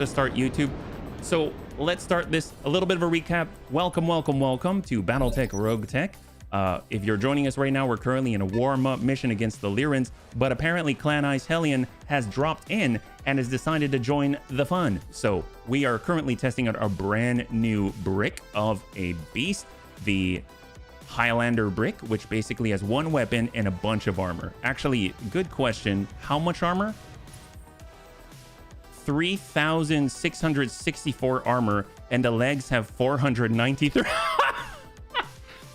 to start YouTube. So let's start this, a little bit of a recap. Welcome to Battletech Roguetech. If you're joining us right now, we're currently in a warm-up mission against the Lyrans, but apparently Clan Ice Hellion has dropped in and has decided to join the fun. So we are currently testing out our brand new brick of a beast, the Highlander brick, which basically has one weapon and a bunch of armor. Actually, good question. How much armor? 3,664 armor, and the legs have 493.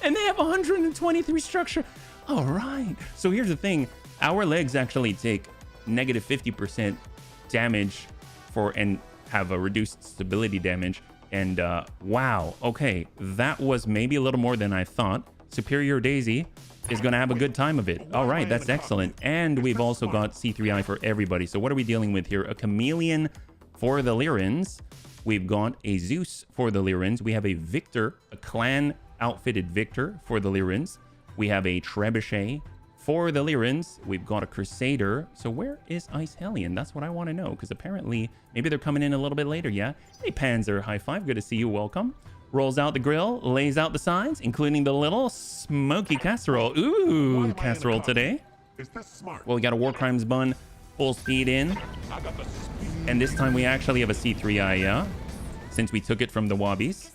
And they have 123 structure. All right. So here's the thing. Our legs actually take negative 50% damage and have a reduced stability damage. And wow. Okay. That was maybe a little more than I thought. Superior Daisy is going to have a good time of it. All right. That's excellent. And we've also got C3I for everybody. So what are we dealing with here? A chameleon for the Lyrans. We've got a Zeus for the Lyrans. We have a Victor, a clan outfitted Victor for the Lyrans. We have a Trebuchet for the Lyrans. We've got a Crusader. So where is Ice Hellion? That's what I want to know, because apparently maybe they're coming in a little bit later. Yeah. Hey, Panzer, high five. Good to see you. Welcome. Rolls out the grill, lays out the sides, including the little smoky casserole. Ooh, casserole today. Is this smart? Well, we got a War Crimes bun, full speed in. And this time we actually have a C3I, yeah? Since we took it from the Wobbies.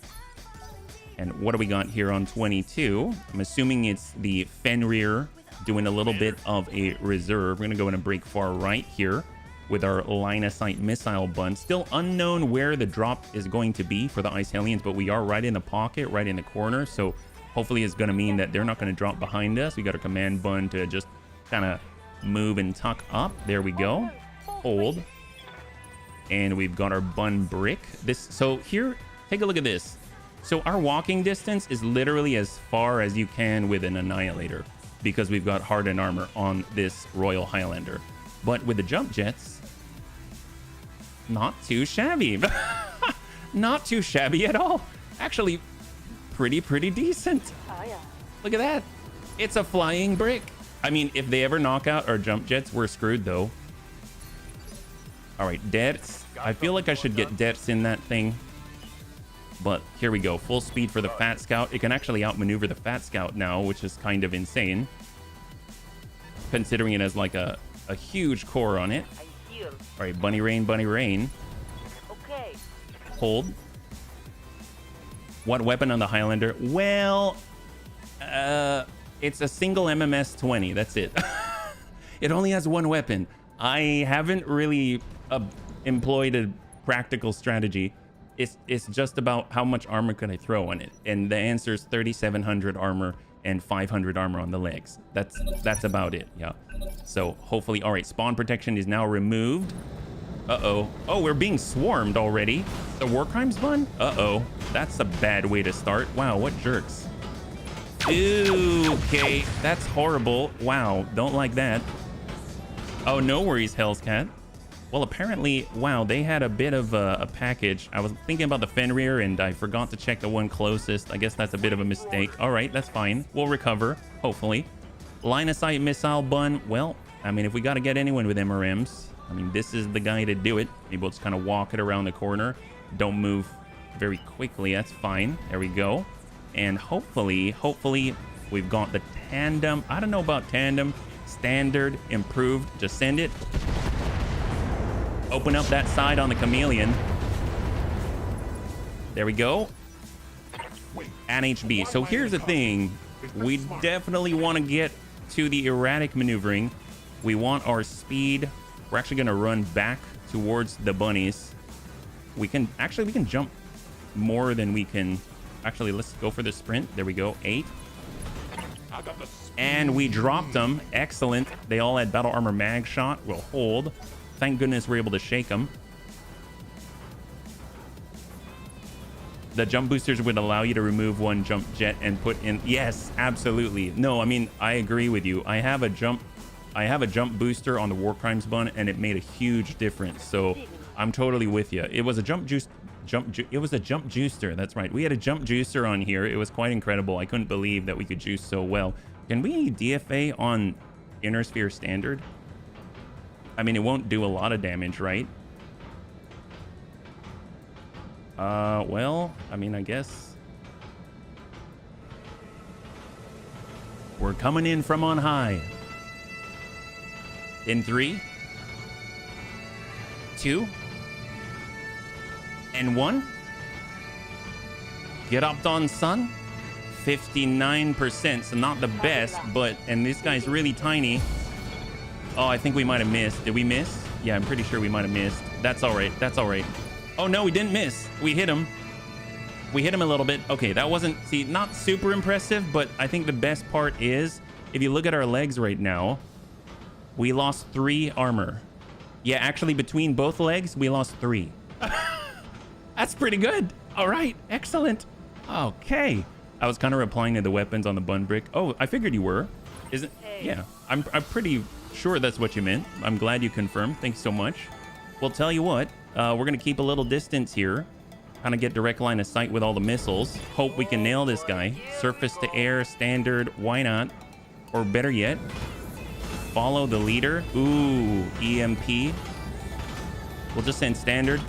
And what do we got here on 22? I'm assuming it's the Fenrir doing a little bit of a reserve. We're going to go in and break far right here with our line of sight missile bun. Still unknown where the drop is going to be for the Ice Hellions, but we are right in the pocket, right in the corner. So hopefully it's going to mean that they're not going to drop behind us. We got a command bun to just kind of move and tuck up. There we go. Hold. And we've got our bun brick. So here, take a look at this. So our walking distance is literally as far as you can with an Annihilator, because we've got hardened armor on this Royal Highlander. But with the jump jets, not too shabby. Not too shabby at all. Actually, pretty decent. Oh, yeah. Look at that. It's a flying brick. I mean, if they ever knock out our jump jets, we're screwed though. All right, Dets. I feel like I should get Dets in that thing. But here we go. Full speed for the Fat Scout. It can actually outmaneuver the Fat Scout now, which is kind of insane, considering it has like a huge core on it. All right, bunny rain. Okay. Hold. What weapon on the Highlander? Well, it's a single MMS 20. That's it. It only has one weapon. I haven't really employed a practical strategy. It's just about how much armor can I throw on it, and the answer is 3,700 armor and 500 armor on the legs. That's about it. Yeah. So hopefully, all right. Spawn protection is now removed. Oh, we're being swarmed already. The War Crimes bun. That's a bad way to start. Wow, what jerks. Ooh, okay, that's horrible. Wow, don't like that. Oh, no worries, Hell's Cat. Well, apparently, wow, they had a bit of a package. I was thinking about the Fenrir, and I forgot to check the one closest. I guess that's a bit of a mistake. All right, that's fine. We'll recover, hopefully. Line of sight missile bun. Well, I mean, if we got to get anyone with MRMs, I mean, this is the guy to do it. Maybe we'll just kind of walk it around the corner. Don't move very quickly. That's fine. There we go. And hopefully, we've got the tandem. I don't know about tandem. Standard, improved. Just send it. Open up that side on the chameleon. There we go. And HB. So here's the thing. We definitely want to get to the erratic maneuvering. We want our speed. We're actually going to run back towards the bunnies. We can jump more than we can. Actually, let's go for the sprint. There we go. 8. And we dropped them. Excellent. They all had battle armor mag shot. We'll hold. Thank goodness we're able to shake them. The jump boosters would allow you to remove one jump jet and put in. Yes, absolutely. No, I mean, I agree with you. I have a jump booster on the War Crimes bun, and it made a huge difference. So I'm totally with you. It was a jump juicer. That's right. We had a jump juicer on here. It was quite incredible. I couldn't believe that we could juice so well. Can we DFA on Inner Sphere Standard? I mean, it won't do a lot of damage, right? Well, I mean, I guess we're coming in from on high. In 3, 2, and 1. Get up on son. 59%, so not the best, but, and this guy's really tiny. Oh, I think we might have missed. Did we miss? Yeah, I'm pretty sure we might have missed. That's all right. That's all right. Oh, no, we didn't miss. We hit him. We hit him a little bit. Okay, that wasn't, see, not super impressive, but I think the best part is, if you look at our legs right now, we lost 3 armor. Yeah, actually, between both legs, we lost 3. That's pretty good. All right, excellent. Okay. I was kind of replying to the weapons on the bun brick. Oh, I figured you were. Isn't? Yeah, I'm pretty sure that's what you meant. I'm glad you confirmed. Thanks so much. Well, tell you what, we're going to keep a little distance here. Kind of get direct line of sight with all the missiles. Hope we can nail this guy. Surface to air, standard, why not? Or better yet, follow the leader. Ooh, EMP. We'll just send standard.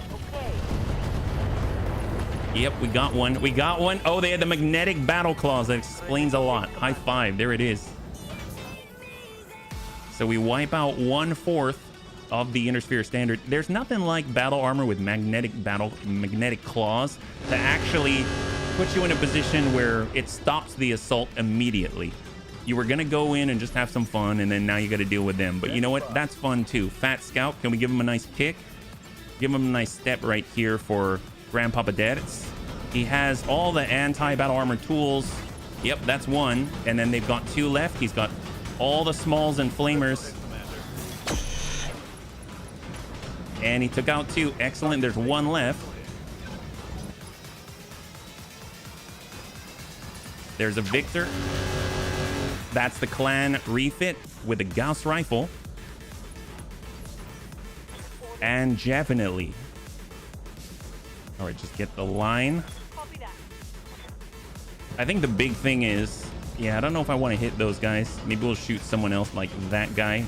Yep, we got one. We got one. Oh, they had the magnetic battle claws. That explains a lot. High five. There it is. So we wipe out 1/4 of the Intersphere standard. There's nothing like battle armor with magnetic claws to actually put you in a position where it stops the assault immediately. You were going to go in and just have some fun, and then now you got to deal with them. But you know what? That's fun, too. Fat Scout. Can we give him a nice kick? Give him a nice step right here for Grandpapa Dad's. He has all the anti-battle armor tools. Yep, that's 1. And then they've got 2 left. He's got all the smalls and flamers. And he took out 2. Excellent. There's 1 left. There's a Victor. That's the clan refit with a Gauss rifle. And definitely. All right, just get the line. I think the big thing is, yeah, I don't know if I want to hit those guys. Maybe we'll shoot someone else like that guy.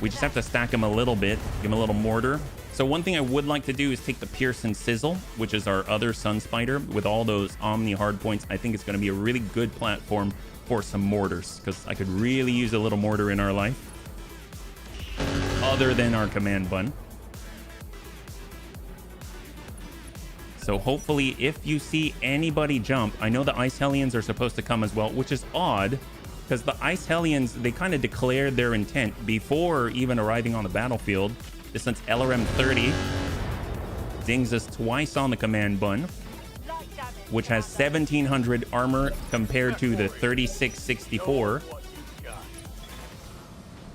We just have to stack him a little bit, give him a little mortar. So one thing I would like to do is take the Pearson Sizzle, which is our other Sun Spider, with all those Omni hardpoints. I think it's going to be a really good platform for some mortars, because I could really use a little mortar in our life, other than our command bun. So hopefully, if you see anybody jump, I know the Ice Hellions are supposed to come as well, which is odd, because the Ice Hellions, they kind of declared their intent before even arriving on the battlefield. Since LRM 30 dings us twice on the command bun, which has 1700 armor compared to the 3664.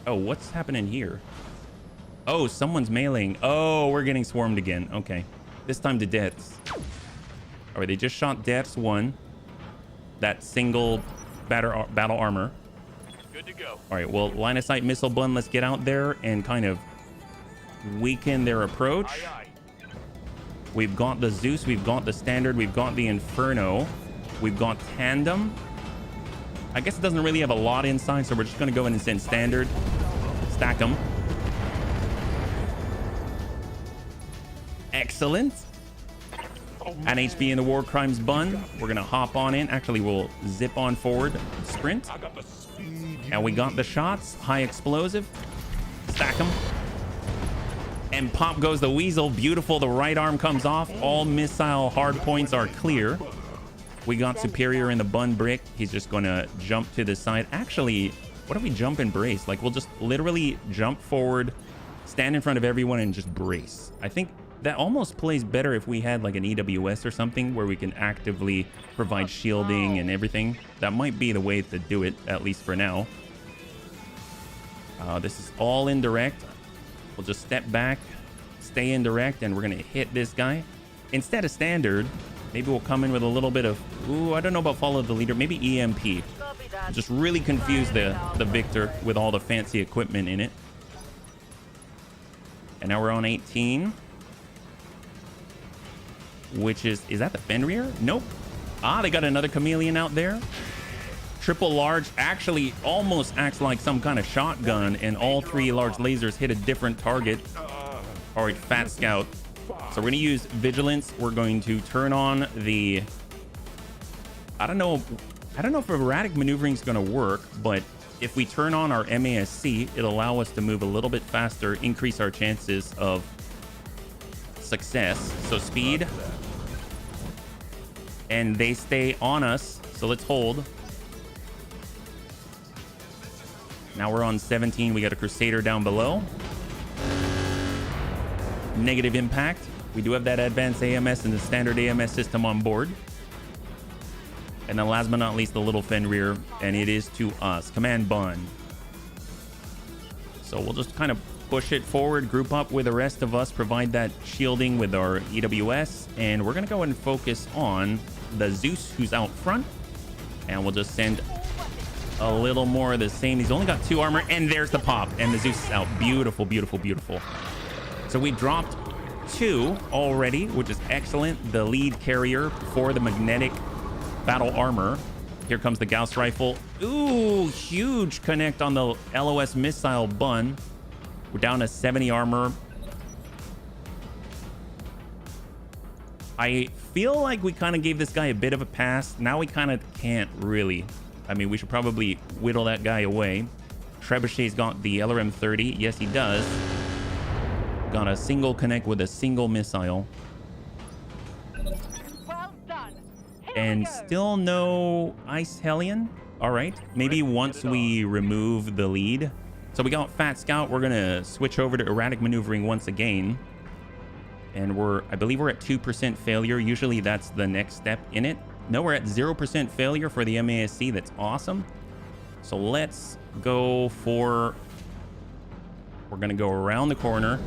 Oh, what's happening here? Oh, someone's meleeing. Oh, we're getting swarmed again. Okay. This time to deaths. All right, they just shot deaths 1. That single battle armor. Good to go. All right, well, line of sight missile bun. Let's get out there and kind of weaken their approach. Aye, aye. We've got the Zeus, we've got the Standard, we've got the Inferno, we've got Tandem. I guess it doesn't really have a lot inside, so we're just going to go in and send Standard. Stack them. Excellent. An HP in the War Crimes bun. We're going to hop on in. Actually, we'll zip on forward. Sprint. And we got the shots. High explosive. Stack them. And pop goes the Weasel. Beautiful. The right arm comes off. All missile hard points are clear. We got Superior in the bun brick. He's just going to jump to the side. Actually, what if we jump and brace? Like, we'll just literally jump forward, stand in front of everyone, and just brace. I think that almost plays better if we had like an EWS or something where we can actively provide shielding and everything. That might be the way to do it, at least for now. This is all indirect. We'll just step back, stay indirect, and we're going to hit this guy. Instead of Standard, maybe we'll come in with a little bit of, ooh, I don't know about follow the leader, maybe EMP. Just really confuse the Victor with all the fancy equipment in it. And now we're on 18. Which is that the Fenrir? Nope. Ah, they got another Chameleon out there. Triple large actually almost acts like some kind of shotgun, and all 3 large lasers hit a different target. All right, Fat Scout. So we're going to use vigilance. We're going to turn on the... I don't know if erratic maneuvering is going to work, but if we turn on our MASC, it'll allow us to move a little bit faster, increase our chances of success. So speed. And they stay on us. So let's hold. Now we're on 17. We got a Crusader down below. Negative impact. We do have that advanced AMS and the standard AMS system on board. And then last but not least, the little Fenrir, and it is to us. Command bun. So we'll just kind of push it forward, group up with the rest of us, provide that shielding with our EWS, and we're going to go and focus on the Zeus who's out front. And we'll just send a little more of the same. He's only got 2 armor, and there's the pop, and the Zeus is out. Beautiful, beautiful, beautiful. So we dropped 2 already, which is excellent. The lead carrier for the magnetic battle armor. Here comes the Gauss rifle. Ooh, huge connect on the LOS missile bun. We're down to 70 armor. I feel like we kind of gave this guy a bit of a pass. Now we kind of can't really. I mean, we should probably whittle that guy away. Trebuchet's got the LRM-30. Yes, he does. Got a single connect with a single missile. Well done. Here And we go. still no Ice Hellion. All right. Maybe once we remove the lead. So we got Fat Scout. We're going to switch over to erratic maneuvering once again. And I believe we're at 2% failure. Usually that's the next step in it. No, we're at 0% failure for the MASC. That's awesome. So let's go for... We're going to go around the corner.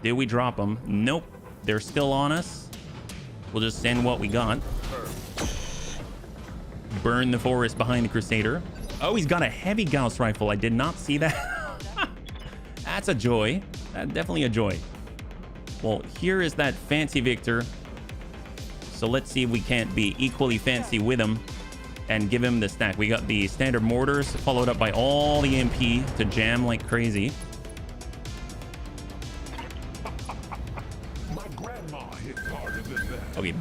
Did we drop them? Nope. They're still on us. We'll just send what we got. Burn the forest behind the Crusader. Oh, he's got a heavy Gauss rifle. I did not see that. That's a joy. Definitely a joy. Well, here is that fancy Victor. So let's see if we can't be equally fancy with him and give him the stack. We got the standard mortars followed up by all the MP to jam like crazy. My grandma hit harder than that. Okay,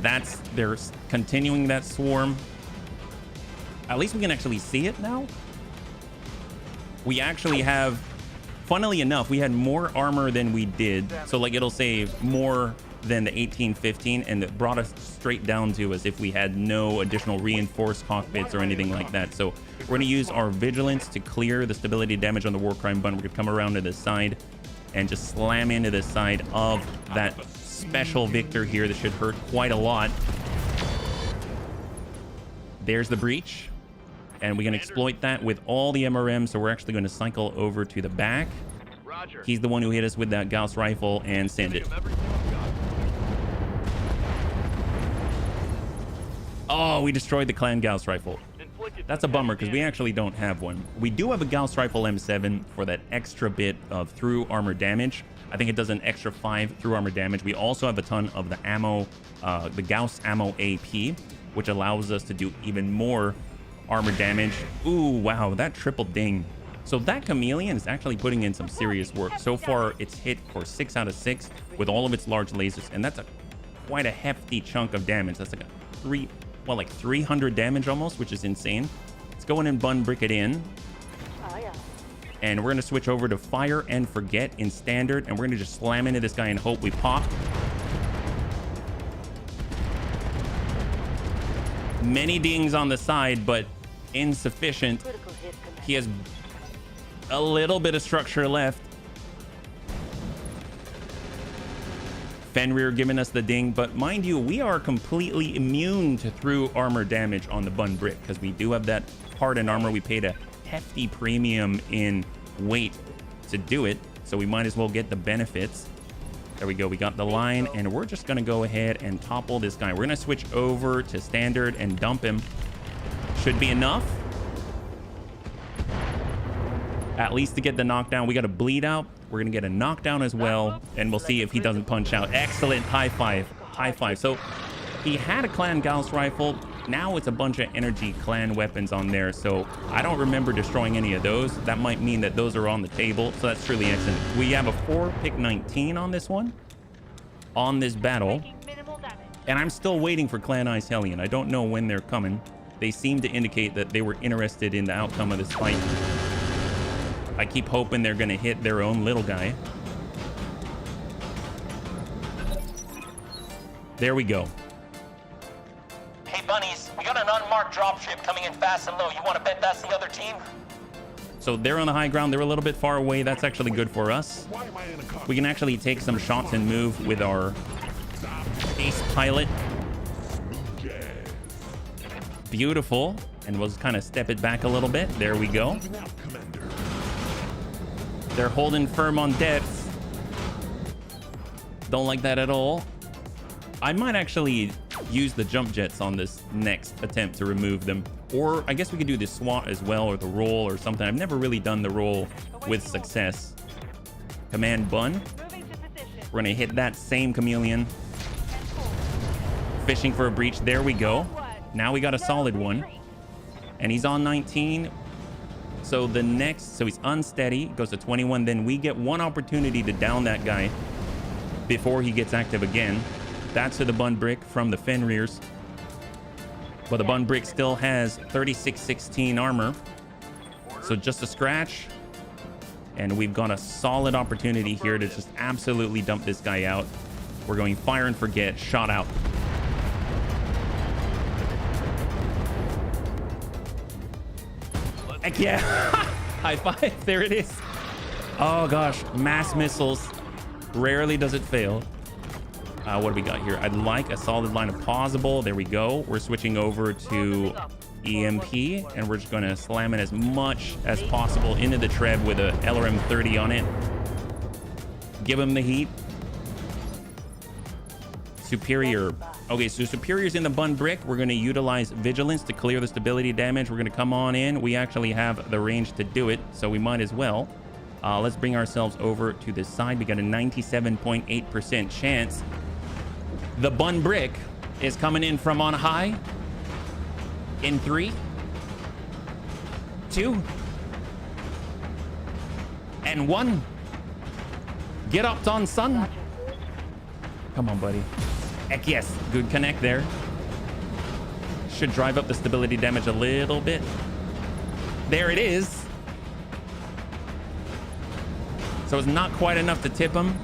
they're continuing that swarm. At least we can actually see it now. We actually have, funnily enough, we had more armor than we did. So like it'll say more than the 1815, and it brought us straight down to as if we had no additional reinforced cockpits or anything like that. So we're going to use our vigilance to clear the stability damage on the war crime bun. We're going to come around to the side and just slam into the side of that special Victor here. That should hurt quite a lot. There's the breach, and we can exploit that with all the MRM. So we're actually going to cycle over to the back. Roger. He's the one who hit us with that Gauss rifle and send it. Oh, we destroyed the clan Gauss rifle. That's a bummer because we actually don't have one. We do have a Gauss rifle M7 for that extra bit of through armor damage. I think it does an extra 5 through armor damage. We also have a ton of the ammo, the Gauss ammo AP, which allows us to do even more armor damage. Ooh, wow, that triple ding. So that Chameleon is actually putting in some serious work. So far, it's hit for 6 out of 6 with all of its large lasers, and that's quite a hefty chunk of damage. That's like 300 damage almost, which is insane. Let's go in and bun brick it in. Oh, yeah. And we're going to switch over to Fire and Forget in standard, and we're going to just slam into this guy and hope we pop. Many dings on the side, but insufficient. Critical hit command. He has a little bit of structure left. Fenrir giving us the ding, but mind you, we are completely immune to through armor damage on the bun brick because we do have that hardened armor. We paid a hefty premium in weight to do it, so we might as well get the benefits. There we go. We got the line, and we're just going to go ahead and topple this guy. We're going to switch over to standard and dump him. Should be enough. At least to get the knockdown. We got a bleed out. We're going to get a knockdown as well, and we'll see if he doesn't punch out. Excellent. High five. High five. So he had a clan Gauss rifle. Now it's a bunch of energy clan weapons on there, so I don't remember destroying any of those. That might mean that those are on the table, so that's truly excellent. We have a 4 pick 19 on this one. on this battle. Taking minimal damage. And I'm still waiting for Clan Ice Hellion. I don't know when they're coming. They seem to indicate that they were interested in the outcome of this fight. I keep hoping they're going to hit their own little guy. There we go. Hey, bunnies, we got an unmarked dropship coming in fast and low. You want to bet that's the other team? So they're on the high ground. They're a little bit far away. That's actually good for us. Why am I in a car? We can actually take some shots and move with our ace pilot. Jazz. Beautiful. And we'll just kind of step it back a little bit. There we go. Moving out, Commander. They're holding firm on depth. Don't like that at all. I might actually use the jump jets on this next attempt to remove them. Or I guess we could do the SWAT as well, or the roll or something. I've never really done the roll with success. Command bun. Moving to position. We're gonna hit that same chameleon. And forward. Fishing for a breach. There we go. Now we got a solid one. And he's on 19. So the next, so he's unsteady, goes to 21. Then we get one opportunity to down that guy before he gets active again. That's to the bun brick from the Fenriers. But the bun brick still has 3616 armor. So just a scratch. And we've got a solid opportunity here to just absolutely dump this guy out. We're going fire and forget, shot out. Heck yeah. High five. There it is. Oh gosh, mass missiles. Rarely does it fail. What do we got here? I'd like a solid line of plausible. There we go. We're switching over to EMP, and we're just going to slam it as much as possible into the Treb with a LRM 30 on it. Give him the heat. Superior. Okay, so Superior's in the bun brick. We're going to utilize Vigilance to clear the stability damage. We're going to come on in. We actually have the range to do it, so we might as well. Let's bring ourselves over to this side. We got a 97.8% chance. The bun brick is coming in from on high. In 3, 2, and 1. Get up, on son. Come on, buddy. Heck yes. Good connect there. Should drive up the stability damage a little bit. There it is. So it's not quite enough to tip him,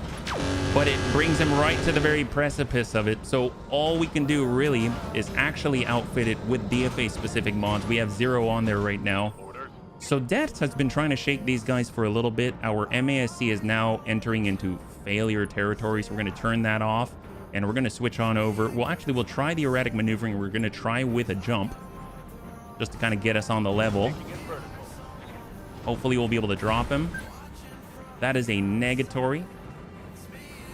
but it brings him right to the very precipice of it. So all we can do really is actually outfit it with DFA specific mods. We have 0 on there right now. So Death has been trying to shake these guys for a little bit. Our MASC is now entering into failure territory, so we're going to turn that off and we're going to switch on over. Well, actually, we'll try the erratic maneuvering. We're going to try with a jump just to kind of get us on the level. Hopefully we'll be able to drop him. That is a negatory.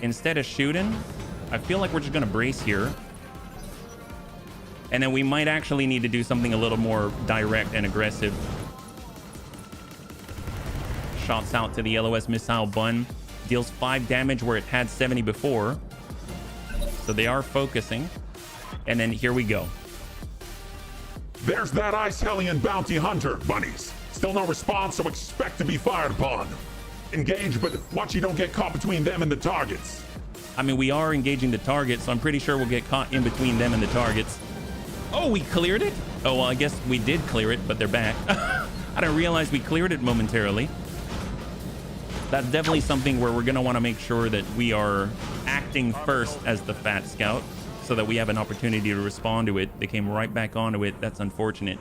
Instead of shooting, I feel like we're just going to brace here. And then we might actually need to do something a little more direct and aggressive. Shots out to the LOS missile bun. Deals 5 damage where it had 70 before. So they are focusing. And then here we go. There's that Ice Hellion bounty hunter, bunnies. Still no response, so expect to be fired upon. Engage, but watch you don't get caught between them and the targets. I mean, we are engaging the target, so I'm pretty sure we'll get caught in between them and the targets. Oh, we cleared it? Oh, well, I guess we did clear it, but they're back. I didn't realize we cleared it momentarily. That's definitely something where we're going to want to make sure that we are acting first as the Fat Scout so that we have an opportunity to respond to it. They came right back onto it. That's unfortunate.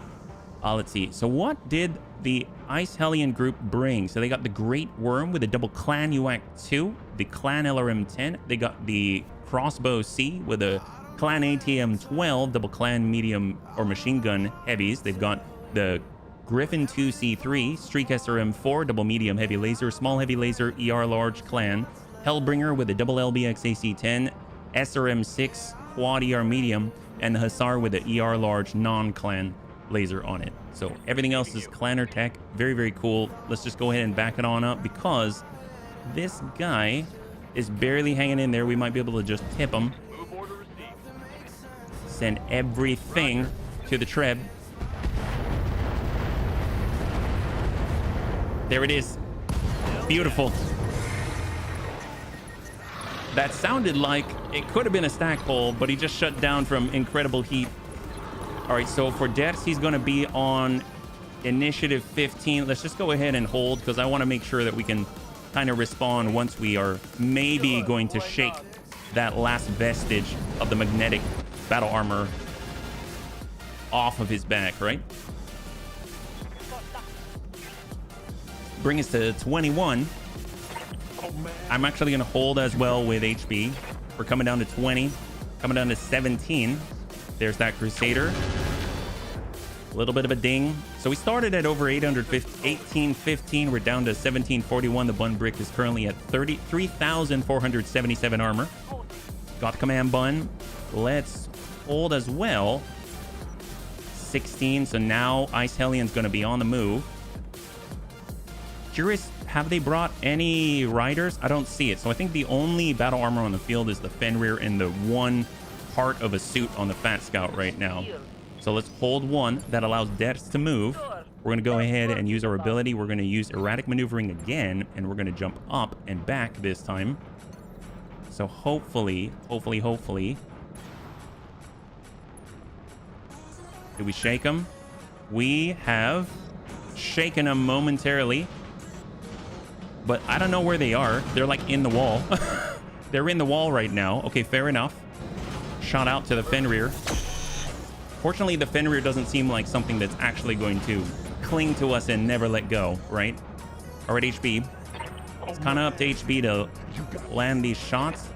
Let's see. So what did the Ice Hellion group bring? So they got the Great Worm with a double Clan UAC 2, the Clan LRM 10. They got the Crossbow C with a Clan ATM 12, double Clan medium or machine gun heavies. They've got the Griffin 2C3, Streak SRM 4, double medium heavy laser, small heavy laser, ER large Clan, Hellbringer with a double LBX AC 10, SRM 6, quad ER medium, and the Hussar with the ER large non-Clan laser on it. So everything else is Clanner tech. Very, very cool. Let's just go ahead and back it on up because this guy is barely hanging in there. We might be able to just tip him. Send everything to the Treb. There it is. Beautiful. That sounded like it could have been a stack pole, but he just shut down from incredible heat. All right, so for Ders, he's going to be on initiative 15. Let's just go ahead and hold because I want to make sure that we can kind of respawn once we are maybe going to shake that last vestige of the magnetic battle armor off of his back, right? Bring us to 21. I'm actually going to hold as well with HP. We're coming down to 20, coming down to 17. There's that Crusader. A little bit of a ding. So we started at over 1815. We're down to 1741. The bun brick is currently at 33,477 armor. Got command bun. Let's hold as well. 16. So now Ice Hellion's going to be on the move. Curious, have they brought any riders? I don't see it. So I think the only battle armor on the field is the Fenrir and the one part of a suit on the Fat Scout right now. So let's hold one. That allows Ders to move. We're going to go ahead and use our ability. We're going to use erratic maneuvering again, and we're going to jump up and back this time. So hopefully. Did we shake them? We have shaken them momentarily. But I don't know where they are. They're like in the wall. They're in the wall right now. Okay, fair enough. Shot out to the Fenrir. Fortunately, the Fenrir doesn't seem like something that's actually going to cling to us and never let go, right? All right, HB. It's kind of up to HB to land these shots.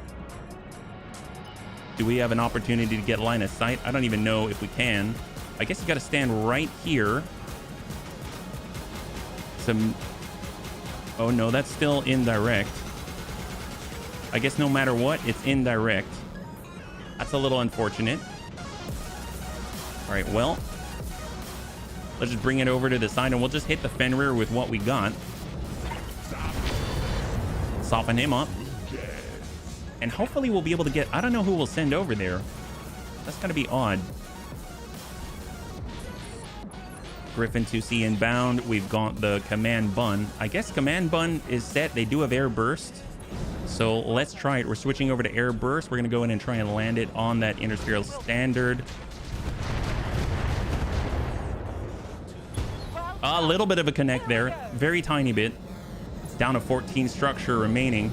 Do we have an opportunity to get line of sight? I don't even know if we can. I guess you got to stand right here. Oh, no, that's still indirect. I guess no matter what, it's indirect. That's a little unfortunate. All right, well, let's just bring it over to the side, and we'll just hit the Fenrir with what we got. Soften him up. And hopefully we'll be able to get... I don't know who we'll send over there. That's going to be odd. Griffin 2C inbound. We've got the command bun. I guess command bun is set. They do have air burst. So let's try it. We're switching over to air burst. We're going to go in and try and land it on that interspheral standard. A little bit of a connect there. Very tiny bit. Down to 14 structure remaining.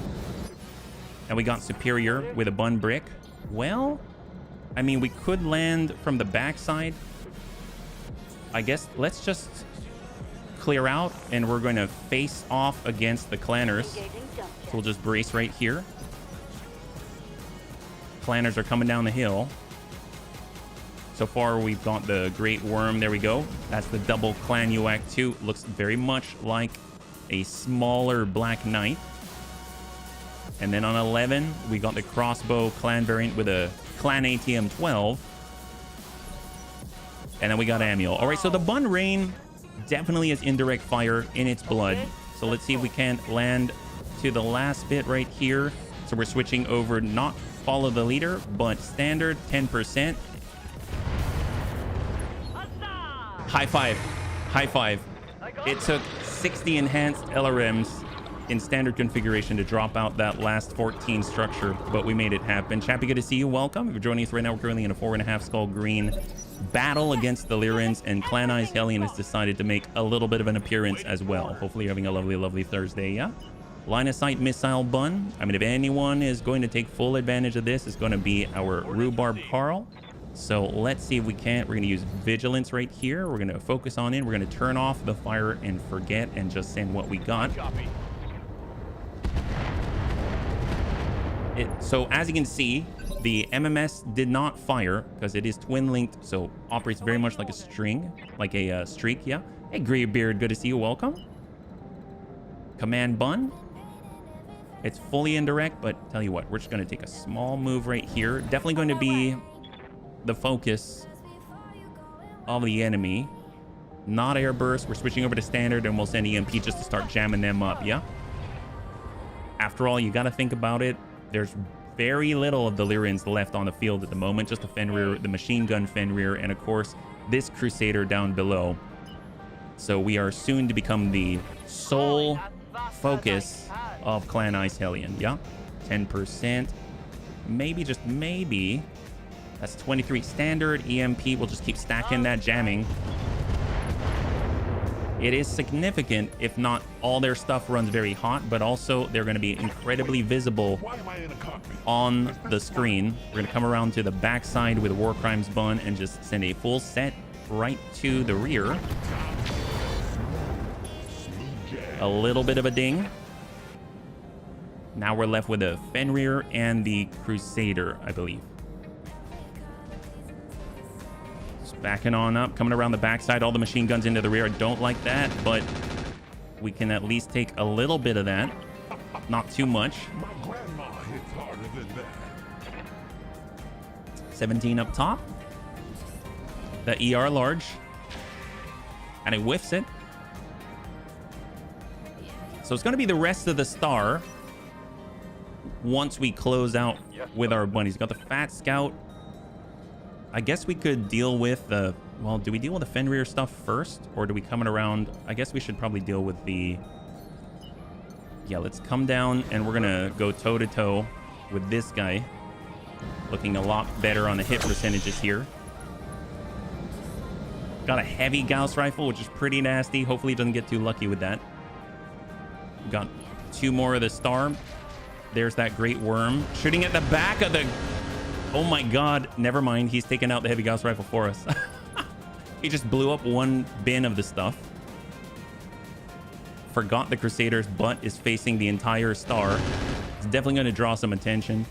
And we got superior with a bun brick. Well, I mean, we could land from the backside. I guess let's just clear out, and we're going to face off against the clanners. So we'll just brace right here. Clanners are coming down the hill. So far, we've got the Great Worm. There we go. That's the double Clan UAC 2. Looks very much like a smaller Black Knight. And then on 11, we got the Crossbow Clan variant with a Clan ATM 12. And then we got Amiel. All right, so the Bun Rain definitely has indirect fire in its blood. So let's see if we can land to the last bit right here. So we're switching over, not follow the leader, but standard 10%. High five. High five. It took 60 enhanced LRMs in standard configuration to drop out that last 14 structure, but we made it happen. Chappie, good to see you. Welcome. If you're joining us right now, we're currently in a 4.5 skull green battle against the Lyrans, and Clan Ice Hellion has decided to make a little bit of an appearance as well. Hopefully you're having a lovely, lovely Thursday, yeah? Line of sight missile bun. I mean, if anyone is going to take full advantage of this, it's going to be our Rhubarb Carl. So let's see if we can't. We're going to use Vigilance right here. We're going to focus on in. We're going to turn off the fire and forget and just send what we got. So as you can see, the MMS did not fire because it is twin linked, so operates very much like a string, like a streak, yeah? Hey, Greybeard, good to see you. Welcome. Command bun. It's fully indirect, but tell you what, we're just going to take a small move right here. Definitely going to be the focus of the enemy. Not air burst. We're switching over to standard, and we'll send EMP just to start jamming them up, yeah? After all, you got to think about it. There's very little of the Lyrans left on the field at the moment. Just the Fenrir, the machine gun Fenrir, and of course, this Crusader down below. So we are soon to become the sole focus of Clan Ice Hellion, yeah? 10%. Maybe, just maybe. That's 23 standard. EMP will just keep stacking that jamming. It is significant if not all their stuff runs very hot, but also they're going to be incredibly visible on the screen. We're going to come around to the backside with War Crimes Bun and just send a full set right to the rear. A little bit of a ding. Now we're left with the Fenrir and the Crusader, I believe. Just backing on up, coming around the backside, all the machine guns into the rear. I don't like that, but we can at least take a little bit of that. Not too much. 17 up top. The ER large. And it whiffs it. So it's going to be the rest of the star once we close out with our bunnies. Got the Fat Scout. I guess we could deal with the... Well, do we deal with the Fenrir stuff first? Or do we come around? I guess we should probably deal with the... Yeah, let's come down and we're going to go toe-to-toe with this guy. Looking a lot better on the hit percentages here. Got a heavy Gauss rifle, which is pretty nasty. Hopefully he doesn't get too lucky with that. Got 2 more of the star. There's that great worm shooting at the back of the... Oh my god, never mind. He's taking out the heavy Gauss rifle for us. He just blew up 1 bin of the stuff. Forgot the Crusader's butt is facing the entire star. It's definitely going to draw some attention.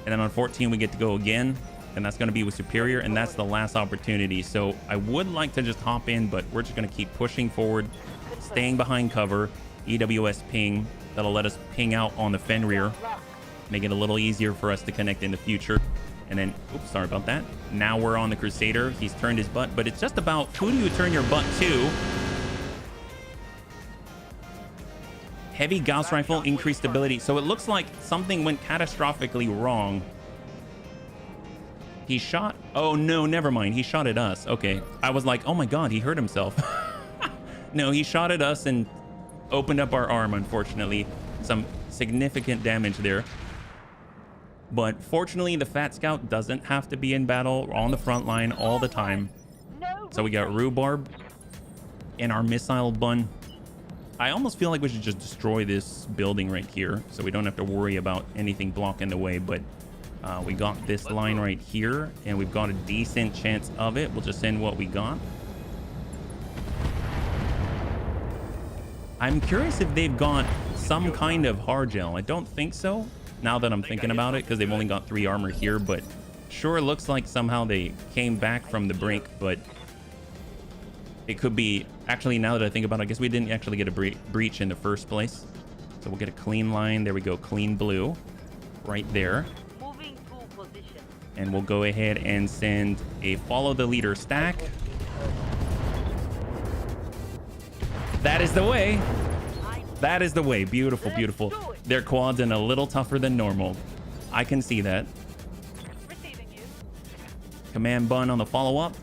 And then on 14 we get to go again, and that's going to be with Superior, and that's the last opportunity. So I would like to just hop in, but we're just going to keep pushing forward, staying behind cover. EWS ping, that'll let us ping out on the Fenrir, make it a little easier for us to connect in the future. And then, oops, sorry about that. Now we're on the Crusader. He's turned his butt, but it's just about who do you turn your butt to? Heavy Gauss rifle, increased ability. So it looks like something went catastrophically wrong. He shot... Oh, no, never mind. He shot at us. Okay. I was like, oh my god, he hurt himself. No, he shot at us and opened up our arm, unfortunately. Some significant damage there. But fortunately, the Fat Scout doesn't have to be in battle on the front line all the time. So we got Rhubarb and our missile bun. I almost feel like we should just destroy this building right here so we don't have to worry about anything blocking the way. But we got this line right here, and we've got a decent chance of it. We'll just send what we got. I'm curious if they've got some kind of hard gel. I don't think so, now that I'm thinking about it, because they've only got 3 armor here, but sure looks like somehow they came back from the brink, but it could be... Actually, now that I think about it, I guess we didn't actually get a breach in the first place. So we'll get a clean line. There we go, clean blue right there. And we'll go ahead and send a follow the leader stack. That is the way. That is the way. Beautiful, beautiful. Their quads and a little tougher than normal. I can see that. Receiving you. Command bun on the follow-up.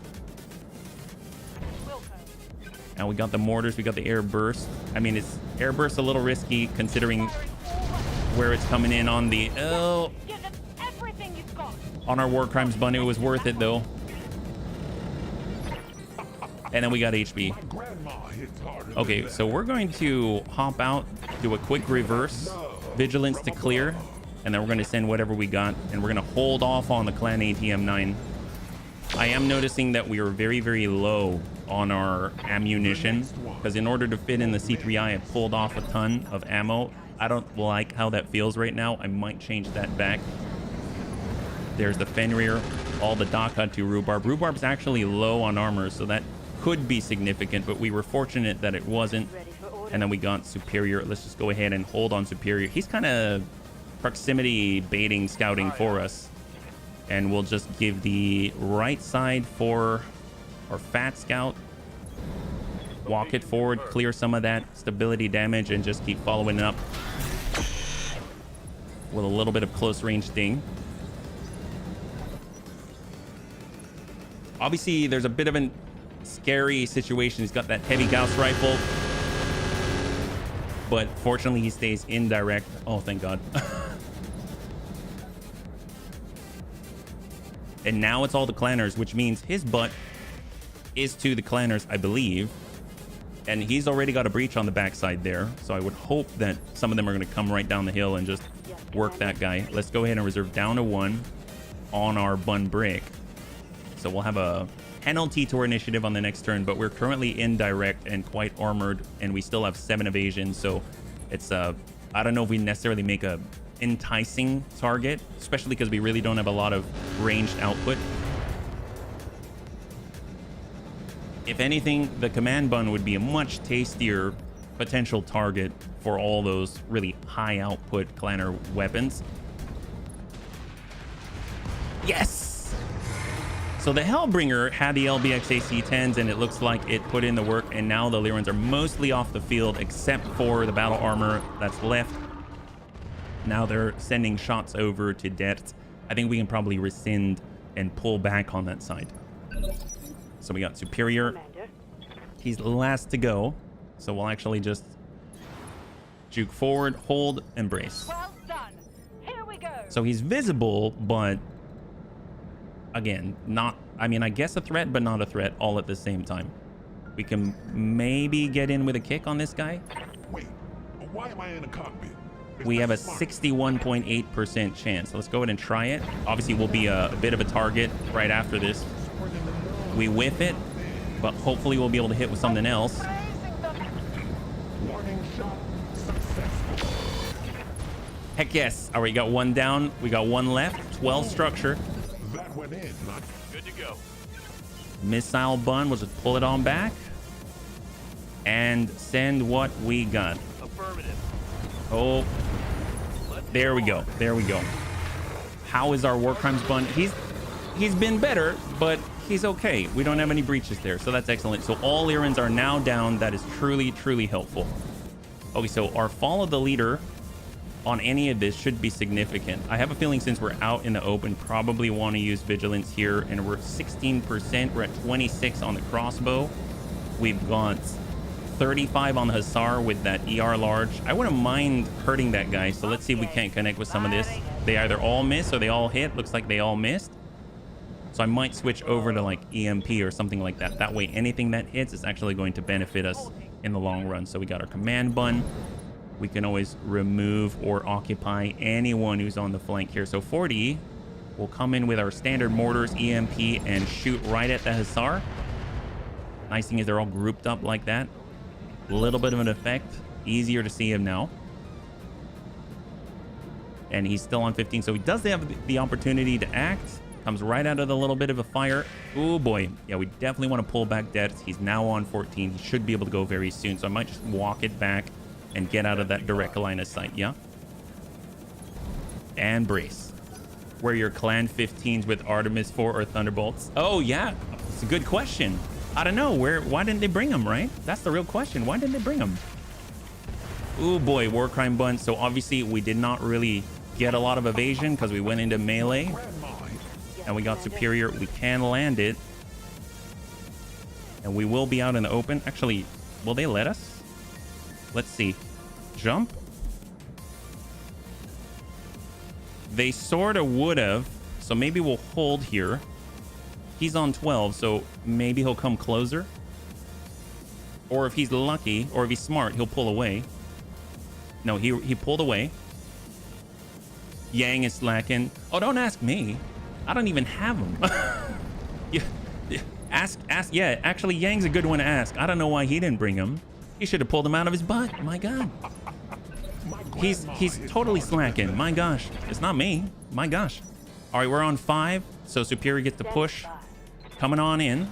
And we got the mortars. We got the air burst. I mean, it's air burst a little risky considering where it's coming in on the... Oh, Give them everything you've got. on our War Crimes bun. It was worth it, though. And then we got HB. Okay, so we're going to hop out, do a quick reverse, vigilance to clear, and then we're going to send whatever we got, and we're going to hold off on the Clan ATM-9. I am noticing that we are very, very low on our ammunition, because in order to fit in the C3I, I pulled off a ton of ammo. I don't like how that feels right now. I might change that back. There's the Fenrir, all the Daka to Rhubarb. Rhubarb's actually low on armor, so that could be significant, but we were fortunate that it wasn't. And then we got Superior. Let's just go ahead and hold on Superior. He's kind of proximity baiting, scouting for us. And we'll just give the right side for our Fat Scout. Walk it forward, clear some of that stability damage, and just keep following it up with a little bit of close range sting. Obviously, there's a bit of a scary situation. He's got that heavy Gauss rifle. but fortunately he stays indirect. Oh, thank God. And now it's all the clanners, which means his butt is to the clanners, I believe. And he's already got a breach on the backside there. So I would hope that some of them are going to come right down the hill and just work that guy. Let's go ahead and reserve down to 1 on our bun brick. So we'll have a penalty to our initiative on the next turn, but we're currently indirect and quite armored, and we still have 7 evasion. So it's I don't know if we necessarily make a enticing target, especially because we really don't have a lot of ranged output. If anything, the command bun would be a much tastier potential target for all those really high output clanner weapons. Yes! So the Hellbringer had the LBX AC-10s, and it looks like it put in the work, and now the Lyrans are mostly off the field except for the battle armor that's left. Now they're sending shots over to depth. I think we can probably rescind and pull back on that side. So we got Superior. Commander. He's last to go. So we'll actually just juke forward, hold, embrace. Well done. Here we go. So he's visible, but again, not, I mean, I guess a threat, but not a threat all at the same time. We can maybe get in with a kick on this guy. Wait, why am I in a cockpit? We have a 61.8% chance. Let's go ahead and try it. Obviously, we'll be a bit of a target right after this. We whiff it, but hopefully we'll be able to hit with something else. Warning shot successful. Heck yes. All right, we got 1 down. We got 1 left. 12 structure. That went in, not Good to go. Missile bun. We'll just pull it on back and send what we got. Affirmative. Oh, there we go. There we go. How is our war crimes bun? He's been better, but he's okay. We don't have any breaches there, so that's excellent. So all Lyrans are now down. That is truly, truly helpful. Okay, so our fall of the leader on any of this should be significant. I have a feeling since we're out in the open, probably want to use vigilance here, and we're 16%. We're at 26 on the crossbow. We've got 35 on the Hussar with that ER large. I wouldn't mind hurting that guy, so let's see if we can't connect with some of this. They either all miss or they all hit. Looks like they all missed. So I might switch over to like EMP or something like that. That way anything that hits is actually going to benefit us in the long run. So we got our command bun. We can always remove or occupy anyone who's on the flank here. So 40 will come in with our standard mortars, EMP, and shoot right at the Hussar. Nice thing is they're all grouped up like that. A little bit of an effect. Easier to see him now. And he's still on 15, so he does have the opportunity to act. Comes right out of the little bit of a fire. Oh boy. Yeah, we definitely want to pull back depths. He's now on 14. He should be able to go very soon, so I might just walk it back and get out of that direct line of sight. Yeah. And brace. Where your clan 15s with Artemis 4 or Thunderbolts? Oh yeah, it's a good question. I don't know. Why didn't they bring them, right? That's the real question. Why didn't they bring them? Oh boy, war crime bun. So obviously we did not really get a lot of evasion because we went into melee. And we got superior. We can land it. And we will be out in the open. Actually, will they let us? Let's see. Jump. They sort of would have. So maybe we'll hold here. He's on 12, so maybe he'll come closer. Or if he's lucky, or if he's smart, he'll pull away. No, he pulled away. Yang is slacking. Oh, don't ask me. I don't even have him. Yeah, ask. Yeah, actually, Yang's a good one to ask. I don't know why he didn't bring him. He should have pulled him out of his butt. My God. He's totally slacking. My gosh. It's not me. My gosh. All right, we're on 5. So Superior gets to push. Coming on in.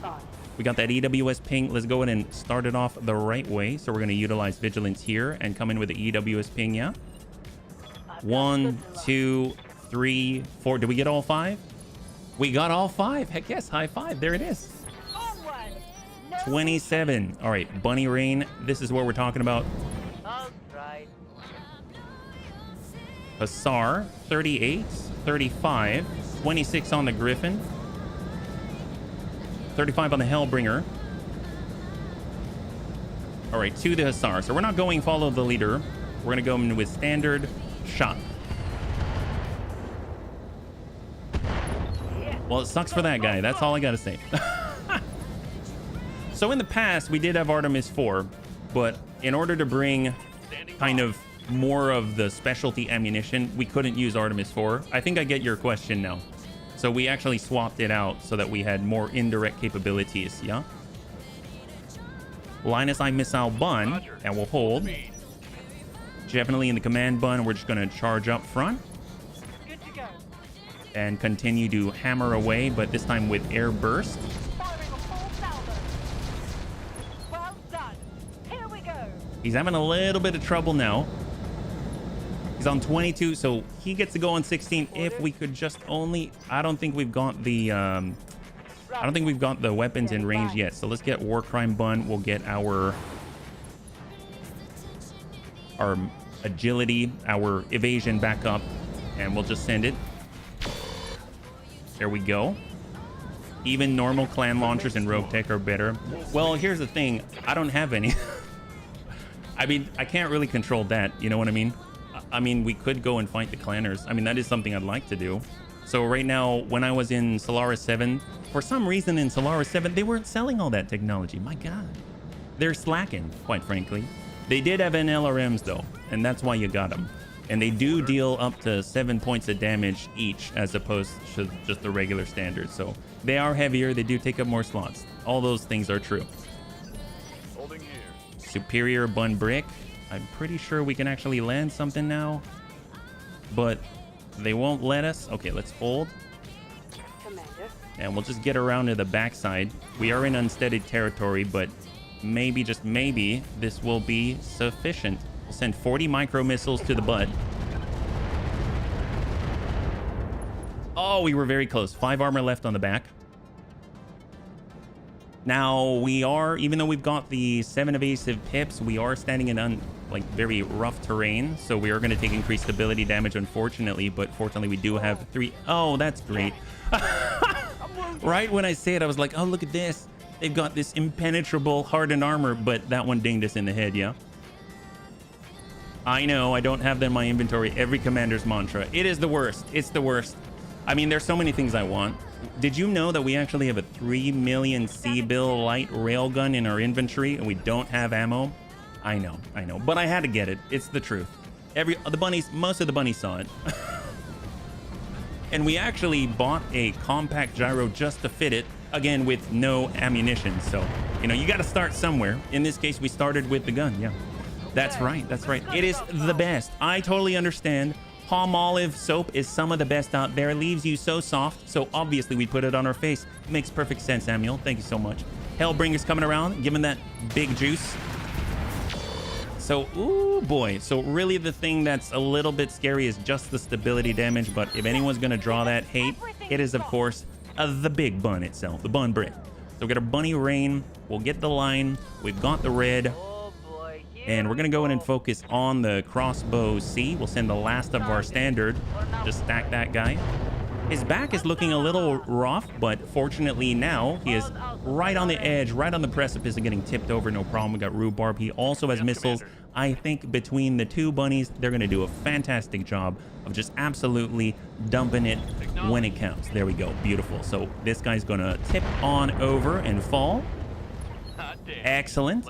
We got that EWS ping. Let's go ahead and start it off the right way. So we're going to utilize Vigilance here and come in with the EWS ping, yeah? 1, 2, 3, 4. Did we get all 5? We got all 5. Heck yes, high 5. There it is. 27. All right, Bunny Rain. This is what we're talking about. All right. Hussar, 38, 35, 26 on the Griffin, 35 on the Hellbringer. All right, to the Hussar. So we're not going follow the leader. We're going to go in with standard shot. Well, it sucks for that guy. That's all I got to say. So in the past, we did have Artemis 4, but in order to bring kind of more of the specialty ammunition, we couldn't use Artemis 4. I think I get your question now. So we actually swapped it out so that we had more indirect capabilities, yeah? Line of sight missile bun, and we'll hold. Definitely in the command bun, we're just going to charge up front. Good to go. And continue to hammer away, but this time with air burst. Firing a full salvo. Well done. Here we go. He's having a little bit of trouble now. He's on 22, so he gets to go on 16 if we could just only... I don't think we've got the weapons in range yet. So let's get War Crime Bun. We'll get our agility, our evasion back up, and we'll just send it. There we go. Even normal clan launchers and Roguetech are better. Well, here's the thing. I don't have any. I mean, I can't really control that. You know what I mean? I mean, we could go and fight the clanners. I mean, that is something I'd like to do. So right now, when I was in Solaris 7, for some reason in Solaris 7, they weren't selling all that technology. My God. They're slacking, quite frankly. They did have NLRMs, though, and that's why you got them. And they do deal up to 7 points of damage each, as opposed to just the regular standard. So they are heavier. They do take up more slots. All those things are true. Holding here. Superior bun brick. I'm pretty sure we can actually land something now, but they won't let us. Okay, let's hold. Commander. And we'll just get around to the backside. We are in unsteady territory, but maybe, just maybe, this will be sufficient. We'll send 40 micro missiles to the butt. Oh, we were very close. 5 armor left on the back. Now, we are, even though we've got the 7 evasive pips, we are standing in very rough terrain. So we are going to take increased stability damage, unfortunately. But fortunately, we do have 3. Oh, that's great. Right when I say it, I was like, oh, look at this. They've got this impenetrable hardened armor, but that one dinged us in the head, yeah? I know, I don't have that in my inventory. Every commander's mantra. It is the worst. It's the worst. I mean, there's so many things I want. Did you know that we actually have a 3 million C-bill light railgun in our inventory and we don't have ammo? I know. But I had to get it. It's the truth. Most of the bunnies saw it. And we actually bought a compact gyro just to fit it, again, with no ammunition. So, you got to start somewhere. In this case, we started with the gun, yeah. That's right. It is the best. I totally understand. Palm olive soap is some of the best out there. Leaves you so soft. So obviously we put it on our face. Makes perfect sense, Samuel. Thank you so much. Hellbringer's coming around, giving that big juice. So, ooh boy. So really the thing that's a little bit scary is just the stability damage. But if anyone's going to draw that hate, it is, of course, the big bun itself, the bun brick. So we got our bunny rain. We'll get the line. We've got the red. And we're going to go in and focus on the crossbow C. We'll send the last of our standard. Just stack that guy. His back is looking a little rough, but fortunately now he is right on the edge, right on the precipice of getting tipped over. No problem. We got rhubarb. He also has missiles. I think between the two bunnies, they're going to do a fantastic job of just absolutely dumping it when it counts. There we go. Beautiful. So this guy's going to tip on over and fall. Excellent.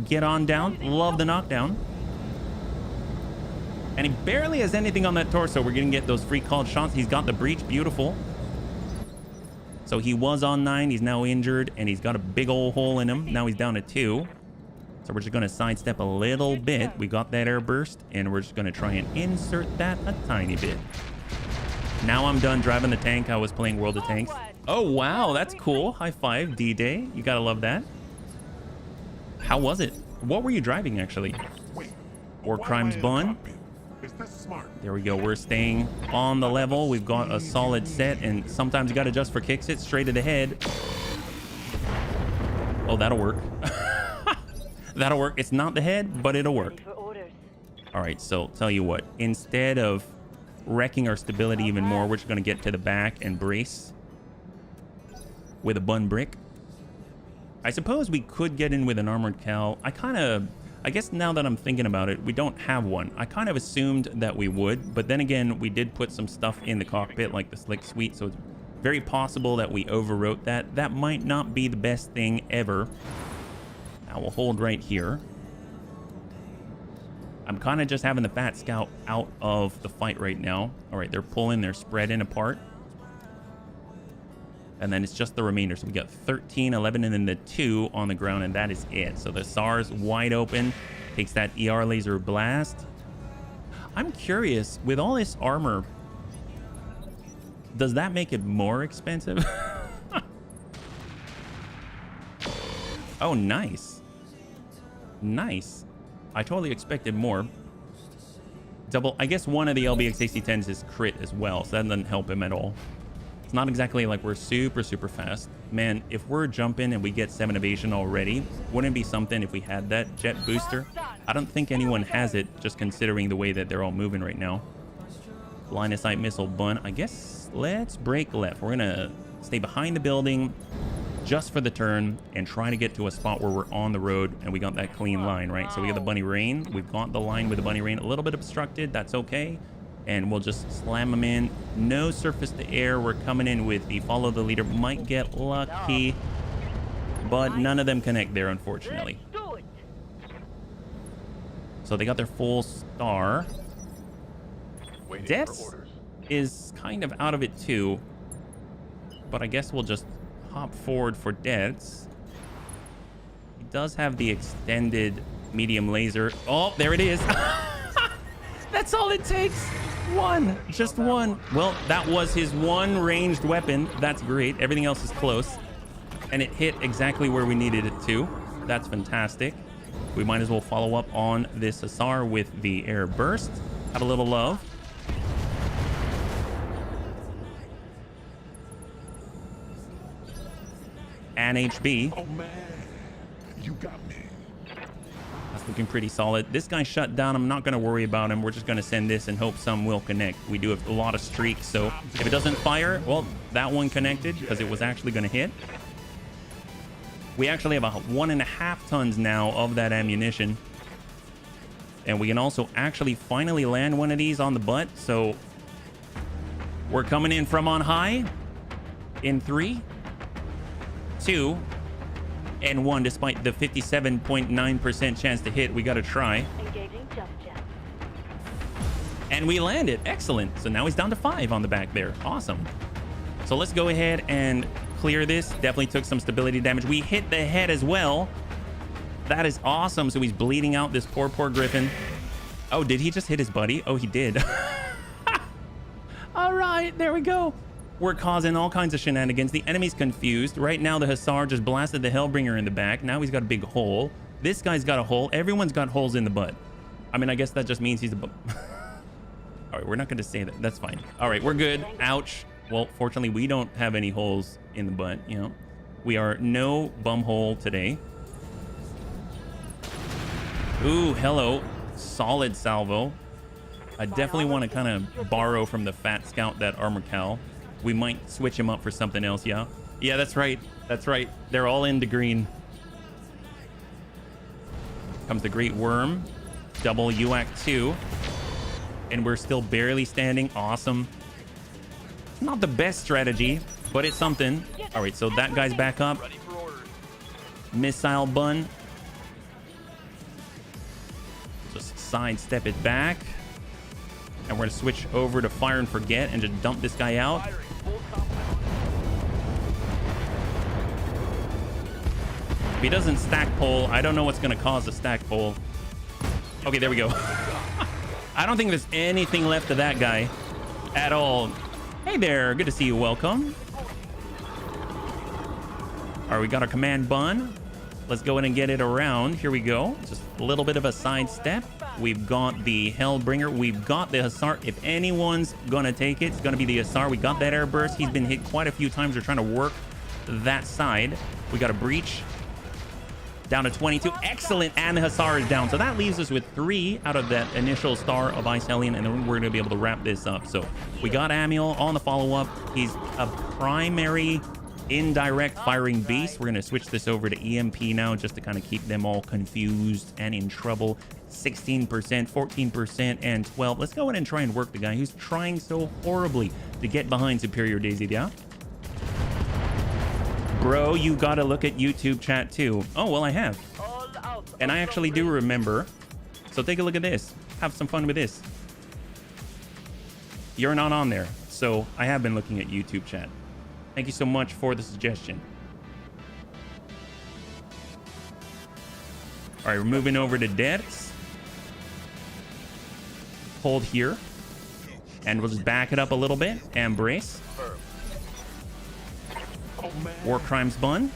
Get on down. Love the knockdown. And he barely has anything on that torso. We're going to get those free called shots. He's got the breach. Beautiful. So he was on 9. He's now injured. And he's got a big old hole in him. Now he's down to 2. So we're just going to sidestep a little bit. We got that air burst. And we're just going to try and insert that a tiny bit. Now I'm done driving the tank. I was playing World of Tanks. Oh, wow. That's cool. High five, D-Day. You got to love that. How was it? What were you driving, actually? War Crimes Bun. Is this smart? There we go. We're staying on the level. We've got a solid set, and sometimes you got to adjust for kicks. It straight to the head. Oh, that'll work. That'll work. It's not the head, but it'll work. All right, so tell you what. Instead of wrecking our stability even more, we're just going to get to the back and brace with a bun brick. I suppose we could get in with an armored Cal. I guess now that I'm thinking about it, we don't have one. I kind of assumed that we would, but then again, we did put some stuff in the cockpit like the slick suite, so it's very possible that we overwrote that. That might not be the best thing ever. Now we'll hold right here. I'm kind of just having the Fat Scout out of the fight right now. All right, they're pulling, they're spreading apart. And then it's just the remainder. So we got 13, 11, and then the 2 on the ground, and that is it. So the SAR's wide open, takes that ER laser blast. I'm curious, with all this armor, does that make it more expensive? Oh, nice. Nice. I totally expected more. Double, I guess one of the LBX AC-10s is crit as well, so that doesn't help him at all. It's not exactly like we're super fast. Man, if we're jumping and we get 7 evasion already, wouldn't it be something if we had that jet booster? I don't think anyone has it, just considering the way that they're all moving right now. Line of sight missile bun. I guess let's break left. We're gonna stay behind the building just for the turn and try to get to a spot where we're on the road and we got that clean line, right? So we got the bunny rain. We've got the line with the bunny rain a little bit obstructed. That's okay. And we'll just slam them in. No surface to air. We're coming in with the follow the leader. Might get lucky, but none of them connect there, unfortunately. So they got their full star. Deaths is kind of out of it too, but I guess we'll just hop forward for Deaths. He does have the extended medium laser. Oh, there it is. That's all it takes. One, just one. Well, that was his one ranged weapon. That's great. Everything else is close, and it hit exactly where we needed it to. That's fantastic. We might as well follow up on this Hussar with the air burst. Have a little love. And HB. Oh man, you got me. That's looking pretty solid. This guy shut down. I'm not going to worry about him. We're just going to send this and hope some will connect. We do have a lot of streaks, so if it doesn't fire, well, that one connected because it was actually going to hit. We actually have 1.5 tons now of that ammunition. And we can also actually finally land one of these on the butt. So we're coming in from on high in 3, 2, and 1. Despite the 57.9% chance to hit, we got to try. Engaging jump jet. And we landed. Excellent. So now he's down to 5 on the back there. Awesome. So let's go ahead and clear this. Definitely took some stability damage. We hit the head as well. That is awesome. So he's bleeding out, this poor Griffin. Oh, did he just hit his buddy? Oh, he did. All right, there we go. We're causing all kinds of shenanigans. The enemy's confused. Right now, the Hussar just blasted the Hellbringer in the back. Now he's got a big hole. This guy's got a hole. Everyone's got holes in the butt. I mean, I guess that just means he's a... All right, we're not going to say that. That's fine. All right, we're good. Ouch. Well, fortunately, we don't have any holes in the butt, you know. We are no bum hole today. Ooh, hello. Solid salvo. I definitely want to kind of borrow from the Fat Scout that armor cal. We might switch him up for something else, yeah? Yeah, that's right. That's right. They're all into green. Comes the Great Worm. Double UAC 2. And we're still barely standing. Awesome. Not the best strategy, but it's something. All right, so that guy's back up. Ready for orders. Missile bun. Just sidestep it back. And we're going to switch over to fire and forget and just dump this guy out. Firing. Full compound. If he doesn't stack pole, I don't know what's going to cause a stack pole. Okay, there we go. I don't think there's anything left of that guy at all. Hey there, good to see you. Welcome. All right, we got our command bun. Let's go in and get it around. Here we go. Just a little bit of a sidestep. We've got the Hellbringer. We've got the Hussar. If anyone's gonna take it, it's gonna be the Hussar. We got that air burst. He's been hit quite a few times. We're trying to work that side. We got a breach. Down to 22. Excellent. And the Hussar is down. So that leaves us with 3 out of that initial star of Ice Hellion. And then we're going to be able to wrap this up. So we got Amiel on the follow-up. He's a primary indirect firing base. We're going to switch this over to EMP now just to kind of keep them all confused and in trouble. 16%, 14%, and 12. Let's go in and try and work the guy who's trying so horribly to get behind Superior Daisy, yeah? Bro, you gotta look at YouTube chat too. Oh, well, I have. And I actually do remember. So take a look at this. Have some fun with this. You're not on there. So I have been looking at YouTube chat. Thank you so much for the suggestion. All right, we're moving over to deaths. Hold here. And we'll just back it up a little bit and brace. War crimes bun.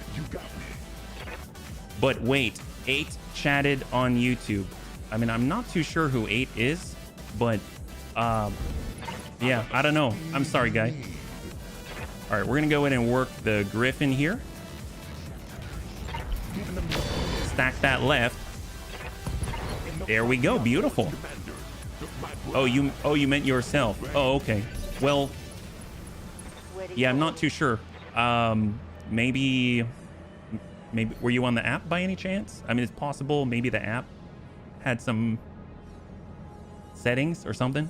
But wait, 8 chatted on YouTube. I mean, I'm not too sure who 8 is, but yeah, I don't know. I'm sorry, guy. All right, we're gonna go ahead and work the Griffin here. Stack that left. There we go. Beautiful. Oh, you meant yourself. Oh, okay. Well, yeah, I'm not too sure. Maybe were you on the app by any chance? I mean, it's possible maybe the app had some settings or something.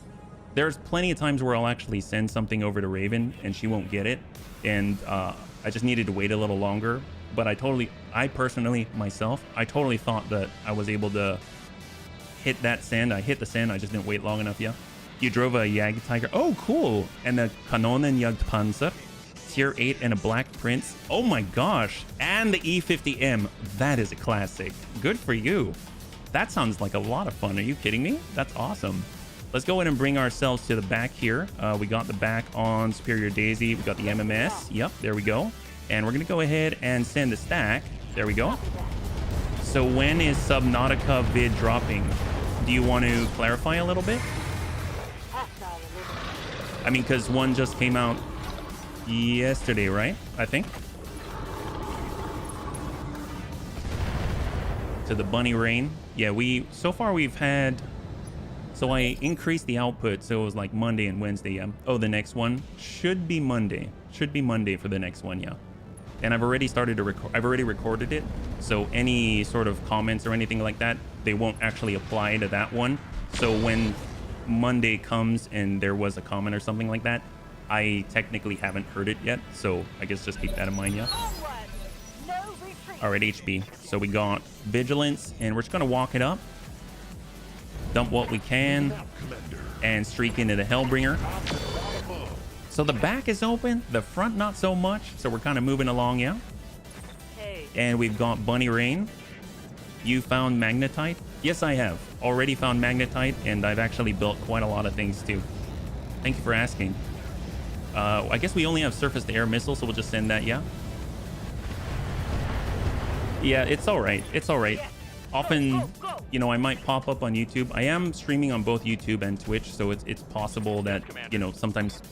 There's plenty of times where I'll actually send something over to Raven and she won't get it, and I just needed to wait a little longer. But I personally myself, I totally thought that I was able to hit that send. I hit the send, I just didn't wait long enough. Yeah, you drove a Jagdtiger. Oh, cool. And the Kanonen Jagdpanzer. Tier 8 and a Black Prince. Oh my gosh. And the E50M. That is a classic. Good for you. That sounds like a lot of fun. Are you kidding me? That's awesome. Let's go ahead and bring ourselves to the back here. We got the back on Superior Daisy. We got the MMS. Yep, there we go. And we're going to go ahead and send the stack. There we go. So when is Subnautica vid dropping? Do you want to clarify a little bit? I mean, because one just came out yesterday, right? I think. To the Bunny Rain. Yeah, so far we've had, so I increased the output, so it was like Monday and Wednesday. Yeah. Oh, the next one should be Monday. Should be Monday for the next one. Yeah. And I've already started to record. I've already recorded it. So any sort of comments or anything like that, they won't actually apply to that one. So when Monday comes and there was a comment or something like that, I technically haven't heard it yet, so I guess just keep that in mind, yeah? All right, HB. So we got Vigilance, and we're just going to walk it up. Dump what we can, and streak into the Hellbringer. So the back is open, the front not so much, so we're kind of moving along, yeah? And we've got Bunny Rain. You found Magnetite? Yes, I have. Already found Magnetite, and I've actually built quite a lot of things, too. Thank you for asking. I guess we only have surface-to-air missiles, so we'll just send that, yeah? Yeah, it's all right. It's all right. Often, you know, I might pop up on YouTube. I am streaming on both YouTube and Twitch, so it's possible that, you know, sometimes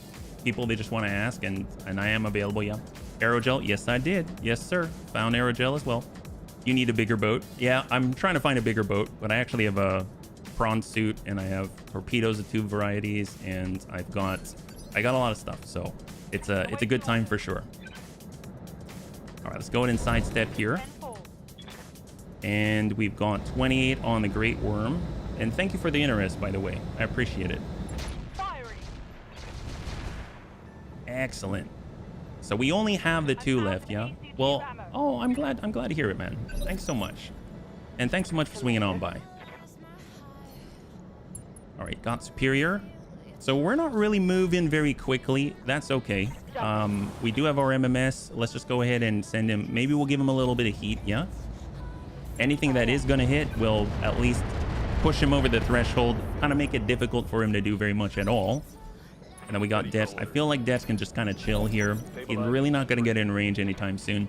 people, they just want to ask, and I am available, yeah? Aerogel? Yes, I did. Yes, sir. Found Aerogel as well. You need a bigger boat? Yeah, I'm trying to find a bigger boat, but I actually have a prawn suit, and I have torpedoes of 2 varieties, and I got a lot of stuff, so it's a good time for sure. All right, let's go ahead and sidestep here. And we've got 28 on the Great Worm. And thank you for the interest, by the way. I appreciate it. Excellent. So we only have the 2 left, yeah? Well, oh, I'm glad to hear it, man. Thanks so much. And thanks so much for swinging on by. All right, got Superior. So we're not really moving very quickly. That's okay. We do have our MMS. Let's just go ahead and send him. Maybe we'll give him a little bit of heat, yeah? Anything that is going to hit will at least push him over the threshold, kind of make it difficult for him to do very much at all. And then we got Deaths. I feel like Deaths can just kind of chill here. He's really not going to get in range anytime soon.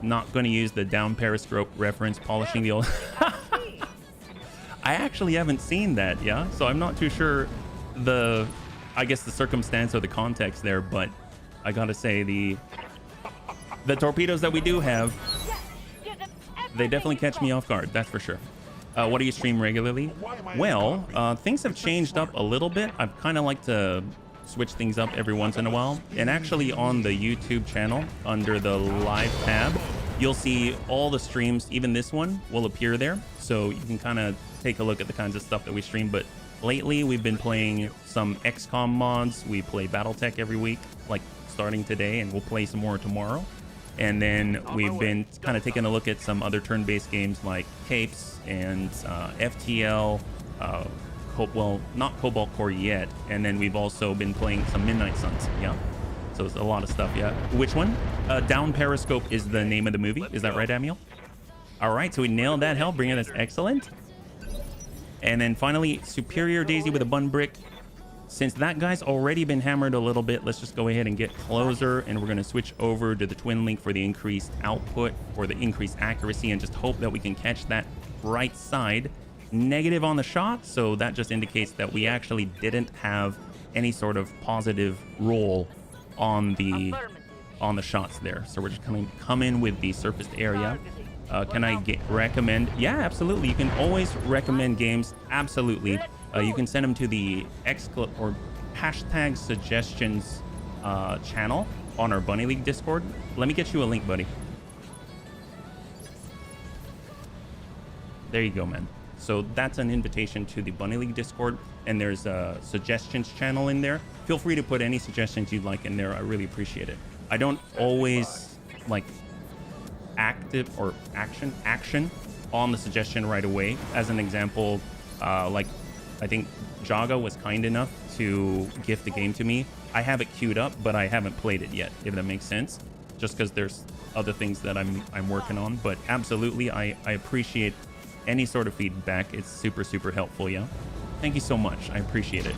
Not going to use the down periscope reference, polishing the old... I actually haven't seen that, yeah? So I'm not too sure I guess the circumstance or the context there, but I gotta say the torpedoes that we do have, they definitely catch me off guard, that's for sure. What do you stream regularly? Well, things have changed up a little bit. I've kind of like to switch things up every once in a while. And actually on the YouTube channel, under the live tab, you'll see all the streams. Even this one will appear there. So you can kind of take a look at the kinds of stuff that we stream. But lately, we've been playing some XCOM mods. We play Battletech every week, like starting today, and we'll play some more tomorrow. And then we've been kind of taking a look at some other turn-based games like Capes and FTL, well, not Cobalt Core yet. And then we've also been playing some Midnight Suns. Yeah. So it's a lot of stuff. Yeah. Which one? Down Periscope is the name of the movie. Is that right, Amiel? All right. So we nailed that, Hellbringer. That's excellent. And then finally, Superior Daisy with a bun brick. Since that guy's already been hammered a little bit, let's just go ahead and get closer. And we're going to switch over to the Twin Link for the increased output or the increased accuracy, and just hope that we can catch that right side. Negative on the shot, so that just indicates that we actually didn't have any sort of positive roll on the shots there. So we're just come in with the surfaced area. Can I recommend? Yeah, absolutely. You can always recommend games. Absolutely. You can send them to the or hashtag suggestions channel on our Bunny League Discord. Let me get you a link, buddy. There you go, man. So that's an invitation to the Bunny League Discord, and there's a suggestions channel in there. Feel free to put any suggestions you'd like in there. I really appreciate it. I don't always like active or action on the suggestion right away. As an example, like I think Jaga was kind enough to gift the game to me. I have it queued up, but I haven't played it yet, if that makes sense. Just because there's other things that I'm working on. But absolutely, I appreciate any sort of feedback. It's super, super helpful, yeah? Thank you so much. I appreciate it.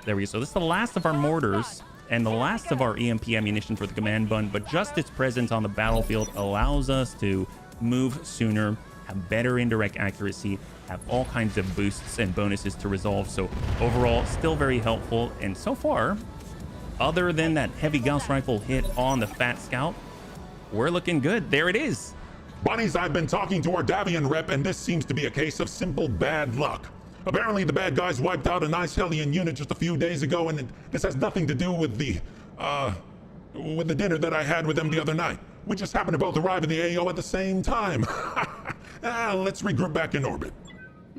There we go. So this is the last of our mortars and the last of our EMP ammunition for the command bun, but just its presence on the battlefield allows us to move sooner, have better indirect accuracy, have all kinds of boosts and bonuses to resolve. So overall, still very helpful. And so far, other than that heavy Gauss rifle hit on the Fat Scout, we're looking good. There it is. Bunnies, I've been talking to our Davian rep, and this seems to be a case of simple bad luck. Apparently, the bad guys wiped out a nice Hellion unit just a few days ago, and this has nothing to do with the dinner that I had with them the other night. We just happened to both arrive in the AO at the same time. Let's regroup back in orbit.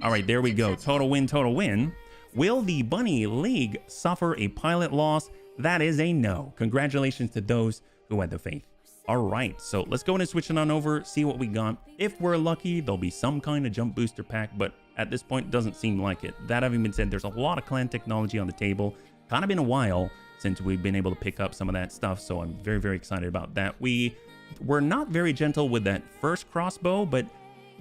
All right, there we go. Total win, total win. Will the Bunny League suffer a pilot loss? That is a no. Congratulations to those who had the faith. All right, so let's go and switch it on over, see what we got. If we're lucky, there'll be some kind of jump booster pack, but at this point, it doesn't seem like it. That having been said, there's a lot of clan technology on the table. Kind of been a while since we've been able to pick up some of that stuff, so I'm very, very excited about that. We were not very gentle with that first crossbow, but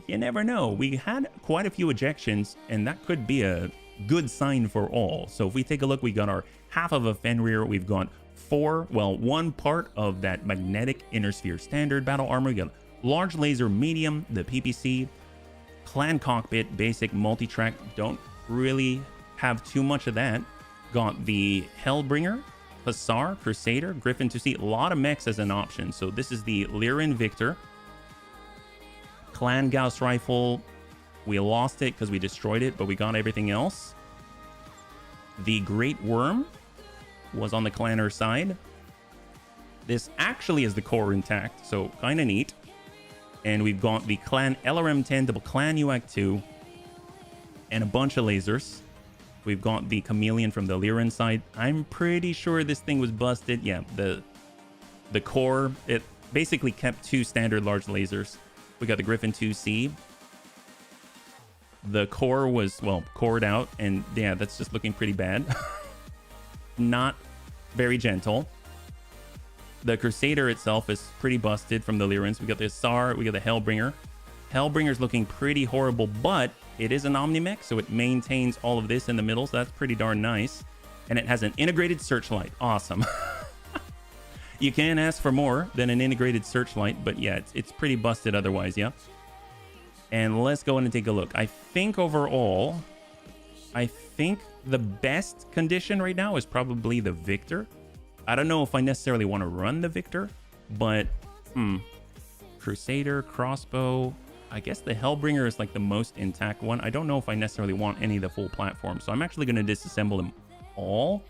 you never know. We had quite a few ejections, and that could be a good sign for all. So if we take a look, we got our half of a Fenrir. We've got one part of that magnetic inner sphere standard battle armor. We got large laser medium, the PPC, clan cockpit, basic multi-track. Don't really have too much of that. Got the Hellbringer, Hussar, Crusader, Griffin to see. A lot of mechs as an option. So this is the Lyran Victor. Clan Gauss rifle. We lost it because we destroyed it, but we got everything else. The Great Worm was on the clanner side. This actually is the core intact, so kind of neat. And we've got the clan LRM-10, double clan UAC-2, and a bunch of lasers. We've got the chameleon from the Lyran side. I'm pretty sure this thing was busted. Yeah, the core, it basically kept 2 standard large lasers. We got the Griffin 2C. The core was, well, cored out, and yeah, that's just looking pretty bad. Not very gentle. The Crusader itself is pretty busted from the Lyrans. We got the Hussar, we got the Hellbringer. Hellbringer's looking pretty horrible, but it is an Omnimech, so it maintains all of this in the middle, so that's pretty darn nice. And it has an integrated searchlight. Awesome. You can ask for more than an integrated searchlight, but yeah, it's pretty busted otherwise, yeah? And let's go in and take a look. I think overall, the best condition right now is probably the Victor. I don't know if I necessarily want to run the Victor, but Crusader, crossbow. I guess the Hellbringer is like the most intact one. I don't know if I necessarily want any of the full platform, so I'm actually going to disassemble them all.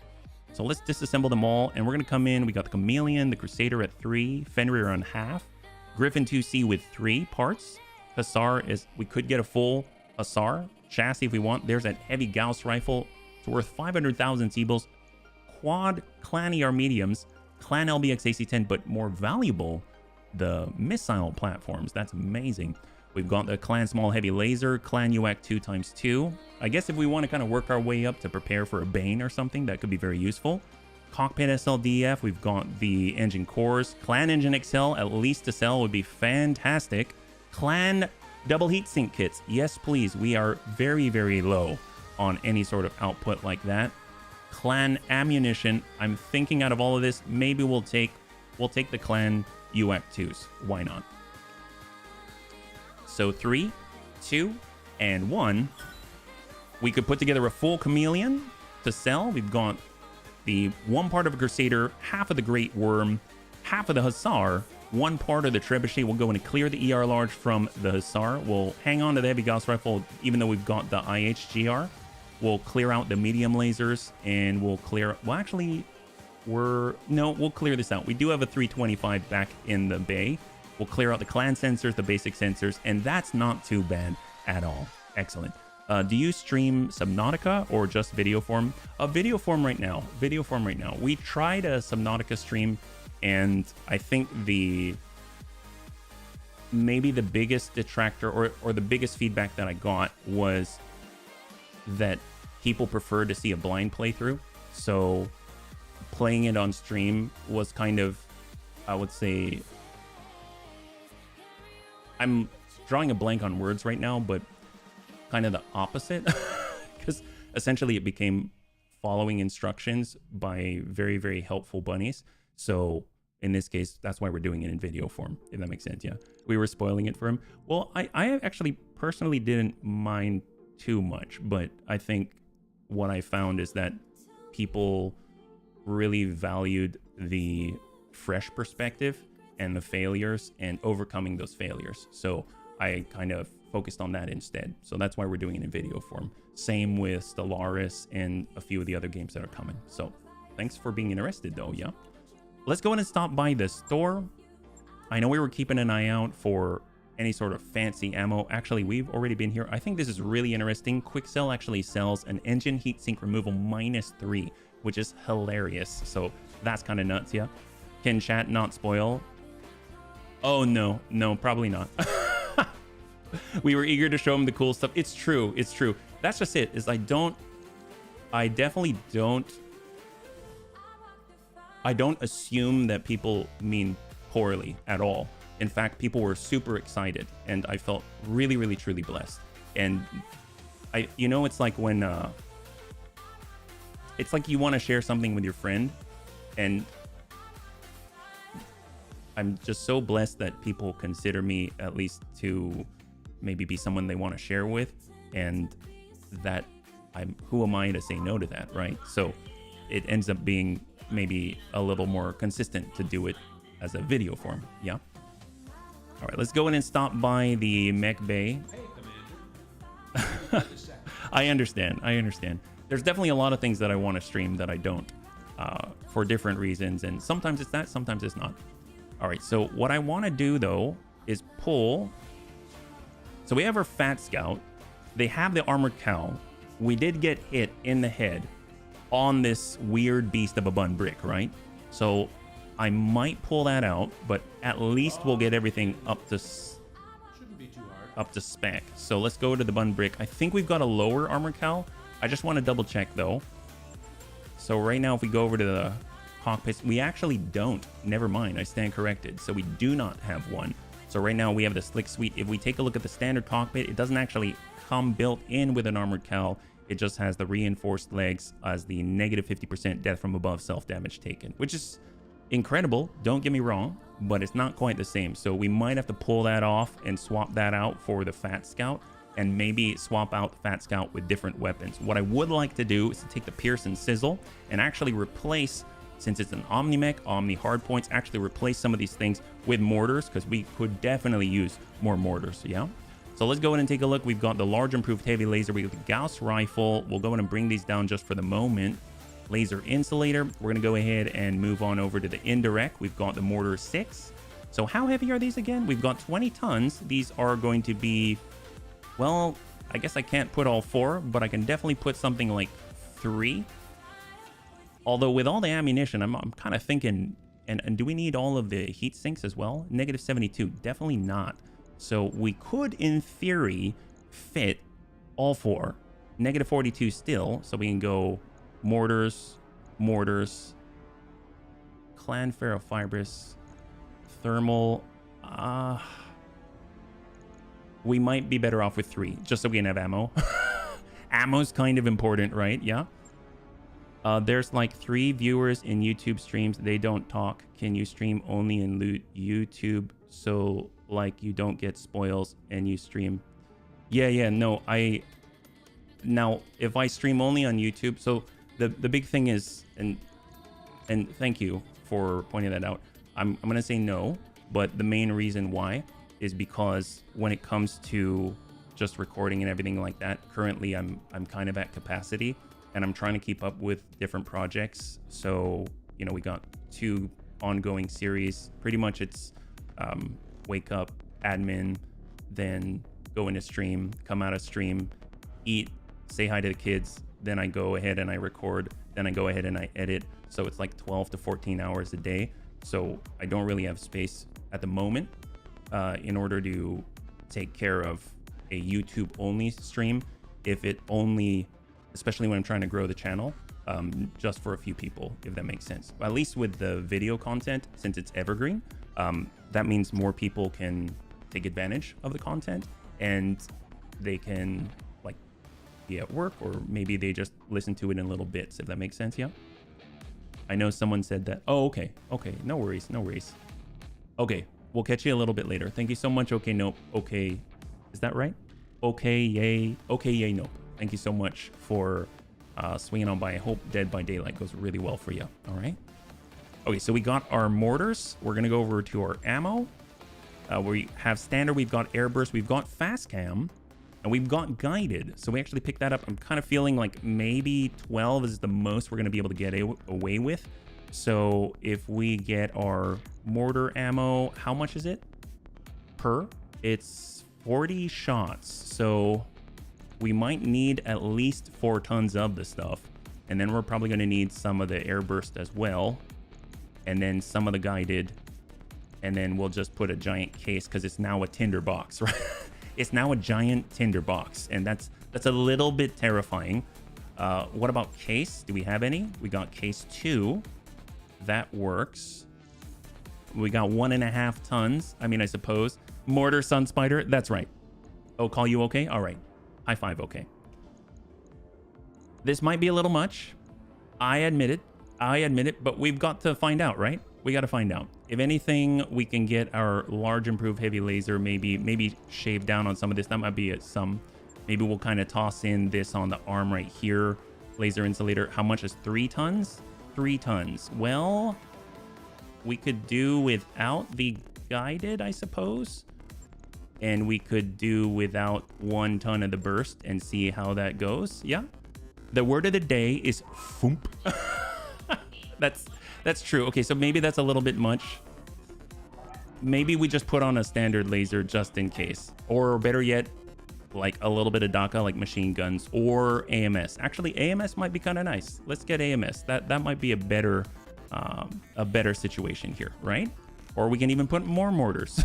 So let's disassemble them all, and we're going to come in. We got the Chameleon, the Crusader at 3, Fenrir on half, Griffin 2C with 3 parts. Hussar is, we could get a full Hussar chassis if we want. There's that heavy Gauss rifle. It's worth 500,000 T-bills. Quad Clan ER mediums, Clan LBX AC-10, but more valuable, the missile platforms. That's amazing. We've got the Clan Small Heavy Laser, Clan UAC 2x2. I guess if we want to kind of work our way up to prepare for a Bane or something, that could be very useful. Cockpit SLDF, we've got the engine cores. Clan Engine XL, at least to sell, would be fantastic. Clan double heatsink kits. Yes, please. We are very, very low on any sort of output like that. Clan ammunition. I'm thinking out of all of this, maybe we'll take the Clan UAC 2s. Why not? So 3, 2, and 1. We could put together a full Chameleon to sell. We've got the 1 part of a Crusader, half of the Great Worm, half of the Hussar, 1 part of the Trebuchet. We'll go in and clear the ER Large from the Hussar. We'll hang on to the Heavy Gauss Rifle, even though we've got the IHGR. We'll clear out the medium lasers, and we'll clear... Well, actually, we'll clear this out. We do have a 325 back in the bay. We'll clear out the Clan sensors, the basic sensors, and that's not too bad at all. Excellent. Do you stream Subnautica or just video form? Video form right now. Video form right now. We tried a Subnautica stream, and I think maybe the biggest detractor or the biggest feedback that I got was that people prefer to see a blind playthrough. So playing it on stream was kind of, I would say, I'm drawing a blank on words right now, but kind of the opposite, because essentially it became following instructions by very, very helpful bunnies. So in this case, that's why we're doing it in video form, if that makes sense. Yeah, we were spoiling it for him. Well, I actually personally didn't mind too much, but I think what I found is that people really valued the fresh perspective and the failures and overcoming those failures. So I kind of focused on that instead. So that's why we're doing it in video form. Same with Stellaris and a few of the other games that are coming. So thanks for being interested though, yeah? Let's go in and stop by the store. I know we were keeping an eye out for any sort of fancy ammo. Actually, we've already been here. I think this is really interesting. Quicksell actually sells an engine heatsink removal -3, which is hilarious. So that's kind of nuts, yeah? Can chat not spoil? Oh, no, probably not. We were eager to show him the cool stuff. It's true. That's just it, is I definitely don't assume that people mean poorly at all. In fact, people were super excited, and I felt really, really, truly blessed. And it's like when, it's like you want to share something with your friend, and I'm just so blessed that people consider me at least to maybe be someone they want to share with, and that who am I to say no to that, right? So it ends up being maybe a little more consistent to do it as a video form, yeah? All right, let's go in and stop by the mech bay. I understand. There's definitely a lot of things that I want to stream that I don't, for different reasons, and sometimes it's that, sometimes it's not. All right, so what I want to do though is pull. So we have our Fat Scout. They have the armored cowl. We did get hit in the head on this weird beast of a bun brick, right? So I might pull that out, but at least we'll get everything up to spec. So let's go to the bun brick. I think we've got a lower armored cowl. I just want to double check though. So right now, if we go over to the cockpits, we actually don't. Never mind, I stand corrected. So we do not have one. So right now we have the Slick Suite. If we take a look at the standard cockpit, it doesn't actually come built in with an armored cowl. It just has the reinforced legs as the negative 50% death from above self-damage taken, which is incredible, don't get me wrong, but it's not quite the same. So we might have to pull that off and swap that out for the Fat Scout, and maybe swap out the Fat Scout with different weapons. What I would like to do is to take the Pearson Sizzle and actually replace, since it's an Omni-Mech, Omni Hardpoints, actually replace some of these things with mortars, because we could definitely use more mortars, yeah? So let's go ahead and take a look. We've got the large improved heavy laser. We got the Gauss rifle. We'll go ahead and bring these down just for the moment. Laser insulator. We're going to go ahead and move on over to the indirect. We've got the mortar 6. So how heavy are these again? We've got 20 tons. These are going to be, well, I guess I can't put all 4, but I can definitely put something like 3. Although with all the ammunition, I'm kind of thinking, and do we need all of the heat sinks as well? Negative 72, definitely not. So we could, in theory, fit all 4. Negative 42 still, so we can go mortars, clan ferrofibrous, thermal. We might be better off with 3, just so we can have ammo. Ammo's kind of important, right? Yeah. There's like 3 viewers in YouTube streams. They don't talk. Can you stream only in YouTube so like you don't get spoils and you stream? Yeah, no, now if I stream only on YouTube, so the big thing is, and thank you for pointing that out. I'm gonna say no, but the main reason why is because when it comes to just recording and everything like that, currently I'm kind of at capacity. And I'm trying to keep up with different projects. So, you know, we got 2 ongoing series. Pretty much it's wake up, admin, then go into stream, come out of stream, eat, say hi to the kids. Then I go ahead and I record. Then I go ahead and I edit. So it's like 12 to 14 hours a day. So I don't really have space at the moment in order to take care of a YouTube only stream. If it only, especially when I'm trying to grow the channel, just for a few people, if that makes sense. At least with the video content, since it's evergreen, that means more people can take advantage of the content and they can like be at work, or maybe they just listen to it in little bits, if that makes sense. Yeah. I know someone said that. Oh, okay. Okay. No worries. No worries. Okay. We'll catch you a little bit later. Thank you so much. Okay. Nope. Okay. Is that right? Okay. Yay. Okay. Yay. Nope. Thank you so much for swinging on by. I hope Dead by Daylight goes really well for you. All right. Okay, so we got our mortars. We're going to go over to our ammo. We have standard. We've got airburst. We've got fast cam. And we've got guided. So we actually picked that up. I'm kind of feeling like maybe 12 is the most we're going to be able to get away with. So if we get our mortar ammo, how much is it per? It's 40 shots. So we might need at least 4 tons of the stuff. And then we're probably going to need some of the airburst as well. And then some of the guided. And then we'll just put a giant case because it's now a tinder box, right? It's now a giant tinder box. And that's a little bit terrifying. What about case? Do we have any? We got case 2. That works. We got 1.5 tons. I mean, I suppose. Mortar Sun Spider. That's right. Oh, call you okay? All right. High five, okay. This might be a little much. I admit it, but we've got to find out, right? We got to find out. If anything, we can get our large improved heavy laser, maybe shave down on some of this. That might be some. Maybe we'll kind of toss in this on the arm right here. Laser insulator. How much is 3 tons? 3 tons. Well, we could do without the guided, I suppose. And we could do without 1 ton of the burst and see how that goes. Yeah. The word of the day is foomp. That's true. Okay, so maybe that's a little bit much. Maybe we just put on a standard laser just in case. Or better yet, like a little bit of DACA, like machine guns or AMS. Actually, AMS might be kind of nice. Let's get AMS. That might be a better situation here, right? Or we can even put more mortars.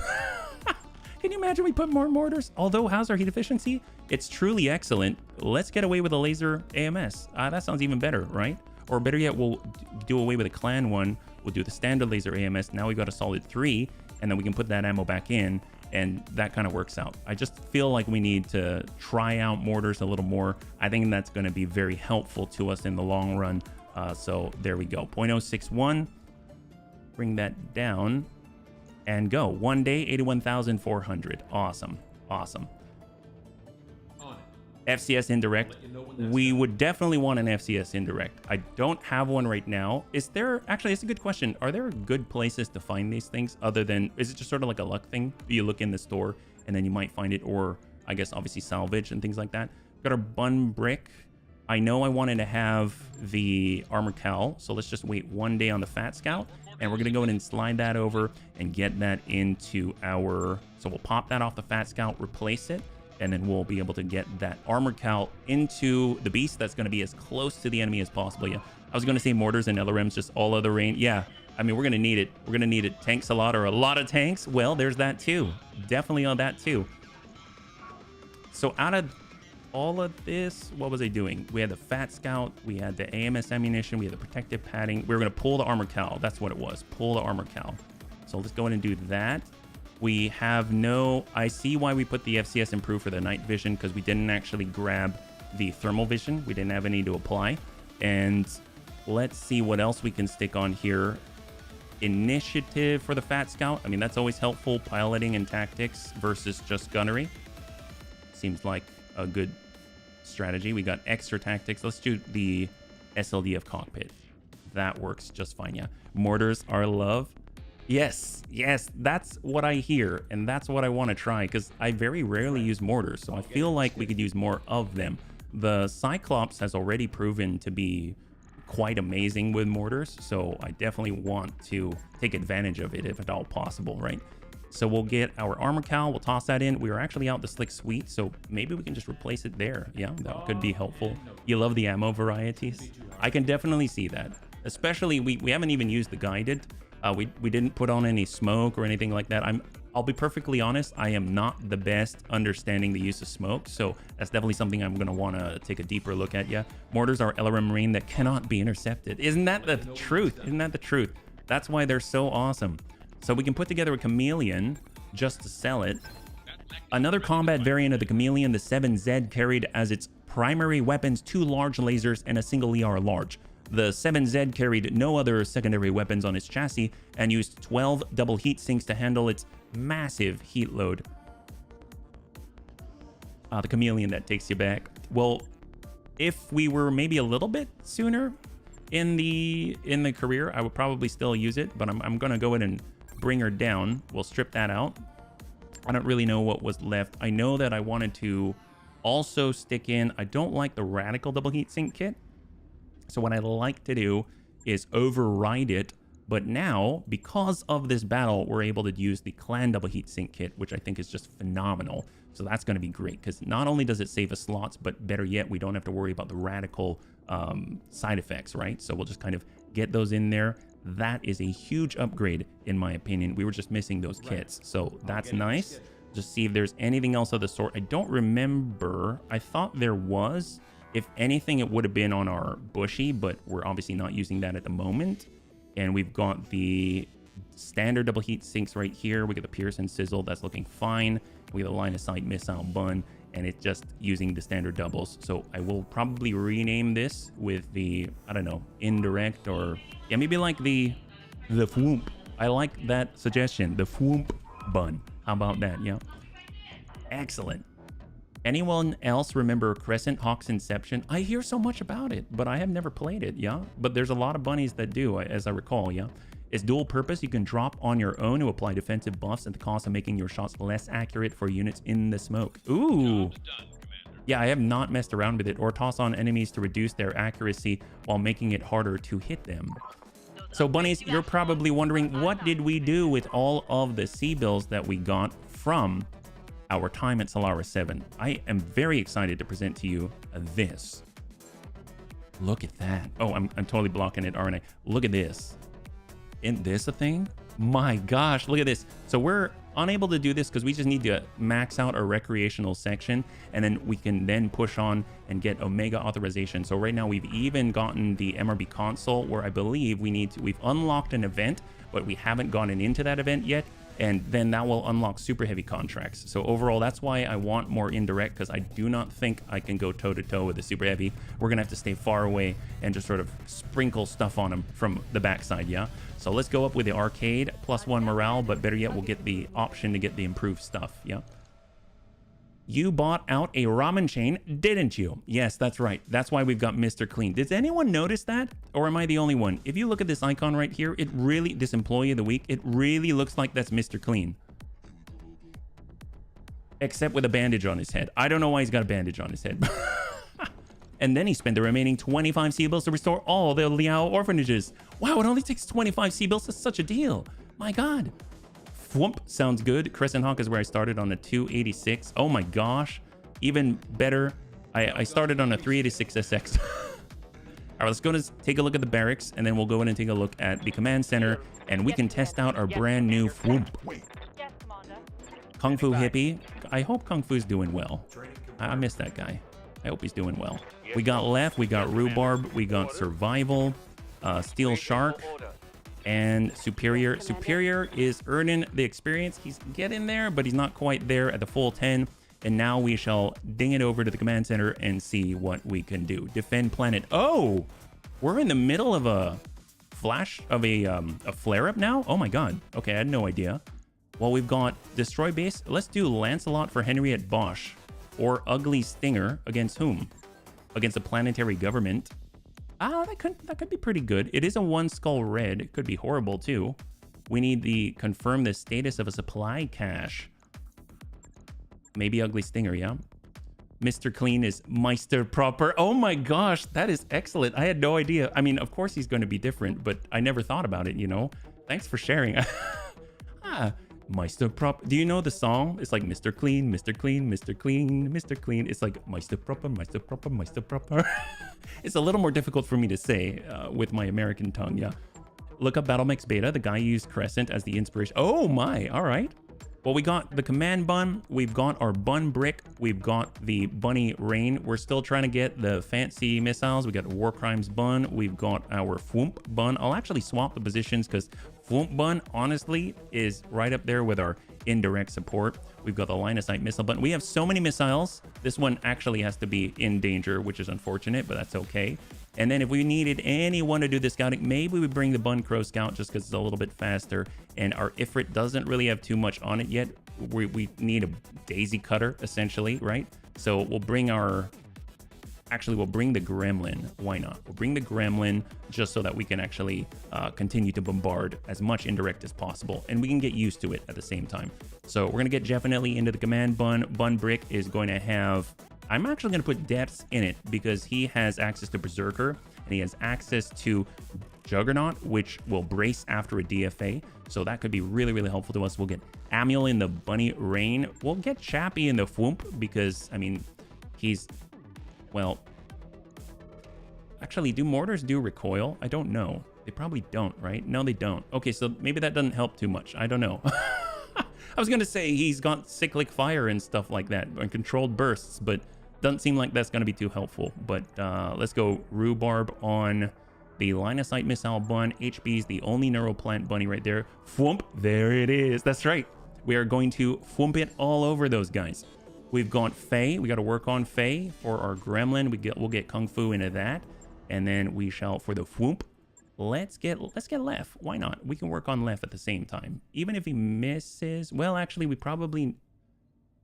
Can you imagine we put more mortars? Although, how's our heat efficiency? It's truly excellent. Let's get away with a laser AMS. That sounds even better, right? Or better yet, we'll do away with a clan one. We'll do the standard laser AMS. Now we've got a solid 3, and then we can put that ammo back in, and that kind of works out. I just feel like we need to try out mortars a little more. I think that's going to be very helpful to us in the long run. So there we go. 0.061. Bring that down. And go. 1 day, 81,400. Awesome. Awesome. FCS indirect. We would definitely want an FCS indirect. I don't have one right now. Is there, actually, it's a good question. Are there good places to find these things other than, is it just sort of like a luck thing? You look in the store and then you might find it, or I guess obviously salvage and things like that. Got our bun brick. I know I wanted to have the armor cowl, so let's just wait 1 day on the Fat Scout, and we're gonna go in and slide that over and get that into our, so we'll pop that off the Fat Scout, replace it, and then we'll be able to get that armor cowl into the beast that's gonna be as close to the enemy as possible. Yeah, I was gonna say mortars and LRMs, just all other range. Yeah, I mean, we're gonna need it. We're gonna need it. Tanks a lot, or a lot of tanks. Well, there's that too. Definitely on that too. So out of all of this, what was I doing? We had the Fat Scout, we had the AMS ammunition, we had the protective padding. We were going to pull the armor cowl. That's what it was. Pull the armor cowl. So let's go ahead and do that. We have no, I see why we put the FCS improve for the night vision, because we didn't actually grab the thermal vision. We didn't have any to apply. And let's see what else we can stick on here. Initiative for the Fat Scout. I mean, that's always helpful. Piloting and tactics versus just gunnery. Seems like a good strategy. We got extra tactics. Let's do the SLDF cockpit. That works just fine. Yeah, mortars are love. Yes, that's what I hear, and that's what I want to try, because I very rarely use mortars, so I feel like we could use more of them. The Cyclops has already proven to be quite amazing with mortars, so I definitely want to take advantage of it if at all possible, right? So we'll get our armor cowl, we'll toss that in. We were actually out the slick suite, so maybe we can just replace it there. Yeah, that could be helpful. You love the ammo varieties? I can definitely see that. Especially, we haven't even used the guided. We didn't put on any smoke or anything like that. I'll be perfectly honest, I am not the best understanding the use of smoke, so that's definitely something I'm gonna wanna take a deeper look at. Yeah, mortars are LRM Marine that cannot be intercepted. Isn't that the truth? Isn't that the truth? That's why they're so awesome. So we can put together a chameleon just to sell it. Another combat variant of the chameleon, the 7Z, carried as its primary weapons 2 large lasers and a single ER large. The 7Z carried no other secondary weapons on its chassis and used 12 double heat sinks to handle its massive heat load. The chameleon that takes you back. Well, if we were maybe a little bit sooner in the career, I would probably still use it, but I'm gonna go ahead and bring her down. We'll strip that out. I don't really know what was left. I know that I wanted to also stick in, I don't like the radical double heat sink kit. So what I like to do is override it. But now, because of this battle, we're able to use the clan double heat sink kit, which I think is just phenomenal. So that's going to be great, because not only does it save us slots, but better yet, we don't have to worry about the radical side effects, right? So we'll just kind of get those in there. That is a huge upgrade, in my opinion. We were just missing those kits, so that's nice. Just see if there's anything else of the sort. I don't remember. I thought there was. If anything, it would have been on our bushy, but we're obviously not using that at the moment. And we've got the standard double heat sinks right here. We got the pierce and sizzle. That's looking fine. We have the line of sight missile bun, and it's just using the standard doubles. So I will probably rename this with the, I don't know, indirect, or yeah, maybe like the fwoomp. I like that suggestion, the fwoomp bun. How about that? Yeah, excellent. Anyone else remember Crescent Hawk's Inception? I hear so much about it, but I have never played it. Yeah, but there's a lot of bunnies that do, as I recall. Yeah, it's dual purpose. You can drop on your own to apply defensive buffs at the cost of making your shots less accurate for units in the smoke. Ooh, yeah, I have not messed around with it. Or toss on enemies to reduce their accuracy while making it harder to hit them. So bunnies, you're probably wondering, what did we do with all of the C-bills that we got from our time at Solaris 7? I am very excited to present to you this. Look at that. Oh, I'm totally blocking it, aren't I? Look at this. Isn't this a thing? My gosh, look at this. So we're unable to do this because we just need to max out our recreational section, and then we can then push on and get Omega authorization. So right now we've even gotten the MRB console, where I believe we've unlocked an event, but we haven't gotten into that event yet. And then that will unlock super heavy contracts. So overall, that's why I want more indirect, because I do not think I can go toe to toe with the super heavy. We're gonna have to stay far away and just sort of sprinkle stuff on them from the backside, yeah? So let's go up with the arcade, +1 morale, but better yet, we'll get the option to get the improved stuff, yeah? You bought out a ramen chain, didn't you? Yes, that's right. That's why we've got Mr. Clean. Did anyone notice that? Or am I the only one? If you look at this icon right here, it really, this employee of the week, it really looks like that's Mr. Clean. except with a bandage on his head. I don't know why he's got a bandage on his head. And then he spent the remaining 25 C-bills to restore all the Liao orphanages. Wow, it only takes 25 C-bills. That's such a deal. My God. Thwump sounds good. Crescent Hawk is where I started on a 286. Oh my gosh. Even better. I started on a 386 SX. All right, let's go to take a look at the barracks, and then we'll go in and take a look at the command center, and we can test out our brand new Thwump. Yes, Commander. Kung Fu Hippie. I hope Kung Fu's doing well. I miss that guy. I hope he's doing well. We got left, we got Rhubarb, we got Survival, Steel Shark, and Superior. Superior is earning the experience. He's getting there, but he's not quite there at the full 10. And now we shall ding it over to the command center and see what we can do. Defend planet. Oh, we're in the middle of a flash of a flare-up now. Oh my God. Okay, I had no idea. Well, we've got Destroy Base. Let's do Lancelot for Henriette Bosch, or Ugly Stinger against whom? Against a planetary government. Ah, that could be pretty good. It is a 1 skull red. It could be horrible too. We need the confirm the status of a supply cache. Maybe Ugly Stinger, yeah. Mr. Clean is Meister Proper. Oh my gosh, that is excellent. I had no idea. I mean, of course he's going to be different, but I never thought about it, you know. Thanks for sharing. Meister Proper. Do you know the song? It's like Mr. Clean, Mr. Clean, Mr. Clean, Mr. Clean. It's like Meister Proper, Meister Proper, Meister Proper. It's a little more difficult for me to say with my American tongue, yeah. Look up Battlemech's beta. The guy used Crescent as the inspiration. Oh my, all right. Well, we got the command bun, we've got our bun brick, we've got the bunny rain. We're still trying to get the fancy missiles. We got the war crimes bun, we've got our Thwump bun. I'll actually swap the positions because Thwump bun, honestly, is right up there with our indirect support. We've got the line of sight missile button. We have so many missiles. This one actually has to be in danger, which is unfortunate, but that's okay. And then if we needed anyone to do the scouting, maybe we bring the Bun Crow Scout just because it's a little bit faster. And our Ifrit doesn't really have too much on it yet. We need a daisy cutter, essentially, right? So we'll bring our... Actually, we'll bring the Gremlin. Why not? We'll bring the Gremlin just so that we can actually continue to bombard as much indirect as possible. And we can get used to it at the same time. So we're going to get definitely into the command bun. Bun Brick is going to have... I'm actually going to put Depths in it because he has access to Berserker and he has access to Juggernaut, which will brace after a DFA. So that could be really, really helpful to us. We'll get Amiel in the Bunny Rain. We'll get Chappie in the Thwump because, I mean, he's, well, actually, do mortars do recoil? I don't know. They probably don't, right? No, they don't. Okay, so maybe that doesn't help too much. I don't know. I was going to say he's got cyclic fire and stuff like that and controlled bursts, but doesn't seem like that's going to be too helpful. But let's go Rhubarb on the line of sight missile bun. HB is the only neuroplant bunny right there. Thwump, there it is. That's right. We are going to thwump it all over those guys. We've got Faye. We got to work on Faye for our Gremlin. We'll get Kung Fu into that. And then we shall, for the Thwump, let's get Left. Why not? We can work on Left at the same time. Even if he misses, well, actually, we probably,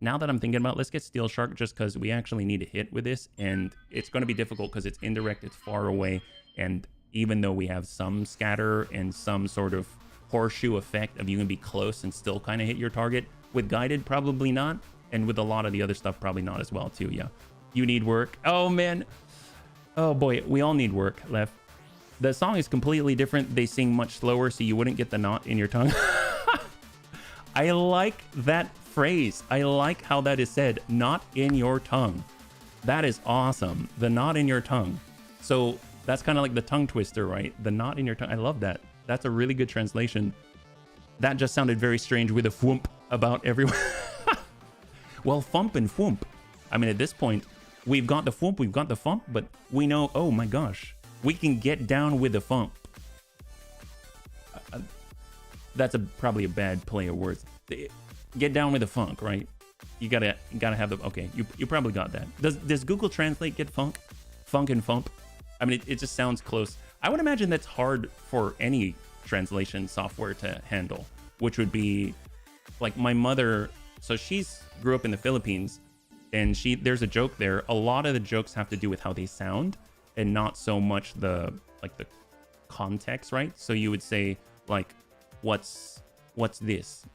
now that I'm thinking about it, let's get Steel Shark just because we actually need a hit with this. And it's going to be difficult because it's indirect, it's far away. And even though we have some scatter and some sort of horseshoe effect of you can be close and still kind of hit your target, with guided, probably not. And with a lot of the other stuff, probably not as well, too, yeah. You need work. Oh, man. Oh, boy. We all need work, Left. The song is completely different. They sing much slower, so you wouldn't get the knot in your tongue. I like that phrase. I like how that is said. Knot in your tongue. That is awesome. The knot in your tongue. So that's kind of like the tongue twister, right? The knot in your tongue. I love that. That's a really good translation. That just sounded very strange with a thwump about everyone. Well, thump and thwump. I mean, at this point, we've got the thwump, we've got the thump, but we know, oh my gosh, we can get down with the thump. That's probably a bad play of words. Get down with the funk, right? You gotta have the, okay, you probably got that. Does Google Translate get funk and thump? I mean, it just sounds close. I would imagine that's hard for any translation software to handle, which would be like my mother. So she's grew up in the Philippines, and there's a joke there. A lot of the jokes have to do with how they sound and not so much the context, right? So you would say like, what's this?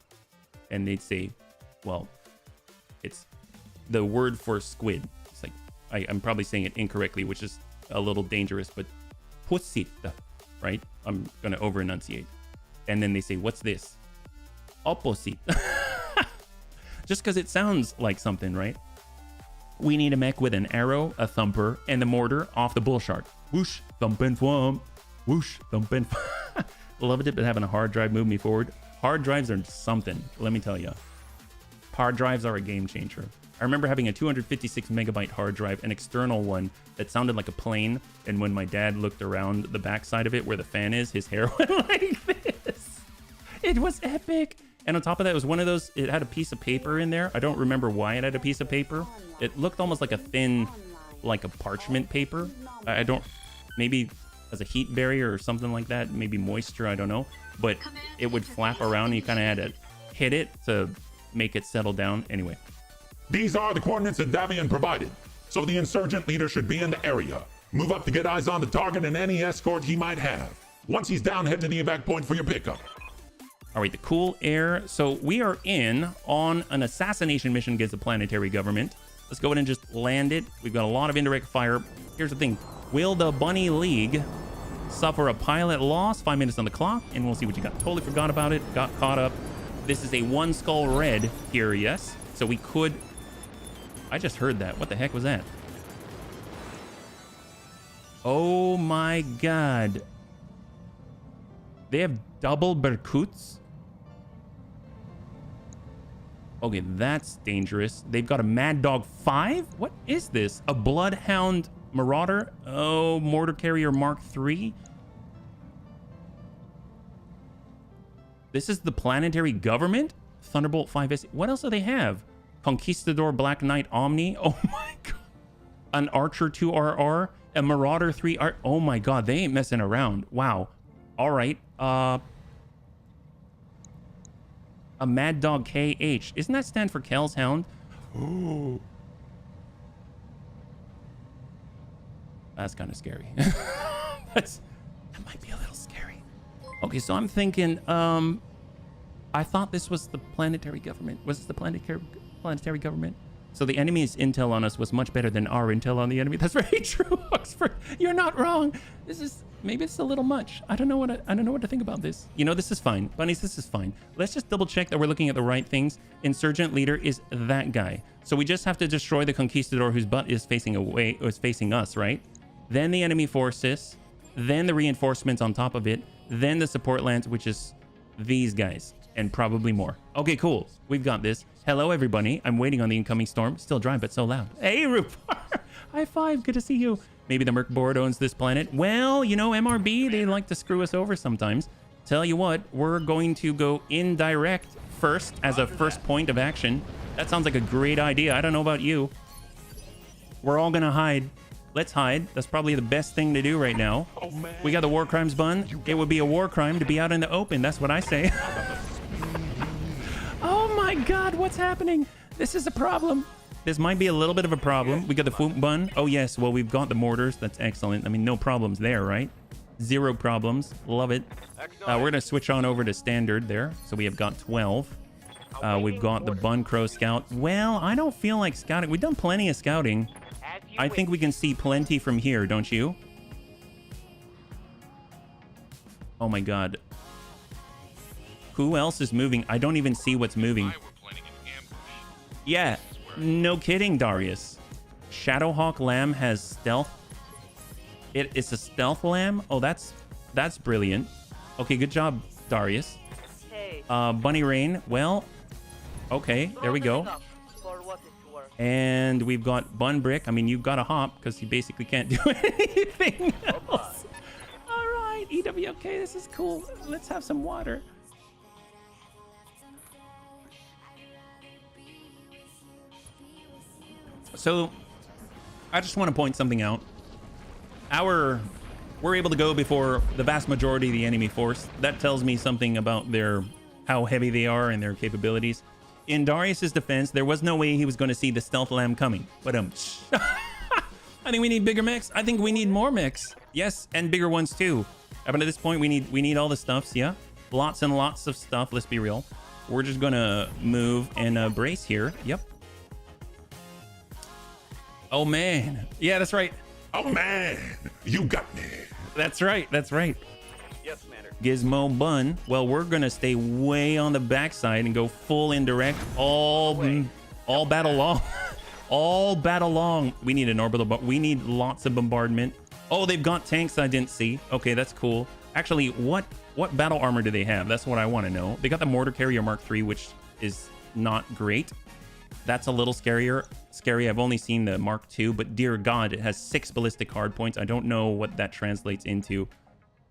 And they'd say, well, It's the word for squid. It's like, I'm probably saying it incorrectly, which is a little dangerous, but pusit, right? I'm going to over enunciate. And then they say, what's this? Opposite. Just because it sounds like something, right? We need a mech with an arrow, a thumper, and the mortar off the bull shark. Whoosh, thump and swamp. Whoosh, thump and Loved it, but having a hard drive move me forward. Hard drives are something, let me tell you. Hard drives are a game changer. I remember having a 256 megabyte hard drive, an external one that sounded like a plane. And when my dad looked around the backside of it where the fan is, his hair went like this. It was epic. And on top of that, it was one of those, it had a piece of paper in there. I don't remember why it had a piece of paper. It looked almost like a thin, like a parchment paper. I don't, maybe as a heat barrier or something like that, maybe moisture, I don't know. But it would flap around and you kind of had to hit it to make it settle down. Anyway. These are the coordinates that Davian provided, so the insurgent leader should be in the area. Move up to get eyes on the target and any escort he might have. Once he's down, head to the evac point for your pickup. All right, the cool air. So we are in on an assassination mission against the planetary government. Let's go ahead and just land it. We've got a lot of indirect fire. Here's the thing. Will the Bunny League suffer a pilot loss? 5 minutes on the clock, and we'll see what you got. Totally forgot about it. Got caught up. This is a one skull red here, yes. So we could... I just heard that. What the heck was that? Oh my god. They have double Berkuts? Okay, that's dangerous. They've got a Mad Dog 5? What is this? A Bloodhound Marauder? Oh, Mortar Carrier Mark III? This is the planetary government? Thunderbolt 5S. What else do they have? Conquistador Black Knight Omni. Oh my god. An Archer 2RR. A Marauder 3R. Oh my god, they ain't messing around. Wow. All right. A Mad Dog KH. Isn't that stand for Kel's Hound? Ooh. That's kind of scary. That might be a little scary. Okay, so I'm thinking, I thought this was the planetary government. Was this the planetary government? So the enemy's intel on us was much better than our intel on the enemy. That's very true, Oxford. You're not wrong. This is, maybe it's a little much. I don't know what to think about this. You know, this is fine. Bunnies, this is fine. Let's just double check that we're looking at the right things. Insurgent leader is that guy. So we just have to destroy the conquistador whose butt is facing away, or is facing us, right? Then the enemy forces, then the reinforcements on top of it, then the support lands, which is these guys, and probably more. Okay, cool. We've got this. Hello, everybody. I'm waiting on the incoming storm. Still dry, but so loud. Hey, Rupar. High five. Good to see you. Maybe the Merc board owns this planet. Well, you know, MRB, they like to screw us over sometimes. Tell you what, we're going to go indirect first as a first point of action. That sounds like a great idea. I don't know about you. We're all going to hide. Let's hide. That's probably the best thing to do right now. We got the war crimes bun. It would be a war crime to be out in the open. That's what I say. Oh my god, what's happening? This is a problem. This might be a little bit of a problem. We got the Foom bun. Oh yes, well, we've got the mortars. That's excellent. I mean, no problems there, right? Zero problems. Love it. We're going to switch on over to standard there. So we have got 12. We've got the Bun Crow Scout. Well, I don't feel like scouting. We've done plenty of scouting. I think we can see plenty from here, don't you? Oh my god. Who else is moving? I don't even see what's moving. Yeah, no kidding, Darius. Shadowhawk Lamb has stealth. It's a stealth lamb? Oh, that's brilliant. Okay, good job, Darius. Bunny Rain, well, okay, there we go. And we've got Bun Brick. I mean, you've got to hop because he basically can't do anything else. All right, EWK, this is cool. Let's have some water. So, I just want to point something out. We're able to go before the vast majority of the enemy force. That tells me something about how heavy they are and their capabilities. In Darius's defense, there was no way he was going to see the stealth lamb coming. But I think we need bigger mechs. I think we need more mechs. Yes, and bigger ones too. But at this point, we need all the stuffs. Yeah, lots and lots of stuff. Let's be real. We're just gonna move and brace here. Yep. Oh man. Yeah, that's right. Oh man, you got me. That's right. That's right. Yes, Commander. Gizmo Bun. Well, we're gonna stay way on the backside and go full indirect all battle long. All battle long. We need an orbital, but we need lots of bombardment. Oh, they've got tanks I didn't see. Okay, that's cool. Actually, what battle armor do they have? That's what I want to know. They got the mortar carrier Mark III, which is not great. That's a little scary. I've only seen the Mark II, but dear God, it has 6 ballistic hard points. I don't know what that translates into.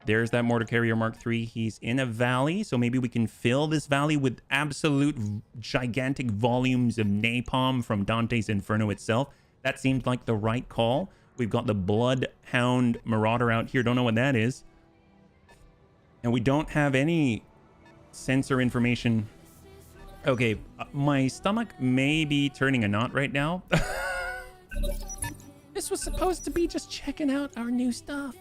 There's that mortar carrier Mark III. He's in a valley, so maybe we can fill this valley with absolute gigantic volumes of napalm from Dante's Inferno itself. That seemed like the right call. We've got the Bloodhound Marauder out here. Don't know what that is. And we don't have any sensor information. Okay, my stomach may be turning a knot right now. This was supposed to be just checking out our new stuff.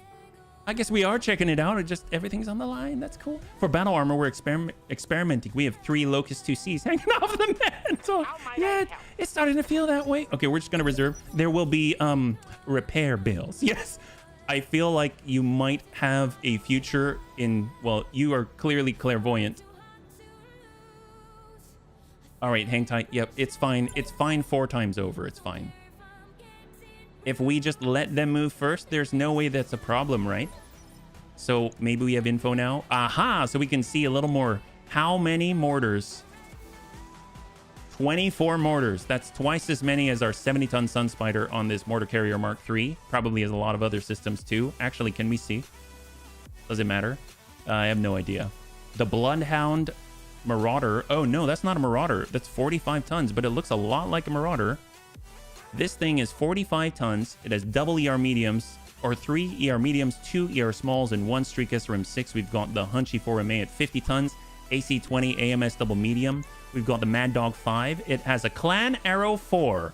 I guess we are checking it out. It just everything's on the line. That's cool. For battle armor, we're experimenting. We have 3 Locust 2Cs hanging off the mantle. Yeah, it's starting to feel that way. Okay, we're just gonna reserve. There will be repair bills. Yes, I feel like you might have a future in. Well, you are clearly clairvoyant. All right, hang tight. Yep, it's fine. It's fine 4 times over. It's fine. If we just let them move first, there's no way that's a problem, right? So maybe we have info now. Aha! So we can see a little more. How many mortars? 24 mortars. That's twice as many as our 70-ton Sun Spider on this mortar carrier Mark III. Probably has a lot of other systems too. Actually, can we see? Does it matter? I have no idea. The Bloodhound Marauder. Oh no, that's not a Marauder. That's 45 tons, but it looks a lot like a Marauder. This thing is 45 tons. It has double ER mediums, or 3 ER mediums, 2 ER smalls, and 1 Streak SRM6. We've got the Hunchy 4MA at 50 tons, AC-20 AMS double medium. We've got the Mad Dog 5. It has a Clan Arrow 4.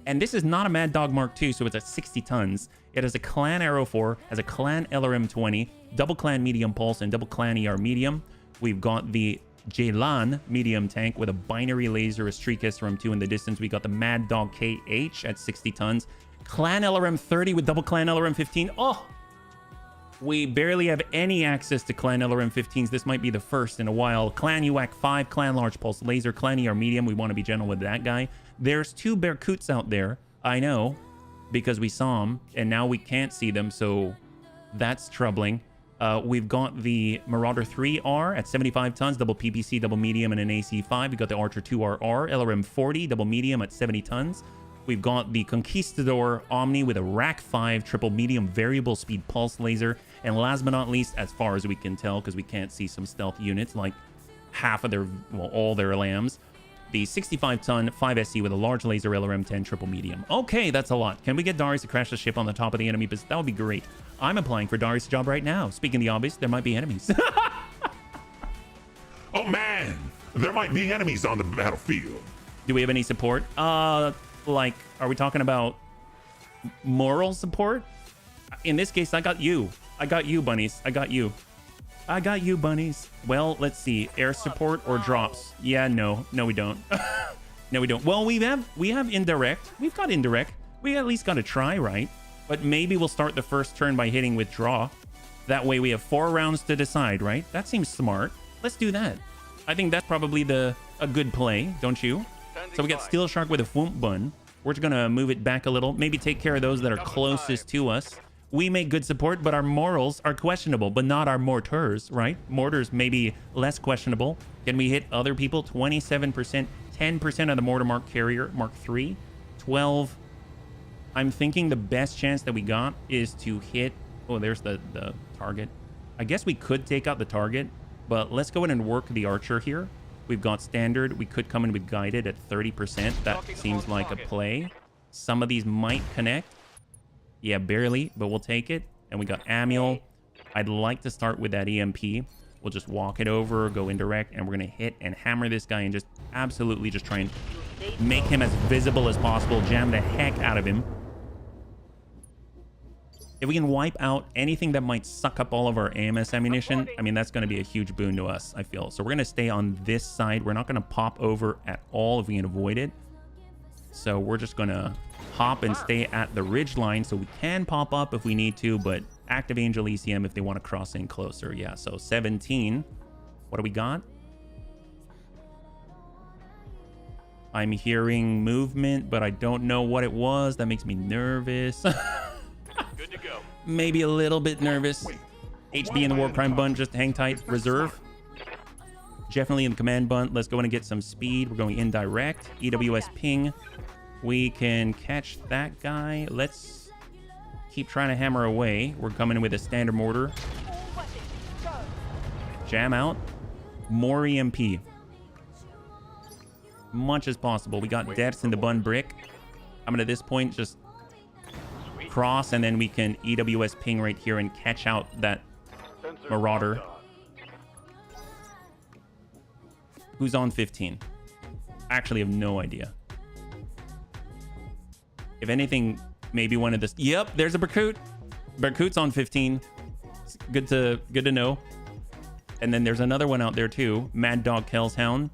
And this is not a Mad Dog Mark II, so it's at 60 tons. It has a Clan Arrow 4, has a Clan LRM 20, double Clan medium pulse, and double Clan ER medium. We've got the Jaylan medium tank with a binary laser, a Streak SRM2 in the distance. We got the Mad Dog KH at 60 tons. Clan LRM 30 with double Clan LRM 15. Oh! We barely have any access to Clan LRM 15s. This might be the first in a while. Clan UAC 5, Clan Large Pulse Laser, Clan ER Medium. We want to be gentle with that guy. There's 2 Berkuts out there. I know, because we saw them, and now we can't see them, so that's troubling. We've got the Marauder 3R at 75 tons, double PPC, double medium, and an AC5. We've got the Archer 2RR, LRM 40, double medium at 70 tons. We've got the Conquistador Omni with a Rack 5, triple medium, variable speed pulse laser. And last but not least, as far as we can tell, because we can't see some stealth units, like half of their, well, all their lambs, the 65-ton 5SC with a large laser LRM 10 triple medium. Okay, that's a lot. Can we get Darius to crash the ship on the top of the enemy? That would be great. I'm applying for Darius' job right now. Speaking the obvious, there might be enemies. Oh man, there might be enemies on the battlefield. Do we have any support? Like, are we talking about moral support? In this case, I got you. I got you, bunnies. I got you. I got you, bunnies. Well, let's see. Air support or drops? Yeah, no. No, we don't. No, we don't. Well, we have indirect. We've got indirect. We at least got to try, right? But maybe we'll start the first turn by hitting withdraw. That way we have 4 rounds to decide, right? That seems smart. Let's do that. I think that's probably a good play, don't you? So we got Steel Shark with a Foomp Bun. We're just gonna move it back a little. Maybe take care of those that are closest to us. We make good support, but our morals are questionable, but not our mortars, right? Mortars may be less questionable. Can we hit other people? 27%, 10% of the mortar Mark carrier, Mark III, 12. I'm thinking the best chance that we got is to hit... Oh, there's the target. I guess we could take out the target, but let's go ahead and work the Archer here. We've got standard. We could come in with guided at 30%. That seems like a play. Some of these might connect. Yeah, barely, but we'll take it. And we got Amiel. I'd like to start with that EMP. We'll just walk it over, go indirect, and we're going to hit and hammer this guy and just absolutely just try and make him as visible as possible. Jam the heck out of him. If we can wipe out anything that might suck up all of our AMS ammunition, I mean, that's going to be a huge boon to us, I feel. So we're going to stay on this side. We're not going to pop over at all if we can avoid it. So we're just gonna hop and stay at the ridge line so we can pop up if we need to, but active Angel ECM if they want to cross in closer. Yeah, so 17. What do we got? I'm hearing movement, but I don't know what it was. That makes me nervous. Good to go. Maybe a little bit nervous. HB in the war crime bun, just hang tight. Reserve. Definitely in the command bunt. Let's go in and get some speed. We're going indirect. EWS ping. We can catch that guy. Let's keep trying to hammer away. We're coming in with a standard mortar. All weapons, go. Jam out. More EMP. Much as possible. We got deaths in the bun brick. I'm gonna at this point just cross, and then we can EWS ping right here and catch out that Sensor marauder. locked on. Who's on 15? Actually have no idea. If anything, maybe one of this. Yep, there's a Berkut. Berkut's on 15. It's good to know. And then there's another one out there too. Mad Dog Kells Hound.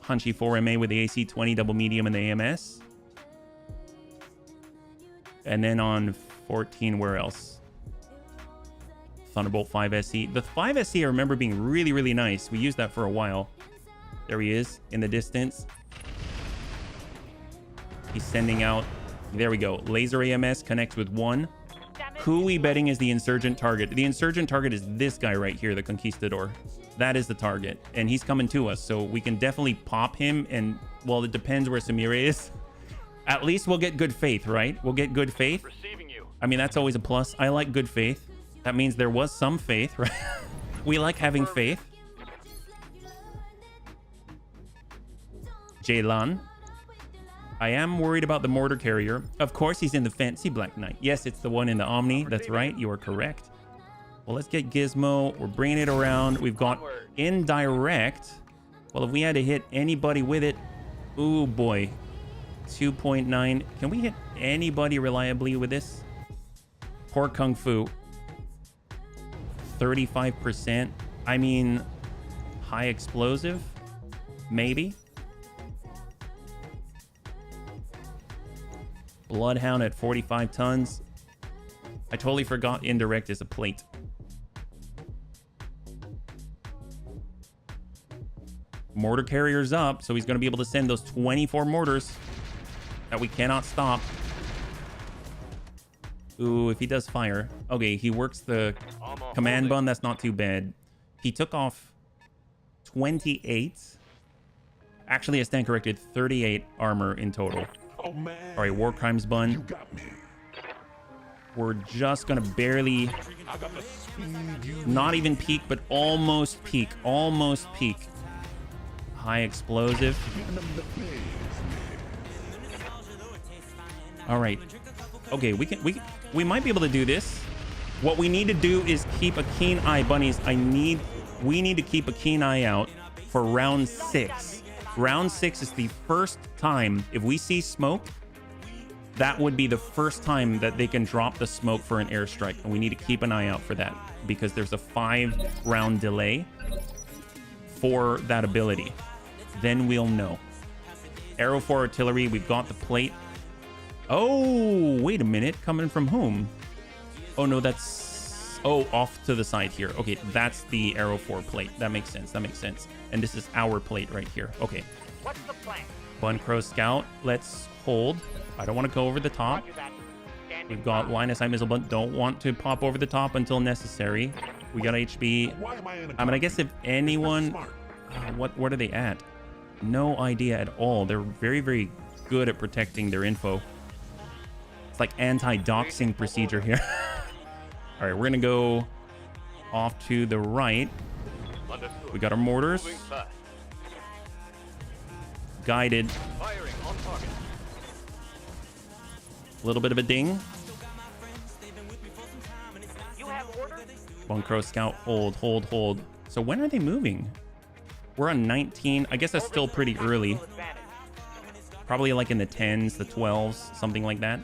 Hunchy 4MA with the AC-20 double medium and the AMS. And then on 14, where else? Thunderbolt 5SE. The 5SE I remember being really, really nice. We used that for a while. There he is in the distance. He's sending out. There we go. Laser AMS connects with 1. Who we betting is the insurgent target? The insurgent target is this guy right here, the Conquistador. That is the target. And he's coming to us, so we can definitely pop him. And, well, it depends where Samira is. At least we'll get good faith, right? We'll get good faith. Receiving you. I mean, that's always a plus. I like good faith. That means there was some faith, right? We like having faith. Jaylan. I am worried about the mortar carrier. Of course, he's in the fancy Black Knight. Yes, it's the one in the Omni. That's right. You are correct. Well, let's get Gizmo. We're bringing it around. We've got indirect. Well, if we had to hit anybody with it. Ooh, boy. 2.9. Can we hit anybody reliably with this? Poor Kung Fu. 35%. I mean, high explosive. Maybe. Bloodhound at 45 tons. I totally forgot indirect is a plate. Mortar carrier's up, so he's going to be able to send those 24 mortars that we cannot stop. Ooh, if he does fire. Okay, he works the command bun. That's not too bad. He took off 28. Actually, I stand corrected. 38 armor in total. Oh man. All right, war crimes You bun. got me. We're just going to barely, I got the speed you not even peak, but almost peak. Almost peak. High explosive. All right. Okay, we might be able to do this. What we need to do is keep a keen eye, bunnies. We need to keep a keen eye out for round 6. Round 6 is the first time, if we see smoke, that would be the first time that they can drop the smoke for an airstrike. And we need to keep an eye out for that because there's a 5-round delay for that ability. Then we'll know. Arrow for artillery, we've got the plate. Oh, wait a minute. Coming from whom? Oh, no, that's... Oh, off to the side here. Okay, that's the Arrow 4 plate. That makes sense. That makes sense. And this is our plate right here. Okay. What's the plan? Bun Crow Scout. Let's hold. I don't want to go over the top. Roger that. Standing We've got by. line of sight missile, but don't want to pop over the top until necessary. We got HB. Why am I in a I mean, I guess if anyone... Smart. What are they at? No idea at all. They're very, very good at protecting their info. It's like anti-doxing procedure here. All right, we're going to go off to the right. Understood. We got our mortars. Moving fast. Guided. Firing on target. A little bit of a ding. You have orders? Bone Crow Scout, hold. So when are they moving? We're on 19. I guess that's still pretty early. Advantage. Probably like in the 10s, the 12s, something like that.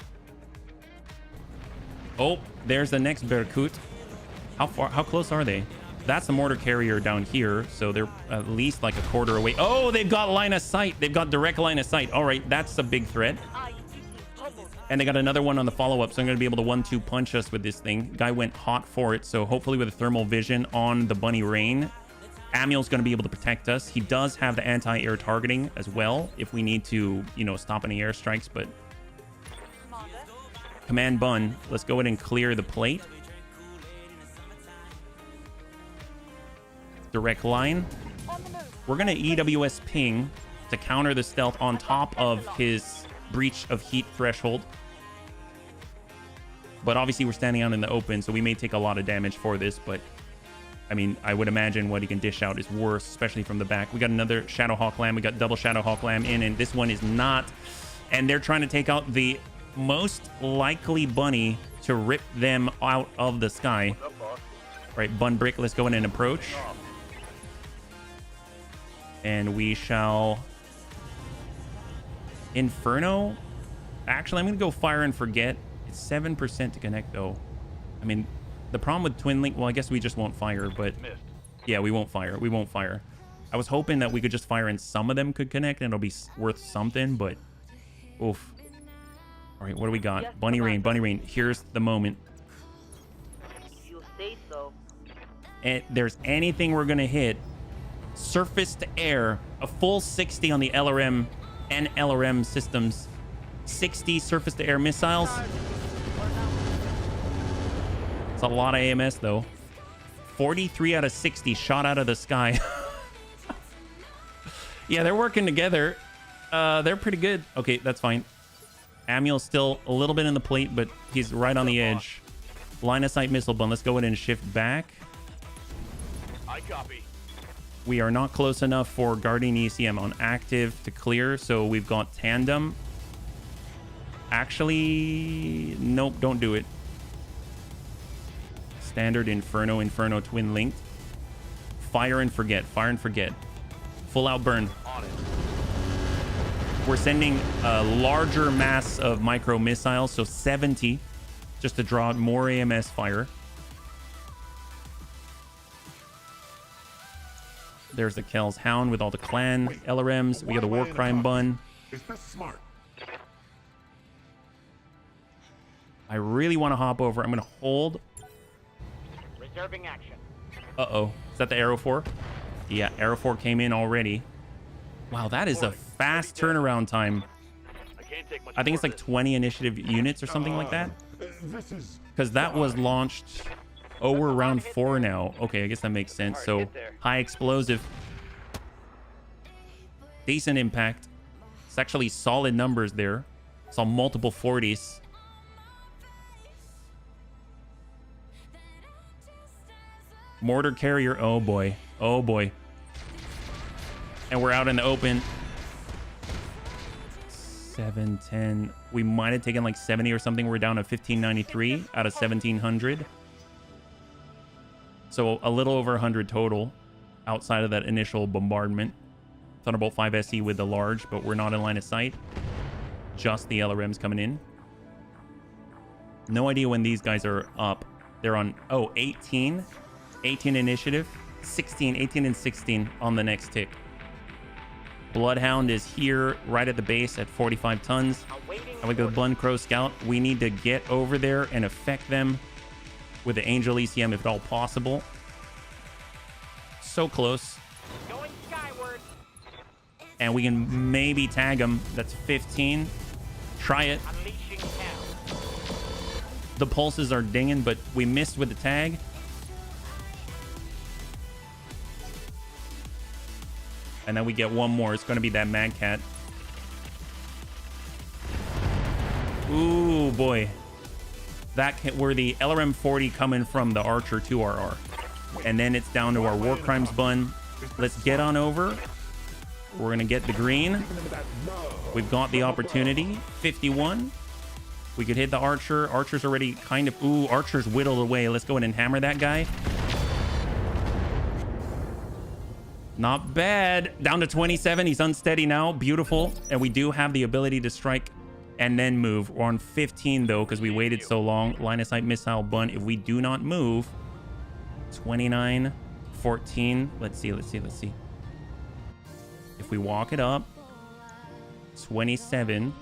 Oh, there's the next Berkut. How close are they? That's the mortar carrier down here, so they're at least like a quarter away. Oh, they've got line of sight. They've got direct line of sight. All right, that's a big threat. And they got another one on the follow-up, so I'm going to be able to 1-2 punch us with this thing. Guy went hot for it, so hopefully with a thermal vision on the bunny rain, Amiel's going to be able to protect us. He does have the anti-air targeting as well if we need to, you know, stop any airstrikes, but... Command Bun, let's go ahead and clear the plate. Direct line. We're going to EWS ping to counter the stealth on top of his breach of heat threshold. But obviously we're standing out in the open, so we may take a lot of damage for this, but I mean, I would imagine what he can dish out is worse, especially from the back. We got another Shadowhawk Lamb. We got double Shadowhawk Lamb in, and this one is not. And they're trying to take out the most likely bunny to rip them out of the sky. Right, Bun Brick, let's go in and approach. And we shall... Inferno? Actually, I'm going to go Fire and Forget. It's 7% to connect, though. I mean, the problem with Twin Link... Well, I guess we just won't fire, but... Yeah, we won't fire. We won't fire. I was hoping that we could just fire and some of them could connect and it'll be worth something, but... Oof. All right, what do we got? Bunny Rain, Bunny Rain. Here's the moment. You say so. And there's anything we're going to hit, surface to air, a full 60 on the LRM and LRM systems. 60 surface to air missiles. It's a lot of AMS though. 43 out of 60 shot out of the sky. Yeah, they're working together. They're pretty good. Okay, that's fine. Amiel's still a little bit in the plate, but he's right on the edge. Line of sight missile bun. Let's go ahead and shift back. I copy. We are not close enough for Guardian ECM on active to clear, so we've got tandem. Actually, nope, don't do it. Standard Inferno, Inferno Twin Linked. Fire and Forget, Fire and Forget. Full out burn. On it. We're sending a larger mass of micro missiles, so 70, just to draw out more AMS fire. There's the Kel's Hound with all the clan LRMs. We got the War Crime Bun. Is this smart? I really want to hop over. I'm going to hold. Reserving action. Uh-oh. Is that the Arrow 4? Yeah, Arrow 4 came in already. Wow, that is a fast turnaround time. I can't take much I think it's more like of 20 initiative units or something like that. This is... Because that was launched... Oh, we're round 4 now. Okay, I guess that makes sense. So, high explosive. Decent impact. It's actually solid numbers there. Saw multiple 40s. Mortar carrier. Oh, boy. Oh, boy. And we're out in the open. 710. We might have taken like 70 or something. We're down to 1593 out of 1700. So a little over 100 total outside of that initial bombardment. Thunderbolt 5 SE with the large, but we're not in line of sight. Just the LRMs coming in. No idea when these guys are up. They're on, oh, 18. 18 initiative. 16, 18 and 16 on the next tick. Bloodhound is here right at the base at 45 tons. And we got the Bun Crow Scout. We need to get over there and affect them with the Angel ECM if at all possible. So close. Going skyward. And we can maybe tag them. That's 15. Try it. Unleashing hell. The pulses are dinging, but we missed with the tag. And then we get one more. It's going to be that Mad Cat. Ooh, boy. That were the LRM 40 coming from the Archer 2RR. And then it's down to our War Crimes Bun. Let's get on over. We're going to get the green. We've got the opportunity. 51. We could hit the Archer. Archer's already kind of... Ooh, Archer's whittled away. Let's go ahead and hammer that guy. Not bad. Down to 27. He's unsteady now. Beautiful. And we do have the ability to strike and then move. We're on 15, though, because we waited so long. Line of sight missile bun. If we do not move, 29. 14. Let's see. If we walk it up, 27.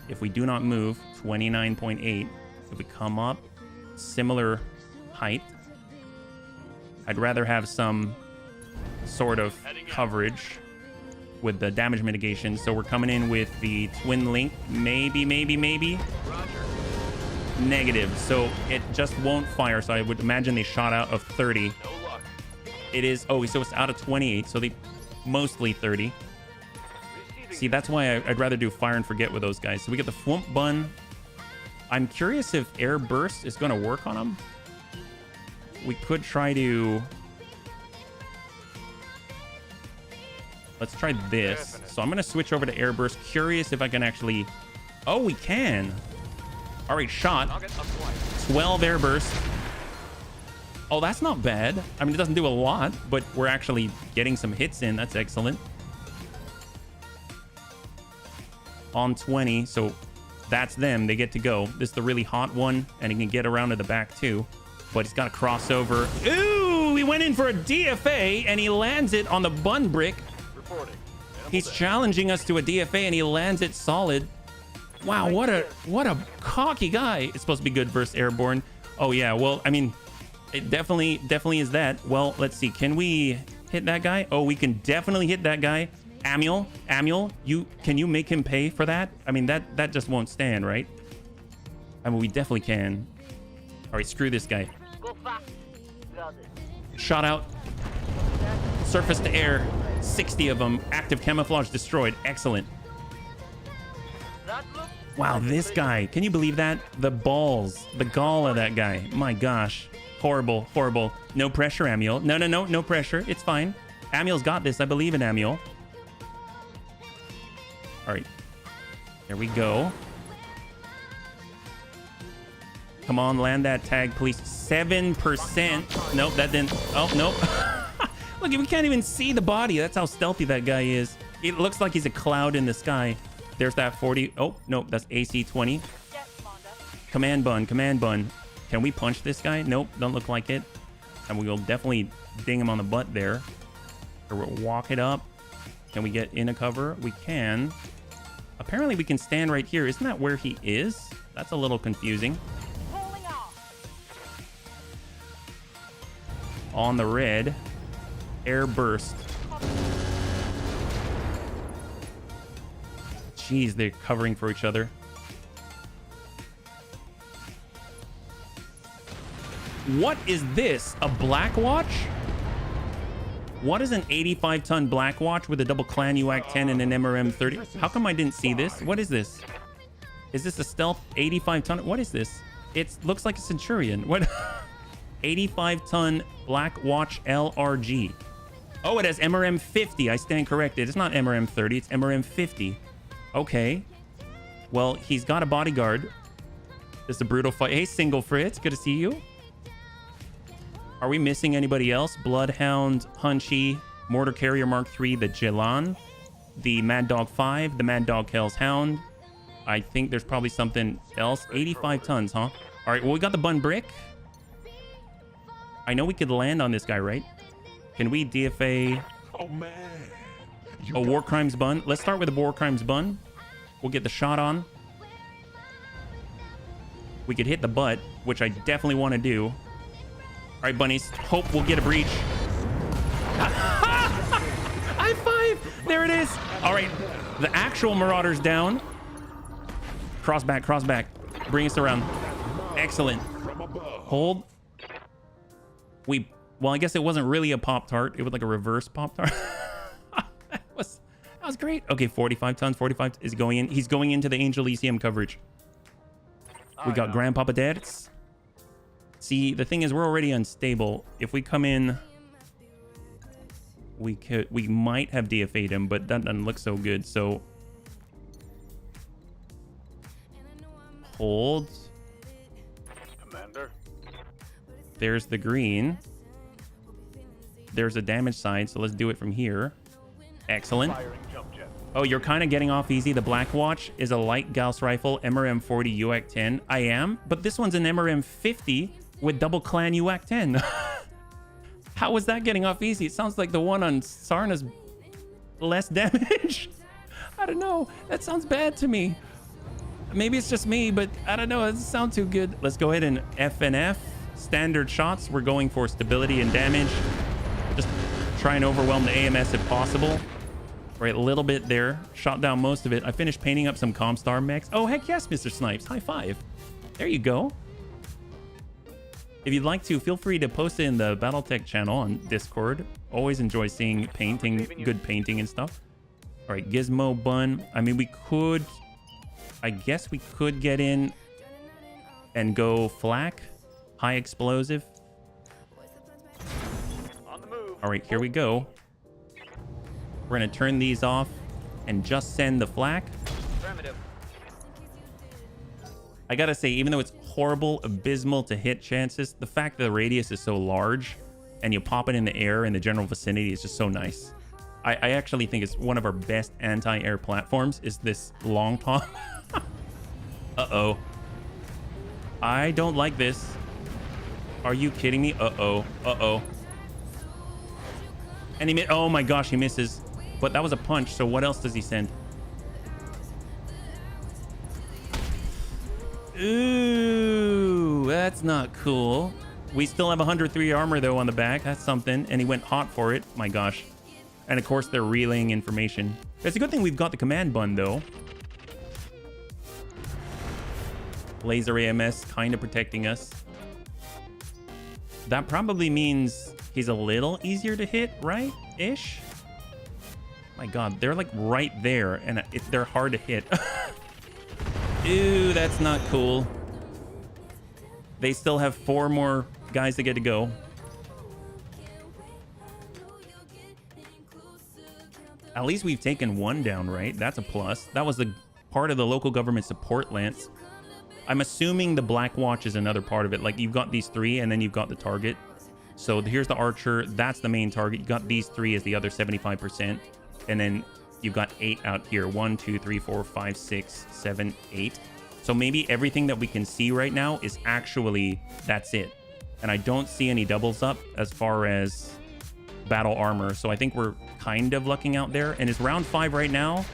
If we do not move, 29.8. If we come up, similar height. I'd rather have some sort of coverage with the damage mitigation. So we're coming in with the twin link. Maybe. Negative. So it just won't fire. So I would imagine they shot out of 30. No luck. It is. Oh, so it's out of 28. So they mostly 30. See, that's why I'd rather do fire and forget with those guys. So we get the Flump Bun. I'm curious if Air Burst is going to work on them. We could try to... Let's try this. So I'm going to switch over to Air Burst. Curious if I can actually... Oh, we can. All right, shot. 12 Air Burst. Oh, that's not bad. I mean, it doesn't do a lot, but we're actually getting some hits in. That's excellent. On 20, so that's them. They get to go. This is the really hot one, and he can get around to the back too. But he's got a crossover. Ooh, he went in for a DFA, and he lands it on the bun brick. Reporting. He's challenging us to a DFA, and he lands it solid. Wow, what a cocky guy. It's supposed to be good versus airborne. Oh yeah, well, I mean, it definitely is that. Well, let's see. Can we hit that guy? Oh, we can definitely hit that guy. Amiel, can you make him pay for that? I mean, that just won't stand, right? I mean, we definitely can. All right, screw this guy. Go fast. Got it. Shot out. Surface to air. 60 of them. Active camouflage destroyed. Excellent. That looks Wow, this guy. Can you believe that? The balls. The gall of that guy. My gosh. Horrible. No pressure, Amiel. No pressure. It's fine. Amiel's got this. I believe in Amiel. All right. There we go. Come on, land that tag, please. 7%. Nope, that didn't. Oh, nope. Look, we can't even see the body. That's how stealthy that guy is. It looks like he's a cloud in the sky. There's that 40. Oh, nope, that's AC 20. Command bun. Can we punch this guy? Nope, don't look like it. And we will definitely ding him on the butt there. Or we'll walk it up. Can we get in a cover? We can. Apparently we can stand right here. Isn't that where he is? That's a little confusing. On the red. Air burst. Jeez, they're covering for each other. What is this? A Black Watch? What is an 85-ton Black Watch with a double clan UAC 10 and an MRM 30? How come I didn't see this? What is this? Is this a stealth 85-ton? What is this? It looks like a Centurion. What? 85-ton Black Watch LRG. Oh, it has MRM 50. I stand corrected. It's not MRM 30. It's MRM 50. Okay. Well, he's got a bodyguard. This is a brutal fight. Hey, Single Fritz. Good to see you. Are we missing anybody else? Bloodhound, Hunchy, Mortar Carrier Mark III, the Jilan, the Mad Dog 5, the Mad Dog Hell's Hound. I think there's probably something else. 85 tons, huh? All right, well, we got the bun brick. I know we could land on this guy, right? Can we DFA? Oh, man. A War Crimes bun. Let's start with the War Crimes bun. We'll get the shot on. We could hit the butt, which I definitely want to do. All right, bunnies. Hope we'll get a breach. High five! There it is. All right, the actual Marauder's down. Cross back. Bring us around. Excellent. Hold. Well, I guess it wasn't really a Pop-Tart. It was like a reverse Pop-Tart. that was great. Okay, 45 tons. 45 is going in. He's going into the Angel ECM coverage. We got Grandpapa Dad's. See, the thing is, we're already unstable. If we come in, we might have DFA'd him, but that doesn't look so good. So hold. Commander. There's the green. There's a damage side, so let's do it from here. Excellent. Firing jump jet. Oh, you're kind of getting off easy. The Black Watch is a light Gauss rifle, MRM 40 UAC 10. I am, but this one's an MRM 50 with double clan UAC 10. How was that getting off easy? It sounds like the one on Sarna's less damage. I don't know. That sounds bad to me. Maybe it's just me, but I don't know. It doesn't sound too good. Let's go ahead and FNF. Standard shots. We're going for stability and damage. Just try and overwhelm the AMS if possible. Right, a little bit there. Shot down most of it. I finished painting up some Comstar mechs. Oh, heck yes, Mr. Snipes. High five. There you go. If you'd like to, feel free to post it in the Battletech channel on Discord. Always enjoy seeing painting, good painting and stuff. All right, Gizmo Bun. I mean, we could... I guess we could get in and go flak. High explosive. On the move. All right, here we go. We're going to turn these off and just send the flak. Affirmative. I got to say, even though it's horrible, abysmal to hit chances, the fact that the radius is so large and you pop it in the air in the general vicinity is just so nice. I actually think it's one of our best anti-air platforms is this long top. Uh-oh. I don't like this. Are you kidding me? Uh-oh. Uh-oh. And he oh my gosh, he misses. But that was a punch, so what else does he send? Ooh, that's not cool. We still have 103 armor, though, on the back. That's something. And he went hot for it. My gosh. And, of course, they're relaying information. It's a good thing we've got the command bun, though. Laser AMS kind of protecting us. That probably means he's a little easier to hit, right? Ish. My God, they're like right there, and they're hard to hit. Ew, that's not cool. They still have 4 more guys that get to go. At least we've taken 1 down, right? That's a plus. That was the part of the local government support lance. I'm assuming the Black Watch is another part of it. Like, you've got these 3, and then you've got the target. So here's the archer. That's the main target. You got these 3 as the other 75%. And then you've got 8 out here. 1, 2, 3, 4, 5, 6, 7, 8. So maybe everything that we can see right now is actually, that's it. And I don't see any doubles up as far as battle armor. So I think we're kind of lucking out there. And it's round 5 right now.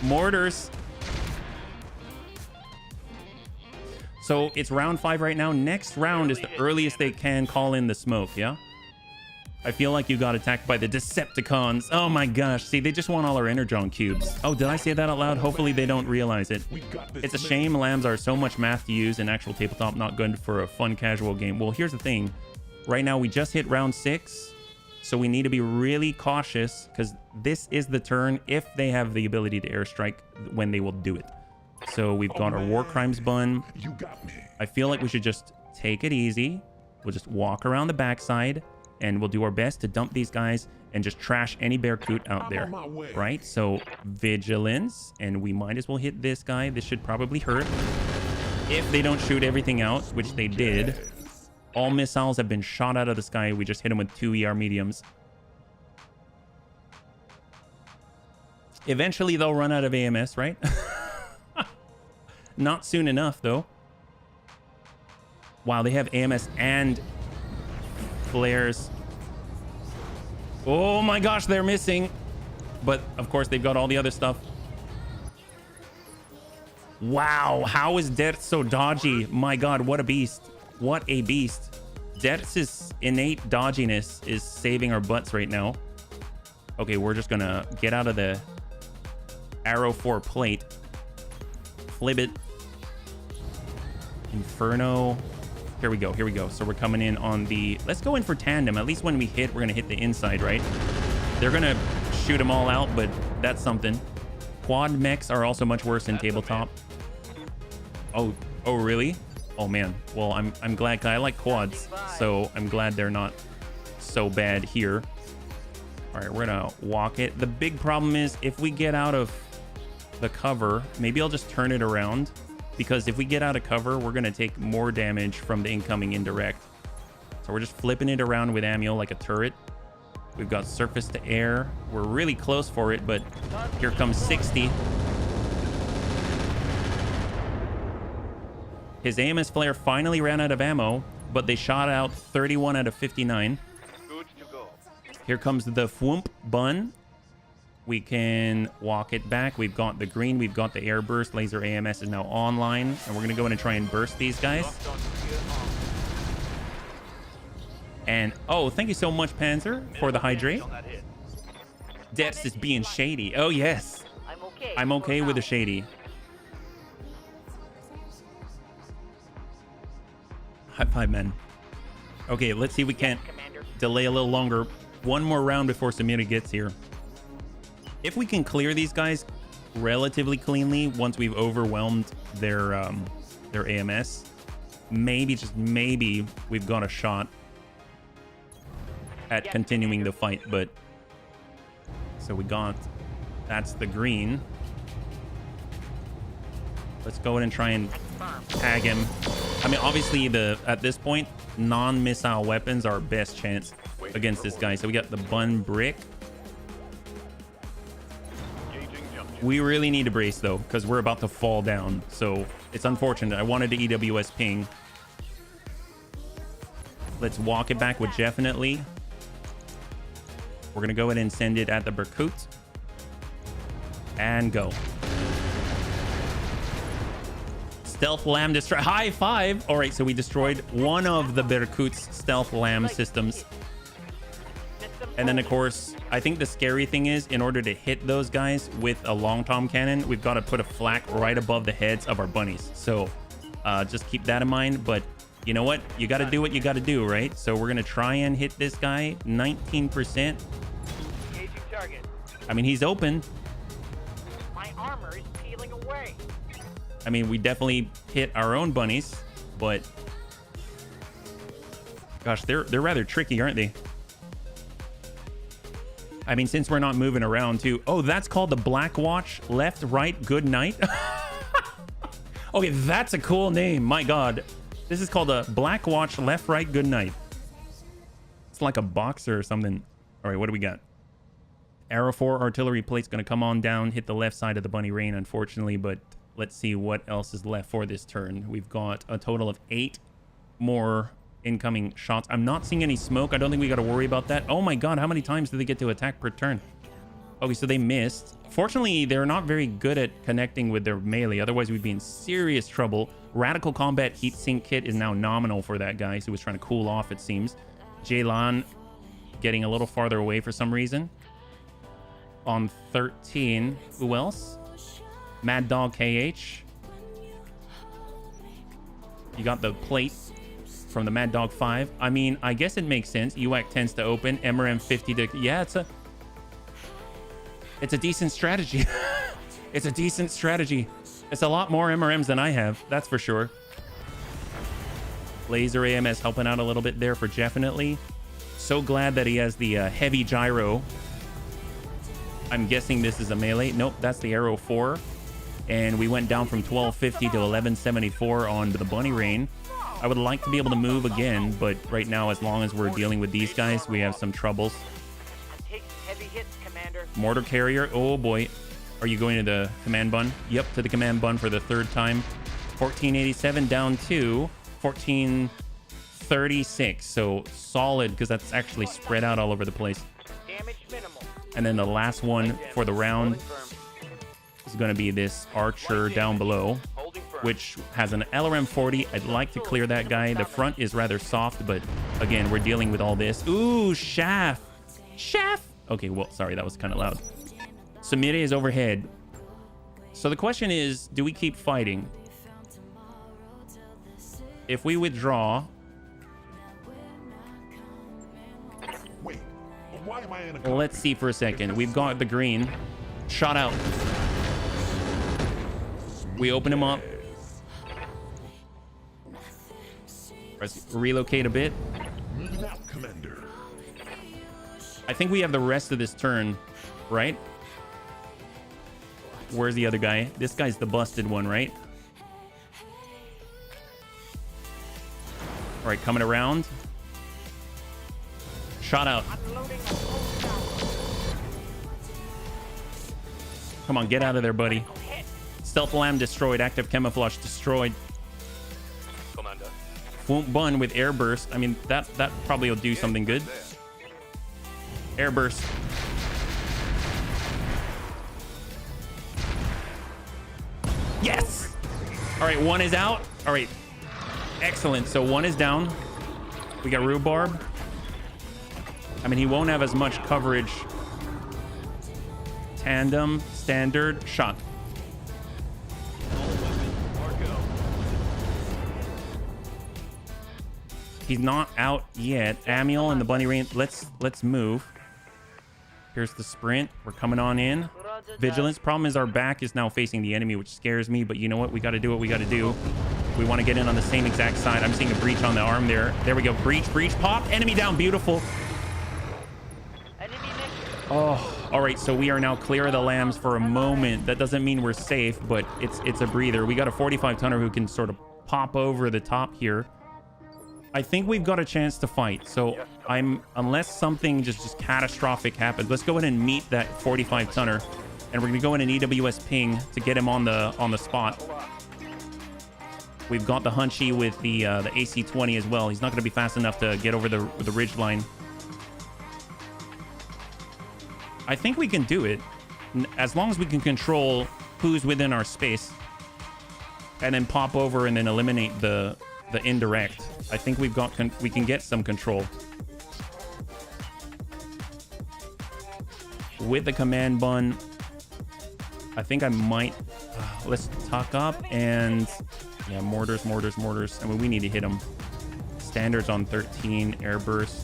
Mortars. So it's round 5 right now. Next round is the earliest they can call in the smoke, yeah? I feel like you got attacked by the Decepticons. Oh my gosh. See, they just want all our Energon cubes. Oh, did I say that out loud? Hopefully they don't realize it. It's a shame lambs are so much math to use in actual tabletop, not good for a fun casual game. Well, here's the thing. Right now, we just hit round 6. So we need to be really cautious because this is the turn if they have the ability to airstrike when they will do it. So we've got our War Crimes bun. You got me. I feel like we should just take it easy. We'll just walk around the backside and we'll do our best to dump these guys and just trash any Bearcoot out there, right? So vigilance, and we might as well hit this guy. This should probably hurt if they don't shoot everything out, which they did. All missiles have been shot out of the sky. We just hit them with 2 ER mediums. Eventually they'll run out of AMS, right? Not soon enough, though. Wow, they have AMS and flares. Oh my gosh, they're missing. But, of course, they've got all the other stuff. Wow, how is Death so dodgy? My God, what a beast. What a beast. Death's innate dodginess is saving our butts right now. Okay, we're just gonna get out of the Arrow 4 plate. Flip it. Inferno. Here we go, here we go. So we're coming in on the... Let's go in for tandem. At least when we hit, we're gonna hit the inside, right? They're gonna shoot them all out, but that's something. Quad mechs are also much worse in tabletop. Oh, really? Oh man. Well, I'm glad, 'cause I like quads, so I'm glad they're not so bad here. All right, we're gonna walk it. The big problem is if we get out of the cover, maybe I'll just turn it around, because if we get out of cover, we're gonna take more damage from the incoming indirect. So we're just flipping it around with Amiel like a turret. We've got surface to air. We're really close for it, but here comes 60. His AMS flare finally ran out of ammo, but they shot out 31 out of 59. Good Here comes the Fwump Bun. We can walk it back. We've got the green. We've got the air burst. Laser AMS is now online. And we're going to go in and try and burst these guys. And, oh, thank you so much, Panzer, for the hydrate. Dex is being shady. Oh, yes. I'm okay with the shady. High five, man. Okay, let's see if we can't delay a little longer. One more round before Samira gets here. If we can clear these guys relatively cleanly once we've overwhelmed their AMS, maybe, just maybe, we've got a shot at continuing the fight. But so we got, that's the green. Let's go in and try and tag him. I mean, obviously, at this point, non-missile weapons are our best chance against this guy. So we got the bun brick. We really need to brace, though, because we're about to fall down. So it's unfortunate. I wanted to EWS ping. Let's walk it back with definitely. We're going to go ahead and send it at the Berkut. And go. Stealth Lam destroy. High five. All right, so we destroyed one of the Berkut's stealth Lam systems. And then, of course, I think the scary thing is, in order to hit those guys with a long tom cannon, we've got to put a flak right above the heads of our bunnies. So just keep that in mind. But you know what? You got to do what you got to do, right? So we're going to try and hit this guy. 19%. I mean, he's open. My armor is peeling away. I mean, we definitely hit our own bunnies, but gosh, they're rather tricky, aren't they? I mean, since we're not moving around too. Oh, that's called the Black Watch. Left, right, good night. Okay, that's a cool name. My God. This is called a Black Watch, left, right, good night. It's like a boxer or something. All right, what do we got? Arrow 4 artillery plate's going to come on down, hit the left side of the bunny rain, unfortunately, but let's see what else is left for this turn. We've got a total of 8 more incoming shots. I'm not seeing any smoke. I don't think we got to worry about that. Oh my God, how many times do they get to attack per turn? Okay, so they missed. Fortunately, they're not very good at connecting with their melee. Otherwise, we'd be in serious trouble. Radical Combat Heat Sink Kit is now nominal for that guy, so he was trying to cool off, it seems. Jaylan getting a little farther away for some reason. On 13, who else? Mad Dog KH. You got the plate from the Mad Dog 5. I mean, I guess it makes sense. UAC tends to open. MRM 50 to... Yeah, it's a decent strategy. It's a decent strategy. It's a lot more MRMs than I have. That's for sure. Laser AMS helping out a little bit there for definitely. So glad that he has the heavy gyro. I'm guessing this is a melee. Nope, that's the Arrow 4. And we went down from 1250 to 1174 on the Bunny Rain. I would like to be able to move again, but right now, as long as we're dealing with these guys, we have some troubles. Heavy hits, Commander. Mortar Carrier. Oh boy. Are you going to the command bun? Yep, to the command bun for the third time. 1487 down to 1436. So solid, because that's actually spread out all over the place. Damage minimal. And then the last one for the round is going to be this Archer down below, which has an LRM 40. I'd like to clear that guy. The front is rather soft, but again, we're dealing with all this. Ooh, Shaft. Shaft. Okay, well, sorry, that was kind of loud. Samira is overhead. So the question is, do we keep fighting? If we withdraw... Wait, why am I in a... Let's see for a second. We've got the green. Shot out. We open him up. Let's relocate a bit. Moving out, Commander. I think we have the rest of this turn, right? Where's the other guy? This guy's the busted one, right? All right, coming around. Shot out. Come on, get out of there, buddy. Stealth Lamb destroyed. Active Camouflage destroyed. Commander. Won't bun with air burst. I mean, that probably will do something good. Airburst. Yes. All right, one is out. All right. Excellent. So one is down. We got rhubarb. I mean, he won't have as much coverage. Tandem, standard, shot. He's not out yet. Amiel and the bunny rain. Let's move. Here's the sprint. We're coming on in. Vigilance. Problem is our back is now facing the enemy, which scares me. But you know what? We got to do what we got to do. We want to get in on the same exact side. I'm seeing a breach on the arm there. There we go. Breach, pop. Enemy down. Beautiful. Oh, all right. So we are now clear of the lambs for a moment. That doesn't mean we're safe, but it's a breather. We got a 45 tonner who can sort of pop over the top here. I think we've got a chance to fight. So unless something just catastrophic happens, let's go ahead and meet that 45 tonner, and we're gonna go in an EWS ping to get him on the spot. We've got the Hunchy with the AC-20 as well. He's not gonna be fast enough to get over the ridge line. I think we can do it as long as we can control who's within our space, and then pop over and then eliminate the indirect. I think we can get some control with the command bun. I think I might let's tuck up and yeah, mortars. I mean, we need to hit them. Standards on 13, airburst.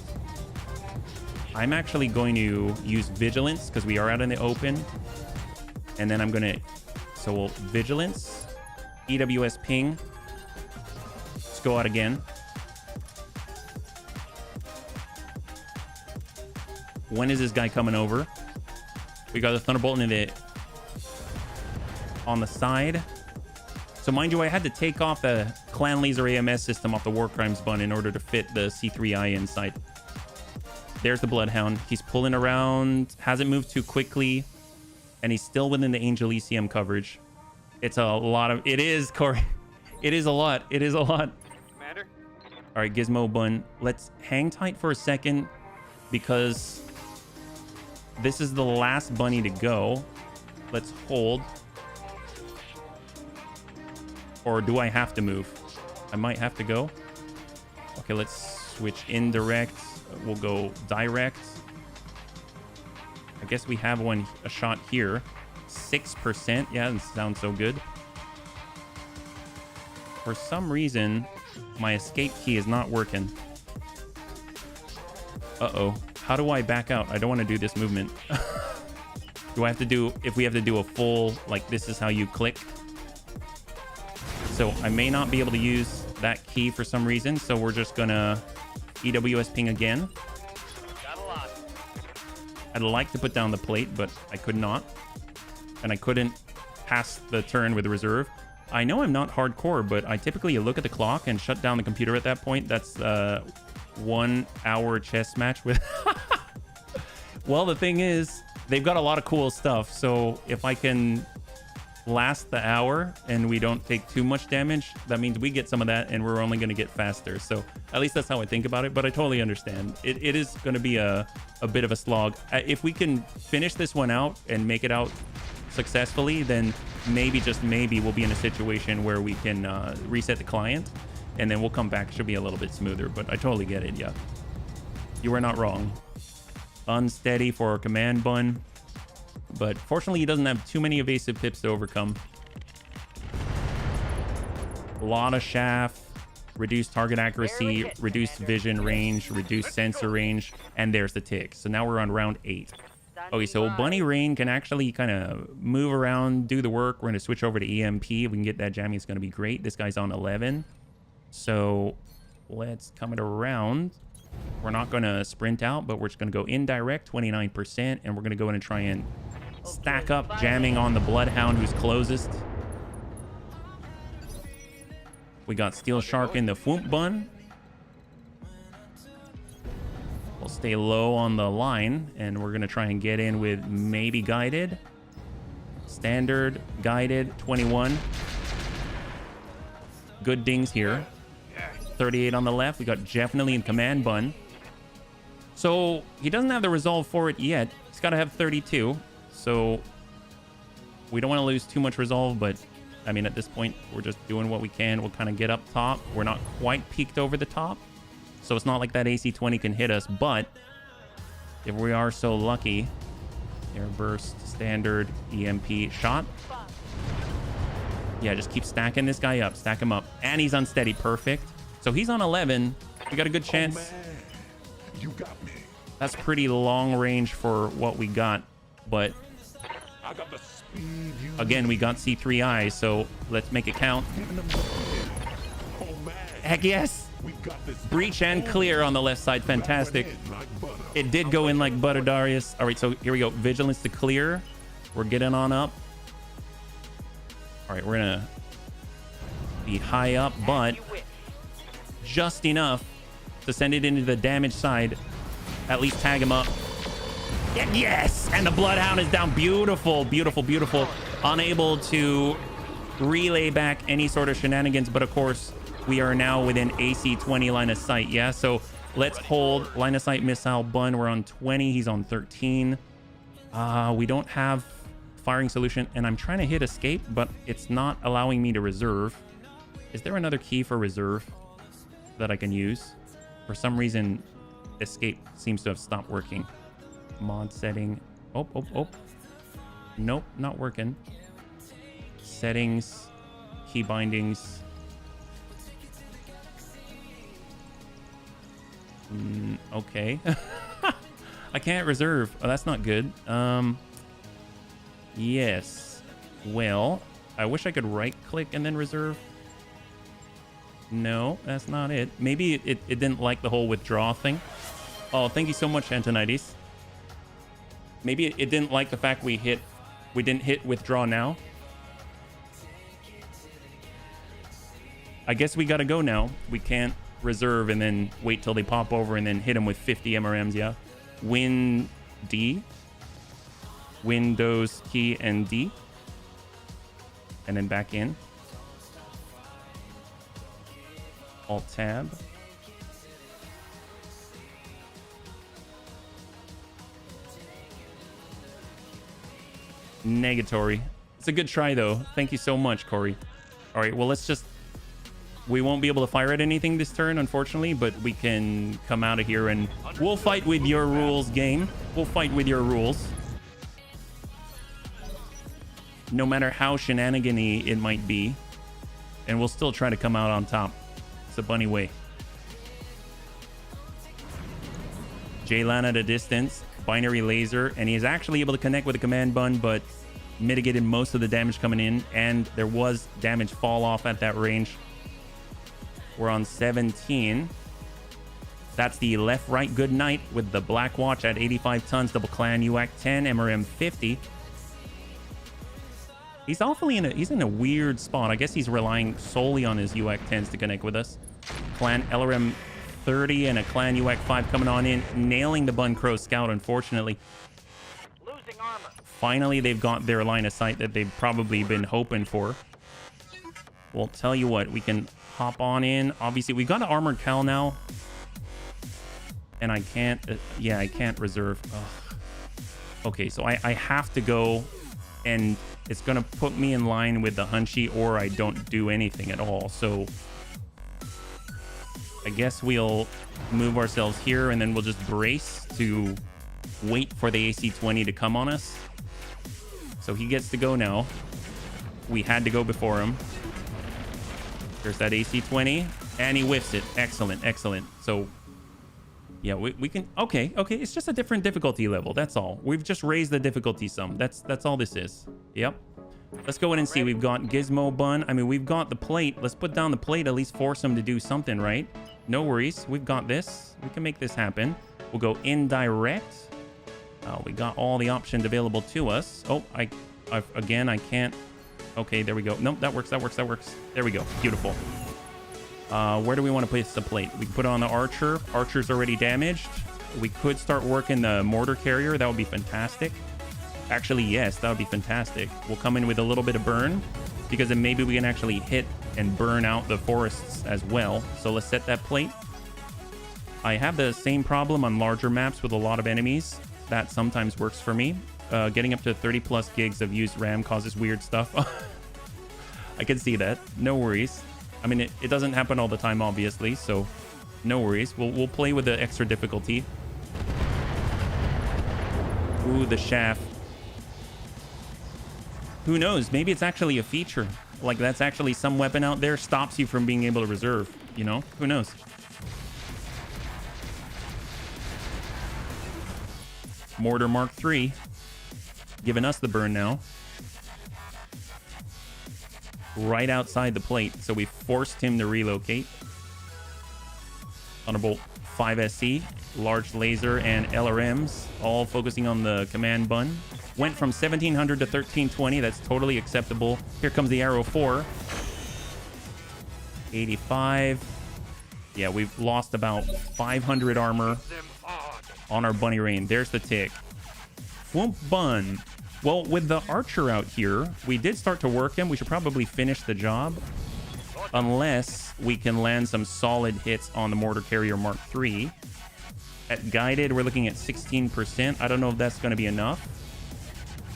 I'm actually going to use vigilance because we are out in the open, and then I'm gonna we'll vigilance, EWS ping. Let's go out again. When is this guy coming over? We got the Thunderbolt on the side. So mind you, I had to take off the Clan Laser AMS system off the War Crimes bun in order to fit the C3I inside. There's the Bloodhound. He's pulling around, hasn't moved too quickly, and he's still within the Angel ECM coverage. It's a lot of... It is, Corey. It is a lot. It is a lot. Commander? All right, Gizmo Bun. Let's hang tight for a second because this is the last bunny to go. Let's hold. Or do I have to move? I might have to go. Okay, let's switch indirect. We'll go direct. I guess we have a shot here. 6%. Yeah, that sounds so good. For some reason, my escape key is not working. Uh-oh. How do I back out? I don't want to do this movement. Do I have to do... If we have to do a full... Like, this is how you click. So I may not be able to use that key for some reason. So we're just going to EWS ping again. Got a lot. I'd like to put down the plate, but I could not. And I couldn't pass the turn with the reserve. I know I'm not hardcore, but I typically look at the clock and shut down the computer at that point. That's 1 hour chess match with... Well, the thing is, they've got a lot of cool stuff. So if I can last the hour and we don't take too much damage, that means we get some of that and we're only going to get faster. So at least that's how I think about it, but I totally understand. It is going to be a bit of a slog. If we can finish this one out and make it out successfully, then maybe, just maybe, we'll be in a situation where we can reset the client and then we'll come back. It should be a little bit smoother, but I totally get it. Yeah, you are not wrong. Unsteady for command bun, but fortunately he doesn't have too many evasive pips to overcome. A lot of shaft, reduced target accuracy, reduced vision range, reduced sensor range, and there's the tick. So now we're on round 8. Okay, so Bunny Rain can actually kind of move around, do the work. We're going to switch over to EMP. If we can get that jamming, it's going to be great. This guy's on 11. So let's come it around. We're not going to sprint out, but we're just going to go indirect, 29%, and we're going to go in and try and stack up jamming on the Bloodhound who's closest. We got Steel Shark in the Foomp Bun. We'll stay low on the line, and we're going to try and get in with maybe guided. Standard, guided, 21. Good dings here. 38 on the left. We got definitely in command bun. So he doesn't have the resolve for it yet. He's got to have 32. So we don't want to lose too much resolve, but I mean, at this point, we're just doing what we can. We'll kind of get up top. We're not quite peaked over the top. So it's not like that AC-20 can hit us, but if we are so lucky, air burst, standard, EMP, shot. Yeah, just keep stacking this guy up. Stack him up. And he's unsteady. Perfect. So he's on 11. We got a good chance. Oh, man. You got me. That's pretty long range for what we got. But I got the speed you again, we got C3I, so let's make it count. Oh, man. Heck yes. We got this. Breach and clear on the left side. Fantastic. Like butter. It did go in like butter, Darius. All right, so here we go. Vigilance to clear. We're getting on up. All right, we're going to be high up, but just enough to send it into the damage side. At least tag him up. Yes! And the Bloodhound is down. Beautiful, beautiful, beautiful. Unable to relay back any sort of shenanigans, but of course, we are now within AC-20 line of sight, yeah? So let's hold line of sight missile bun. We're on 20. He's on 13. We don't have firing solution, and I'm trying to hit escape, but it's not allowing me to reserve. Is there another key for reserve that I can use? For some reason, escape seems to have stopped working. Mod setting. Oh. Nope, not working. Settings, key bindings. Okay. I can't reserve. Oh, that's not good. Yes. Well, I wish I could right click and then reserve. No, that's not it. Maybe it didn't like the whole withdraw thing. Oh, thank you so much, Antonides. Maybe it didn't like the fact we didn't hit withdraw now. I guess we gotta go now. We can't reserve and then wait till they pop over and then hit them with 50 MRMs, yeah? Win D. Windows key and D. And then back in. Alt tab. Negatory. It's a good try though. Thank you so much, Corey. All right, well, we won't be able to fire at anything this turn, unfortunately, but we can come out of here and we'll fight with your rules, game. We'll fight with your rules. No matter how shenanigan-y it might be. And we'll still try to come out on top. It's a bunny way. Jaylan at a distance. Binary laser. And he is actually able to connect with the command bun, but mitigated most of the damage coming in. And there was damage fall off at that range. We're on 17. That's the left-right good night with the Black Watch at 85 tons. Double clan UAC 10. MRM 50. He's awfully he's in a weird spot. I guess he's relying solely on his UAC 10s to connect with us. Clan LRM 30 and a Clan UAC 5 coming on in, nailing the Bun Crow Scout, unfortunately. Losing armor. Finally, they've got their line of sight that they've probably been hoping for. Well, tell you what, we can hop on in. Obviously, we got an armored Cal now. And I can't, yeah, I can't reserve. Ugh. Okay, so I have to go, and it's going to put me in line with the Hunchy, or I don't do anything at all. So I guess we'll move ourselves here, and then we'll just brace to wait for the AC-20 to come on us. So he gets to go now. We had to go before him. There's that AC-20, and he whiffs it. Excellent, excellent. So yeah, we can... Okay, it's just a different difficulty level. That's all. We've just raised the difficulty some. That's all this is. Yep. Let's go in and see. We've got Gizmo Bun. I mean, we've got the plate. Let's put down the plate. At least force him to do something, right? No worries. We've got this. We can make this happen. We'll go indirect. We got all the options available to us. Oh, again, I can't... Okay, there we go. Nope, that works. There we go. Beautiful. Where do we want to place the plate? We can put it on the Archer. Archer's already damaged. We could start working the Mortar Carrier. That would be fantastic. Actually, yes, that would be fantastic. We'll come in with a little bit of burn, because then maybe we can actually hit and burn out the forests as well. So let's set that plate. I have the same problem on larger maps with a lot of enemies. That sometimes works for me. Getting up to 30 plus gigs of used RAM causes weird stuff. I can see that. No worries. I mean, it doesn't happen all the time, obviously, so no worries. We'll play with the extra difficulty. Ooh, the shaft. Who knows? Maybe it's actually a feature. Like, that's actually some weapon out there stops you from being able to reserve, you know? Who knows? Mortar Mark III. Giving us the burn now. Right outside the plate, so we forced him to relocate. Thunderbolt 5SC, large laser, and LRMs, all focusing on the command bun. Went from 1700 to 1320. That's totally acceptable. Here comes the Arrow 4. 85. Yeah, we've lost about 500 armor on our bunny rain. There's the tick. Whoomp bun. Well, with the archer out here, we did start to work him. We should probably finish the job. Unless we can land some solid hits on the mortar carrier Mark III. At guided, we're looking at 16%. I don't know if that's going to be enough.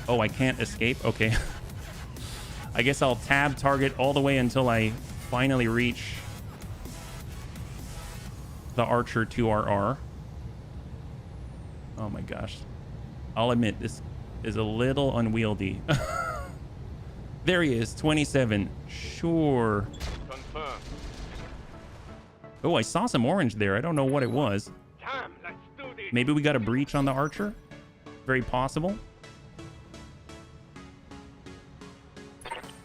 Oh, I can't escape. Okay. I guess I'll tab target all the way until I finally reach the archer 2RR. Oh my gosh. I'll admit, this is a little unwieldy. There he is, 27. Sure. Confirmed. Oh, I saw some orange there. I don't know what it was. Damn, let's do this. Maybe we got a breach on the archer? Very possible.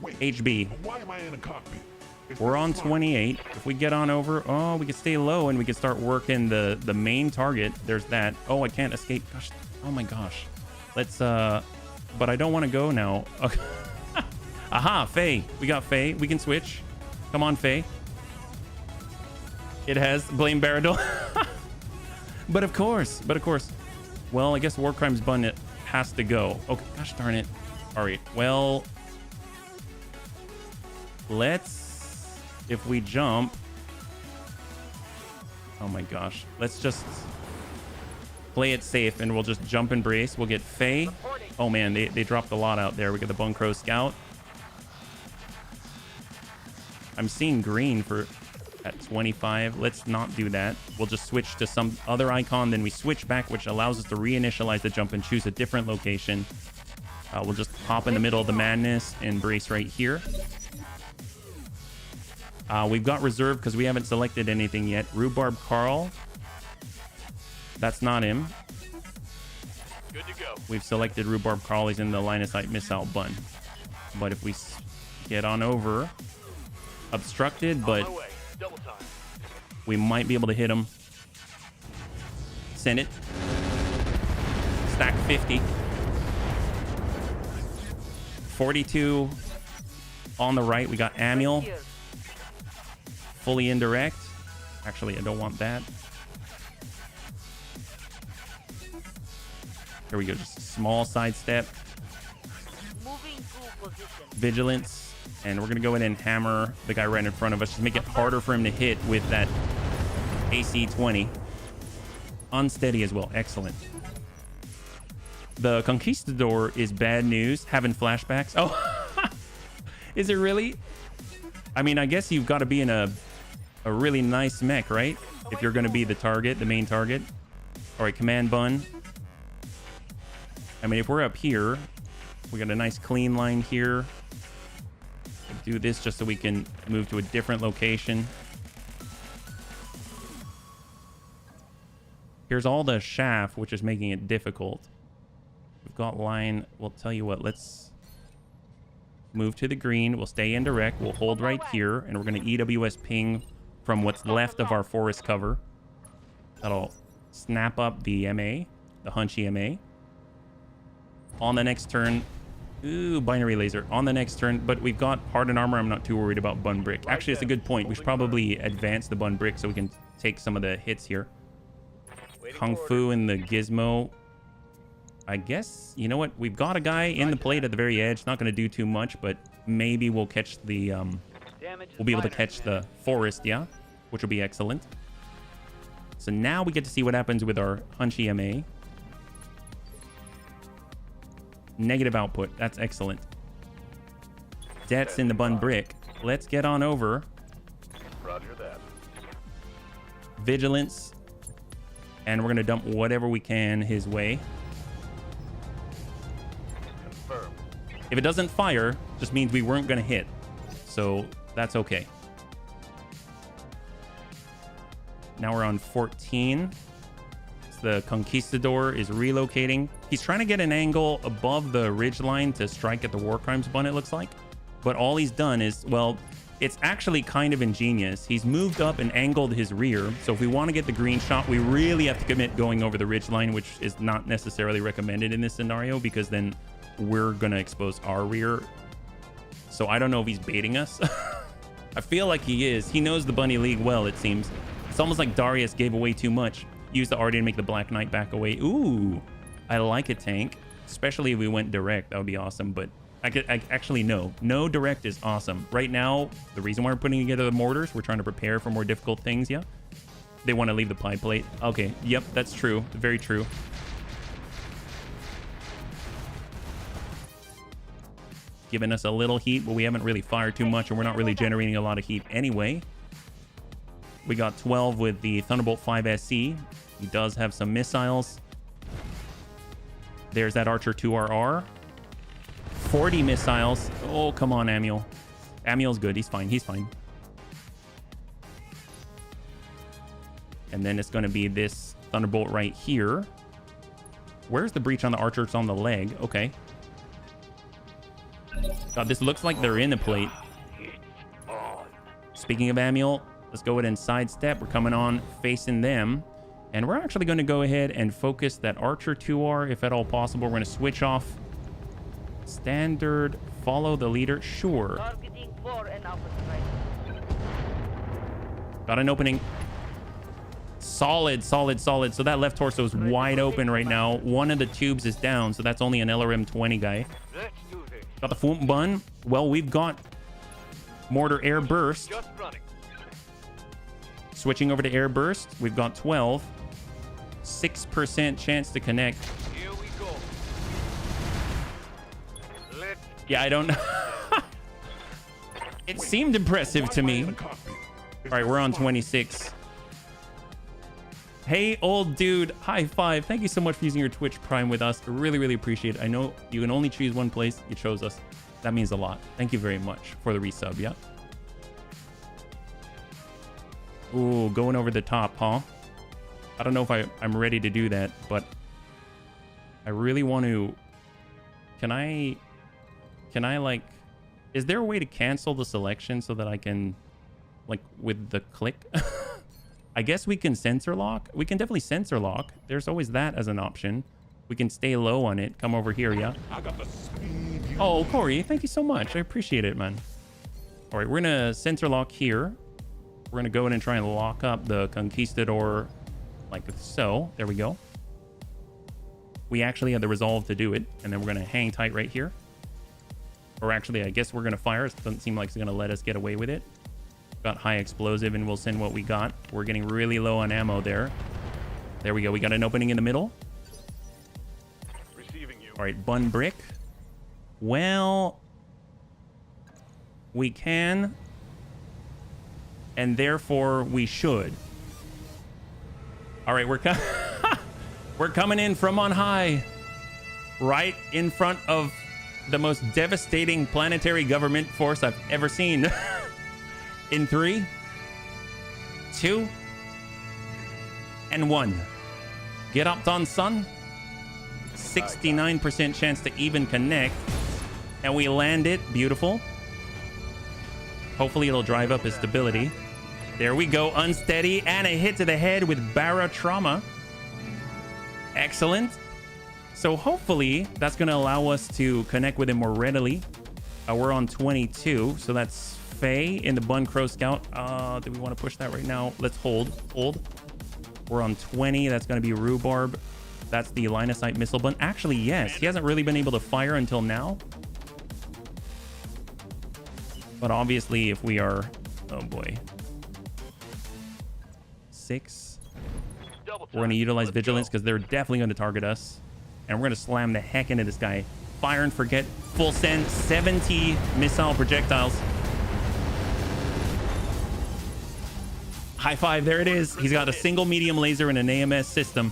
Wait, HB. why am I in a cockpit? We're on 28. If we get on over, oh, we can stay low and we can start working the main target. There's that. Oh, I can't escape. Gosh, oh my gosh. Let's, but I don't want to go now. Okay. Aha, Faye. We got Faye. We can switch. Come on, Faye. It has blame Baradol. But of course. Well, I guess War Crimes Bun it has to go. Okay, gosh darn it. All right. Well, let's, if we jump. Oh my gosh. Let's just play it safe and we'll just jump and brace. We'll get Faye. Oh man, they dropped a lot out there. We got the Bunkro Scout. I'm seeing green for at 25. Let's not do that. We'll just switch to some other icon. Then we switch back, which allows us to reinitialize the jump and choose a different location. We'll just hop in the middle of the madness and brace right here. We've got reserve because we haven't selected anything yet. Rhubarb Carl. That's not him. Good to go. We've selected Rhubarb Carl. He's in the line of sight missile bun. But if we get on over, obstructed, but On my way. Double time. we might be able to hit him. Send it. Stack 50. 42 on the right. We got Amiel. Fully indirect. Actually, I don't want that. There we go. Just a small sidestep. Moving to position. Vigilance. And we're going to go in and hammer the guy right in front of us. Just make it harder for him to hit with that AC-20. Unsteady as well. Excellent. The Conquistador is bad news. Having flashbacks. Oh, is it really? I mean, I guess you've got to be in a really nice mech, right? If you're going to be the target, the main target. All right, command bun. I mean, if we're up here, we got a nice clean line here. Do this just so we can move to a different location. Here's all the shaft, which is making it difficult. We've got line. We'll tell you what, let's move to the green. We'll stay indirect. We'll hold right here, and we're going to EWS ping from what's left of our forest cover. That'll snap up the MA, the Hunchy MA. On the next turn, ooh, binary laser. On the next turn, but we've got hardened armor. I'm not too worried about bun brick. Actually, it's a good point. We should probably advance the bun brick so we can take some of the hits here. Kung Fu and the Gizmo. I guess, you know what? We've got a guy in the plate at the very edge. Not going to do too much, but maybe we'll catch the, we'll be able to catch the forest, yeah? Which will be excellent. So now we get to see what happens with our Hunch EMA. Negative output. That's excellent. Debts in the bun brick. Let's get on over. Roger that. Vigilance. And we're going to dump whatever we can his way. Confirm. If it doesn't fire, just means we weren't going to hit. So that's okay. Now we're on 14. The Conquistador is relocating. He's trying to get an angle above the ridge line to strike at the War Crimes bun, it looks like. But all he's done is, well, it's actually kind of ingenious. He's moved up and angled his rear. So if we want to get the green shot, we really have to commit going over the ridge line, which is not necessarily recommended in this scenario because then we're going to expose our rear. So I don't know if he's baiting us. I feel like he is. He knows the Bunny League well, it seems. It's almost like Darius gave away too much. Use the Arty to make the Black Knight back away. Ooh, I like a tank, especially if we went direct. That would be awesome. But I actually no direct is awesome. Right now, the reason why we're putting together the mortars, we're trying to prepare for more difficult things. Yeah, they want to leave the pie plate. Okay, yep, that's true. Very true. Giving us a little heat, but we haven't really fired too much, and we're not really generating a lot of heat anyway. We got 12 with the Thunderbolt 5 SC. He does have some missiles. There's that Archer 2RR. 40 missiles. Oh, come on, Amiel. Amiel's good. He's fine. He's fine. And then it's going to be this Thunderbolt right here. Where's the breach on the Archer? It's on the leg. Okay. God, this looks like they're in the plate. Speaking of Amiel, let's go ahead and sidestep. We're coming on facing them. And we're actually going to go ahead and focus that Archer 2R if at all possible. We're going to switch off standard, follow the leader. Sure. Targeting for an alpha strike. Got an opening. Solid, solid, solid. So that left torso is wide open right now. One of the tubes is down, so that's only an LRM 20 guy. Let's do this. Got the Foom Bun. Well, we've got Mortar Air Burst. Just running. Switching over to Air Burst. We've got 12. 6% chance to connect. Here we go. Let's Yeah, I don't know. It seemed impressive to me. All right, we're on 26. Hey, old dude. High five. Thank you so much for using your Twitch Prime with us. I really, really appreciate it. I know you can only choose one place. You chose us. That means a lot. Thank you very much for the resub, yeah? Ooh, going over the top, huh? I don't know if I'm ready to do that, but I really want to... Can I like... Is there a way to cancel the selection so that I can, like, with the click? I guess we can sensor lock. We can definitely sensor lock. There's always that as an option. We can stay low on it. Come over here, yeah? I got the speed. Oh, Corey, thank you so much. I appreciate it, man. All right, we're going to sensor lock here. We're going to go in and try and lock up the Conquistador like so. There we go. We actually had the resolve to do it. And then we're going to hang tight right here. Or actually, I guess we're going to fire. It doesn't seem like it's going to let us get away with it. Got high explosive and we'll send what we got. We're getting really low on ammo there. There we go. We got an opening in the middle. receiving you. All right, bun brick. Well, we can. And therefore we should. All right, we're coming in from on high. Right in front of the most devastating planetary government force I've ever seen. In 3, 2, and 1. Get up, Don Sun. 69% chance to even connect. And we land it. Beautiful. Hopefully it'll drive up his stability. There we go. Unsteady. And a hit to the head with Barra Trauma. Excellent. So hopefully that's going to allow us to connect with him more readily. We're on 22. So that's Faye in the Bun Crow Scout. Do we want to push that right now? Let's hold. We're on 20. That's going to be Rhubarb. That's the line of sight missile bun. Actually, yes. He hasn't really been able to fire until now. But obviously, if we are... Oh, boy. 6. We're going to utilize vigilance because they're definitely going to target us. And we're going to slam the heck into this guy. Fire and forget. Full send. 70 missile projectiles. High five. There it is. He's got a single medium laser and an AMS system.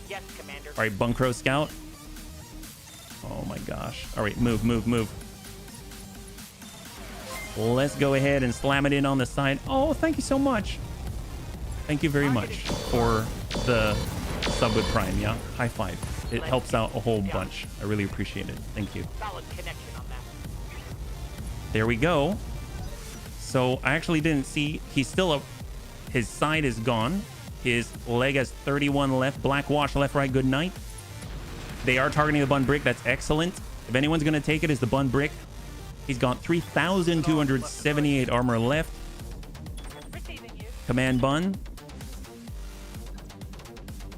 Yes, Commander. All right, Bunkro Scout. Oh my gosh. All right, move, move, move. Let's go ahead and slam it in on the side. Oh, thank you so much. Thank you very much for the sub with Prime. Yeah, high five. It helps out a whole bunch. I really appreciate it. Thank you. Solid connection on that. There we go. So I actually didn't see. He's still up. His side is gone. His leg has 31 left. Black wash left, right. Good night. They are targeting the bun brick. That's excellent. If anyone's going to take it, is the bun brick. He's got 3,278 armor left. Receiving you. Command bun.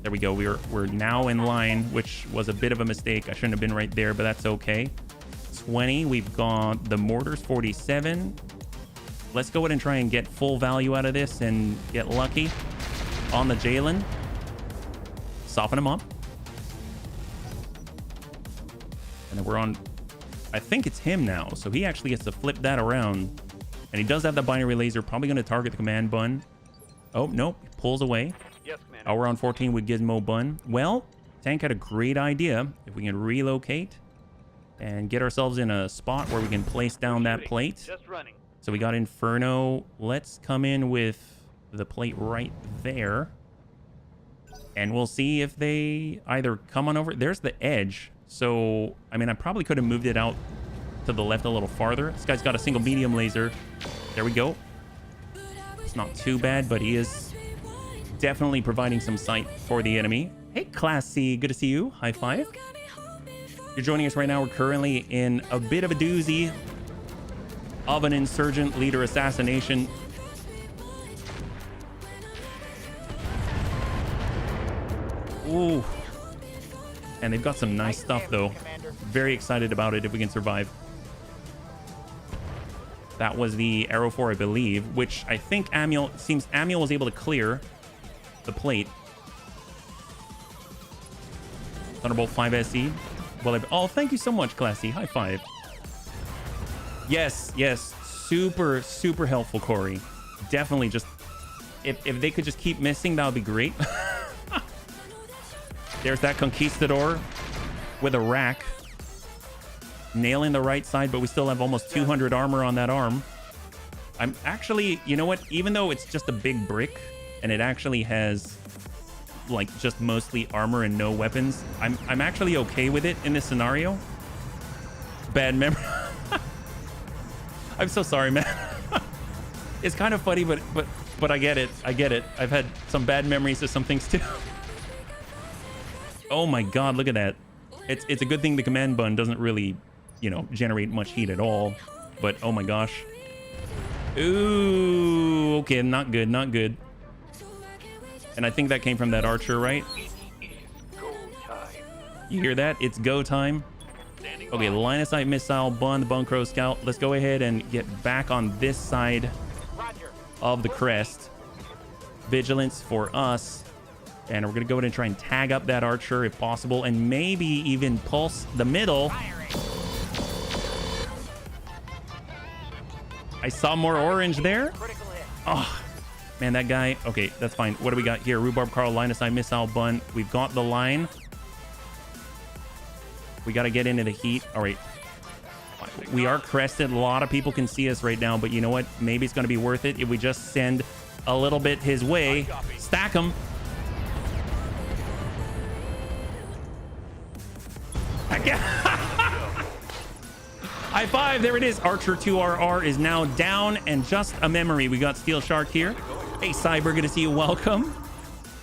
There we go. We're now in line, which was a bit of a mistake. I shouldn't have been right there, but that's okay. 20. We've got the mortars, 47. Let's go ahead and try and get full value out of this and get lucky on the Jalen. Soften him up. And then we're on, I think it's him now. So he actually gets to flip that around. And he does have the binary laser, probably going to target the command bun. Oh, nope. Pulls away. Yes, Commander. Oh, we're on 14 with Gizmo Bun. Well, Tank had a great idea. If we can relocate and get ourselves in a spot where we can place down that plate. Just running. So we got Inferno. Let's come in with the plate right there. And we'll see if they either come on over. There's the edge. So, I mean, I probably could have moved it out to the left a little farther. This guy's got a single medium laser. There we go. It's not too bad, but he is definitely providing some sight for the enemy. Hey, Classy. Good to see you. High five. You're joining us right now. We're currently in a bit of a doozy of an insurgent leader assassination. Ooh. And they've got some nice stuff, though. Very excited about it if we can survive. That was the Arrow 4, I believe, which I think Amiel was able to clear the plate. Thunderbolt 5 SE. Well, oh, thank you so much, Classy. High five. Yes, yes. Super, super helpful, Corey. Definitely just... If they could just keep missing, that would be great. There's that Conquistador with a rack. Nailing the right side, but we still have almost 200 armor on that arm. I'm actually... You know what? Even though it's just a big brick, and it actually has... like just mostly armor and no weapons, I'm actually okay with it in this scenario. Bad memory. I'm so sorry, man. It's kind of funny, but I get it. I get it. I've had some bad memories of some things too. Oh my god, look at that. It's a good thing the command bun doesn't really, you know, generate much heat at all. But oh my gosh. Ooh, okay, not good, not good. And I think that came from that archer, right? You hear that? It's go time. Okay, line of sight missile, bun, the Bunkro Scout. Let's go ahead and get back on this side of the crest. Vigilance for us. And we're going to go ahead and try and tag up that archer if possible. And maybe even pulse the middle. I saw more orange there. Oh, man, that guy. Okay, that's fine. What do we got here? Rhubarb Carl, line of sight missile, bun. We've got the line. We got to get into the heat. All right. We are crested. A lot of people can see us right now, but you know what? Maybe it's going to be worth it if we just send a little bit his way. Stack him. High five. There it is. Archer 2RR is now down, and just a memory. We got Steel Shark here. Hey, Cyber, good to see you. Welcome.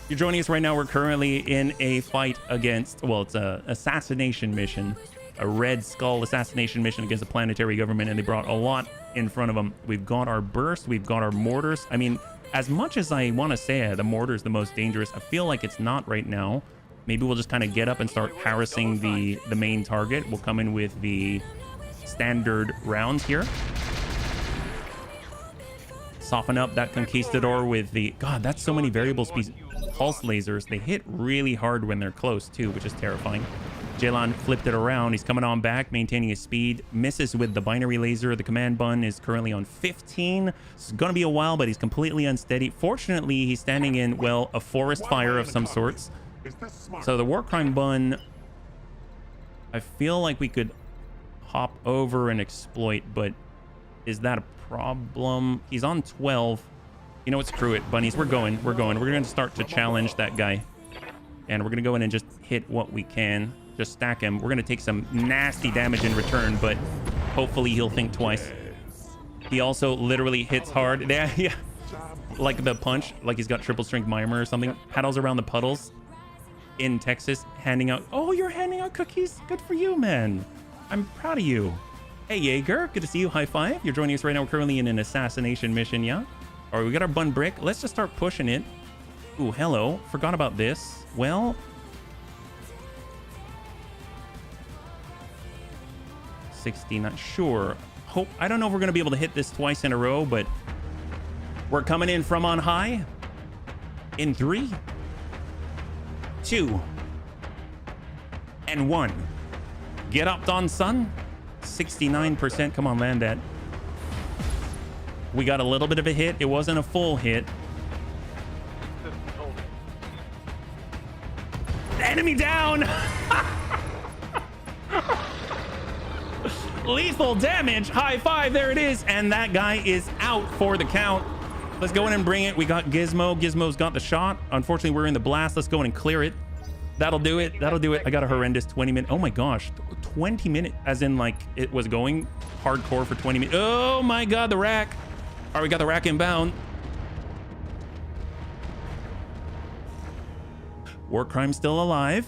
You're joining us right now. We're currently in a fight against, well, it's a assassination mission, a Red Skull assassination mission against the planetary government, and they brought a lot in front of them. We've got our burst, we've got our mortars. I mean, as much as I want to say the mortar is the most dangerous, I feel like it's not right now. Maybe we'll just kind of get up and start harassing the main target. We'll come in with the standard rounds here. Soften up that conquistador with the... God, that's so many variable speeds. Pulse lasers, they hit really hard when they're close too, which is terrifying. Jalan flipped it around. He's coming on back, maintaining his speed. Misses with the binary laser. The command button is currently on 15. It's going to be a while, but he's completely unsteady. Fortunately, he's standing in, well, a forest fire of some sorts. So the war crime bun, I feel like we could hop over and exploit, but is that a problem? He's on 12. You know what? Screw it, bunnies. We're going. We're going to start to challenge that guy. And we're going to go in and just hit what we can. Just stack him. We're going to take some nasty damage in return, but hopefully he'll think twice. He also literally hits hard. Yeah, like the punch, like he's got triple strength mimer or something. Paddles around the puddles in Texas, handing out... Oh, you're handing out cookies? Good for you, man. I'm proud of you. Hey, Jaeger. Good to see you. High five. You're joining us right now. We're currently in an assassination mission, yeah? All right, we got our bun brick. Let's just start pushing it. Ooh, hello. Forgot about this. Well... 69. Sure. Hope. I don't know if we're going to be able to hit this twice in a row, but we're coming in from on high. In 3, 2, and 1. Get up, Don Sun. 69%. Come on, land that. We got a little bit of a hit. It wasn't a full hit. Enemy down. Lethal damage. High five. There it is. And that guy is out for the count. Let's go in and bring it. We got Gizmo. Gizmo's got the shot. Unfortunately, we're in the blast. Let's go in and clear it. That'll do it. That'll do it. I got a horrendous 20-minute. Oh my gosh. 20 minutes. As in, like, it was going hardcore for 20 minutes. Oh my God. The rack. All right, we got the rack inbound. War crime still alive.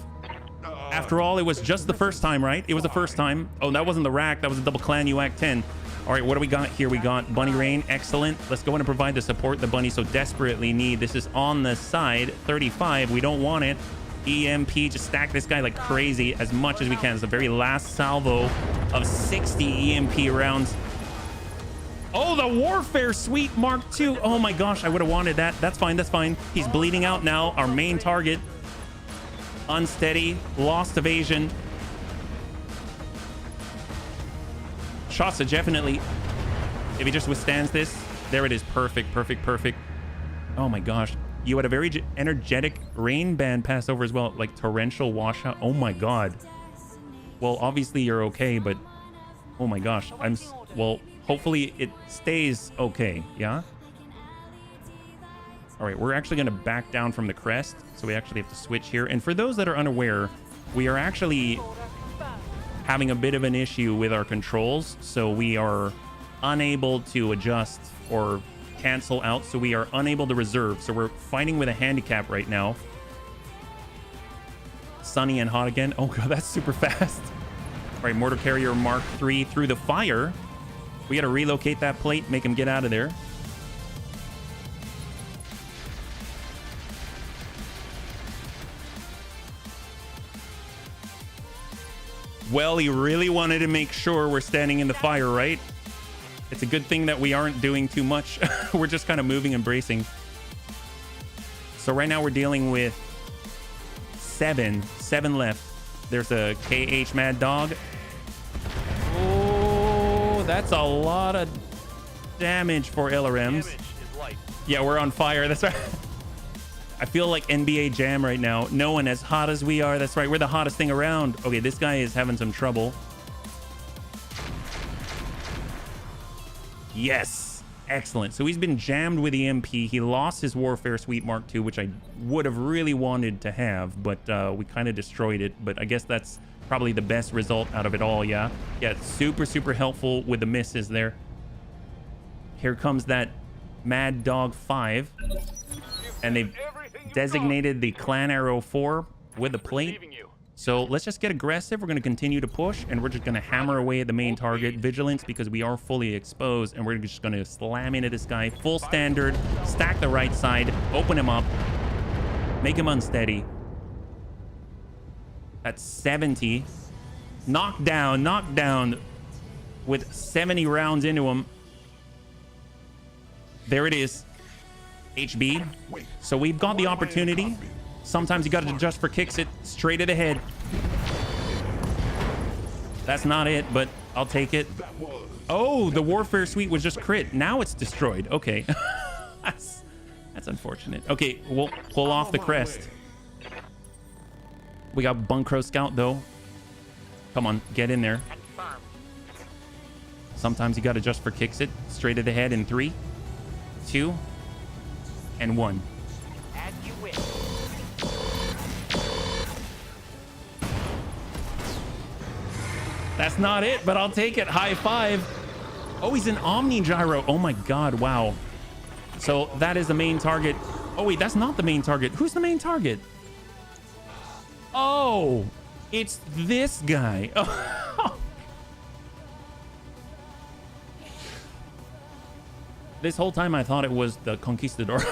After all, it was just the first time, right? It was the first time. Oh, that wasn't the rack. That was a double clan UAC 10. All right, what do we got here? We got Bunny Rain. Excellent. Let's go in and provide the support the bunnies so desperately need. This is on the side. 35. We don't want it. EMP. Just stack this guy like crazy as much as we can. It's the very last salvo of 60 EMP rounds. Oh, the Warfare Suite Mark II. Oh my gosh, I would have wanted that. That's fine. That's fine. He's bleeding out now. Our main target. Unsteady, lost evasion. Shots are definitely, if he just withstands this, there it is. Perfect, perfect, perfect. Oh my gosh. You had a very energetic rain band pass over as well, like torrential washout. Oh my God. Well, obviously you're okay, but oh my gosh. Well, hopefully it stays okay. Yeah. All right, we're actually going to back down from the crest, so we actually have to switch here. And for those that are unaware, we are actually having a bit of an issue with our controls, so we are unable to adjust or cancel out, so we are unable to reserve. So we're fighting with a handicap right now. Sunny and hot again. Oh God, that's super fast. All right, mortar carrier Mark III through the fire. We got to relocate that plate, make him get out of there. Well, he really wanted to make sure we're standing in the fire, right? It's a good thing that we aren't doing too much. We're just kind of moving and bracing. So right now we're dealing with 7 left. There's a KH Mad Dog. Oh, that's a lot of damage for LRMs. Yeah, we're on fire. That's right. I feel like NBA Jam right now. No one as hot as we are. That's right. We're the hottest thing around. Okay, this guy is having some trouble. Yes. Excellent. So he's been jammed with EMP. He lost his Warfare Suite Mark II, which I would have really wanted to have, but we kind of destroyed it. But I guess that's probably the best result out of it all, yeah? Yeah, it's super, super helpful with the misses there. Here comes that Mad Dog 5. And they've designated the Clan Arrow 4 with a plate. So let's just get aggressive. We're going to continue to push, and we're just going to hammer away at the main target. Vigilance, because we are fully exposed, and we're just going to slam into this guy. Full standard, stack the right side, open him up, make him unsteady. That's 70. Knocked down with 70 rounds into him. There it is. HB. So we've got the opportunity. Sometimes you got to adjust for kicks it straight to the head. That's not it, but I'll take it. Oh, the warfare suite was just crit. Now it's destroyed. Okay. That's unfortunate. Okay, we'll pull off the crest. We got Bunkro Scout, though. Come on, get in there. Sometimes you got to adjust for kicks it straight to the head in 3, 2, and 1. As you wish. That's not it, but I'll take it. High five. Oh, he's an Omni Gyro. Oh my God, wow. So that is the main target. Oh wait, that's not the main target. Who's the main target? Oh, it's this guy. This whole time I thought it was the Conquistador.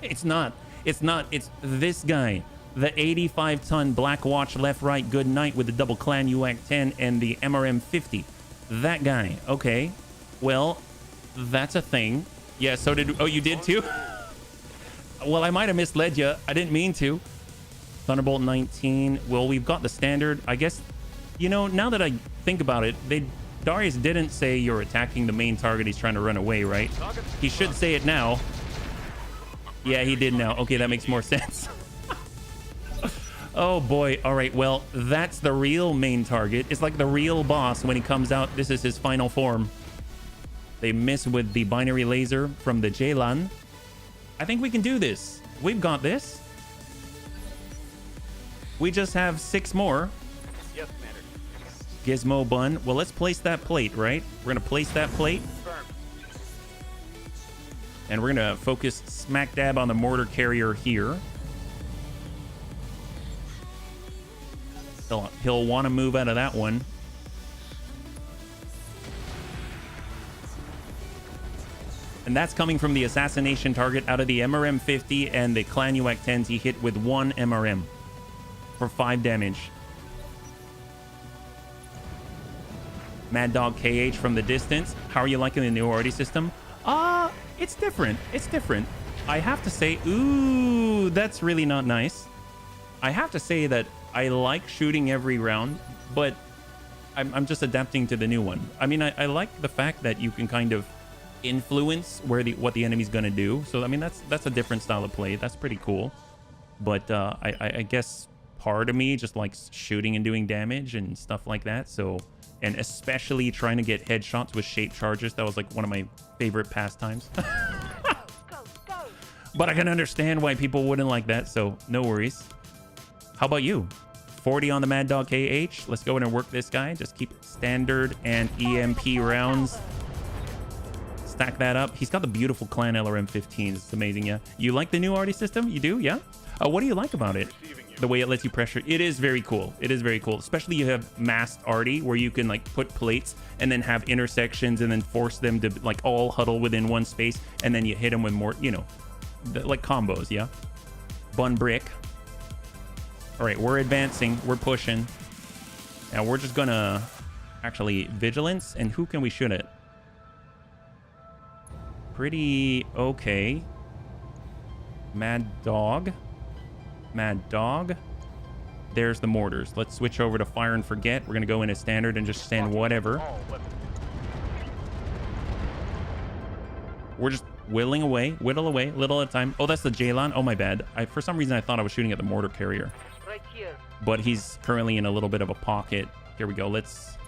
It's not. It's not. It's this guy. The 85-ton Black Watch left right good night with the double clan UAC 10 and the MRM 50. That guy. Okay. Well, that's a thing. Yeah, so did... Oh, you did too? Well, I might have misled you. I didn't mean to. Thunderbolt 19. Well, we've got the standard. I guess, you know, now that I think about it, Darius didn't say you're attacking the main target. He's trying to run away, right? He should say it now. Yeah, he did now. Okay, that makes more sense. Oh boy. All right, well, that's the real main target. It's like the real boss when he comes out. This is his final form. They miss with the binary laser from the Jaylan. I think we can do this. We've got this. We just have 6 more. Yes, Commander. Gizmo Bun. Well, let's place that plate, right? We're going to place that plate. Confirmed. And we're going to focus smack dab on the mortar carrier here. He'll want to move out of that one. And that's coming from the assassination target out of the MRM 50 and the Clan UAC 10s. He hit with 1 MRM for 5 damage. Mad Dog KH from the distance. How are you liking the new already system? It's different. It's different. I have to say, ooh, that's really not nice. I have to say that I like shooting every round, but I'm just adapting to the new one. I mean, I like the fact that you can kind of influence what the enemy's gonna do. So I mean, that's a different style of play. That's pretty cool. But I guess part of me just likes shooting and doing damage and stuff like that. So, and especially trying to get headshots with shape charges. That was like one of my favorite pastimes. Go, go. But I can understand why people wouldn't like that. So no worries. How about you? 40 on the Mad Dog KH. Let's go in and work this guy. Just keep standard and EMP rounds. Stack that up. He's got the beautiful Clan LRM 15s. It's amazing, yeah. You like the new arty system? You do, yeah? What do you like about it? The way it lets you pressure. It is very cool. It is very cool. Especially you have masked arty where you can like put plates and then have intersections and then force them to like all huddle within one space. And then you hit them with more, you know, like combos, yeah? Bun brick. All right, we're advancing. We're pushing. Now we're just gonna actually vigilance. And who can we shoot at? Pretty okay. Mad Dog. Mad Dog. There's the mortars. Let's switch over to fire and forget. We're gonna go in as standard and just stand whatever. We're just whittling away, whittle away, little at a time. Oh, that's the Jaylan. Oh, my bad. For some reason I thought I was shooting at the mortar carrier. Right here. But he's currently in a little bit of a pocket. Here we go. Let's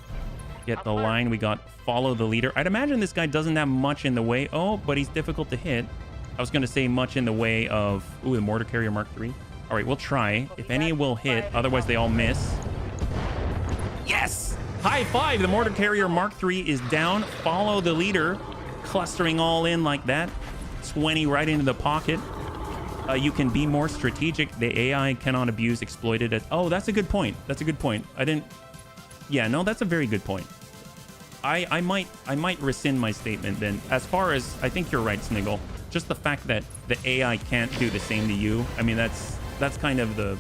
get the line. We got follow the leader. I'd imagine this guy doesn't have much in the way. Oh, but he's difficult to hit. I was going to say much in the way of... Ooh, the mortar carrier Mark III. All right, we'll try. If any will hit, otherwise they all miss. Yes! High five! The mortar carrier Mark III is down. Follow the leader. Clustering all in like that. 20 right into the pocket. You can be more strategic. The AI cannot abuse exploited as... Oh, that's a good point. That's a good point. I didn't... Yeah, no, that's a very good point. I might rescind my statement then. As far as... I think you're right, Sniggle. Just the fact that the AI can't do the same to you. I mean, that's kind of the...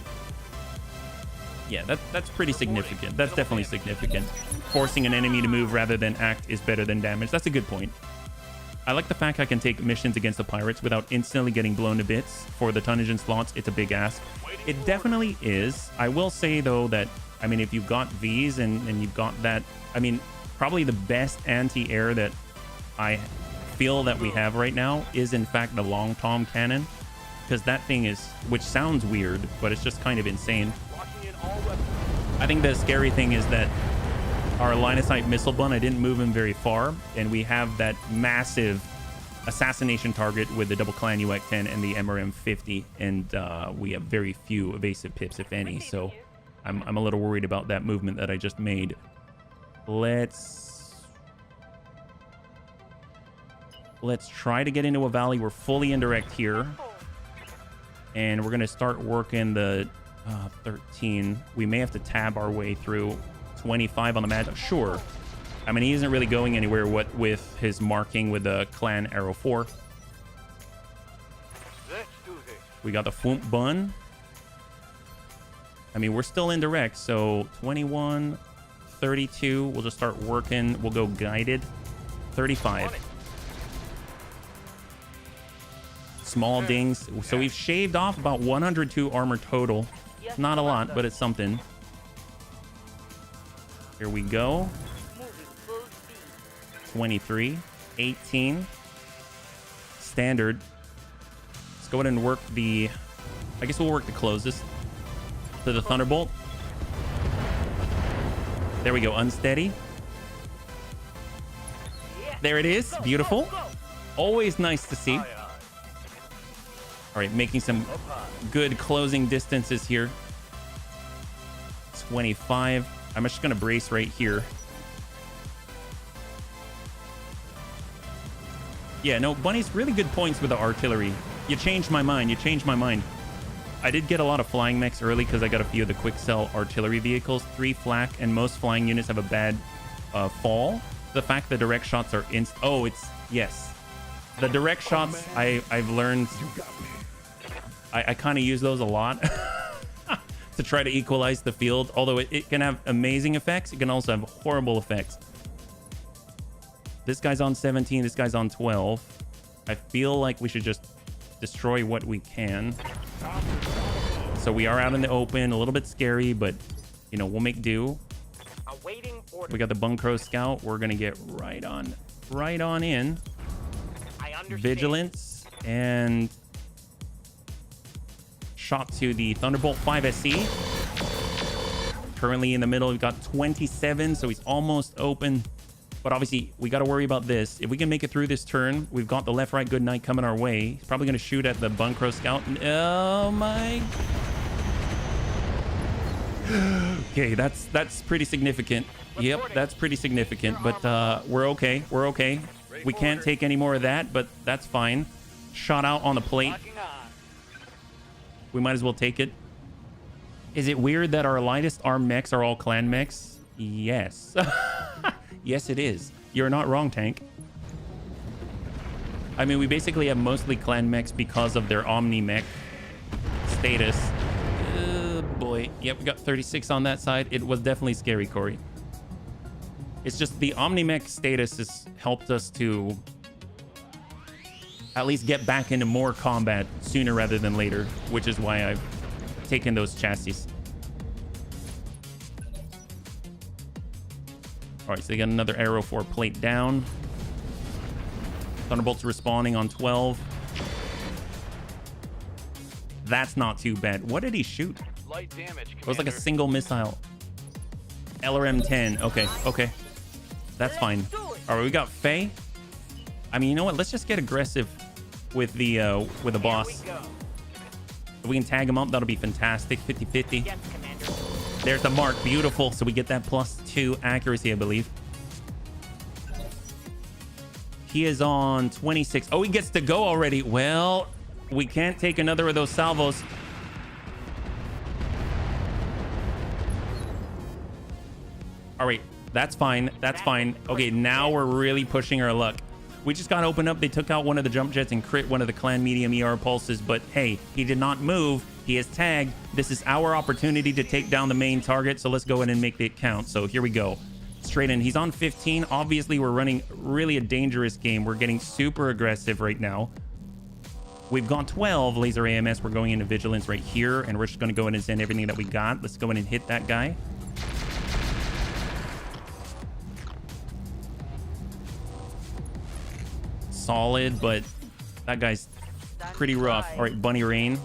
Yeah, that's pretty significant. That's definitely significant. Forcing an enemy to move rather than act is better than damage. That's a good point. I like the fact I can take missions against the pirates without instantly getting blown to bits. For the tonnage and slots, it's a big ask. It definitely is. I will say, though, that, I mean, if you've got Vs and you've got that, I mean, probably the best anti-air that I feel that we have right now is, in fact, the long tom cannon. Because that thing is, which sounds weird, but it's just kind of insane. I think the scary thing is that our line of sight missile bun, I didn't move him very far, and we have that massive assassination target with the double clan UX-10 and the MRM-50, and we have very few evasive pips, if any. So I'm a little worried about that movement that I just made. Let's try to get into a valley. We're fully indirect here, and we're gonna start working the 13. We may have to tab our way through. 25 on the map. Sure. I mean, he isn't really going anywhere with his marking with the clan arrow 4. Let's do this. We got the Foomp bun. I mean, we're still indirect, so 21, 32. We'll just start working. We'll go guided. 35. Small dings. So we've shaved off about 102 armor total. Not a lot, but it's something. Here we go. 23, 18. Standard. Let's go ahead and work the... I guess we'll work the closes to the Thunderbolt. There we go. Unsteady. There it is. Beautiful. Always nice to see. All right, making some good closing distances here. 25. I'm just going to brace right here. Yeah, no, Bunny's really good points with the artillery. You changed my mind. You changed my mind. I did get a lot of flying mechs early because I got a few of the quick cell artillery vehicles. 3 flak, and most flying units have a bad fall. The fact the direct shots are oh, it's... Yes. The direct shots, I've learned... I kind of use those a lot. To try to equalize the field, although it can have amazing effects, it can also have horrible effects. This guy's on 17, this guy's on 12. I feel like we should just destroy what we can. So we are out in the open, a little bit scary, but you know, we'll make do. Awaiting order. We got the Bunkro Scout. We're gonna get right on in. I understand. Vigilance and shot to the Thunderbolt 5SC. Currently in the middle, we've got 27, so he's almost open. But obviously, we got to worry about this. If we can make it through this turn, we've got the left, right, good night coming our way. He's probably going to shoot at the Bunkro Scout. Oh my. Okay, that's pretty significant. Yep, that's pretty significant. But we're okay. We're okay. We can't take any more of that, but that's fine. Shot out on the plate. We might as well take it. Is it weird that our lightest armed mechs are all clan mechs? Yes. Yes, it is. You're not wrong, Tank. I mean, we basically have mostly clan mechs because of their omni mech status. Boy. Yep, we got 36 on that side. It was definitely scary, Corey. It's just the omni mech status has helped us to at least get back into more combat sooner rather than later, which is why I've taken those chassis. All right, so they got another arrow 4 plate down. Thunderbolt's respawning on 12. That's not too bad. What did he shoot? Light damage, It was like a single missile. LRM-10. Okay, okay. That's fine. All right, we got Faye. I mean, you know what? Let's just get aggressive with the boss. If we can tag him up, that'll be fantastic. 50-50. Yes, Commander. There's the mark. Beautiful. So we get that +2 accuracy, I believe. He is on 26. Oh, he gets to go already. Well, we can't take another of those salvos. All right. That's fine. That's fine. Okay, now we're really pushing our luck. We just got opened up. They took out one of the jump jets and crit one of the clan medium ER pulses. But hey, he did not move. He is tagged. This is our opportunity to take down the main target. So let's go ahead and make it count. So here we go. straight in. He's on 15. Obviously, we're running really a dangerous game. We're getting super aggressive right now. We've got 12 laser AMS. We're going into vigilance right here, and we're just going to go in and send everything that we got. Let's go in and hit that guy. Solid, but that guy's pretty rough. All right, Bunny Rain.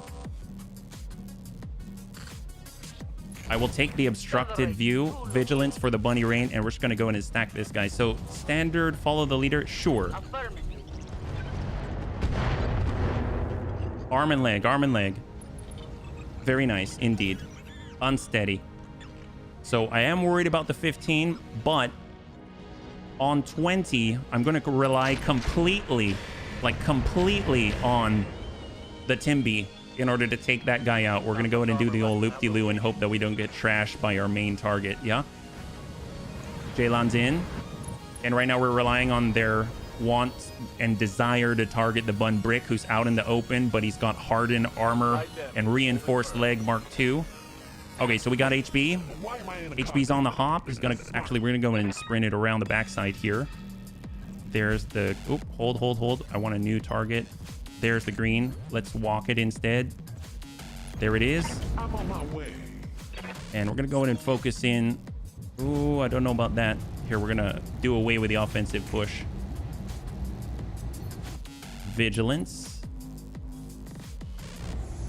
I will take the obstructed view, vigilance for the Bunny Rain, and we're just going to go in and stack this guy. So standard, follow the leader, sure. Arm and leg, arm and leg. Very nice, indeed. Unsteady. So I am worried about the 15, but on 20, I'm going to rely completely, like completely on the Timby in order to take that guy out. We're going to go in and do the old loop-de-loo and hope that we don't get trashed by our main target. Yeah. Jaylon's in. And right now we're relying on their want and desire to target the Bun Brick, who's out in the open, but he's got hardened armor and reinforced leg Mark II. Okay, so we got HB. HB's on the hop. He's gonna actually, we're gonna go in and sprint it around the backside here. There's the, oop, hold. I want a new target. There's the green. Let's walk it instead. There it is. I'm on my way. And we're gonna go in and focus in. Ooh, I don't know about that. Here, we're gonna do away with the offensive push. Vigilance.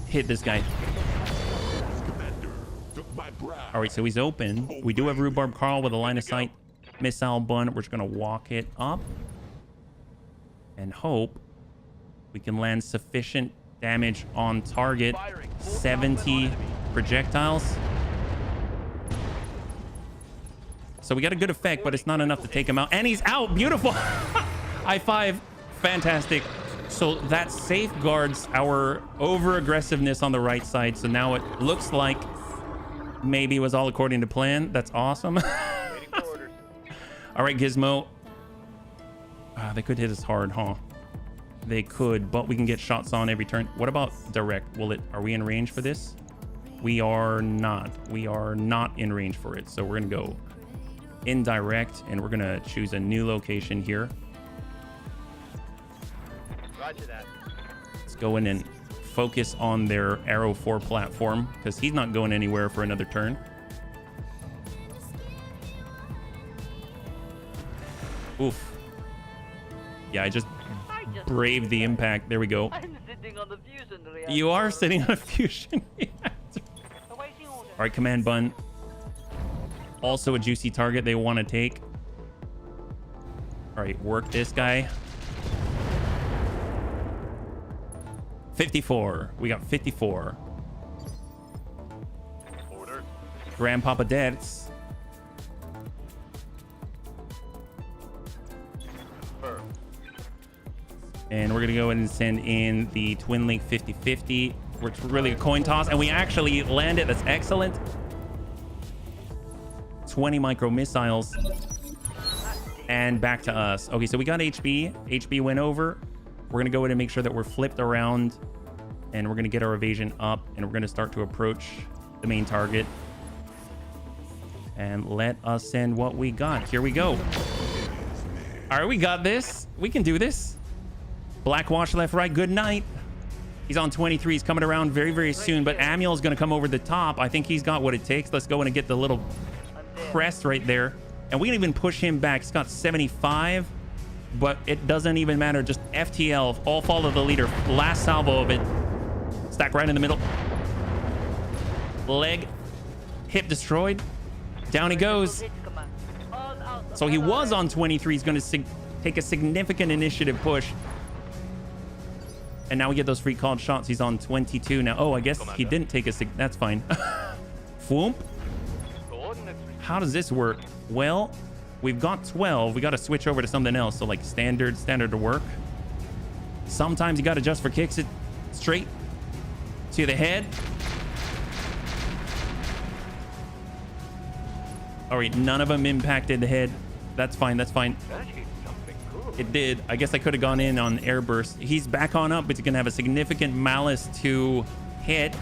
Hit this guy. All right, so he's open. We do have Rhubarb Carl with a line of sight missile bun. We're just gonna walk it up and hope we can land sufficient damage on target. 70 projectiles. So we got a good effect, but it's not enough to take him out. And he's out. Beautiful. High five. Fantastic. So that safeguards our over-aggressiveness on the right side. So now it looks like maybe it was all according to plan. That's awesome. All right, Gizmo. They could hit us hard, huh? They could, but we can get shots on every turn. What about direct? Are we in range for this? We are not. We are not in range for it. So we're going to go indirect, and we're going to choose a new location here. Roger that. Let's go in and focus on their Arrow 4 platform, because he's not going anywhere for another turn. Oof. Yeah, I just braved the impact. There we go. I'm sitting on the fusion reactor. You are sitting on a fusion reactor. Awaiting order. All right, Command Bun. Also a juicy target they want to take. All right, work this guy. 54. We got 54. Order. Grandpapa Debts. And we're going to go ahead and send in the Twin Link 50-50. It's really a coin toss. And we actually land it. That's excellent. 20 micro missiles. And back to us. Okay, so we got HB. HB went over. We're going to go ahead and make sure that we're flipped around. And we're going to get our evasion up. And we're going to start to approach the main target. And let us send what we got. Here we go. All right, we got this. We can do this. Black Wash left, right. Good night. He's on 23. He's coming around very, very soon. But Amiel's going to come over the top. I think he's got what it takes. Let's go in and get the little crest right there. And we can even push him back. He's got 75. But it doesn't even matter. Just FTL. All follow the leader. Last salvo of it. Stack right in the middle. Leg. Hip destroyed. Down he goes. So he was on 23. He's going to take a significant initiative push. And now we get those free called shots. He's on 22 now. Oh, I guess he didn't take a that's fine. Foomp. How does this work? Well, we've got 12. We got to switch over to something else. So like standard to work. Sometimes you got to adjust for kicks it straight to the head. All right, none of them impacted the head. That's fine. That's fine. It did. I guess I could have gone in on airburst. He's back on up, but he's going to have a significant malice to hit.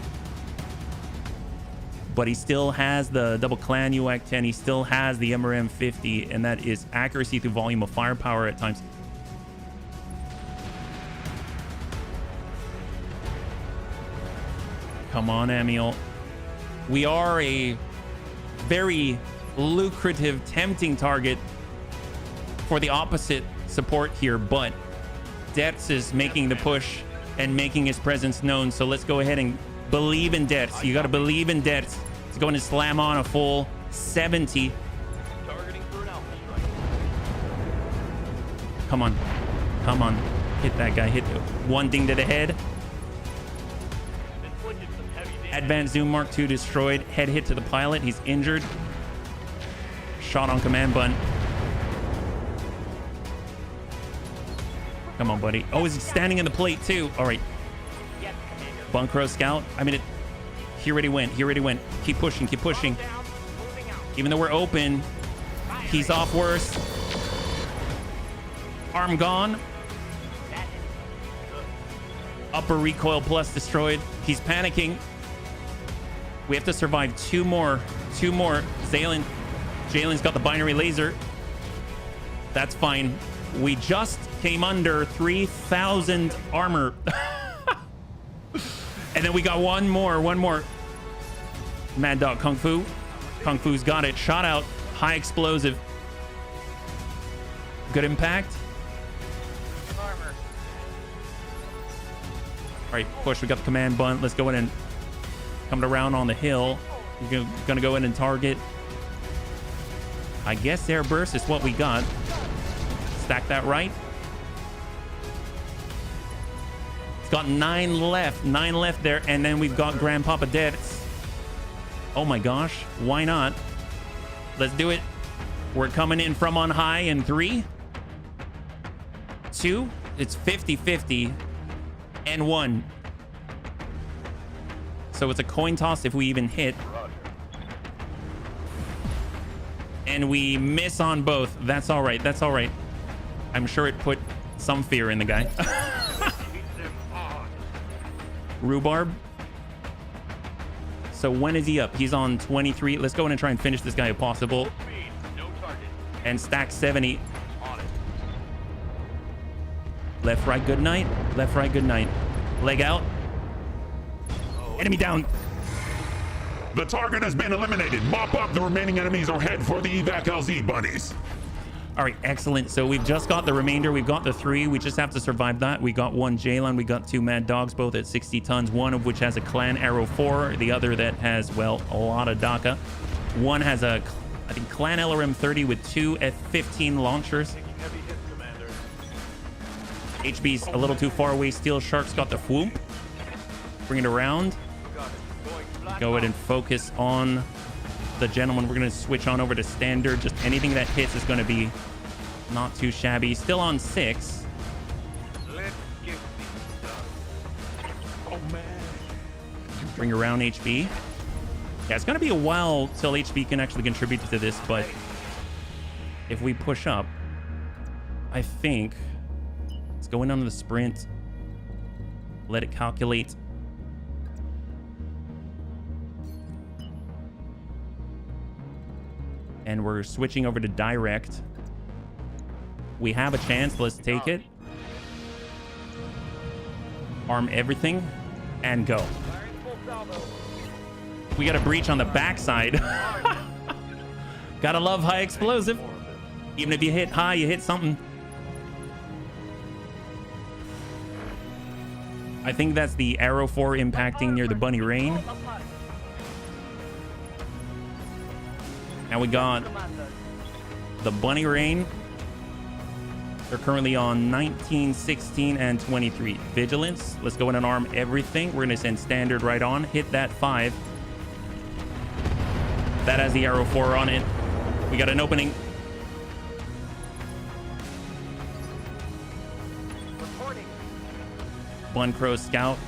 but he still has the double clan UAC 10. He still has the MRM 50, and that is accuracy through volume of firepower at times. Come on, Amiel. We are a very lucrative, tempting target for the opposite support here, but Debts is making the push and making his presence known. So let's go ahead and believe in Debts. You got to believe in Debts. He's going to slam on a full 70. Targeting for an alpha strike. Come on. Come on. Hit that guy. Hit one ding to the head. Inflicted some heavy damage. Advanced Zoom Mark II destroyed. Head hit to the pilot. He's injured. Shot on command button. Come on, buddy. Oh, he's standing in the plate too. All right. Yes, Commander. Bunkro scout. I mean, he already went. He already went. Keep pushing. Keep pushing. Down, moving out. Even though we're open, he's off worse. Arm gone. That is good. Upper recoil plus destroyed. He's panicking. We have to survive two more. Two more. Jalen's got the binary laser. That's fine. We just came under 3,000 armor. And then we got one more. Mad Dog Kung Fu. Kung Fu's got it. Shot out. High explosive. Good impact. Armor. All right, push. We got the command button. Let's go in and come around on the hill. We're gonna go in and target. I guess air burst is what we got. Stack that right. It's got 9 left. 9 left there. And then we've got Grandpapa Debts. Oh my gosh. Why not? Let's do it. We're coming in from on high in 3, 2. It's 50-50 and 1. So it's a coin toss if we even hit. And we miss on both. That's all right. That's all right. I'm sure it put some fear in the guy. Rhubarb. So when is he up? He's on 23. Let's go in and try and finish this guy if possible. Speed. No target. And stack 70. On it. Left, right, good night. Left, right, good night. Leg out. Enemy down. The target has been eliminated. Mop up the remaining enemies or head for the evac LZ bunnies. All right, excellent. So we've just got the remainder. We've got the 3. We just have to survive that. We got 1 Jalen. We got 2 Mad Dogs, both at 60 tons. One of which has a Clan Arrow 4. The other that has, well, a lot of DACA. One has a, I think, Clan LRM 30 with 2 F-15 launchers. Taking heavy hits, Commander. HB's a little too far away. Steel Shark's got the Whoop. Bring it around. Got it. Going flat. Go ahead and focus on the gentleman. We're going to switch on over to standard. Just anything that hits is going to be not too shabby. Still on 6. Let's get this done. Oh man. Bring around HB. Yeah, it's going to be a while till HB can actually contribute to this, but if we push up, I think let's go in on the sprint. Let it calculate. And we're switching over to direct. We have a chance. Let's take it. Arm everything and go. Firing full salvo. We got a breach on the backside. Gotta love high explosive. Even if you hit high, you hit something. I think that's the Arrow 4 impacting near the Bunny Rain. And we got the Bunny Rain. They're currently on 19, 16, and 23. Vigilance. Let's go in and arm everything. We're going to send standard right on. Hit that 5. That has the Arrow 4 on it. We got an opening. Reporting. One Crow Scout.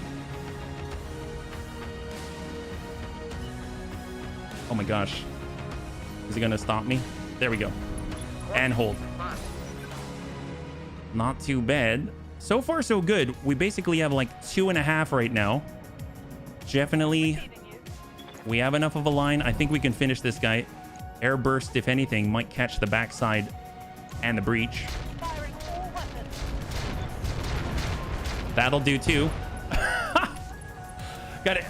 Oh my gosh. Is he gonna stop me? There we go. And hold. Not too bad. So far, so good. We basically have like 2.5 right now. Definitely We have enough of a line. I think we can finish this guy. Air burst, if anything, might catch the backside and the breach. Firing all weapons. That'll do too. Got it.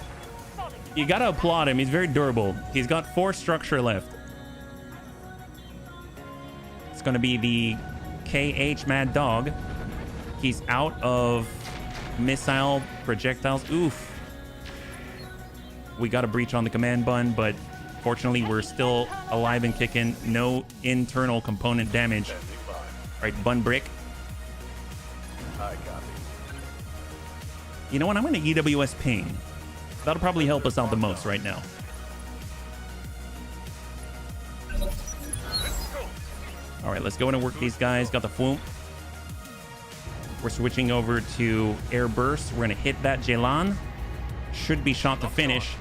You gotta applaud him. He's very durable. He's got 4 structure left. It's gonna be the KH Mad Dog. He's out of missile projectiles. Oof. We got a breach on the command bun, but fortunately we're still alive and kicking. No internal component damage. All right, bun brick. I copy. You know what? I'm gonna EWS ping. That'll probably help us out the most right now. All right, let's go in and work these guys. Got the Fwoomp. We're switching over to air burst. We're gonna hit that Jelan. Should be shot to finish.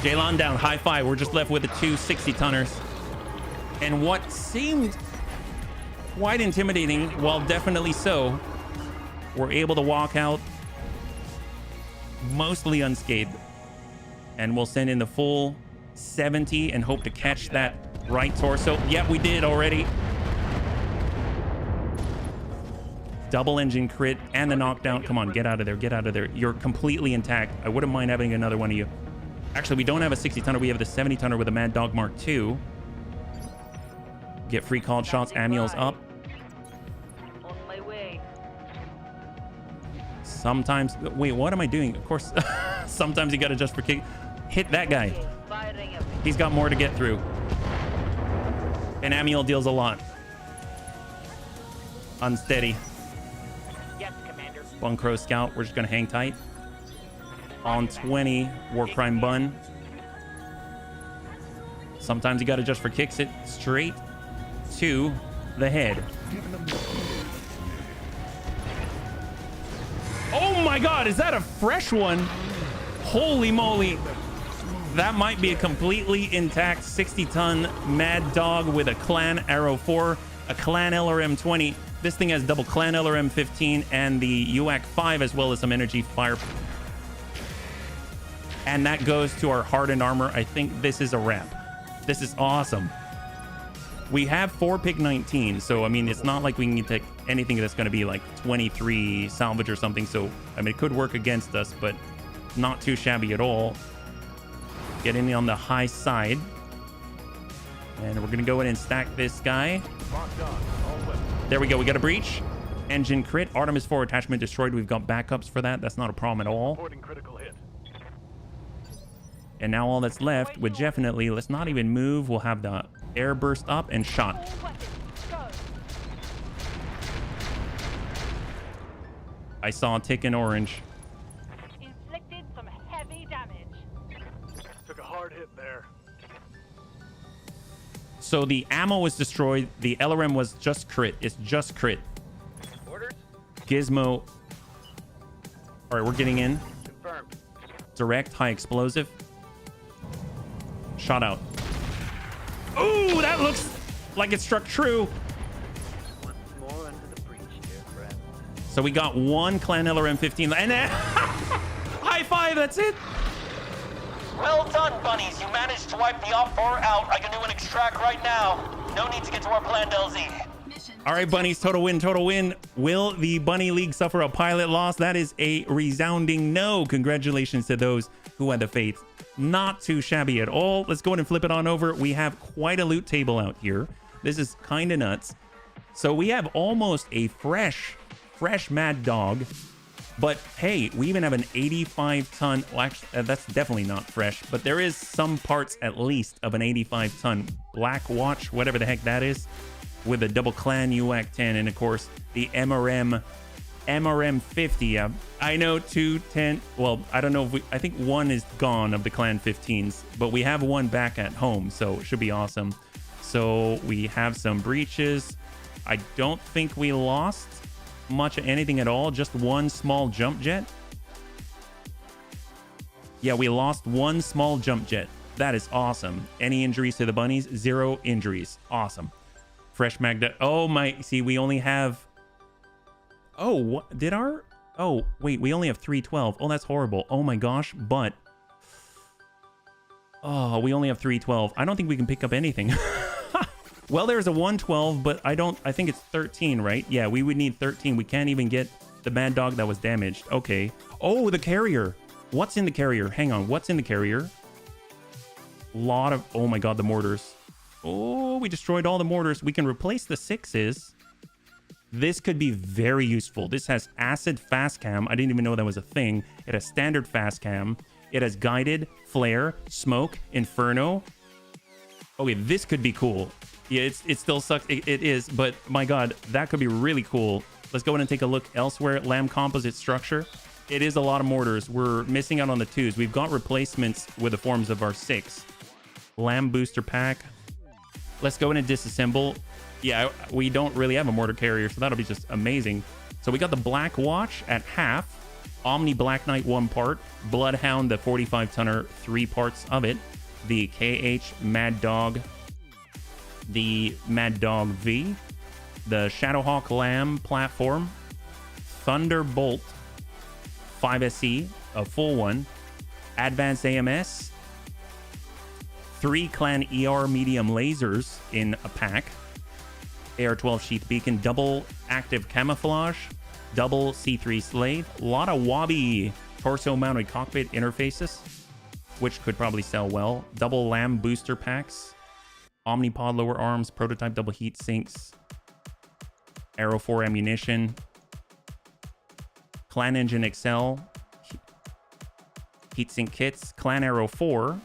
Jelan down, high 5. We're just left with the 2 60-tonners. And what seemed quite intimidating, while definitely so, we're able to walk out mostly unscathed. And we'll send in the full 70 and hope to catch that right torso. Yep, we did already. Double engine crit and the knockdown. Come on, get out of there, get out of there. You're completely intact. I wouldn't mind having another one of you. Actually, we don't have a 60-tonner. We have the 70-tonner with a Mad Dog Mark II. Get free called shots. Amiel's up. On my way. Sometimes, wait, what am I doing? Of course, sometimes you got to adjust for kick. Hit that guy. Firing up. He's got more to get through. And Amiel deals a lot. Unsteady. Yes, Commander. Bunkro Scout, we're just going to hang tight. On 20, War Crime Bun. Sometimes you got to adjust for kicks. It straight to the head. Oh my God, is that a fresh one? Holy moly. That might be a completely intact 60-ton Mad Dog with a Clan Arrow 4, a Clan LRM 20. This thing has double Clan LRM 15 and the UAC 5, as well as some energy fire. And that goes to our hardened armor. I think this is a wrap. This is awesome. We have 4 pick 19, so I mean, it's not like we can take anything that's going to be like 23 salvage or something. So I mean, it could work against us, but not too shabby at all. Getting on the high side, and we're gonna go in and stack this guy. There we go. We got a breach. Engine crit. Artemis 4 attachment destroyed. We've got backups for that. That's not a problem at all. Critical hit. And now all that's left with definitely, let's not even move. We'll have the air burst up and shot. All weapons. Go. I saw a tick in orange. Inflicted some heavy damage. Took a hard hit there. So the ammo was destroyed. The LRM was just crit. It's just crit. Orders? Gizmo. All right, we're getting in. Confirmed. Direct, high explosive. Shot out. Ooh, that looks like it struck true. Once more under the breach, dear friend. So we got 1 Clan LRM 15. And high 5, that's it. Well done, bunnies. You managed to wipe the Op 4 out. I can do an extract right now. No need to get to our planned LZ. All right, bunnies, total win, total win. Will the Bunny League suffer a pilot loss? That is a resounding no. Congratulations to those who had the faith. Not too shabby at all. Let's go ahead and flip it on over. We have quite a loot table out here. This is kind of nuts. So we have almost a fresh Mad Dog. But hey, we even have an 85-ton. Well, actually, that's definitely not fresh. But there is some parts, at least, of an 85-ton Black Watch, whatever the heck that is, with a double Clan UAC 10, and of course the MRM 50. I know 210. Well, I don't know if I think one is gone of the Clan 15s, but we have one back at home, so it should be awesome. So we have some breaches. I don't think we lost much of anything at all, just one small jump jet. Yeah, we lost one small jump jet. That is awesome. Any injuries to the bunnies? 0 injuries. Awesome. Fresh Magda. Oh my, see, we only have, oh, what did our Oh, wait, we only have 312. Oh, that's horrible. Oh my gosh, but... Oh, we only have 312. I don't think we can pick up anything. Well, there's a 112, but I think it's 13, right? Yeah, we would need 13. We can't even get the Mad Dog that was damaged. Okay. Oh, the carrier. What's in the carrier? Hang on, what's in the carrier? Lot of... Oh my god, the mortars. Oh, we destroyed all the mortars. We can replace the 6s. This could be very useful. This has acid fast cam. I didn't even know that was a thing. It has standard fast cam. It has guided, flare, smoke, inferno. Okay, this could be cool. Yeah, it still sucks. It is, but my god, that could be really cool. Let's go in and take a look elsewhere. Lamb composite structure. It is a lot of mortars. We're missing out on the 2s. We've got replacements with the forms of our 6. Lamb booster pack. Let's go in and disassemble. Yeah, we don't really have a mortar carrier, so that'll be just amazing. So we got the Black Watch at half. Omni Black Knight 1 part. Bloodhound, the 45-tonner, 3 parts of it. The KH Mad Dog. The Mad Dog V. The Shadowhawk Lamb platform. Thunderbolt 5SE, a full one. Advanced AMS. 3 Clan ER medium lasers in a pack. AR-12 sheath beacon, double active camouflage, double C3 slave, a lot of wobbly torso mounted cockpit interfaces, which could probably sell well. Double Lamb booster packs, Omnipod lower arms, prototype double heat sinks, Arrow 4 ammunition, Clan Engine XL, heatsink kits, Clan Arrow 4,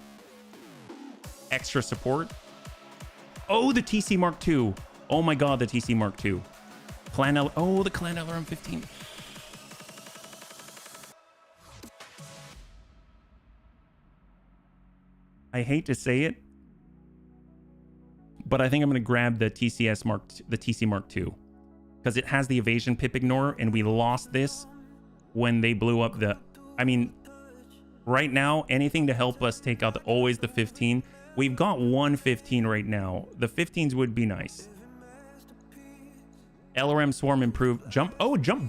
extra support. Oh, the TC Mark II. Oh my god, the TC Mark II. The Clan LRM 15. I hate to say it, but I think I'm going to grab the TC Mark II. Because it has the evasion pip ignore, and we lost this when they blew up the... I mean, right now, anything to help us take out always the 15. We've got one 15 right now. The 15s would be nice. LRM Swarm improved. Jump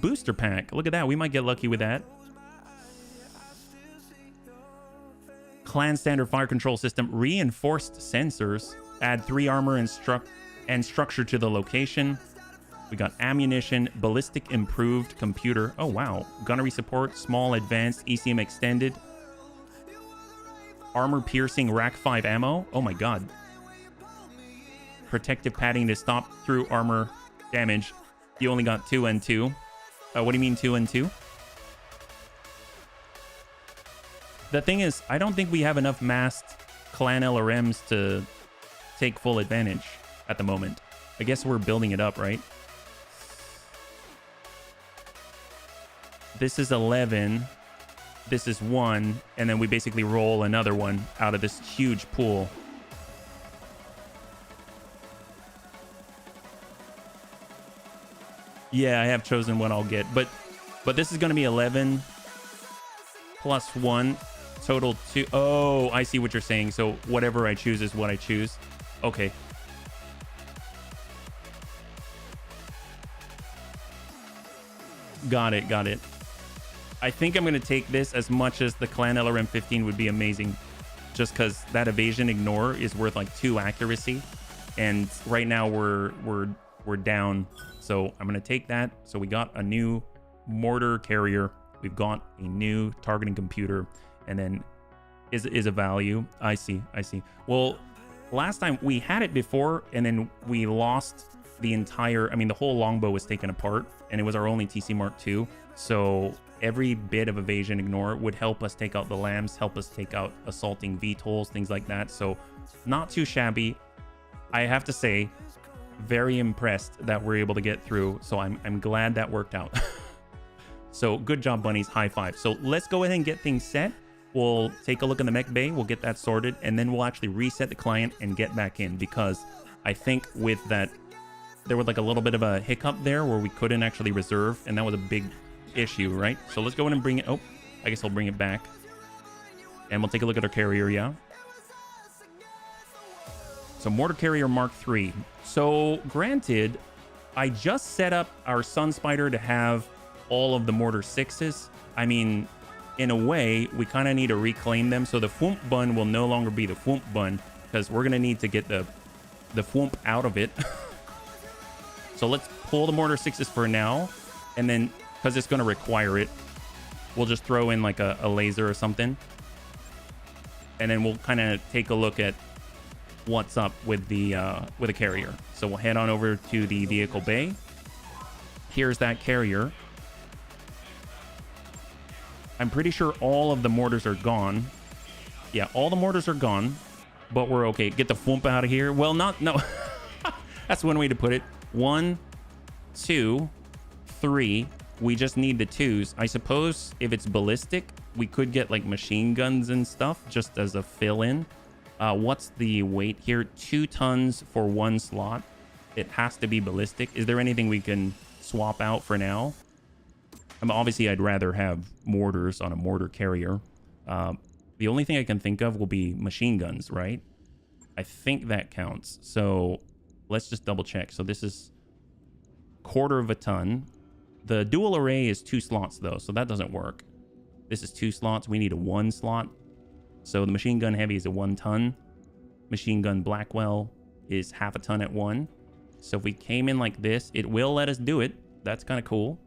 booster pack. Look at that. We might get lucky with that. Clan standard fire control system. Reinforced sensors. Add 3 armor and structure to the location. We got ammunition. Ballistic improved computer. Oh, wow. Gunnery support. Small advanced ECM extended. Armor piercing rack 5 ammo. Oh my god. Protective padding to stop through armor damage. You only got 2 and 2. What do you mean 2 and 2? The thing is, I don't think we have enough masked Clan LRMs to take full advantage at the moment. I guess we're building it up, right? This is 11. This is 1. And then we basically roll another one out of this huge pool. Yeah, I have chosen what I'll get. But this is going to be 11 plus 1. Total 2. Oh, I see what you're saying. So whatever I choose is what I choose. Okay. Got it. I think I'm going to take this as much as the Clan LRM 15 would be amazing. Just because that evasion ignore is worth like 2 accuracy. And right now we're down. So I'm going to take that. So we got a new mortar carrier. We've got a new targeting computer. And then is a value. I see. Well, last time we had it before, and then we lost the entire... I mean, the whole longbow was taken apart, and it was our only TC Mark II. So every bit of evasion ignore would help us take out the lambs, help us take out assaulting VTOLs, things like that. So not too shabby. I have to say, very impressed that we're able to get through. So I'm glad that worked out. So good job, bunnies. High five. So let's go ahead and get things set. We'll take a look in the mech bay. We'll get that sorted, and then we'll actually reset the client and get back in, because I think with that, there was like a little bit of a hiccup there where we couldn't actually reserve, and that was a big issue, right? So let's go in and bring it. Oh, I guess I'll bring it back, and we'll take a look at our carrier. Yeah. So mortar carrier Mark III. So granted, I just set up our Sun Spider to have all of the mortar 6s. I mean, in a way, we kind of need to reclaim them. So the Fwump bun will no longer be the Fwump bun because we're going to need to get the Fwump out of it. So let's pull the mortar 6s for now. And then, because it's going to require it, we'll just throw in like a laser or something. And then we'll kind of take a look at what's up with the carrier. So we'll head on over to the vehicle bay. Here's that carrier. I'm pretty sure all of the mortars are gone. Yeah, all the mortars are gone, but we're okay. Get the Fwump out of here. Well, no. That's one way to put it. 1, 2, 3. We just need the 2s. I suppose if it's ballistic, we could get like machine guns and stuff just as a fill-in. What's the weight here? 2 tons for 1 slot. It has to be ballistic. Is there anything we can swap out for now? Obviously, I'd rather have mortars on a mortar carrier. The only thing I can think of will be machine guns, right? I think that counts. So let's just double check. So this is 1/4 of a ton. The dual array is 2 slots though, so that doesn't work. This is 2 slots. We need a 1 slot. So the machine gun heavy is a 1 ton. Machine gun Blackwell is 1/2 a ton at 1. So if we came in like this, it will let us do it. That's kind of cool.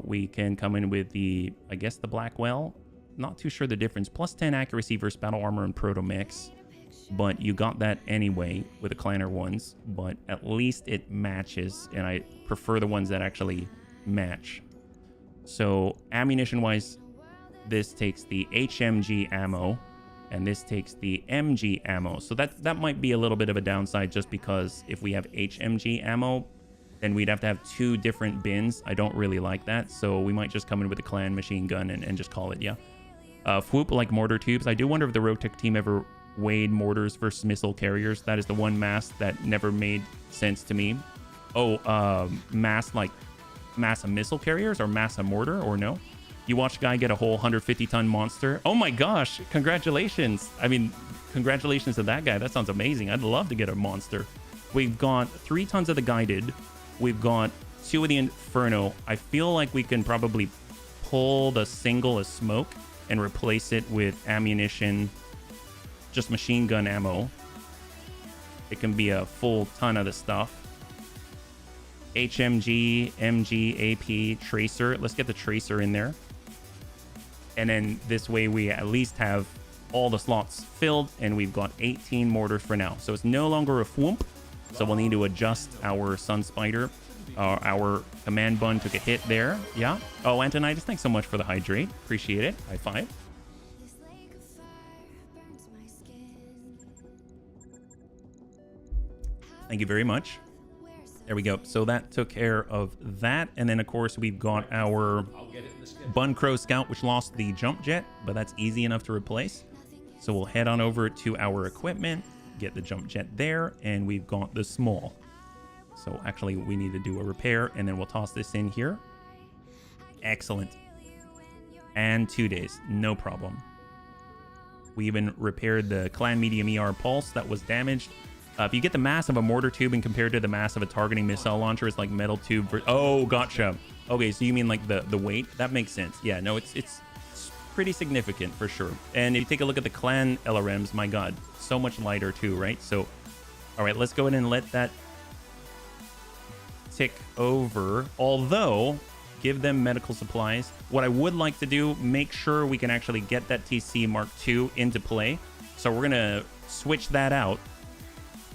We can come in with the, I guess, the Blackwell. Not too sure the difference. +10 accuracy versus battle armor and proto mix. But you got that anyway with the clanner ones. But at least it matches. And I prefer the ones that actually match. So ammunition-wise, this takes the HMG ammo. And this takes the MG ammo. So that might be a little bit of a downside just because if we have HMG ammo, then we'd have to have 2 different bins. I don't really like that. So we might just come in with a clan machine gun and just call it, yeah. Fwump like mortar tubes. I do wonder if the Roguetech team ever weighed mortars versus missile carriers. That is the one mass that never made sense to me. Oh, mass of missile carriers or mass of mortar, or no? You watch a guy get a whole 150-ton monster. Oh my gosh, congratulations. I mean, congratulations to that guy. That sounds amazing. I'd love to get a monster. We've got 3 tons of the guided. We've got 2 of the Inferno. I feel like we can probably pull the single as smoke and replace it with ammunition, just machine gun ammo. It can be a full ton of the stuff. HMG, MG, AP, Tracer. Let's get the Tracer in there. And then this way we at least have all the slots filled, and we've got 18 mortars for now. So it's no longer a Fwump. So we'll need to adjust our Sun Spider. Our command bun took a hit there. Yeah. Oh, Antonitis, thanks so much for the hydrate. Appreciate it. High five. Thank you very much. There we go. So that took care of that. And then, of course, we've got our Bun Crow Scout, which lost the jump jet, but that's easy enough to replace. So we'll head on over to our equipment, get the jump jet there, and we've got the small. So actually, we need to do a repair, and then we'll toss this in here. Excellent. And 2 days. No problem. We even repaired the Clan Medium ER Pulse that was damaged. If you get the mass of a mortar tube and compared to the mass of a targeting missile launcher, it's like metal tube. Oh, gotcha. Okay, so you mean like the weight? That makes sense. Yeah, no, it's pretty significant for sure. And if you take a look at the clan LRMs, my God, so much lighter too, right? So, all right, let's go ahead and let that tick over. Although, give them medical supplies. What I would like to do, make sure we can actually get that TC Mark II into play. So we're gonna switch that out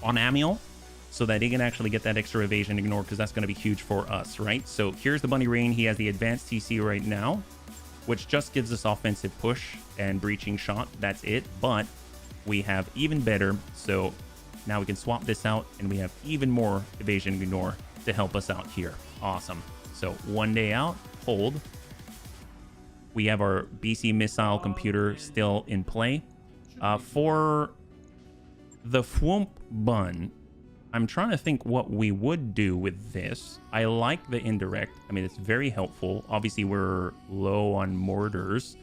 on Amiel so that he can actually get that extra evasion ignore, because that's going to be huge for us, right? So here's the Bunny Rain. He has the advanced TC right now, which just gives us offensive push and breaching shot. That's it. But we have even better. So now we can swap this out and we have even more evasion ignore to help us out here. Awesome. So 1 day out, hold. We have our BC missile computer still in play. For the Fwump bun, I'm trying to think what we would do with this. I like the indirect. I mean, it's very helpful. Obviously, we're low on mortars.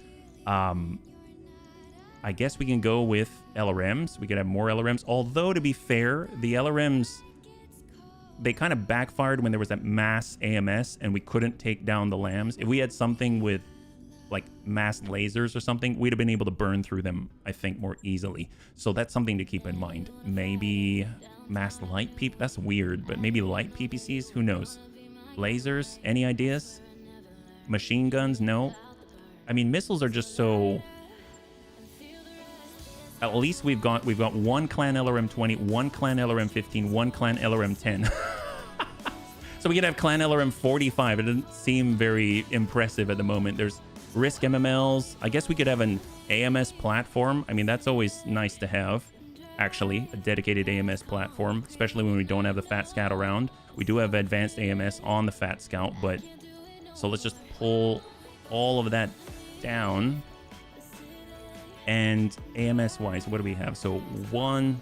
I guess we can go with LRMs. We could have more LRMs. Although, to be fair, the LRMs they kind of backfired when there was that mass AMS and we couldn't take down the lambs. If we had something with like mass lasers or something, we'd have been able to burn through them, I think, more easily. So that's something to keep in mind. Maybe mass light PP, that's weird, but maybe light PPCs, who knows? Lasers, any ideas? Machine guns, no. I mean, missiles are just so... At least we've got one clan LRM-20, one clan LRM-15, one clan LRM-10. So we could have clan LRM-45. It doesn't seem very impressive at the moment. There's Risk MMLs. I guess we could have an AMS platform. I mean, that's always nice to have, actually, a dedicated AMS platform, especially when we don't have the Fat Scout around. We do have advanced AMS on the Fat Scout, but... So let's just pull all of that down. And AMS-wise, what do we have? So one...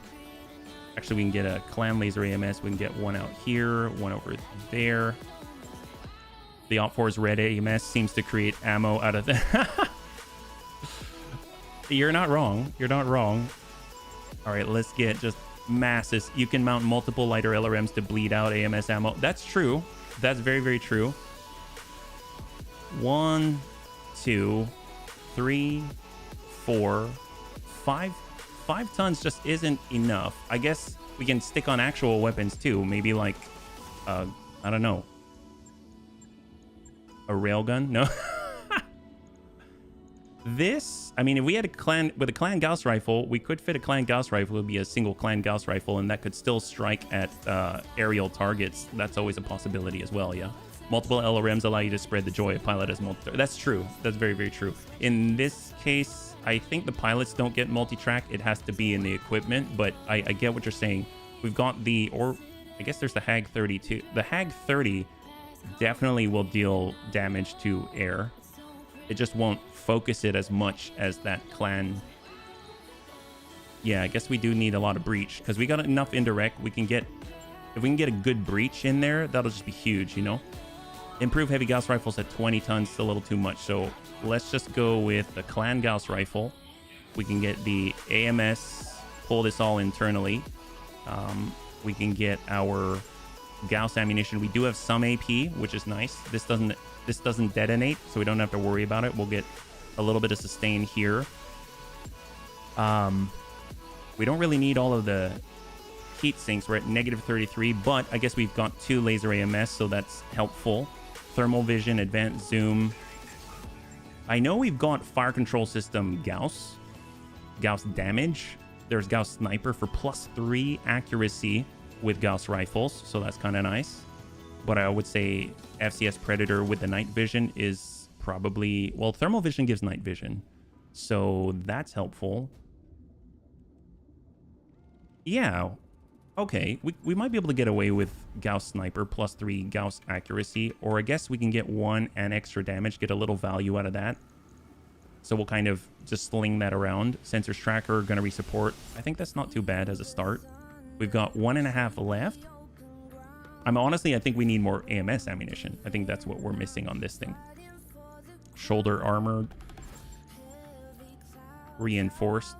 Actually, we can get a clan laser AMS. We can get one out here, one over there. The Op4's red AMS seems to create ammo out of that. You're not wrong. You're not wrong. All right, let's get just masses. You can mount multiple lighter LRMs to bleed out AMS ammo. That's true. That's very, very true. 1, 2, 3, 4, 5. 5 tons just isn't enough. I guess we can stick on actual weapons too. Maybe like, I don't know. A railgun? No. This, I mean, if we had a clan with a clan Gauss rifle, we could fit a clan Gauss rifle. It would be a single clan Gauss rifle, and that could still strike at aerial targets. That's always a possibility as well, yeah. Multiple LRMs allow you to spread the joy of pilot as multi. That's true. That's very, very true. In this case, I think the pilots don't get multi-track. It has to be in the equipment, but I get what you're saying. We've got the, or I guess there's the HAG 32. The HAG 30 definitely will deal damage to air. It just won't focus it as much as that clan. Yeah, I guess we do need a lot of breach because we got enough indirect. We can get, if we can get a good breach in there, that'll just be huge, you know? Improve heavy Gauss rifles at 20 tons is a little too much. So let's just go with the clan Gauss rifle. We can get the AMS, pull this all internally. We can get our Gauss ammunition. We do have some AP, which is nice. This doesn't detonate, so we don't have to worry about it. We'll get a little bit of sustain here. We don't really need all of the heat sinks. We're at -33, but I guess we've got 2 laser AMS, so that's helpful. Thermal vision, advanced zoom. I know we've got fire control system Gauss damage. There's Gauss sniper for +3 accuracy with Gauss rifles, so that's kind of nice. But I would say FCS Predator with the night vision is probably, well, thermal vision gives night vision, so that's helpful. Yeah, okay, we might be able to get away with Gauss sniper +3 Gauss accuracy, or I guess we can get 1 and extra damage, get a little value out of that. So we'll kind of just sling that around. Sensors tracker, gunnery support. I think that's not too bad as a start. We've got 1.5 left. I think we need more AMS ammunition. I think that's what we're missing on this thing. Shoulder armored. Reinforced.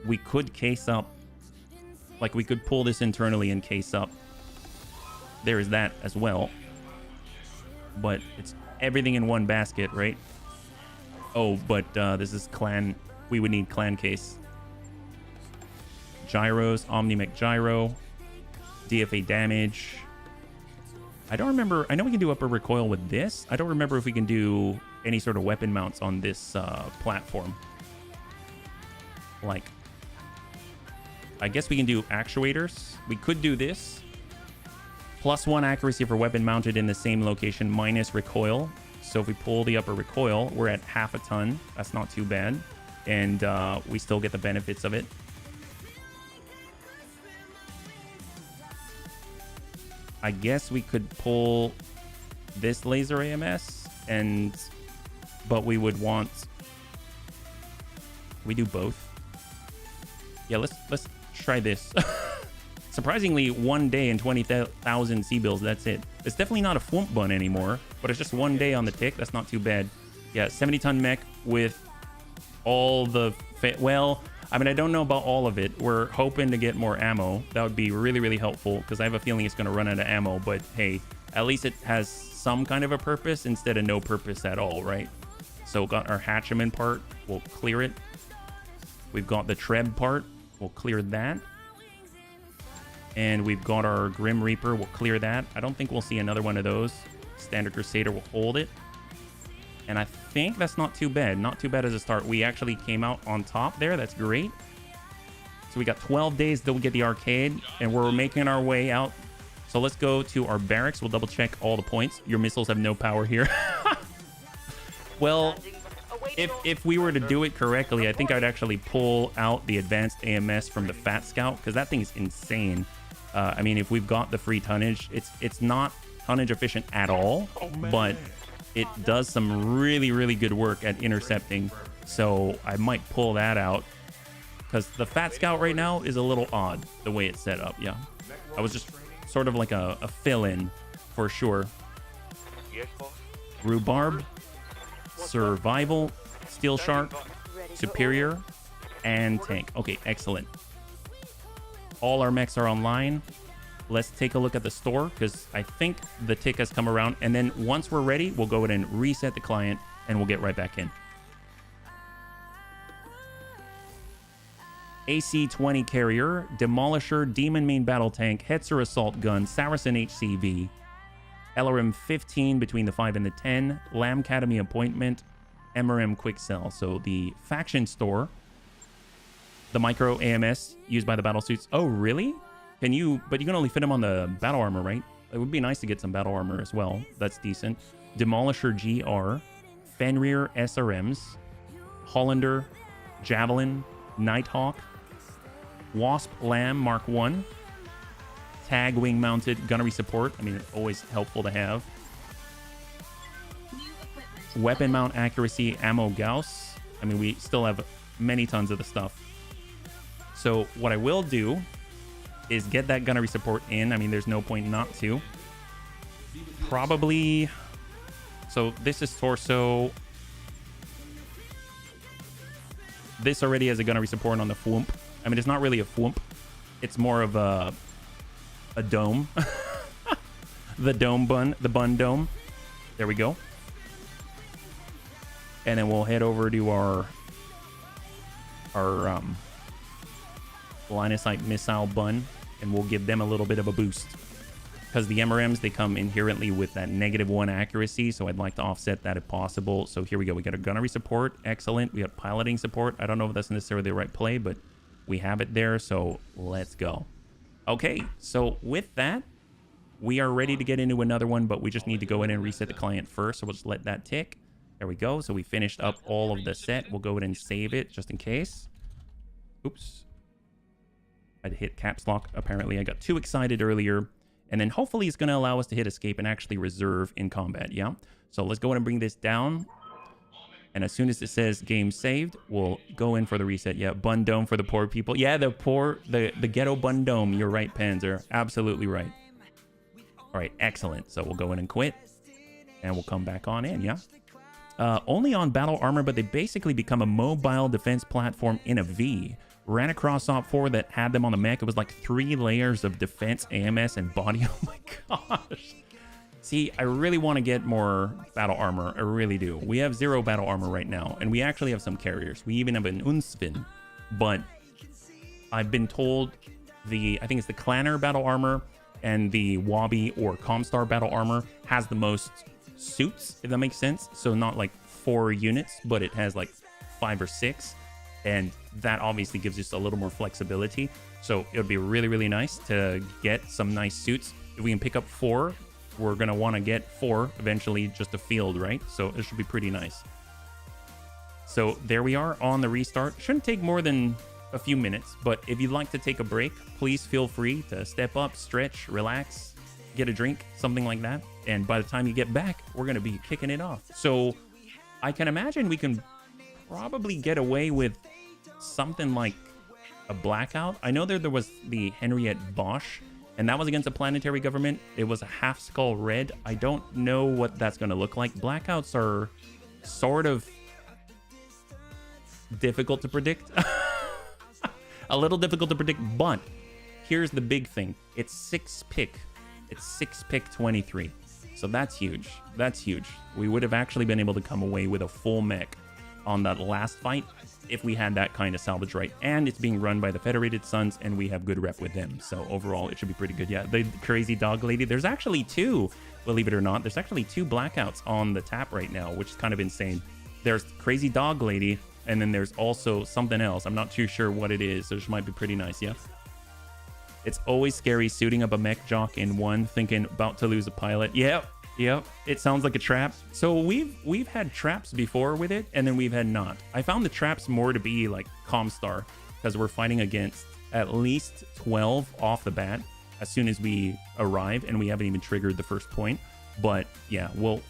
We could case up. Like, we could pull this internally and case up. There is that as well. But it's everything in one basket, right? Oh, but this is clan. We would need clan case. Gyros, Omnimech gyro. DFA damage. I don't remember. I know we can do upper recoil with this. I don't remember if we can do any sort of weapon mounts on this platform. Like, I guess we can do actuators. We could do this. +1 accuracy for weapon mounted in the same location minus recoil. So if we pull the upper recoil, we're at 0.5 ton. That's not too bad. And we still get the benefits of it. I guess we could pull this laser AMS, but we would want... We do both. Yeah, let's try this. Surprisingly, 1 day and 20,000 C-bills, that's it. It's definitely not a Fwump bun anymore, but it's just 1 day on the tick. That's not too bad. Yeah, 70-ton mech with all the... Well, I mean, I don't know about all of it. We're hoping to get more ammo. That would be really, really helpful because I have a feeling it's going to run out of ammo. But hey, at least it has some kind of a purpose instead of no purpose at all, right? So got our hatchman part. We'll clear it. We've got the Treb part. We'll clear that. And we've got our Grim Reaper. We'll clear that. I don't think we'll see another one of those. Standard Crusader will hold it. And I think that's not too bad. Not too bad as a start. We actually came out on top there. That's great. So we got 12 days till we get the arcade. And we're making our way out. So let's go to our barracks. We'll double check all the points. Your missiles have no power here. Well, if we were to do it correctly, I think I'd actually pull out the advanced AMS from the Fat Scout. Because that thing is insane. I mean, if we've got the free tonnage, it's not tonnage efficient at all. But it does some really, really good work at intercepting. So I might pull that out. Because the Fat Scout right now is a little odd, the way it's set up. Yeah. I was just sort of like a fill-in for sure. Rhubarb, Survival, Steel Shark, Superior, and Tank. Okay, excellent. All our mechs are online. Let's take a look at the store because I think the tick has come around. And then once we're ready, we'll go ahead and reset the client and we'll get right back in. AC-20 Carrier, Demolisher, Demon Main Battle Tank, Hetzer Assault Gun, Saracen HCV, LRM-15 between the 5 and the 10, Lamb Academy Appointment, MRM Quick Sell. So the faction store, the micro AMS used by the battle suits. Oh, really? But you can only fit them on the battle armor, right? It would be nice to get some battle armor as well. That's decent. Demolisher GR, Fenrir SRMs, Hollander, Javelin, Nighthawk, Wasp Lamb Mark 1, Tag Wing Mounted Gunnery Support. I mean, always helpful to have. Weapon Mount Accuracy Ammo Gauss. I mean, we still have many tons of the stuff. So what I will do is get that gunnery support in. I mean, there's no point not to. Probably. So this is torso. This already has a gunnery support on the Fwump. I mean, it's not really a Fwump. It's more of a dome. The dome bun. The bun dome. There we go. And then we'll head over to our line of sight missile bun, and we'll give them a little bit of a boost. Because the MRMs, they come inherently with that -1 accuracy, so I'd like to offset that if possible. So here we go. We got a gunnery support. Excellent. We got piloting support. I don't know if that's necessarily the right play, but we have it there, so let's go. Okay, so with that, we are ready to get into another one, but we just need to go in and reset the client first, so we'll just let that tick. There we go. So we finished up all of the set. We'll go ahead and save it just in case. Oops. I'd hit caps lock. Apparently, I got too excited earlier. And then hopefully it's going to allow us to hit escape and actually reserve in combat. Yeah. So let's go ahead and bring this down. And as soon as it says game saved, we'll go in for the reset. Yeah. Bun dome for the poor people. Yeah. The ghetto bun dome. You're right, Panzer. Absolutely right. All right. Excellent. So we'll go in and quit. And we'll come back on in. Yeah. Only on battle armor, but they basically become a mobile defense platform in a V. Ran across Op 4 that had them on the mech. It was like 3 layers of defense, AMS, and body. Oh my gosh. See, I really want to get more battle armor. I really do. We have 0 battle armor right now, and we actually have some carriers. We even have an Unsvin, but I've been told I think it's the Clanner battle armor and the Wabi or Comstar battle armor has the most suits, if that makes sense. So not like 4 units, but it has like 5 or 6. And that obviously gives us a little more flexibility. So it would be really, really nice to get some nice suits. If we can pick up 4, we're going to want to get 4 eventually, just a field, right? So it should be pretty nice. So there we are on the restart. Shouldn't take more than a few minutes. But if you'd like to take a break, please feel free to step up, stretch, relax, get a drink, something like that. And by the time you get back, we're going to be kicking it off. So I can imagine we can probably get away with something like a blackout. I know there was the Henriette Bosch, and that was against a planetary government. It was a half skull red. I don't know what that's going to look like. Blackouts are sort of difficult to predict. A little difficult to predict, but here's the big thing. It's 6 pick. It's 6 pick 23. So that's huge. That's huge. We would have actually been able to come away with a full mech on that last fight if we had that kind of salvage right. And it's being run by the Federated Sons, and we have good rep with them. So overall, it should be pretty good. Yeah, the crazy dog lady. There's actually 2, believe it or not. There's actually 2 blackouts on the tap right now, which is kind of insane. There's crazy dog lady, and then there's also something else. I'm not too sure what it is, so this might be pretty nice, yeah? It's always scary suiting up a mech jock in one, thinking about to lose a pilot. Yep. It sounds like a trap. So we've had traps before with it, and then we've had not. I found the traps more to be like Comstar, because we're fighting against at least 12 off the bat as soon as we arrive, and we haven't even triggered the first point. But yeah, well,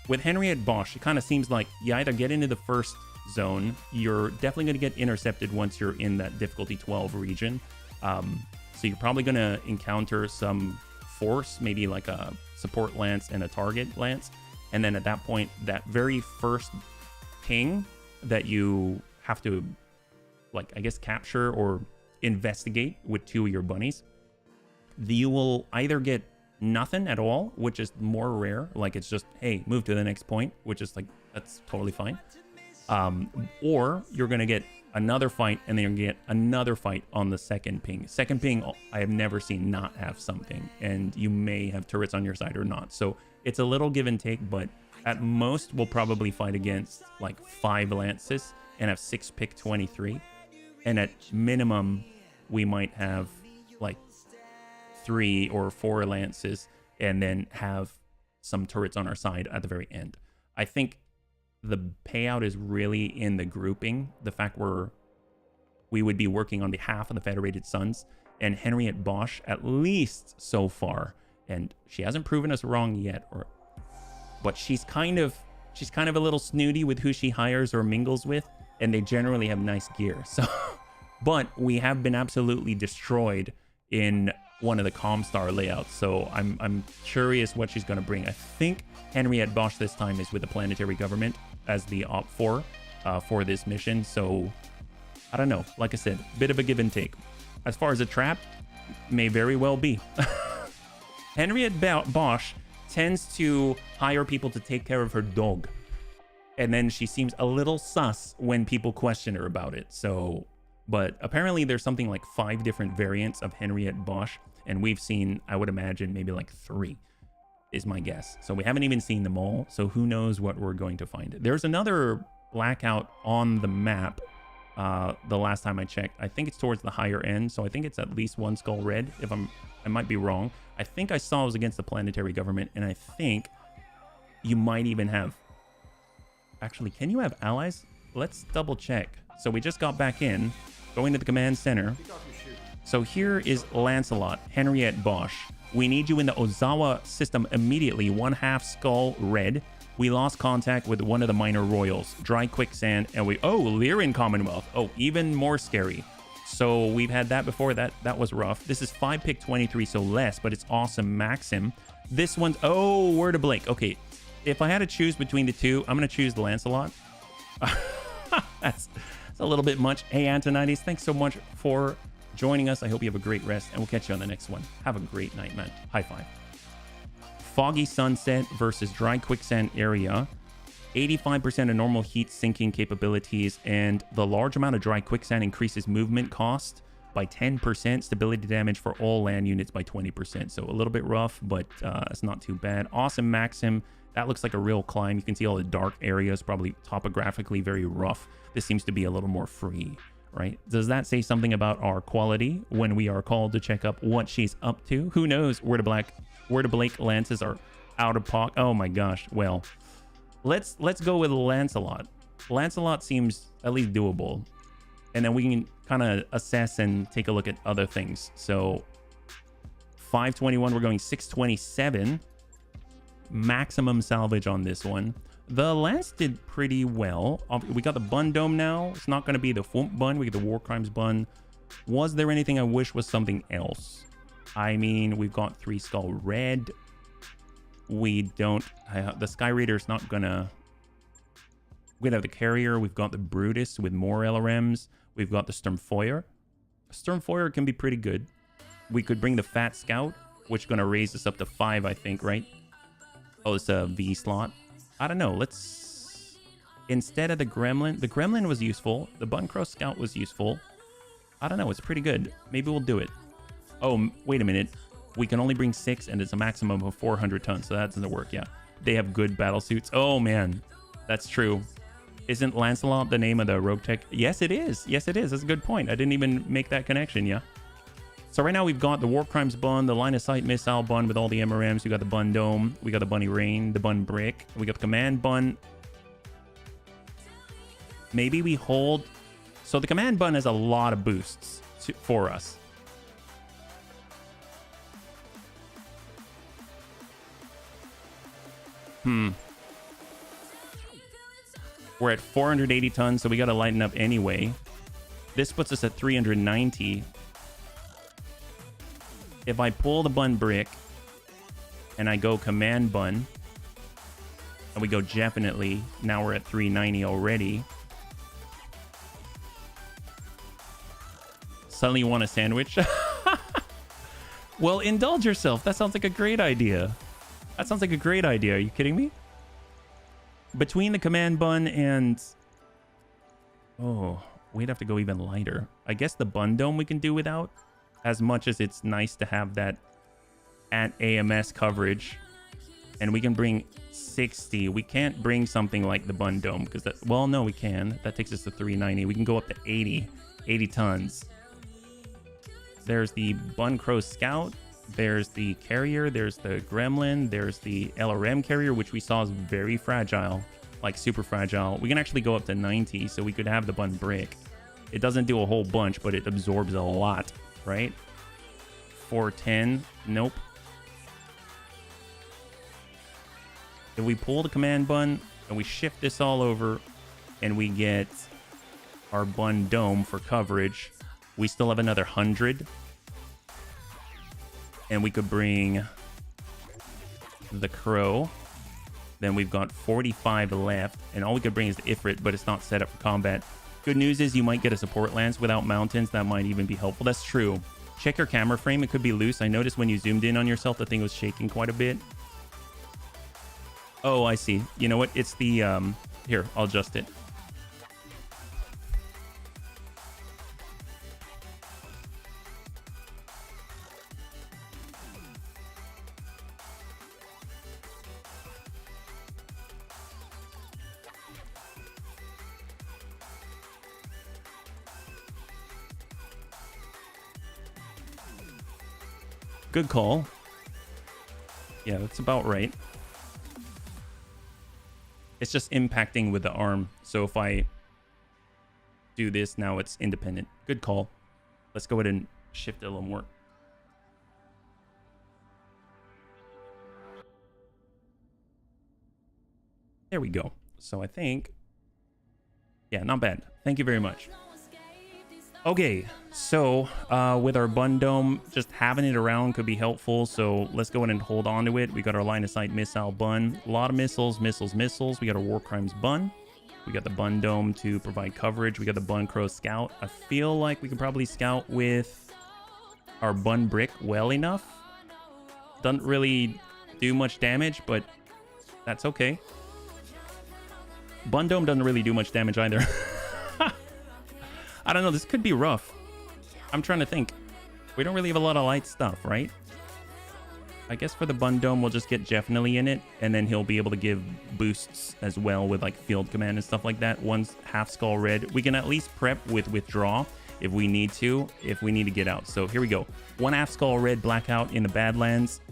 with Henriette Bosch, it kind of seems like you either get into the first zone, you're definitely going to get intercepted once you're in that difficulty 12 region. So you're probably going to encounter some force, maybe like a support lance and a target lance. And then at that point, that very first ping that you have to, like, I guess, capture or investigate with 2 of your bunnies, you will either get nothing at all, which is more rare. Like, it's just, hey, move to the next point, which is like, that's totally fine. Or you're going to get another fight, and then you're going to get another fight on the second ping. Second ping, I have never seen not have something, and you may have turrets on your side or not. So it's a little give and take, but at most we'll probably fight against like 5 lances and have 6 pick 23. And at minimum, we might have like 3 or 4 lances and then have some turrets on our side at the very end. I think the payout is really in the grouping. The fact we would be working on behalf of the Federated Sons and Henriette Bosch, at least so far. And she hasn't proven us wrong yet, but she's kind of a little snooty with who she hires or mingles with, and they generally have nice gear. So, but we have been absolutely destroyed in one of the Comstar layouts. So I'm curious what she's going to bring. I think Henriette Bosch this time is with the planetary government as the op 4 for this mission. So I don't know. Like I said, bit of a give and take. As far as a trap, may very well be. Henriette Bosch tends to hire people to take care of her dog, and then she seems a little sus when people question her about it. So, but apparently there's something like 5 different variants of Henriette Bosch, and we've seen, I would imagine, maybe like 3 is my guess. So we haven't even seen them all, so who knows what we're going to find. There's another blackout on the map the last time I checked. I think it's towards the higher end, so I think it's at least 1 skull red. I might be wrong. I think I saw it was against the planetary government, and I think you might even have... Actually, can you have allies? Let's double check. So we just got back in, going to the command center. So here is Lancelot, Henriette Bosch. We need you in the Ozawa system immediately. 1/2 skull red. We lost contact with one of the minor royals. Dry quicksand, and Lyrian Commonwealth. Oh, even more scary. So we've had that before. That was rough. This is 5 pick 23, so less, but it's awesome. Maxim. This one's Word of Blake. Okay, if I had to choose between the 2, I'm gonna choose the Lancelot. That's a little bit much. Hey, Antonides, thanks so much for joining us. I hope you have a great rest, and we'll catch you on the next one. Have a great night, man. High five. Foggy Sunset versus Dry Quicksand Area. 85% of normal heat sinking capabilities, and the large amount of dry quicksand increases movement cost by 10%, stability damage for all land units by 20%. So a little bit rough, but it's not too bad. Awesome Maxim. That looks like a real climb. You can see all the dark areas, probably topographically very rough. This seems to be a little more free, right? Does that say something about our quality when we are called to check up what she's up to? Who knows where the Blake lances are out of pocket. Oh my gosh. Well, let's go with Lancelot. Lancelot seems at least doable, and then we can kind of assess and take a look at other things. So 521, we're going 627 maximum salvage on this one. The lance did pretty well. We got the bun dome now. It's not going to be the Fwump bun. We get the war crimes bun. Was there anything I wish was something else? I mean, we've got 3 skull red. We don't... the Sky Raider's not gonna... We're gonna have the carrier. We've got the Brutus with more LRMs. We've got the Sturmfeuer. Stormfoyer can be pretty good. We could bring the Fat Scout, which is going to raise us up to 5, I think, right? Oh, it's a V slot. I don't know. Let's... Instead of the Gremlin was useful. The Buncrow Scout was useful. I don't know. It's pretty good. Maybe we'll do it. Oh, wait a minute. We can only bring 6, and it's a maximum of 400 tons, so that doesn't work, yeah. They have good battle suits. Oh, man. That's true. Isn't Lancelot the name of the Roguetech? Yes, it is. Yes, it is. That's a good point. I didn't even make that connection, yeah. So right now we've got the War Crimes Bun, the Line of Sight Missile Bun with all the MRMs. We got the Bun Dome. We got the Bunny Rain, the Bun Brick. We got the Command Bun. Maybe we hold... So the Command Bun has a lot of boosts for us. We're at 480 tons, so we got to lighten up anyway. This puts us at 390. If I pull the Bun Brick and I go Command Bun, and we go definitely, now we're at 390 already. Suddenly you want a sandwich? Well, indulge yourself. That sounds like a great idea. That sounds like a great idea. Are you kidding me? Between the Command Bun and... Oh, we'd have to go even lighter. I guess the Bun Dome we can do without. As much as it's nice to have that at AMS coverage. And we can bring 60. We can't bring something like the Bun Dome. Because that... Well, no, we can. That takes us to 390. We can go up to 80. 80 tons. There's the Buncrow Scout. There's the Carrier. There's the Gremlin. There's the LRM Carrier, which we saw is very fragile. Like, super fragile. We can actually go up to 90, so we could have the Bun Brick. It doesn't do a whole bunch, but it absorbs a lot, right? 410. Nope. If we pull the Command Bun, and we shift this all over, and we get our Bun Dome for coverage, we still have another 100. And we could bring the Crow. Then we've got 45 left. And all we could bring is the Ifrit, but it's not set up for combat. Good news is you might get a support lance without mountains. That might even be helpful. That's true. Check your camera frame. It could be loose. I noticed when you zoomed in on yourself, the thing was shaking quite a bit. Oh, I see. You know what? It's the... Here, I'll adjust it. Good call. Yeah, that's about right. It's just impacting with the arm. So if I do this, now it's independent. Good call. Let's go ahead and shift it a little more. There we go. So I think... Yeah, not bad. Thank you very much. Okay, so with our Bun Dome, just having it around could be helpful. So let's go ahead and hold on to it. We got our line of sight missile bun. A lot of missiles, missiles, missiles. We got our War Crimes Bun. We got the Bun Dome to provide coverage. We got the Buncrow Scout. I feel like we can probably scout with our Bun Brick well enough. Doesn't really do much damage, but that's okay. Bun Dome doesn't really do much damage either. I don't know, this could be rough. I'm trying to think. We don't really have a lot of light stuff, right? I guess for the Bun Dome, we'll just get definitely in it, and then he'll be able to give boosts as well with like field command and stuff like that. One's half skull red. We can at least prep with withdraw if we need to get out. So here we go. One half skull red blackout in the Badlands.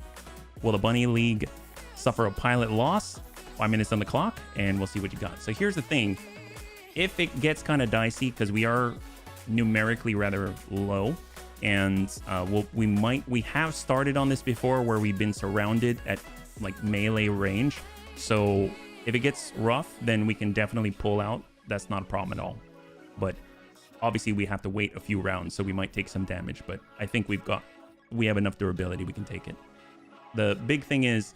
Will the Bunny League suffer a pilot loss? 5 minutes on the clock, and we'll see what you got. So here's the thing. If it gets kind of dicey, because we are numerically rather low, and we have started on this before where we've been surrounded at like melee range. So if it gets rough, then we can definitely pull out. That's not a problem at all. But obviously we have to wait a few rounds, so we might take some damage. But I think we have enough durability, we can take it. The big thing is,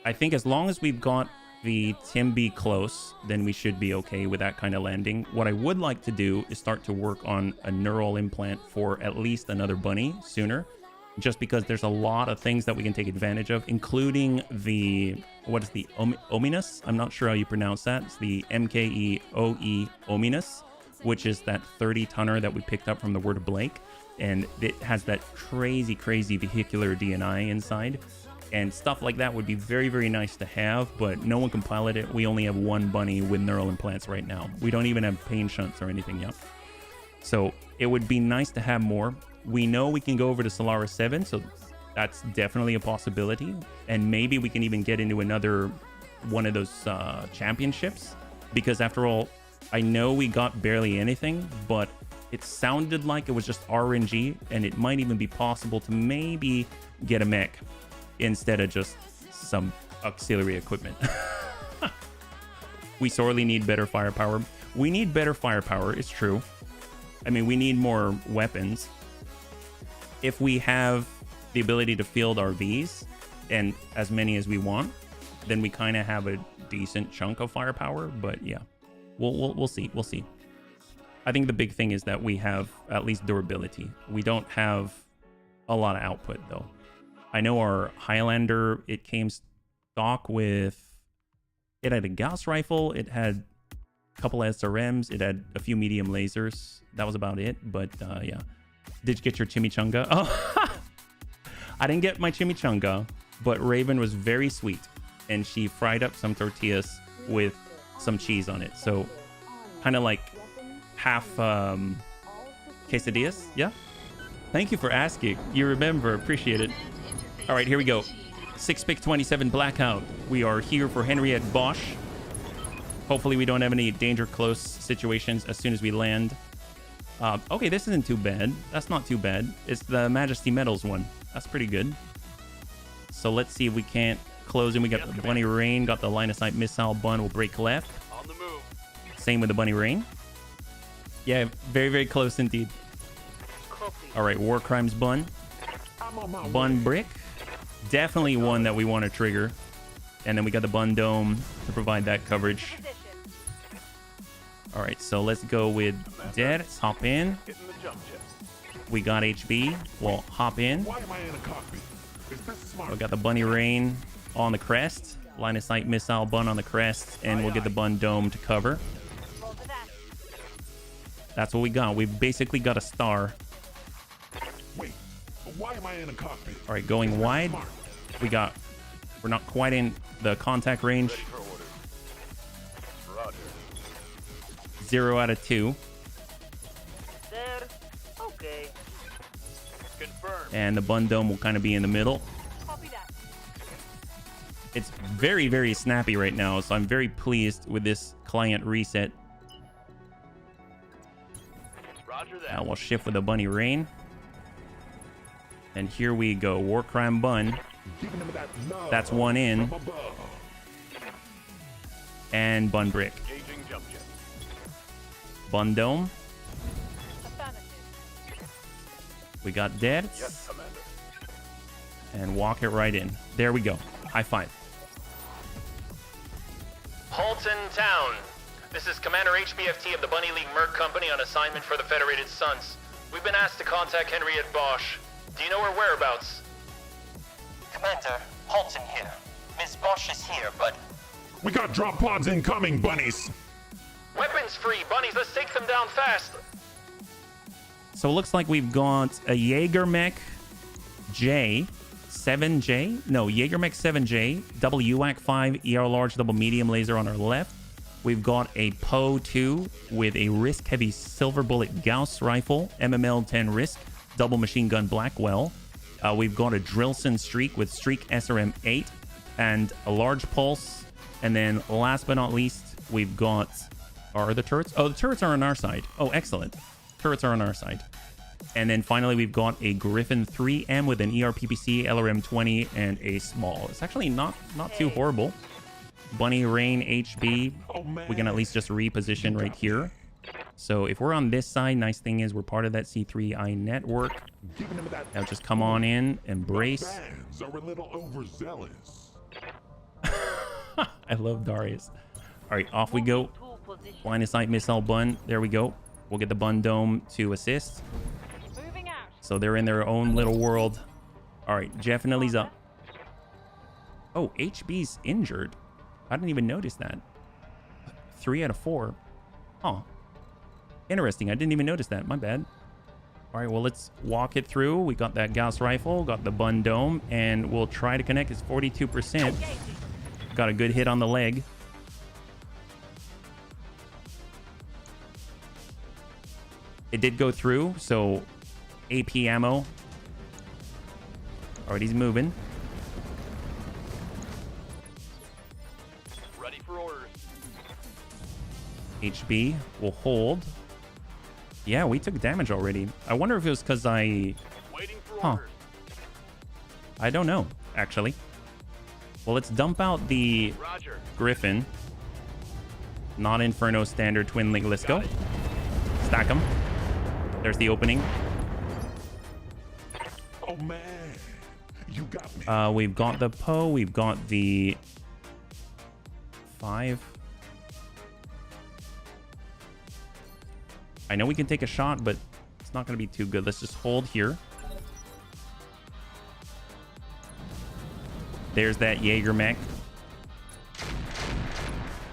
I think as long as we've got the Tim be close, then we should be okay with that kind of landing. What I would like to do is start to work on a neural implant for at least another bunny sooner, just because there's a lot of things that we can take advantage of, including the, what is the Ominous? I'm not sure how you pronounce that. It's the MKEOE Ominous, which is that 30-tonner that we picked up from the Word of Blake. And it has that crazy, crazy vehicular DNI inside. And stuff like that would be very, very nice to have, but no one can pilot it. We only have one bunny with neural implants right now. We don't even have pain shunts or anything yet. So it would be nice to have more. We know we can go over to Solaris 7, so that's definitely a possibility. And maybe we can even get into another one of those championships. Because after all, I know we got barely anything, but it sounded like it was just RNG, and it might even be possible to maybe get a mech instead of just some auxiliary equipment. We sorely need better firepower. We need better firepower, it's true. I mean, we need more weapons. If we have the ability to field our Vs, and as many as we want, then we kind of have a decent chunk of firepower. But yeah, we'll see. We'll see. I think the big thing is that we have at least durability. We don't have a lot of output, though. I know our Highlander, it came stock with... It had a Gauss rifle, it had a couple SRMs, it had a few medium lasers. That was about it, but yeah. Did you get your chimichanga? Oh, I didn't get my chimichanga, but Raven was very sweet, and she fried up some tortillas with some cheese on it. So kind of like half quesadillas, yeah? Thank you for asking. You remember, appreciate it. All right, here we go. 6-pick 27 Blackout. We are here for Henriette Bosch. Hopefully we don't have any danger close situations as soon as we land. Okay, this isn't too bad. That's not too bad. It's the Majesty Metals one. That's pretty good. So let's see if we can't close in. We got the Bunny Rain, got the line of sight missile bun. We'll break left. On the move. Same with the Bunny Rain. Yeah, very, very close indeed. All right, War Crimes bun. Bun brick. Definitely one that we want to trigger. And then we got the bun dome to provide that coverage. All right, so let's go with Dead. Let's hop in. We got HB. We'll hop in. Why am I in a cockpit? Is this smart? We got the Bunny Rain on the crest. Line of sight missile bun on the crest. And we'll get the bun dome to cover. That's what we got. We've basically got a star. Wait, why am I in a cockpit? All right, going wide. We're not quite in the contact range. Ready for orders. Roger. 0 out of 2. There. Okay. Confirmed. And the bun dome will kind of be in the middle. Copy that. It's very, very snappy right now, so I'm very pleased with this client reset. Roger that. Now we'll shift with the Bunny Rain. And here we go. War Crime Bun. Giving them that love That's one in. from above. And Bun Brick. Engaging jump jet. Bun Dome. Affirmative. We got Dead. Yes, Commander. And walk it right in. There we go. High five. Halton Town. This is Commander HBFT of the Bunny League Merc Company on assignment for the Federated Sons. We've been asked to contact Henriette Bosch. Do you know her whereabouts? Commander, Halton here. Miss Bosch is here, but... We got drop pods incoming, bunnies. Weapons free, bunnies, let's take them down fast. So it looks like we've got a Jaeger-Mech J, 7J. No, Jaeger-Mech 7J, double UAC 5, ER large, double medium laser on our left. We've got a PO 2 with a Risk Heavy Silver Bullet Gauss rifle, MML 10 Risk, double machine gun Blackwell. We've got a Drillson Streak with Streak SRM 8 and a large pulse. And then last but not least, we've got... Are the turrets? Oh, the turrets are on our side. Oh, excellent. Turrets are on our side. And then finally, we've got a Griffin 3M with an ERPPC, LRM 20, and a small. It's actually not too horrible. Bunny Rain HB. We can at least just reposition right here. So if we're on this side, nice thing is we're part of that C3I network. Now just come on in, embrace. Fans are a little overzealous. I love Darius. All right, off we go. Tool position. Line of sight missile bun. There we go. We'll get the bun dome to assist. Moving out. So they're in their own little world. All right, definitely's up. Oh, HB's injured. I didn't even notice that. 3 out of 4. Huh. Interesting. I didn't even notice that. My bad. All right, well, let's walk it through. We got that Gauss rifle, got the bun dome, and we'll try to connect. It's 42%. Got a good hit on the leg. It did go through, so AP ammo. All right, he's moving. Ready for orders. HB will hold. Yeah, we took damage already. I wonder if it was because I... Waiting for Huh. orders. I don't know, actually. Well, let's dump out the Roger. Griffin. Not Inferno standard twin link. Let's go. Stack them. There's the opening. Oh man, you got me. We've got the Poe. We've got the 5. I know we can take a shot, but it's not going to be too good. Let's just hold here. There's that Jaeger mech.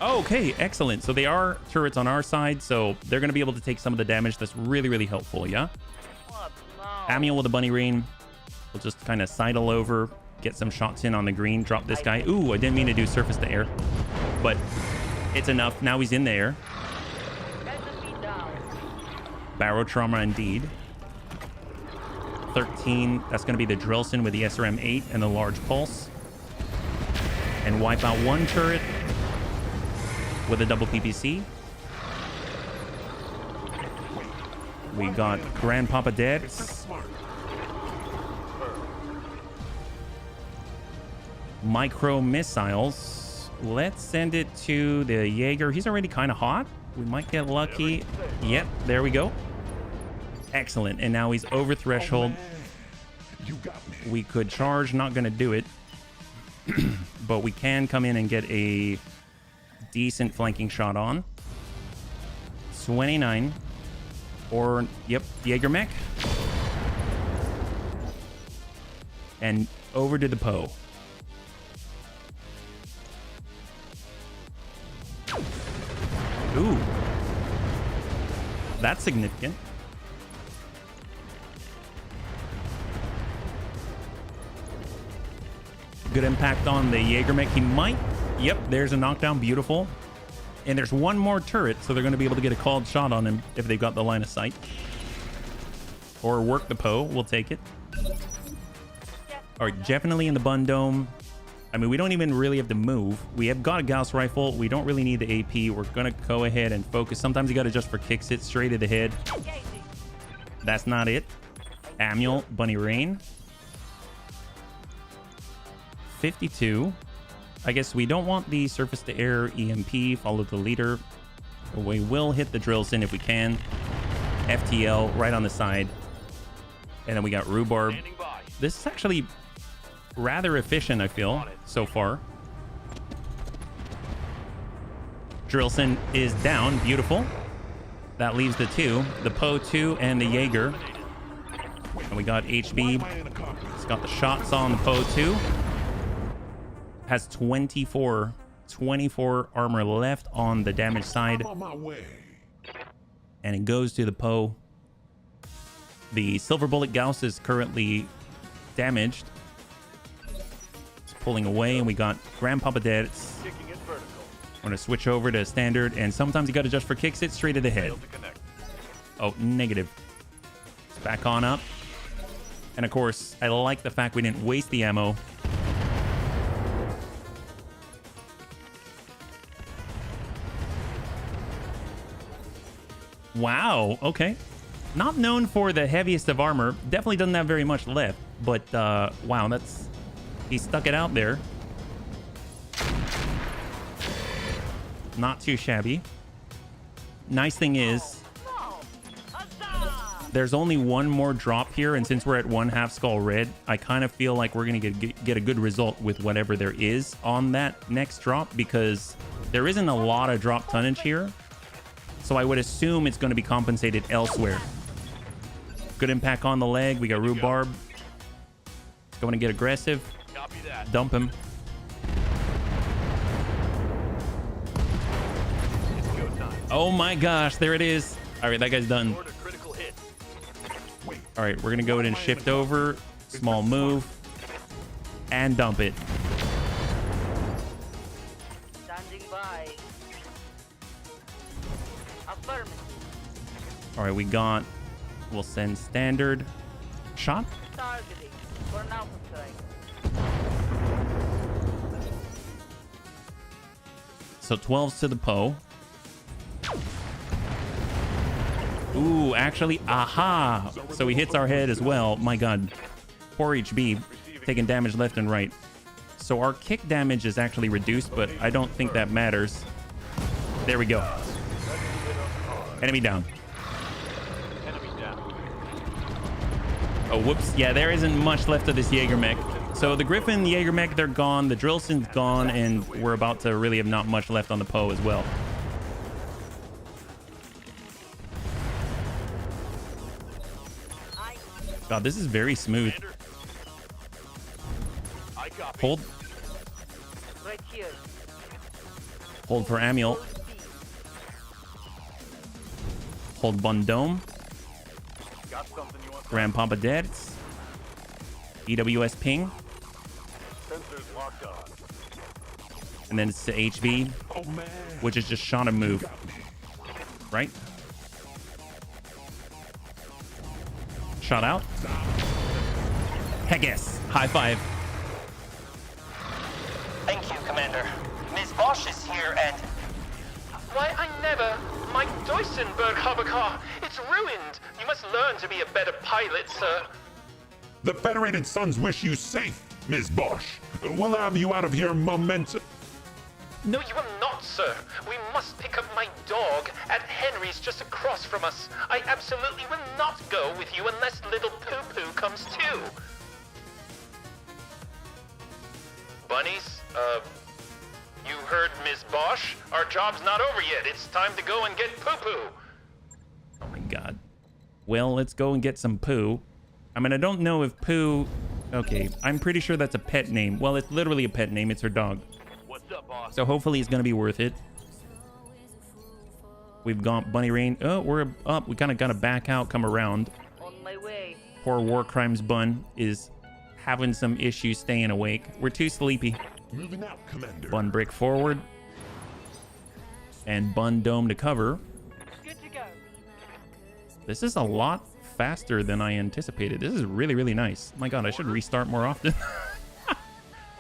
Okay, excellent. So they are turrets on our side, so they're going to be able to take some of the damage. That's really, really helpful, yeah? What now? Amiel with a bunny rain. We'll just kind of sidle over, get some shots in on the green, drop this guy. Ooh, I didn't mean to do surface to air, but it's enough. Now he's in the air. Enemy down. Barrow trauma indeed. 13, that's going to be the Drillson with the SRM-8 and the large pulse. And wipe out one turret with a double PPC. We got Grandpapa dead. Smart. Micro missiles. Let's send it to the Jaeger. He's already kind of hot. We might get lucky. Yep, there we go. Excellent. And now he's over threshold. Oh, man. You got me. We could charge, not gonna do it. But we can come in and get a decent flanking shot on. 29. Or, yep, Jaeger mech. And over to the Poe. Ooh. That's significant. Good impact on the Jaeger mech. He might. Yep, there's a knockdown. Beautiful. And there's one more turret, so they're going to be able to get a called shot on him if they've got the line of sight. Or work the Poe. We'll take it. All right, definitely in the bun dome. I mean, we don't even really have to move. We have got a Gauss rifle. We don't really need the AP. We're going to go ahead and focus. Sometimes you got to just for kicks it straight at the head. That's not it. Amiel, Bunny Rain. 52. I guess we don't want the surface to air EMP. Follow the leader. But we will hit the Drillson if we can. FTL right on the side. And then we got Rhubarb. Standing by. This is actually rather efficient, I feel, so far. Drillson is down. Beautiful. That leaves the 2. The Poe 2 and the Jaeger. And we got HB. It's got the shots on the Poe 2. Has 24 armor left on the damage side. I'm on my way. And it goes to the Poe. The Silver Bullet Gauss is currently damaged. It's pulling away, and we got Grandpapa dead. Kicking it vertical. I'm gonna switch over to standard, and sometimes you gotta just for kicks it straight to the head. Failed to connect. Oh, negative. It's back on up. And of course, I like the fact we didn't waste the ammo. Wow, okay. Not known for the heaviest of armor. Definitely doesn't have very much left. But, wow, that's... He stuck it out there. Not too shabby. Nice thing is... There's only one more drop here, and since we're at 1/2 skull red, I kind of feel like we're gonna get a good result with whatever there is on that next drop, because there isn't a lot of drop tonnage here. So I would assume it's gonna be compensated elsewhere. Good impact on the leg. We got rhubarb. Going to get aggressive. Copy that. Dump him. It's go time. Oh my gosh, there it is. All right, that guy's done. Scored a critical hit. All right, we're gonna go ahead and shift over, small move, and dump it. Standing by. Affirmative. All right, we'll send standard shot. Targeting. For an alpha strike. So 12s to the Poe. Ooh, actually, aha! So he hits our head as well. My god. Poor HB, taking damage left and right. So our kick damage is actually reduced, but I don't think that matters. There we go. Enemy down. Enemy down. Oh, whoops. Yeah, there isn't much left of this Jaeger mech. So the Griffin, the Jaeger mech, they're gone. The Drillson's gone, and we're about to really have not much left on the Poe as well. God, this is very smooth. I copy. Hold. Right here. Hold for Amiel. Full speed. Hold Bundome. Got something you want? Grandpapa Deads. EWS ping. Sensors locked on. And then it's to HV, Oh man. which is just shot and move. Right? Shot out. Heck yes. High five. Thank you, Commander. Ms. Bosch is here and... Why, I never. My Duisenberg hover car. It's ruined. You must learn to be a better pilot, sir. The Federated Sons wish you safe, Ms. Bosch. We'll have you out of here momentum. No, you will not, sir. We must pick up my dog at Henry's just across from us. I absolutely will not go with you unless little Poo-Poo comes too. Bunnies, you heard Ms. Bosch? Our job's not over yet. It's time to go and get Poo-Poo. Oh my god. Well, let's go and get some poo. I mean, I don't know if poo... Okay, I'm pretty sure that's a pet name. Well, it's literally a pet name. It's her dog. What's up, boss? So hopefully it's going to be worth it. We've got Bunny Rain. Oh, we're up. We kind of got to back out, come around. On my way. Poor War Crimes Bun is having some issues staying awake. We're too sleepy. Moving out, Commander. Bun Brick forward. And Bun Dome to cover. Good to go. This is a lot faster than I anticipated. This is really, really nice. My god, I should restart more often.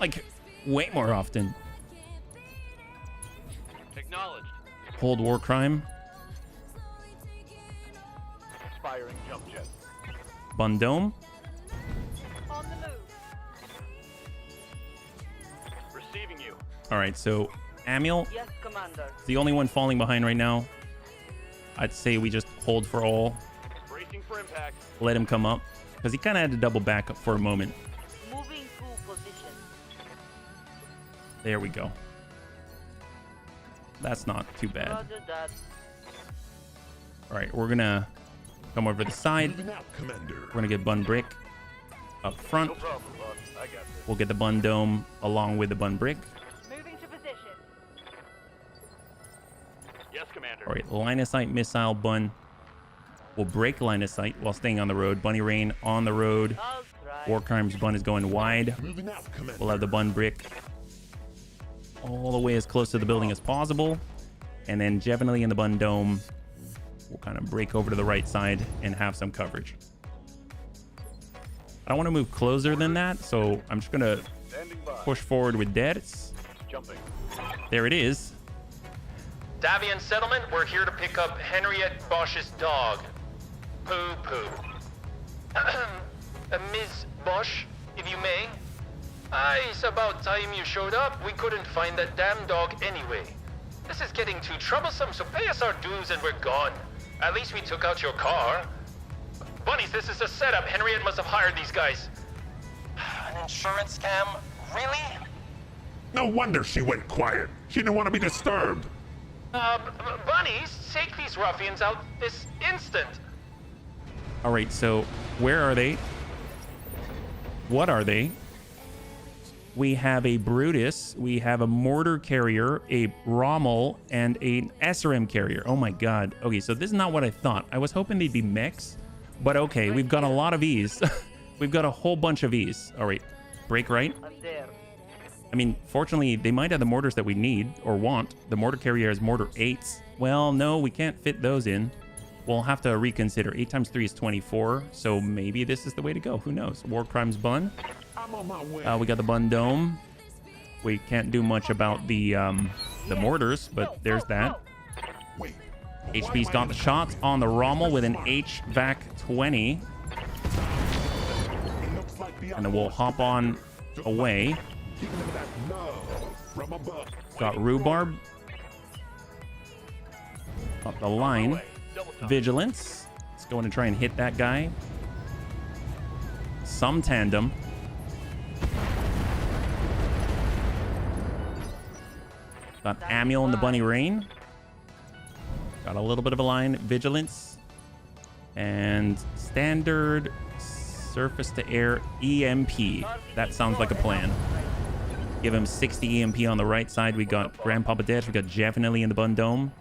Like, way more often. Acknowledged. Hold War Crime. Firing jump jet. Bun Dome. On the move. Receiving you. Alright, so Amiel, Yes, Commander. the only one falling behind right now. I'd say we just hold for all. Bracing for impact. Let him come up. Because he kind of had to double back up for a moment. Moving to position. There we go. That's not too bad. Roger that. Alright, we're going to come over the side. Moving out, Commander. We're going to get Bun Brick up front. No problem, boss. I got this. We'll get the Bun Dome along with the Bun Brick. Moving to position. Yes, Commander. All right, line of sight missile Bun. We'll break line of sight while staying on the road. Bunny Rain on the road. I'll try. War Crimes Bun is going wide. Moving out, Commander. We'll have the Bun Brick all the way as close to the building as possible. And then Jevenly in the Bun Dome. We'll kind of break over to the right side and have some coverage. I don't want to move closer than that, so I'm just going to Standing by. push forward with Deads. Jumping. There it is. Davian Settlement, we're here to pick up Henriette Bosch's dog. Poo-Poo. Ms. Bosch, if you may. It's about time you showed up. We couldn't find that damn dog anyway. This is getting too troublesome, so pay us our dues and we're gone. At least we took out your car. Bunnies, this is a setup. Henriette must have hired these guys. An insurance scam? Really? No wonder she went quiet. She didn't want to be disturbed. Bunnies, take these ruffians out this instant. All right, so where are they? What are they? We have a Brutus, we have a mortar carrier, a Rommel, and an SRM carrier. Oh my god. Okay, so this is not what I thought. I was hoping they'd be mechs, but okay, we've got a lot of E's. We've got a whole bunch of E's. All right, break right. I'm there. I mean, fortunately, they might have the mortars that we need or want. The mortar carrier has mortar 8s. Well, no, we can't fit those in. We'll have to reconsider. 8 times 3 is 24, so maybe this is the way to go. Who knows? War Crimes Bun. I'm on my way. We got the Bun Dome. We can't do much about the mortars, but there's that. Wait. HB's got the shots on the Rommel with an HVAC 20. And then we'll hop on away. Got Rhubarb. Up the line. Vigilance. Let's go in and try and hit that guy. Some tandem. Got Amiel in the Bunny Rain. Got a little bit of a line. Vigilance. And standard surface to air EMP. That sounds like a plan. Give him 60 EMP on the right side. We got Grandpapa Dash. We got Jeffinelli in the Bun Dome.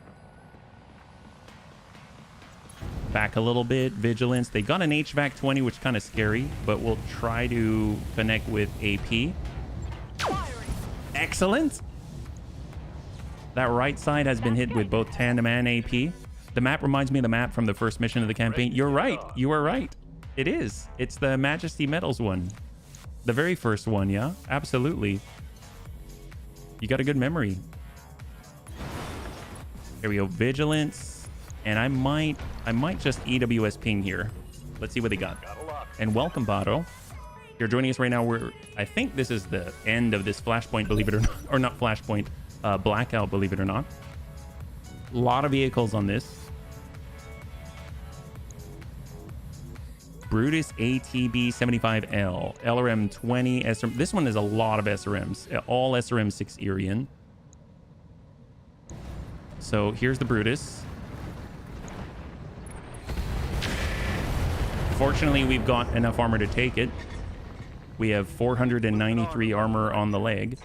Back a little bit. Vigilance. They got an HVAC 20, which is kind of scary, but we'll try to connect with AP. Excellent. That right side has been hit with both tandem and AP. The map reminds me of the map from the first mission of the campaign. You're right. You are right. It is. It's the Majesty Metals one. The very first one, yeah? Absolutely. You got a good memory. Here we go. Vigilance. And I might just EWS ping here. Let's see what they got. And welcome, Bato. You're joining us right now. I think this is the end of this Flashpoint, believe it or not. Or not Flashpoint. Blackout, believe it or not. A lot of vehicles on this. Brutus ATB 75L, LRM 20, SRM. This one is a lot of SRMs. All SRM 6 Irian. So here's the Brutus. Fortunately, we've got enough armor to take it. We have 493 armor on the leg.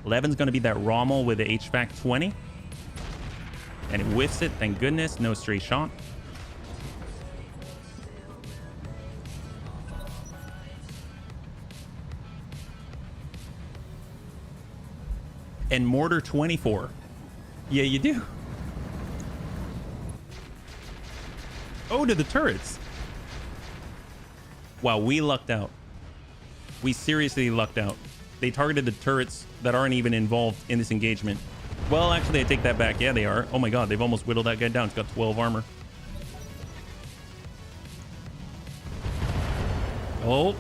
Levin's going to be that Rommel with the HVAC 20. And it whiffs it, thank goodness. No stray shot. And mortar 24. Yeah, you do. Oh, to the turrets. Wow, we lucked out. We seriously lucked out. They targeted the turrets that aren't even involved in this engagement. Well, actually, I take that back. Yeah, they are. Oh my god, they've almost whittled that guy down. It's got 12 armor. Oh,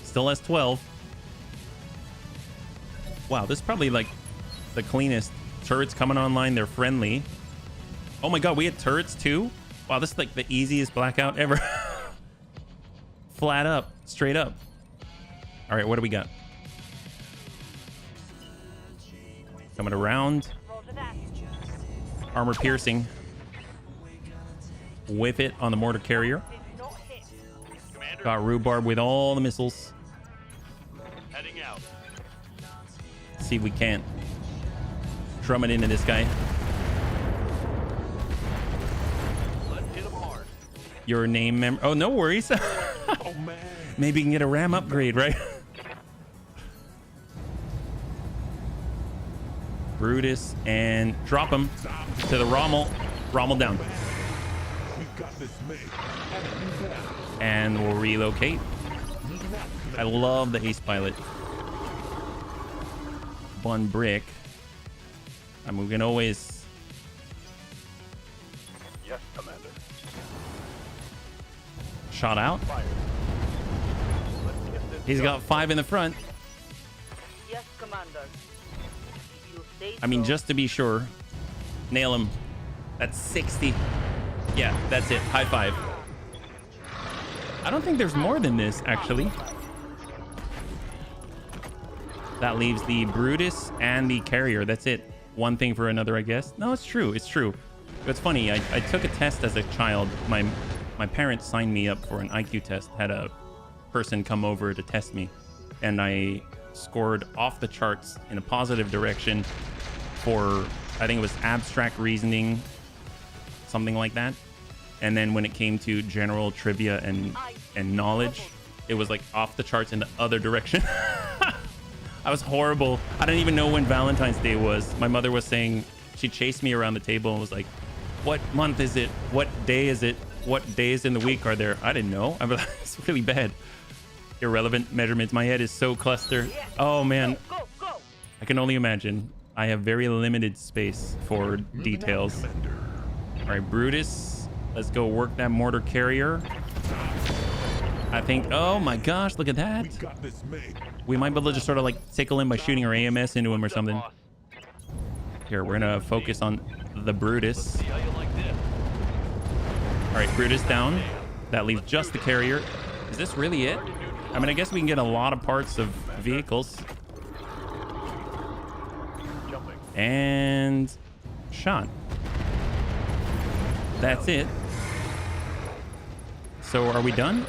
still has 12. Wow, this is probably like the cleanest. Turrets coming online. They're friendly. Oh my god, we had turrets too? Wow, this is like the easiest blackout ever. Flat up, straight up. All right, what do we got? Coming around. Armor piercing. Whip it on the mortar carrier. Got Rhubarb with all the missiles. Heading out. See if we can't drum it into this guy. Let's hit him hard. Your name oh, no worries. Oh, man. Maybe you can get a RAM upgrade, right? Brutus and drop him to the Rommel. Rommel down. We got this made. And we'll relocate. I love the ace pilot. One brick. I mean, we can always. Yes, Commander. Shot out. Fire. Let's get this He's going. got 5 in the front. Yes, Commander. You I mean, just to be sure. Nail him. That's 60. Yeah, that's it. High five. I don't think there's more than this, actually. That leaves the Brutus and the Carrier. That's it. One thing for another, I guess. No, it's true. It's true. It's funny. I took a test as a child. My parents signed me up for an IQ test. Had a person come over to test me. And I scored off the charts in a positive direction for, I think it was abstract reasoning, something like that. And then when it came to general trivia and knowledge, it was like off the charts in the other direction. I was horrible. I didn't even know when Valentine's Day was. My mother was saying, she chased me around the table and was like, what month is it? What day is it? What days in the week are there? I didn't know. I'm like, it's really bad. Irrelevant measurements. My head is so clustered. Oh man. I can only imagine. I have very limited space for details. All right, Brutus. Let's go work that mortar carrier. I think, oh my gosh, look at that. We might be able to just sort of like tickle him by shooting our AMS into him or something. Here, we're gonna focus on the Brutus. All right, Brutus down. That leaves just the carrier. Is this really it? I mean, I guess we can get a lot of parts of vehicles. And shot. That's it. So are we done?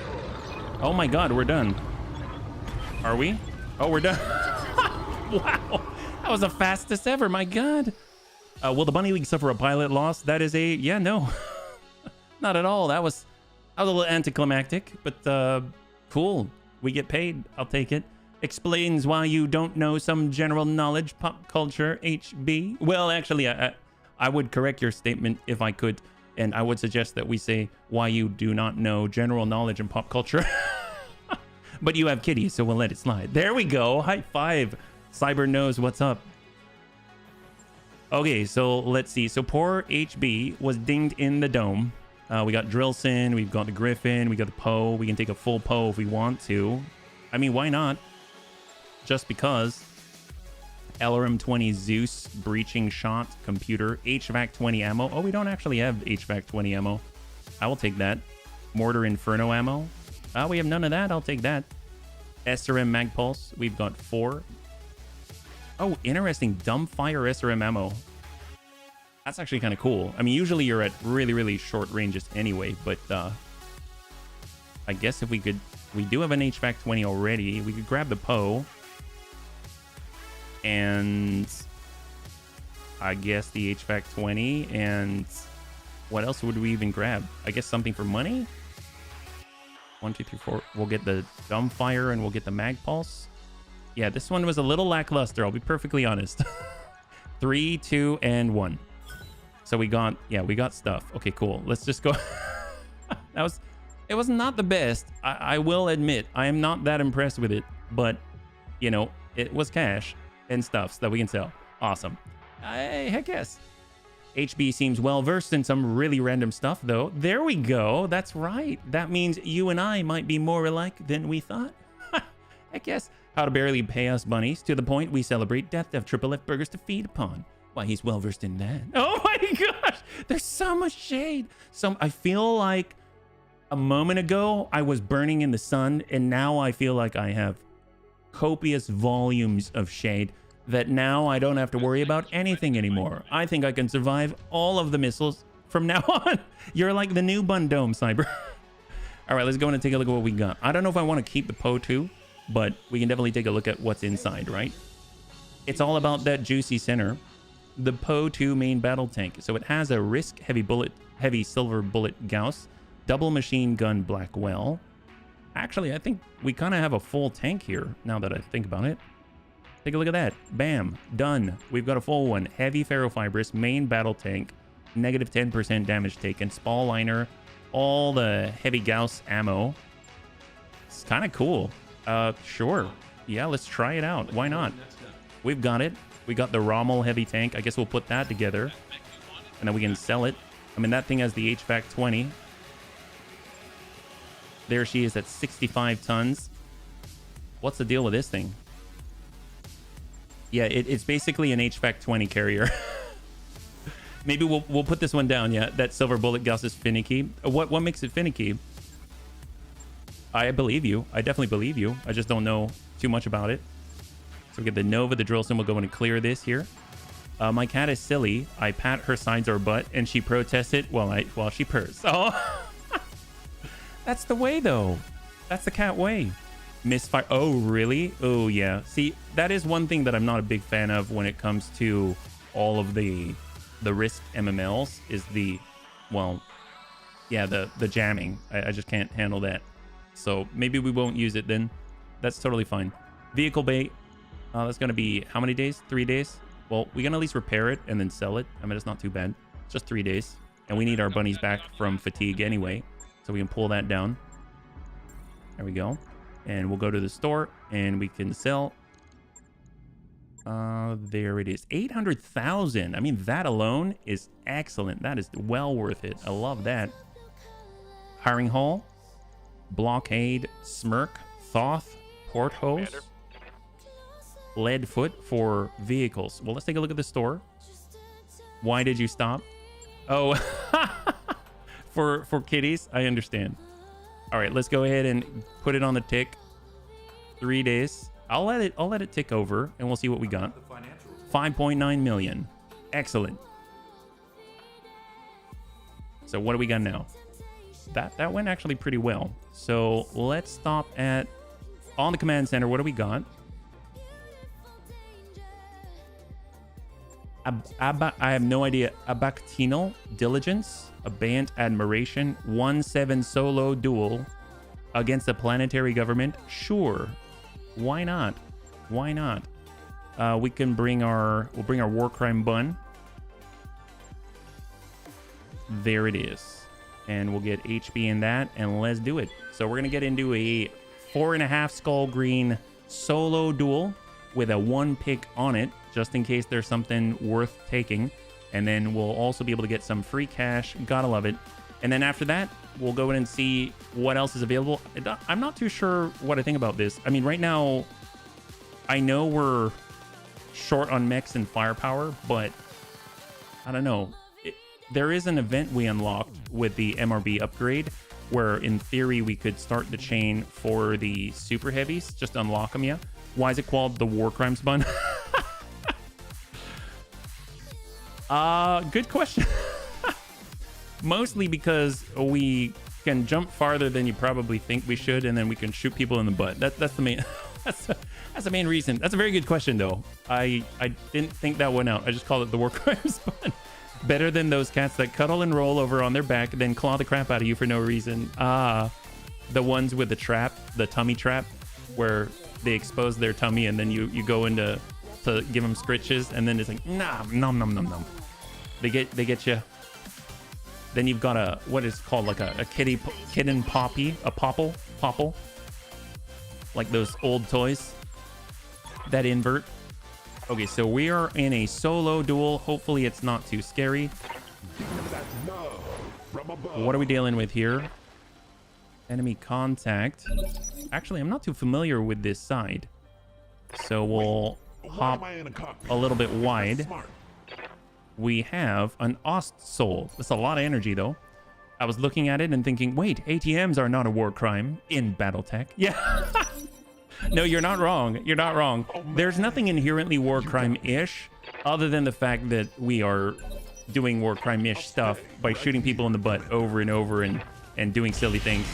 Oh my god, we're done. Are we? Oh, we're done. Wow. That was the fastest ever, my god. Will the Bunny League suffer a pilot loss? That is a... Yeah, no. Not at all. That was a little anticlimactic, but cool. We get paid. I'll take it. Explains why you don't know some general knowledge, pop culture, HB. Well, actually, I would correct your statement if I could. And I would suggest that we say why you do not know general knowledge and pop culture. But you have kitties, so we'll let it slide. There we go. High five. Cyber knows what's up. Okay, so let's see. So poor HB was dinged in the dome. We got Drillson, we've got the Griffin, we got the Poe. We can take a full Poe if we want to. I mean, why not? Just because. LRM 20 Zeus, breaching shot, computer, HVAC 20 ammo. Oh, we don't actually have HVAC 20 ammo. I will take that. Mortar Inferno ammo. We have none of that. I'll take that. SRM Mag Pulse. We've got 4. Oh, interesting. Dumbfire SRM ammo. That's actually kind of cool. I mean, usually you're at really, really short ranges anyway, but I guess if we could... We do have an HVAC 20 already. We could grab the Poe. And I guess the HVAC 20. And what else would we even grab? I guess something for money? 1, 2, 3, 4. We'll get the Dumbfire and we'll get the Mag Pulse. Yeah, this one was a little lackluster. I'll be perfectly honest. 3, 2, and 1. So we got, yeah, we got stuff. Okay, cool. Let's just go. It was not the best. I will admit, I am not that impressed with it, but you know, it was cash and stuffs that we can sell. Awesome. Heck yes. HB seems well versed in some really random stuff though. There we go. That's right. That means you and I might be more alike than we thought. Heck yes. How to barely pay us bunnies to the point we celebrate death of Triple F burgers to feed upon. Why, he's well versed in that. Oh my gosh. There's so much shade. I feel like a moment ago I was burning in the sun, and now I feel like I have copious volumes of shade that now I don't have to worry about anything anymore. I think I can survive all of the missiles from now on. You're like the new Bundome, Cyber. All right, let's go in and take a look at what we got. I don't know if I want to keep the Poe 2, but we can definitely take a look at what's inside, right? It's all about that juicy center. The Poe 2 main battle tank. So it has a Risk heavy silver bullet Gauss, double machine gun Blackwell. Actually, I think we kind of have a full tank here now that I think about it. Take a look at that. Bam. Done. We've got a full one. Heavy ferrofibrous main battle tank. Negative 10% damage taken. Spall liner. All the heavy Gauss ammo. It's kind of cool. Sure. Yeah, let's try it out. Why not? We've got it. We got the Rommel heavy tank. I guess we'll put that together. And then we can sell it. I mean, that thing has the HVAC 20. There she is at 65 tons. What's the deal with this thing? Yeah, it's basically an HVAC 20 carrier. Maybe we'll put this one down. Yeah, that silver bullet gas is finicky. What makes it finicky? I believe you. I definitely believe you. I just don't know too much about it. So we get the Nova, the drill sim. We'll go in and clear this here. My cat is silly. I pat her sides or butt, and she protests it while she purrs. Oh, that's the way though. That's the cat way. Misfire. Oh, really? Oh, yeah. See, that is one thing that I'm not a big fan of when it comes to all of the risk MMLs is the jamming. I just can't handle that. So maybe we won't use it then. That's totally fine. Vehicle bait. That's going to be how many days? 3 days? Well, we can at least repair it and then sell it. I mean, it's not too bad. It's just 3 days. And we need our bunnies back from fatigue anyway. So we can pull that down. There we go. And we'll go to the store and we can sell. There it is. 800,000. I mean, that alone is excellent. That is well worth it. I love that. Hiring hall. Blockade, Smirk, Thoth, Porthos, Leadfoot for vehicles. Well, let's take a look at the store. Why did you stop? Oh, for kitties. I understand. All right, let's go ahead and put it on the tick. 3 days. I'll let it tick over, and we'll see what we got. 5.9 million. Excellent. So what do we got now? That went actually pretty well. So let's stop at on the command center. What do we got? I have no idea. Abactino Diligence, Abant Admiration, 1-7 solo duel against the planetary government. Sure, why not? Why not? We'll bring our war crime bun. There it is. And we'll get HB in that, and let's do it. So we're gonna get into a 4.5 skull green solo duel with a 1 pick on it, just in case there's something worth taking. And then we'll also be able to get some free cash. Gotta love it. And then after that, we'll go in and see what else is available. I'm not too sure what I think about this. I mean, right now, I know we're short on mechs and firepower, but I don't know. There is an event we unlocked with the MRB upgrade where in theory we could start the chain for the super heavies. Just unlock them, yeah. Why is it called the War Crimes Bun? Good question. Mostly because we can jump farther than you probably think we should, and then we can shoot people in the butt. That's the main that's the main reason. That's a very good question though. I didn't think that one out. I just called it the War Crimes Bun. Better than those cats that cuddle and roll over on their back, then claw the crap out of you for no reason. The ones with the trap, the tummy trap, where they expose their tummy and then you go into to give them scritches, and then it's like nom. They get you. Then you've got a what is called like a kitten poppy, a popple, like those old toys that invert. Okay, so we are in a solo duel. Hopefully it's not too scary. What are we dealing with here? Enemy contact. Actually, I'm not too familiar with this side. So we'll hop a little bit wide. We have an Ost Soul. That's a lot of energy, though. I was looking at it and thinking, wait, ATMs are not a war crime in Battletech. Yeah. No, you're not wrong. You're not wrong. There's nothing inherently war crime-ish other than the fact that we are doing war crime-ish stuff by shooting people in the butt over and over and doing silly things.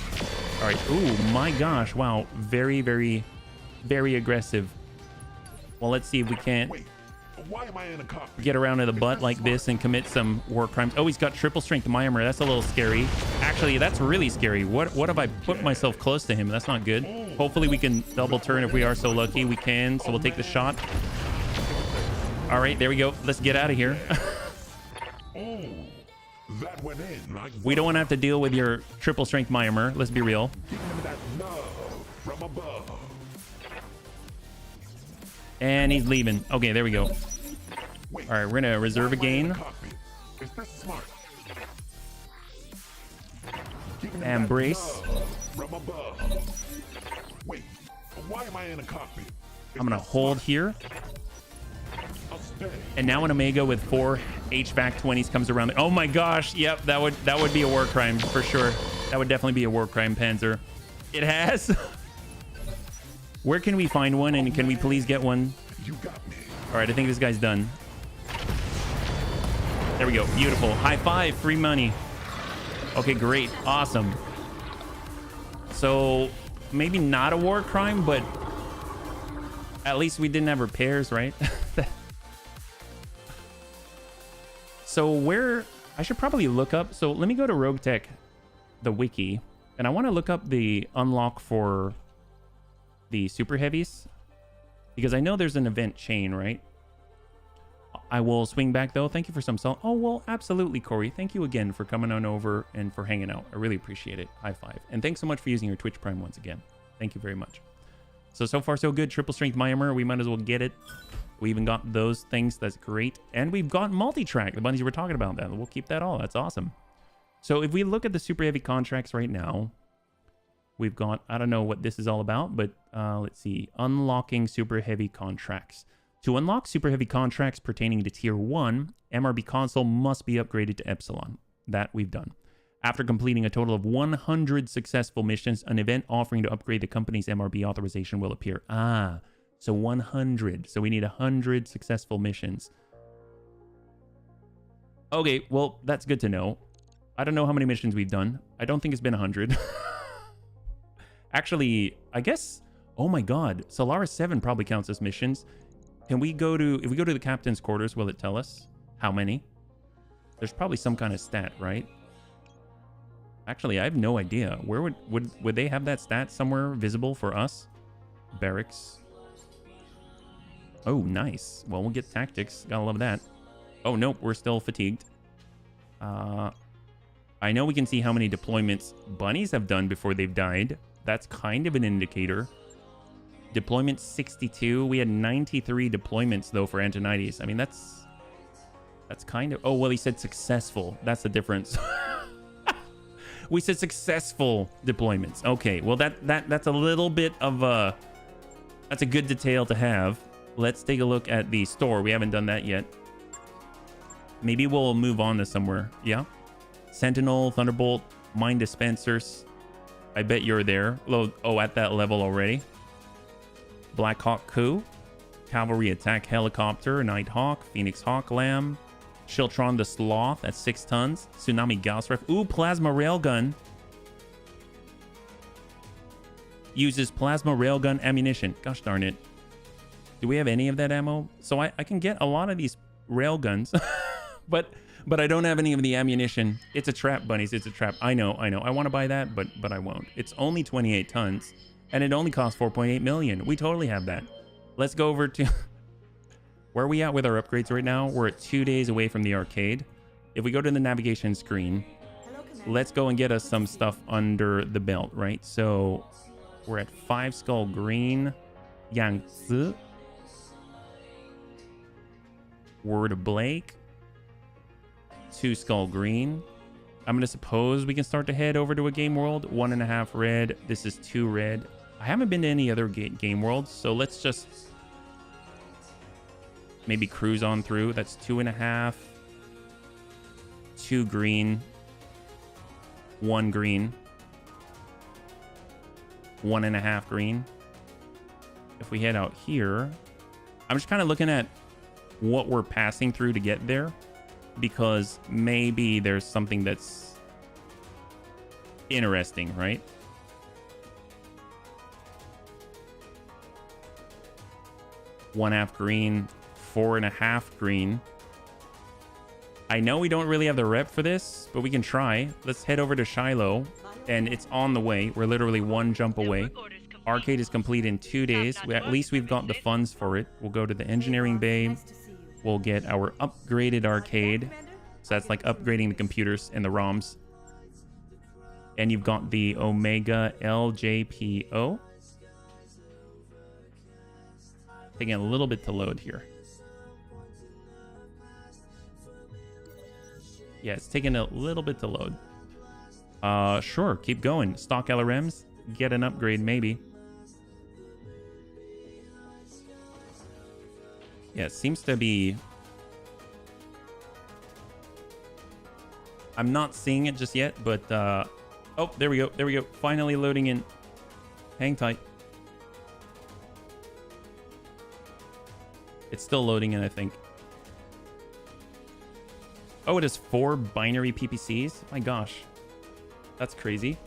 All right. Ooh, my gosh. Wow. Very, very, very aggressive. Well, let's see if we can't get around to the butt like this and commit some war crimes. Oh, he's got triple strength Myanmar. That's a little scary. Actually, that's really scary. What if I put myself close to him? That's not good. Hopefully we can double turn if we are so lucky. We can, so we'll take the shot. All right, there we go. Let's get out of here. We don't want to have to deal with your triple strength Myanmar. Let's be real. And he's leaving. Okay, there we go. All right, we're gonna reserve a gain. Embrace. Wait, why am I in a cockpit? I'm gonna hold here. And now an Omega with 4 HVAC 20s comes around. Oh my gosh. Yep, that would be a war crime for sure. That would definitely be a war crime, Panzer. It has. Where can we find one, and can we please get one? You got me. All right, I think this guy's done. There we go. Beautiful. High five. Free money. Okay, great. Awesome. So maybe not a war crime, but at least we didn't have repairs, right? So where I should probably look up. So let me go to Roguetech, the wiki, and I want to look up the unlock for the super heavies, because I know there's an event chain, right? I will swing back though. Thank you for some salt. Oh, well, absolutely, Corey. Thank you again for coming on over and for hanging out. I really appreciate it. High five. And thanks so much for using your Twitch Prime once again. Thank you very much. So far so good. Triple strength Myanmar. We might as well get it. We even got those things. That's great. And we've got multi-track. The bunnies you were talking about that. We'll keep that all. That's awesome. So if we look at the super heavy contracts right now, we've got, I don't know what this is all about, but let's see. Unlocking super heavy contracts. To unlock super heavy contracts pertaining to tier 1, MRB console must be upgraded to Epsilon. That we've done. After completing a total of 100 successful missions, an event offering to upgrade the company's MRB authorization will appear. Ah, so 100. So we need 100 successful missions. Okay, well, that's good to know. I don't know how many missions we've done. I don't think it's been 100. Actually, I guess... Oh my god. Solaris 7 probably counts as missions. Can we go to... If we go to the captain's quarters, will it tell us how many? There's probably some kind of stat, right? Actually, I have no idea. Where would they have that stat somewhere visible for us? Barracks. Oh, nice. Well, we'll get tactics. Gotta love that. Oh, nope. We're still fatigued. I know we can see how many deployments bunnies have done before they've died. That's kind of an indicator. Deployment 62. We had 93 deployments, though, for Antonides. I mean, that's kind of... Oh, well, he said successful. That's the difference. We said successful deployments. Okay, well, that's a little bit of a... That's a good detail to have. Let's take a look at the store. We haven't done that yet. Maybe we'll move on to somewhere. Yeah. Sentinel, Thunderbolt, Mine Dispensers. I bet you're there. Oh, at that level already. Black Hawk Coup. Cavalry Attack Helicopter. Nighthawk. Phoenix Hawk Lamb. Shiltron the Sloth at 6 tons. Tsunami Gauss Ref. Ooh, Plasma Railgun. Uses Plasma Railgun ammunition. Gosh darn it. Do we have any of that ammo? So I can get a lot of these railguns. but I don't have any of the ammunition. It's a trap, bunnies. It's a trap. I know. I want to buy that, but I won't. It's only 28 tons. And it only costs 4.8 million. We totally have that. Let's go over to... Where are we at with our upgrades right now? We're at 2 days away from the arcade. If we go to the navigation screen, let's go and get us some stuff under the belt, right? So we're at 5 Skull Green, Yangtze, Word of Blake, 2 Skull Green. I'm going to suppose we can start to head over to a game world. 1.5 red. This is 2 red. I haven't been to any other game worlds, so let's just maybe cruise on through. That's 2.5. 2 green. 1 green. 1.5 green. If we head out here, I'm just kind of looking at what we're passing through to get there, because maybe there's something that's interesting, right? One half green, 4.5 green. I know we don't really have the rep for this, but we can try. Let's head over to Shiloh, and it's on the way. We're literally 1 jump away. Arcade is complete in 2 days. At least we've got the funds for it. We'll go to the engineering bay. We'll get our upgraded arcade. So that's like upgrading the computers and the ROMs. And you've got the Omega LJPO. Taking a little bit to load here. Yeah, it's taking a little bit to load. Sure, keep going. Stock LRMs, get an upgrade maybe. Yeah, it seems to be I'm not seeing it just yet, but oh, there we go. There we go. Finally loading in. Hang tight. It's still loading in, I think. Oh, it is 4 binary PPCs. My gosh. That's crazy.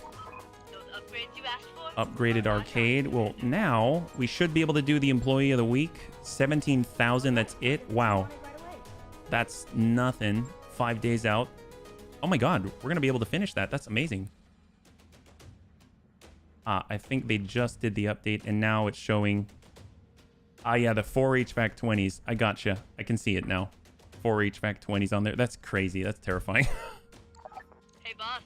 Those upgrades you asked for? Upgraded arcade. Well, now we should be able to do the employee of the week. 17,000. That's it. Wow. That's nothing. 5 days out. Oh my god. We're going to be able to finish that. That's amazing. I think they just did the update and now it's showing. Yeah, the 4 HVAC 20s. I gotcha. I can see it now. 4 HVAC 20s on there. That's crazy. That's terrifying. Hey, boss.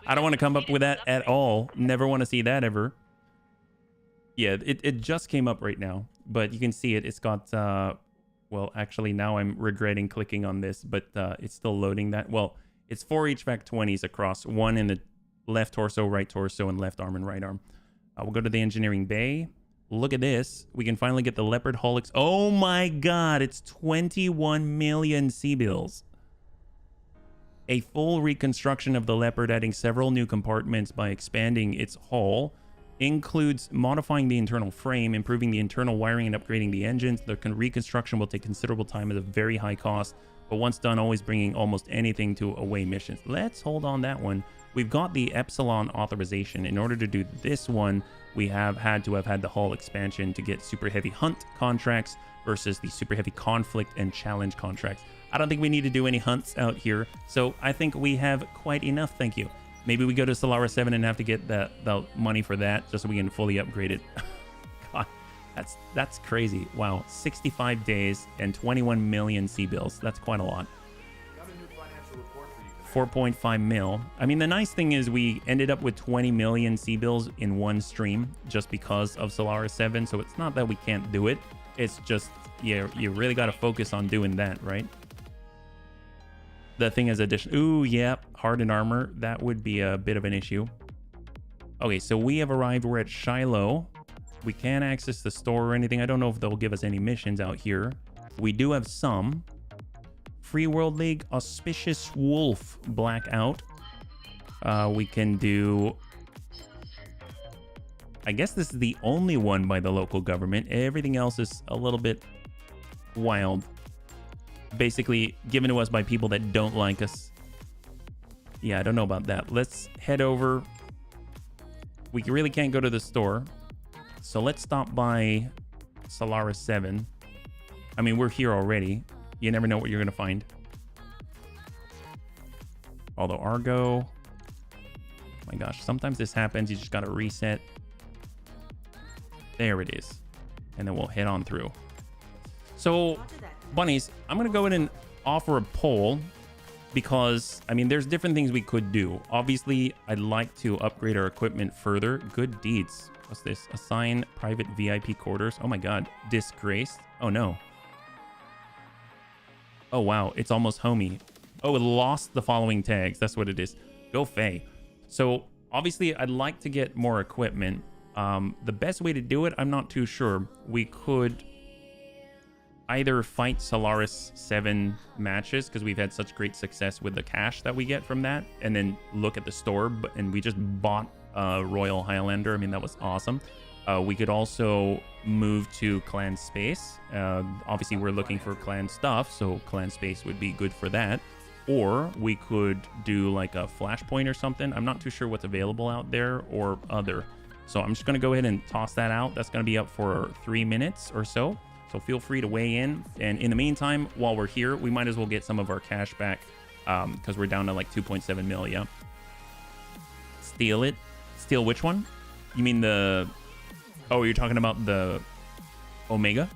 I don't want to come up with that at all. Never want to see that ever. Yeah, it just came up right now, but you can see it. It's got, well, actually now I'm regretting clicking on this, but it's still loading that. Well, it's 4 HVAC 20s across, 1 in the left torso, right torso, and left arm and right arm. We'll go to the engineering bay. Look at this. We can finally get the Leopard Hull. Oh my god, it's 21 million C-bills. A full reconstruction of the Leopard, adding several new compartments by expanding its hull, includes modifying the internal frame, improving the internal wiring, and upgrading the engines. The reconstruction will take considerable time at a very high cost, but once done, always bringing almost anything to away missions. Let's hold on that one. We've got the Epsilon authorization. In order to do this one, we have had to have had the hull expansion to get super heavy hunt contracts versus the super heavy conflict and challenge contracts. I don't think we need to do any hunts out here, so I think we have quite enough, thank you. Maybe we go to Solaris 7 and have to get the money for that just so we can fully upgrade it. God, that's crazy. Wow, 65 days and 21 million C-bills. That's quite a lot. 4.5 mil. I mean, the nice thing is we ended up with 20 million C-bills in one stream just because of Solaris 7. So it's not that we can't do it. It's just, yeah, you really got to focus on doing that, right? The thing is addition. Ooh, yeah, hardened armor. That would be a bit of an issue. Okay, so we have arrived. We're at Shiloh. We can't access the store or anything. I don't know if they'll give us any missions out here. We do have some. Free World League, Auspicious Wolf, Blackout. We can do... I guess this is the only one by the local government. Everything else is a little bit wild. Basically given to us by people that don't like us. Yeah, I don't know about that. Let's head over. We really can't go to the store. So let's stop by Solaris 7. I mean, we're here already. You never know what you're going to find. Although Argo... my gosh, sometimes this happens. You just got to reset. There it is. And then we'll head on through. So, bunnies, I'm going to go in and offer a poll. Because, I mean, there's different things we could do. Obviously, I'd like to upgrade our equipment further. Good deeds. What's this? Assign private VIP quarters. Oh my god. Disgraced. Oh no. Oh wow, it's almost homey. Oh, it lost the following tags. That's what it is. Go Faye. So obviously I'd like to get more equipment. The best way to do it, I'm not too sure. We could either fight Solaris 7 matches because we've had such great success with the cash that we get from that, and then look at the store. And we just bought Royal Highlander. I mean, that was awesome. We could also move to clan space. Obviously we're looking for clan stuff, so clan space would be good for that. Or we could do like a flashpoint or something. I'm not too sure what's available out there or other. So I'm just going to go ahead and toss that out. That's going to be up for 3 minutes or so. So feel free to weigh in. And in the meantime, while we're here, we might as well get some of our cash back because we're down to like 2.7 mil, yeah. Steal it. Steal which one? You mean the... oh, you're talking about the Omega?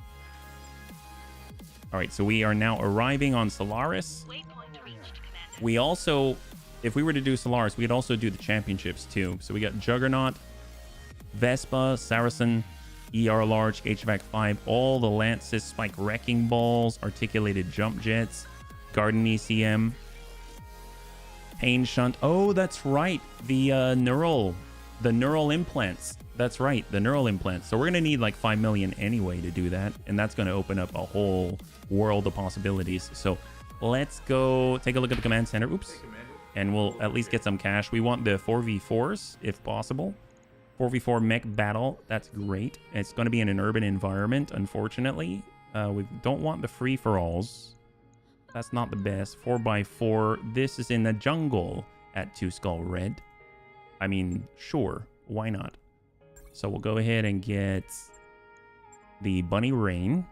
All right, so we are now arriving on Solaris. We also, if we were to do Solaris, we could also do the championships too. So we got Juggernaut, Vespa, Saracen, ER Large, HVAC 5, all the Lances, Spike Wrecking Balls, Articulated Jump Jets, Garden ECM, Pain Shunt. Oh, that's right. The neural implants. That's right, the neural implants. So we're going to need like 5 million anyway to do that. And that's going to open up a whole world of possibilities. So let's go take a look at the command center. Oops. and we'll at least get some cash. We want the 4v4s if possible. 4v4 mech battle, that's great. It's going to be in an urban environment, unfortunately. We don't want the free-for-alls. That's not the best. 4x4. This is in the jungle at 2 Skull Red. I mean, sure. Why not? So we'll go ahead and get the Bunny Rain.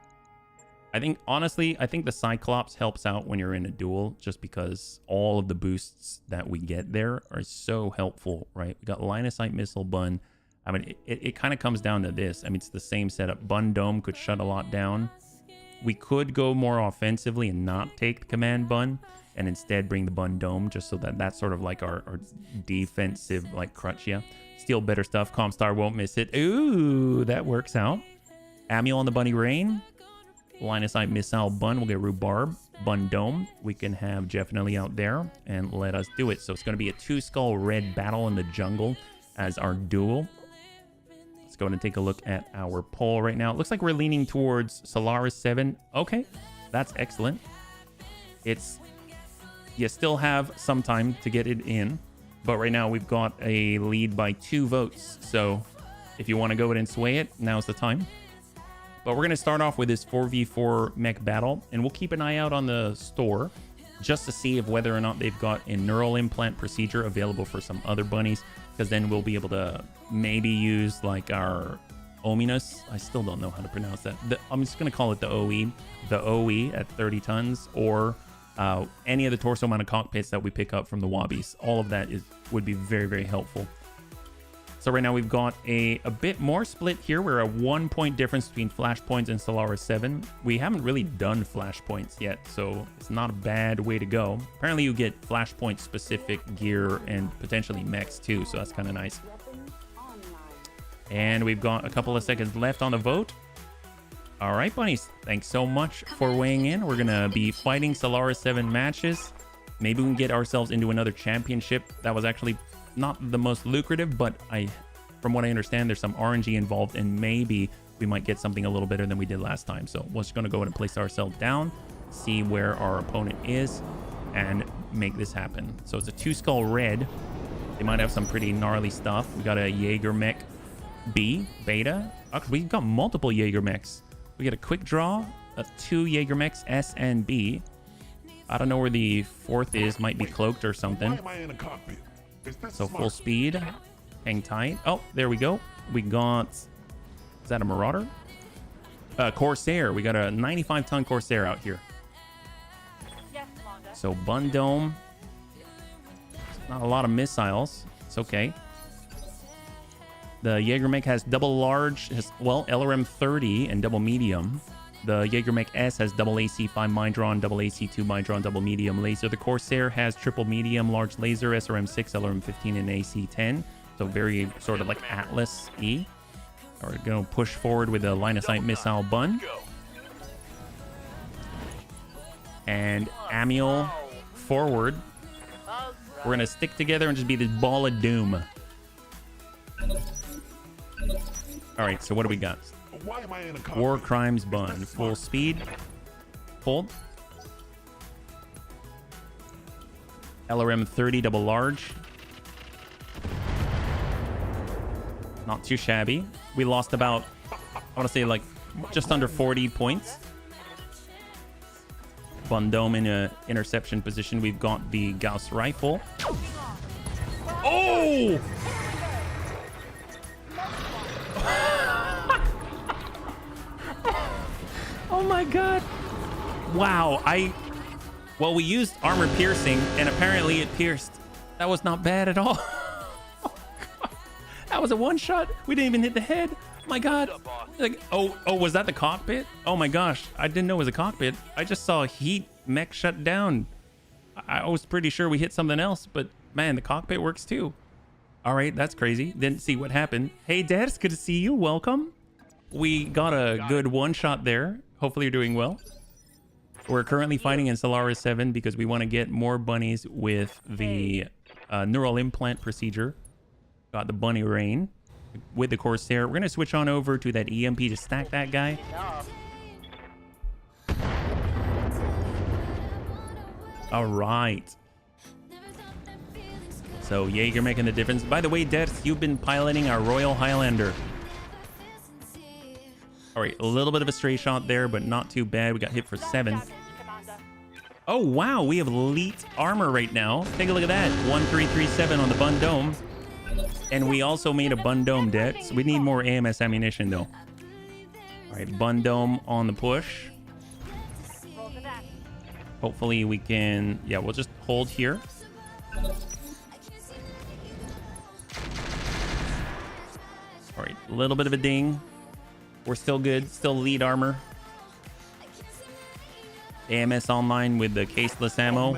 I think, honestly, I think the Cyclops helps out when you're in a duel, just because all of the boosts that we get there are so helpful, right? We got line of sight missile bun. I mean, it kind of comes down to this. I mean, it's the same setup. Bun Dome could shut a lot down. We could go more offensively and not take the command bun and instead bring the Bun Dome, just so that that's sort of like our defensive, like, crutch, yeah. Steal better stuff. Comstar won't miss it. Ooh, that works out. Amiel on the Bunny Rain. Line of sight missile bun. We'll get Rhubarb. Bun Dome. We can have definitely out there and let us do it. So it's going to be a 2 Skull Red battle in the jungle as our duel. Let's go ahead and take a look at our poll right now. It looks like we're leaning towards Solaris 7. Okay, that's excellent. You still have some time to get it in, but right now we've got a lead by 2 votes. So if you want to go ahead and sway it, now's the time. But we're going to start off with this 4v4 mech battle, and we'll keep an eye out on the store just to see if whether or not they've got a neural implant procedure available for some other bunnies, because then we'll be able to maybe use like our Ominous. I still don't know how to pronounce that. I'm just going to call it the OE at 30 tons, or any of the torso mounted cockpits that we pick up from the Wobbies. All of that would be very, very helpful. So right now we've got a bit more split here. We're a 1 point difference between Flashpoints and Solaris 7. We haven't really done Flashpoints yet, so it's not a bad way to go. Apparently you get Flashpoint specific gear and potentially mechs too, so that's kind of nice. And we've got a couple of seconds left on the vote. All right, bunnies, thanks so much for weighing in. We're gonna be fighting Solaris 7 matches. Maybe we can get ourselves into another championship. That was actually not the most lucrative, but from what I understand, there's some RNG involved, and maybe we might get something a little better than we did last time. So we're just going to go ahead and place ourselves down, see where our opponent is, and make this happen. So it's a 2 Skull Red. They might have some pretty gnarly stuff. We got a Jaeger mech B beta. Actually, we've got multiple Jaeger mechs. We get a quick draw of 2 Jaeger mechs S and B. I don't know where the 4th is. Might be cloaked or something. Why am I in a cockpit? So full speed, hang tight. Oh, there we go. We got, is that a Marauder? Corsair. We got a 95-ton Corsair out here. Yes, Commander. So Bun Dome. Not a lot of missiles. It's okay. The Jaeger mech has double large, well, LRM 30 and double medium. The Jaeger mech S has double AC5 Mindron, double AC2 Mindron, double medium laser. The Corsair has triple medium, large laser, SRM6, LRM15, and AC10. So very sort of like Atlas-y. We're going to push forward with a line of sight missile bun. And Amiel forward. We're going to stick together and just be this ball of doom. All right, so what do we got? Why am I in a War Crimes bun. Full speed. Hold. LRM 30 double large. Not too shabby. We lost about, I want to say like just under 40 points. Bun Dome in a interception position. We've got the Gauss rifle. Oh! Oh my god. Wow, well, we used armor piercing and apparently it pierced. That was not bad at all. Oh, that was a one shot. We didn't even hit the head. My god. Like, oh, was that the cockpit? Oh my gosh, I didn't know it was a cockpit. I just saw heat mech shut down. I was pretty sure we hit something else, but man, the cockpit works too. All right, that's crazy. Didn't see what happened. Hey, Des, good to see you. Welcome. We got a good one shot there. Hopefully you're doing well. We're currently fighting in Solaris 7 because we want to get more bunnies with the neural implant procedure. Got the Bunny Rain with the Corsair. We're going to switch on over to that EMP to stack that guy. All right. So Jaeger making the difference. By the way, Ders, you've been piloting our Royal Highlander. All right, a little bit of a stray shot there, but not too bad. We got hit for 7. Damage, Commander. Oh, wow. We have elite armor right now. Take a look at that. 1337 on the Bun Dome. And we also made a Bun Dome debt. So we need more AMS ammunition, though. All right, Bun Dome on the push. Roll to that. Hopefully we can... Yeah, we'll just hold here. All right, a little bit of a ding. We're still good. Still lead armor. AMS online with the caseless ammo. All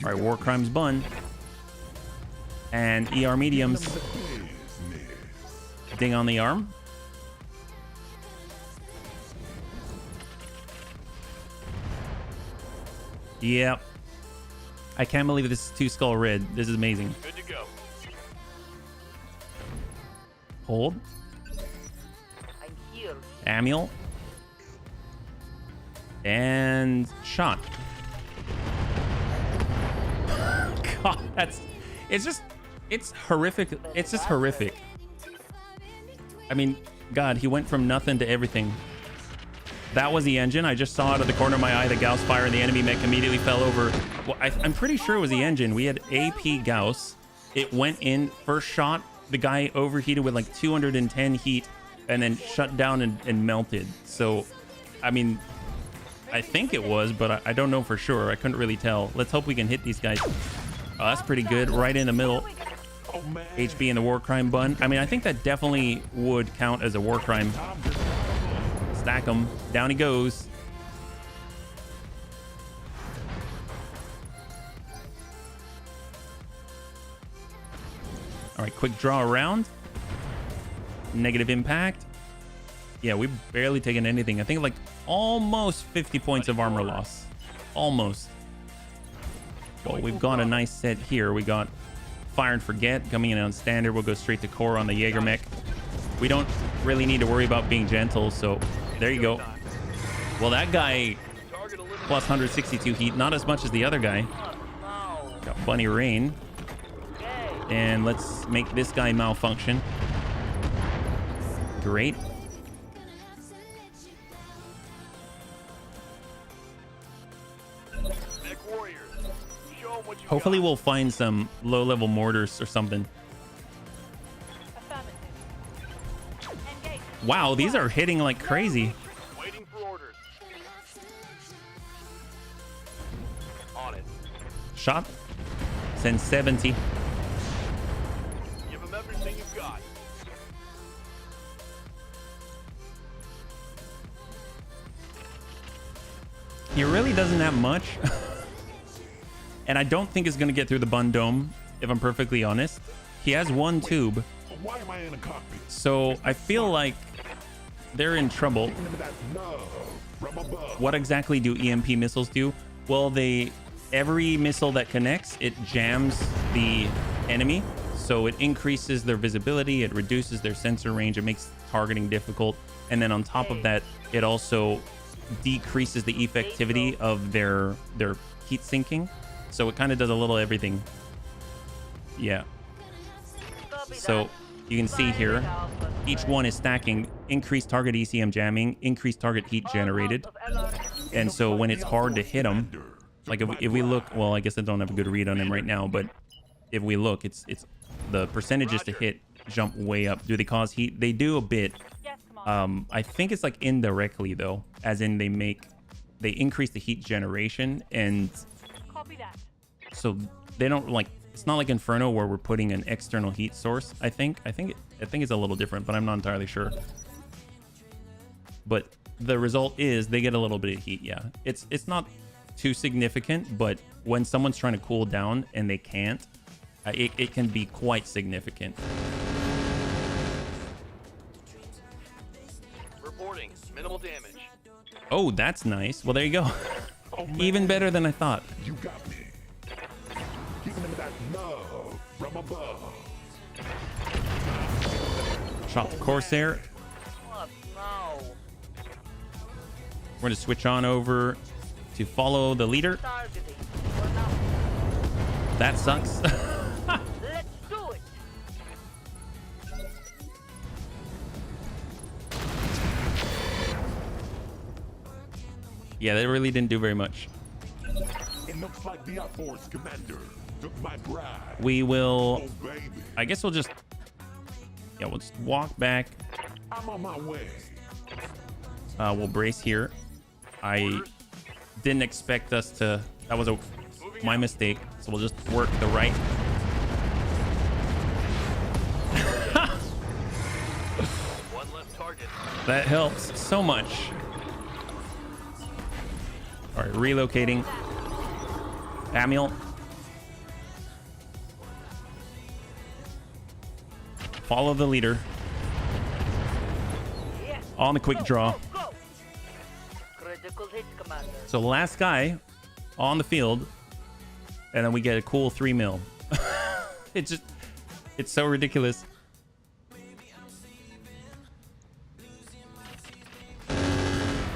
right, War Crimes Bun. And ER mediums. Ding on the arm. Yep. I can't believe this is 2 skull red. This is amazing. Good to go. Hold. I'm here. Amiel. And shot. God, it's horrific. It's just horrific. I mean, God, he went from nothing to everything. That was the engine. I just saw out of the corner of my eye the Gauss fire and the enemy mech immediately fell over. Well, I'm pretty sure it was the engine. We had AP Gauss. It went in, first shot, the guy overheated with like 210 heat and then shut down and melted. So, I mean, I think it was, but I don't know for sure. I couldn't really tell. Let's hope we can hit these guys. Oh, that's pretty good. Right in the middle. HB in the War Crime Bun. I mean, I think that definitely would count as a War Crime. Stack him. Down he goes. All right, quick draw around. Negative impact. Yeah, we've barely taken anything. I think like almost 50 points of armor loss. Almost. Well, we've got a nice set here. We got Fire and Forget coming in on standard. We'll go straight to core on the Jaeger mech. We don't really need to worry about being gentle, so there you go. Well, that guy plus 162 heat, not as much as the other guy. Got Bunny Rain. And let's make this guy malfunction. Great. Hopefully we'll find some low-level mortars or something. Affirmative. Engage. Wow, these are hitting like crazy. Waiting for orders. On it. Shot. Send 70. Give them everything you've got. He really doesn't have much. And I don't think it's going to get through the Bun Dome, if I'm perfectly honest. He has 1 tube. Why am I in a cockpit? So I feel like they're in trouble. What exactly do EMP missiles do? Well, every missile that connects, it jams the enemy. So it increases their visibility. It reduces their sensor range. It makes targeting difficult. And then on top of that, it also decreases the effectivity of their heat sinking. So it kind of does a little everything. Yeah. So you can see here, each one is stacking increased target ECM jamming, increased target heat generated. And so when it's hard to hit them, like if we look, well, I guess I don't have a good read on him right now, but if we look, it's the percentages to hit jump way up. Do they cause heat? They do a bit. Yes, Commander. I think it's like indirectly though, as in they increase the heat generation, and Copy that. so they don't like, it's not like Inferno where we're putting an external heat source. I think it's a little different, but I'm not entirely sure. But the result is they get a little bit of heat. Yeah, it's not too significant, but when someone's trying to cool down and they can't, it can be quite significant. Reporting. Minimal damage. Oh, that's nice. Well, there you go. Even better than I thought. You got me. Giving them that love from above. Shot the Corsair. What? No. We're going to switch on over to follow the leader. Targeting. For now. That sucks. Yeah, they really didn't do very much. It looks like the Force commander took my bride. We will, Oh, baby. I guess we'll just, yeah, we'll just walk back. I'm on my way. We'll brace here. I didn't expect us to, that was my mistake. So we'll just work the right. One left target. That helps so much. All right, relocating. Samuel. Follow the leader. Yes. On the quick draw. Go, go. Critical hit, Commander. So last guy on the field, and then we get a cool 3 mil. It's so ridiculous.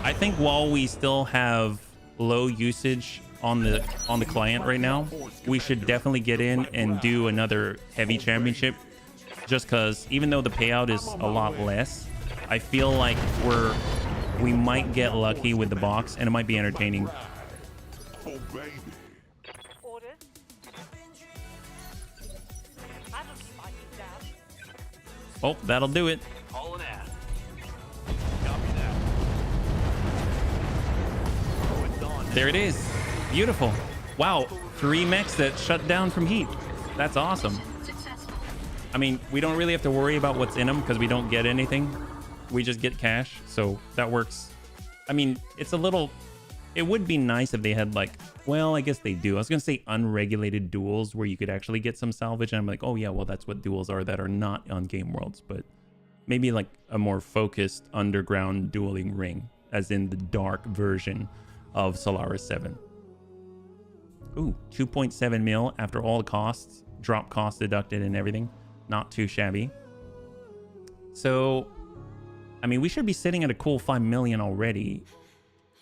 I think while we still have low usage on the client right now, we should definitely get in and do another heavy championship, just because even though the payout is a lot less, I feel like we might get lucky with the box and it might be entertaining. Oh, baby. Orders. I don't keep my feet down. Oh, that'll do it. All in ass. Copy that. Oh, it's on. There it is. Beautiful. Wow, 3 mechs that shut down from heat. That's awesome. I mean, we don't really have to worry about what's in them because we don't get anything. We just get cash, so that works. I mean, it's a little... It would be nice if they had like... Well, I guess they do. I was going to say unregulated duels where you could actually get some salvage. And I'm like, oh yeah, well, that's what duels are that are not on Game Worlds. But maybe like a more focused underground dueling ring, as in the dark version of Solaris 7. Ooh, 2.7 mil after all the costs. Drop cost deducted and everything. Not too shabby. So, I mean, we should be sitting at a cool 5 million already.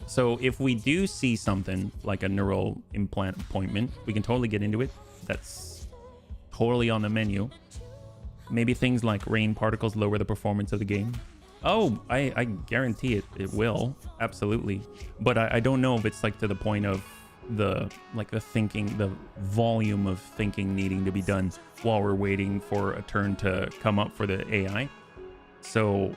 So if we do see something like a neural implant appointment, we can totally get into it. That's totally on the menu. Maybe things like rain particles lower the performance of the game. Oh, I guarantee it will. Absolutely. But I don't know if it's like to the point of the thinking, the volume of thinking needing to be done while we're waiting for a turn to come up for the AI. So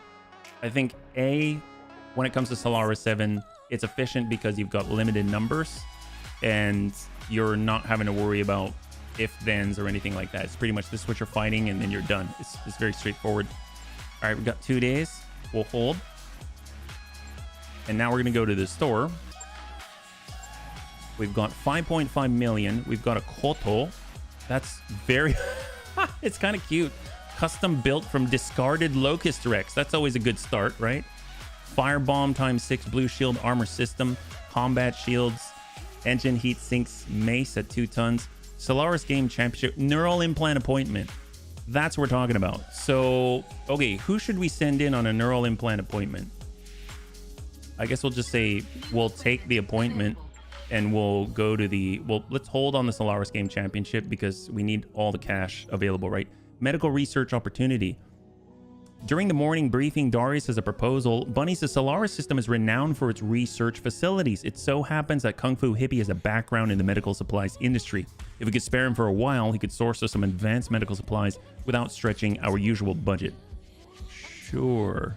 I think when it comes to Solaris 7, it's efficient because you've got limited numbers and you're not having to worry about if-thens or anything like that. It's pretty much this is what you're fighting and then you're done. It's very straightforward. All right, we've got 2 days. We'll hold. And now we're going to go to the store. We've got 5.5 million. We've got a Koto. That's very... It's kind of cute. Custom built from discarded Locust Rex. That's always a good start, right? Firebomb ×6 blue shield armor system. Combat shields. Engine heat sinks. Mace at 2 tons. Solaris Game Championship. Neural implant appointment. That's what we're talking about. So, okay, who should we send in on a neural implant appointment? I guess we'll just say we'll take the appointment and we'll go to the... Well, let's hold on the Solaris Game Championship because we need all the cash available, right? Medical research opportunity. During the morning briefing, Darius has a proposal. Bunny says Solaris system is renowned for its research facilities. It so happens that Kung Fu Hippie has a background in the medical supplies industry. If we could spare him for a while, he could source us some advanced medical supplies without stretching our usual budget. Sure.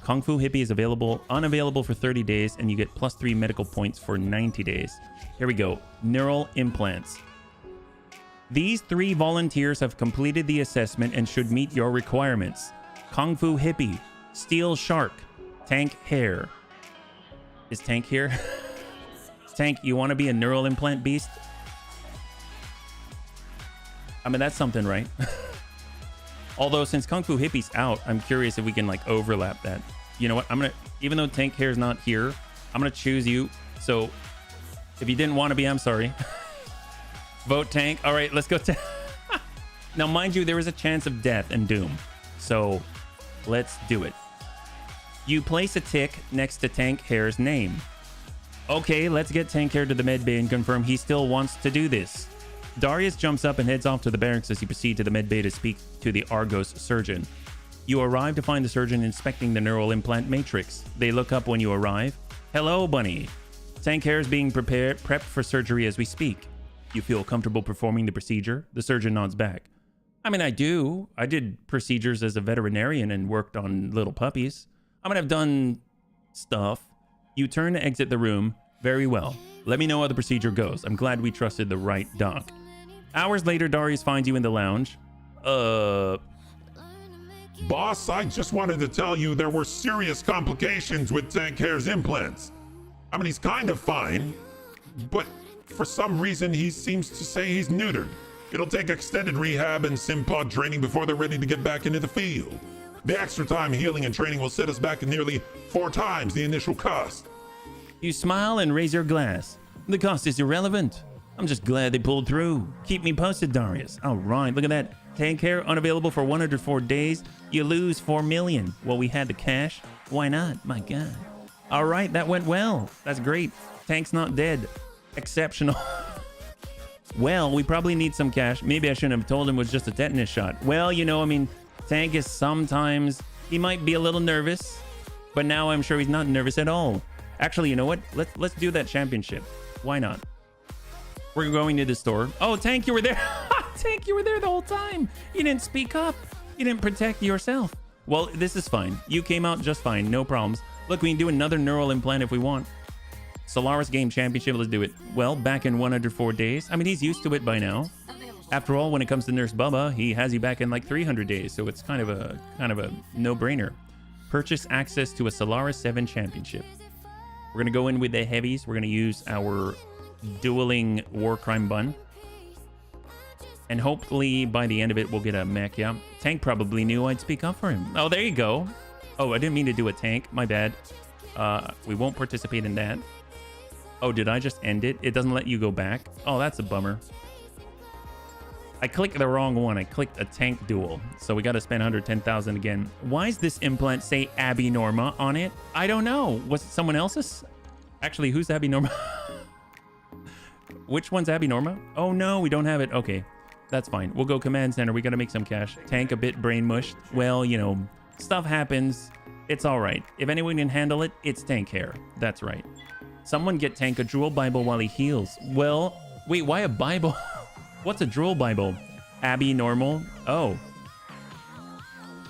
Kung Fu Hippie is unavailable for 30 days, and you get +3 medical points for 90 days. Here we go. Neural implants. These 3 volunteers have completed the assessment and should meet your requirements. Kung Fu Hippie, Steel Shark, Tank Hair. Is Tank here? Tank, you want to be a neural implant beast? I mean, that's something, right? Although, since Kung Fu Hippie's out, I'm curious if we can, like, overlap that. You know what? I'm going to... Even though Tank Hair's not here, I'm going to choose you. So, if you didn't want to be, I'm sorry. Vote Tank. All right, let's go. Now, mind you, there is a chance of death and doom. So, let's do it. You place a tick next to Tank Hair's name. Okay, let's get Tank Hair to the med bay and confirm he still wants to do this. Darius jumps up and heads off to the barracks as you proceed to the med bay to speak to the Argos surgeon. You arrive to find the surgeon inspecting the neural implant matrix. They look up when you arrive. Hello, Bunny. Tank hair is being prepped for surgery as we speak. You feel comfortable performing the procedure? The surgeon nods back. I mean, I do. I did procedures as a veterinarian and worked on little puppies. I mean, I've done stuff. You turn to exit the room. Very well. Let me know how the procedure goes. I'm glad we trusted the right doc. Hours later, Darius finds you in the lounge. Boss, I just wanted to tell you there were serious complications with Tank Hair's implants. I mean, he's kind of fine, but for some reason he seems to say he's neutered. It'll take extended rehab and SimPod training before they're ready to get back into the field. The extra time healing and training will set us back at nearly 4 times the initial cost. You smile and raise your glass. The cost is irrelevant. I'm just glad they pulled through. Keep me posted, Darius. All right, look at that. Tank hair unavailable for 104 days. You lose 4 million. Well, we had the cash. Why not? My God. All right, that went well. That's great. Tank's not dead. Exceptional. Well, we probably need some cash. Maybe I shouldn't have told him it was just a tetanus shot. Well, you know, I mean, Tank is sometimes, he might be a little nervous, but now I'm sure he's not nervous at all. Actually, you know what? Let's do that championship. Why not? We're going to the store. Oh, Tank, you were there. Tank, you were there the whole time. You didn't speak up. You didn't protect yourself. Well, this is fine. You came out just fine. No problems. Look, we can do another neural implant if we want. Solaris Game Championship, let's do it. Well, back in 104 days. I mean, he's used to it by now. After all, when it comes to Nurse Bubba, he has you back in like 300 days, so it's kind of a no-brainer. Purchase access to a Solaris 7 Championship. We're gonna go in with the heavies. We're gonna use our dueling war crime bun. And hopefully by the end of it, we'll get a mech, yeah. Tank probably knew I'd speak up for him. Oh, there you go. Oh, I didn't mean to do a tank. My bad. We won't participate in that. Oh, did I just end it? It doesn't let you go back. Oh, that's a bummer. I clicked the wrong one. I clicked a tank duel. So we got to spend 110,000 again. Why does this implant say Abby Norma on it? I don't know. Was it someone else's? Actually, who's Abby Norma? Which one's Abby Norma? Oh, no, we don't have it. Okay, that's fine. We'll go command center. We got to make some cash. Tank a bit brain mushed. Well, you know, stuff happens. It's all right. If anyone can handle it, it's Tank hair. That's right. Someone get Tank a drool Bible while he heals. Well, wait, why a Bible? What's a drool Bible? Abby normal? Oh.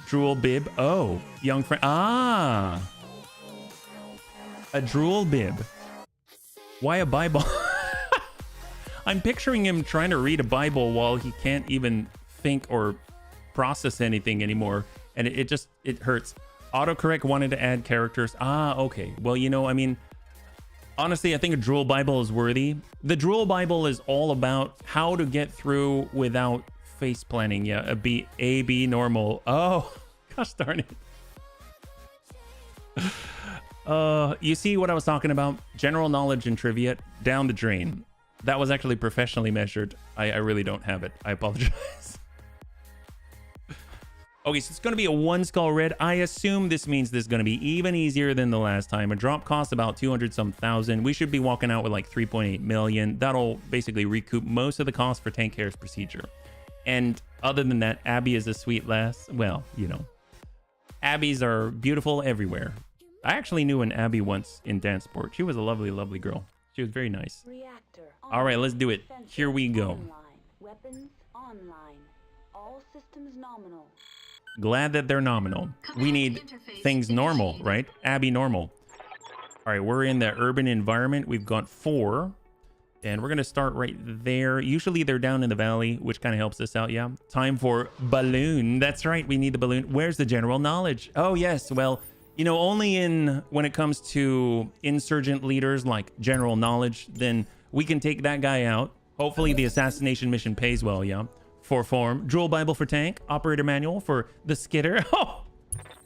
Drool bib? Oh. Young friend? Ah. A drool bib. Why a Bible? I'm picturing him trying to read a Bible while he can't even think or process anything anymore. And it hurts. Autocorrect wanted to add characters. Ah, okay. Well, you know, I mean, honestly, I think a drool Bible is worthy. The drool Bible is all about how to get through without face planning. Yeah, A B normal. Oh, gosh darn it. You see what I was talking about? General knowledge and trivia down the drain. That was actually professionally measured. I really don't have it. I apologize. Okay, so it's going to be a 1 skull red. I assume this means this is going to be even easier than the last time. A drop costs about 200-some thousand. We should be walking out with like 3.8 million. That'll basically recoup most of the cost for Tank Hair's procedure. And other than that, Abby is a sweet lass. Well, you know, Abbies are beautiful everywhere. I actually knew an Abby once in dance sport. She was a lovely, lovely girl. She was very nice. All right, let's do it. Here we go. Online. Weapons online. All systems nominal. Glad that they're nominal. We need things normal, right? Abby normal. All right, we're in the urban environment. We've got 4. And we're going to start right there. Usually they're down in the valley, which kind of helps us out, yeah. Time for balloon. That's right, we need the balloon. Where's the general knowledge? Oh, yes, well, you know, only when it comes to insurgent leaders like general knowledge, then we can take that guy out. Hopefully the assassination mission pays well, yeah. For form. Drool Bible for Tank. Operator manual for the Skitter. Oh!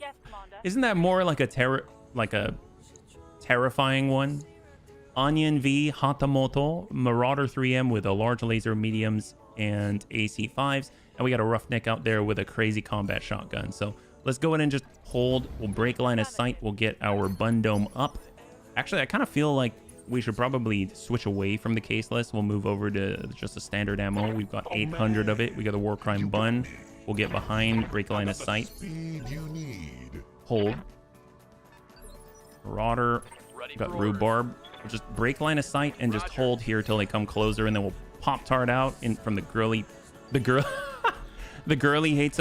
Yes, Commander. Isn't that more like a terrifying one? Onion V, Hatamoto, Marauder 3M with a large laser, mediums, and AC5s. And we got a roughneck out there with a crazy combat shotgun. So let's go ahead and just hold. We'll break line of sight. We'll get our bun dome up. Actually, I kind of feel like we should probably switch away from the caseless. We'll move over to just a standard ammo. We've got 800 of it. We got the war crime bun. We'll get behind, break line of sight. Hold. Marauder. Ready Got for orders. rhubarb. We'll just break line of sight and just hold here till they come closer, and then we'll pop tart out in from the girly girly hates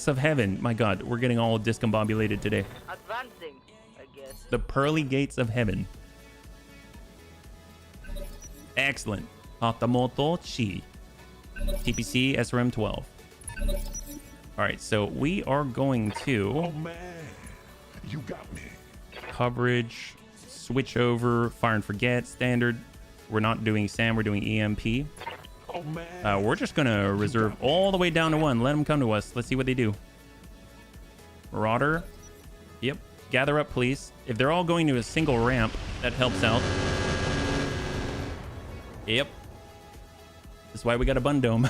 of heaven. My god, we're getting all discombobulated today. Advancing, I guess. The pearly gates of heaven. Excellent. Hatamoto Chi. TPC SRM 12. All right, so we are going to Oh man, you got me. coverage, switch over, fire and forget, standard. We're not doing SAM, we're doing EMP. Oh man. We're just gonna reserve all the way down to 1. Let them come to us. Let's see what they do. Marauder. Yep. Gather up, please. If they're all going to a single ramp, that helps out. Yep. That's why we got a bun dome.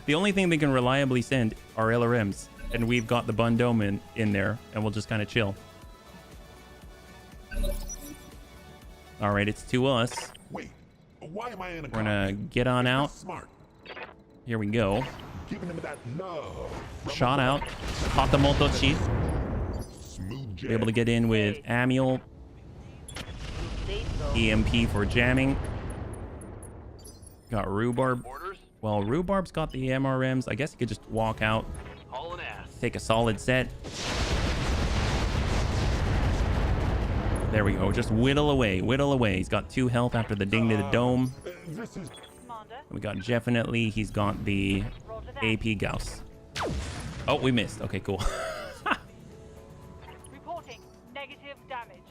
The only thing they can reliably send are LRMs, and we've got the bun dome in there, and we'll just kind of chill. All right, it's to us. Wait, why am I in a We're gonna get on out. Smart. Here we go. Giving him that love. Shot out. Hatamoto Chi. Smooth Be able to get in with Amiel. Say so. EMP for jamming. Got rhubarb. Orders. Well, rhubarb's got the MRMs. I guess he could just walk out, Hauling ass. take a solid set. There we go. Just whittle away, whittle away. He's got 2 health after the ding to the dome. This is Commander. We got definitely. He's got the Roger that. AP Gauss. Oh, we missed. Okay, cool. Reporting negative damage.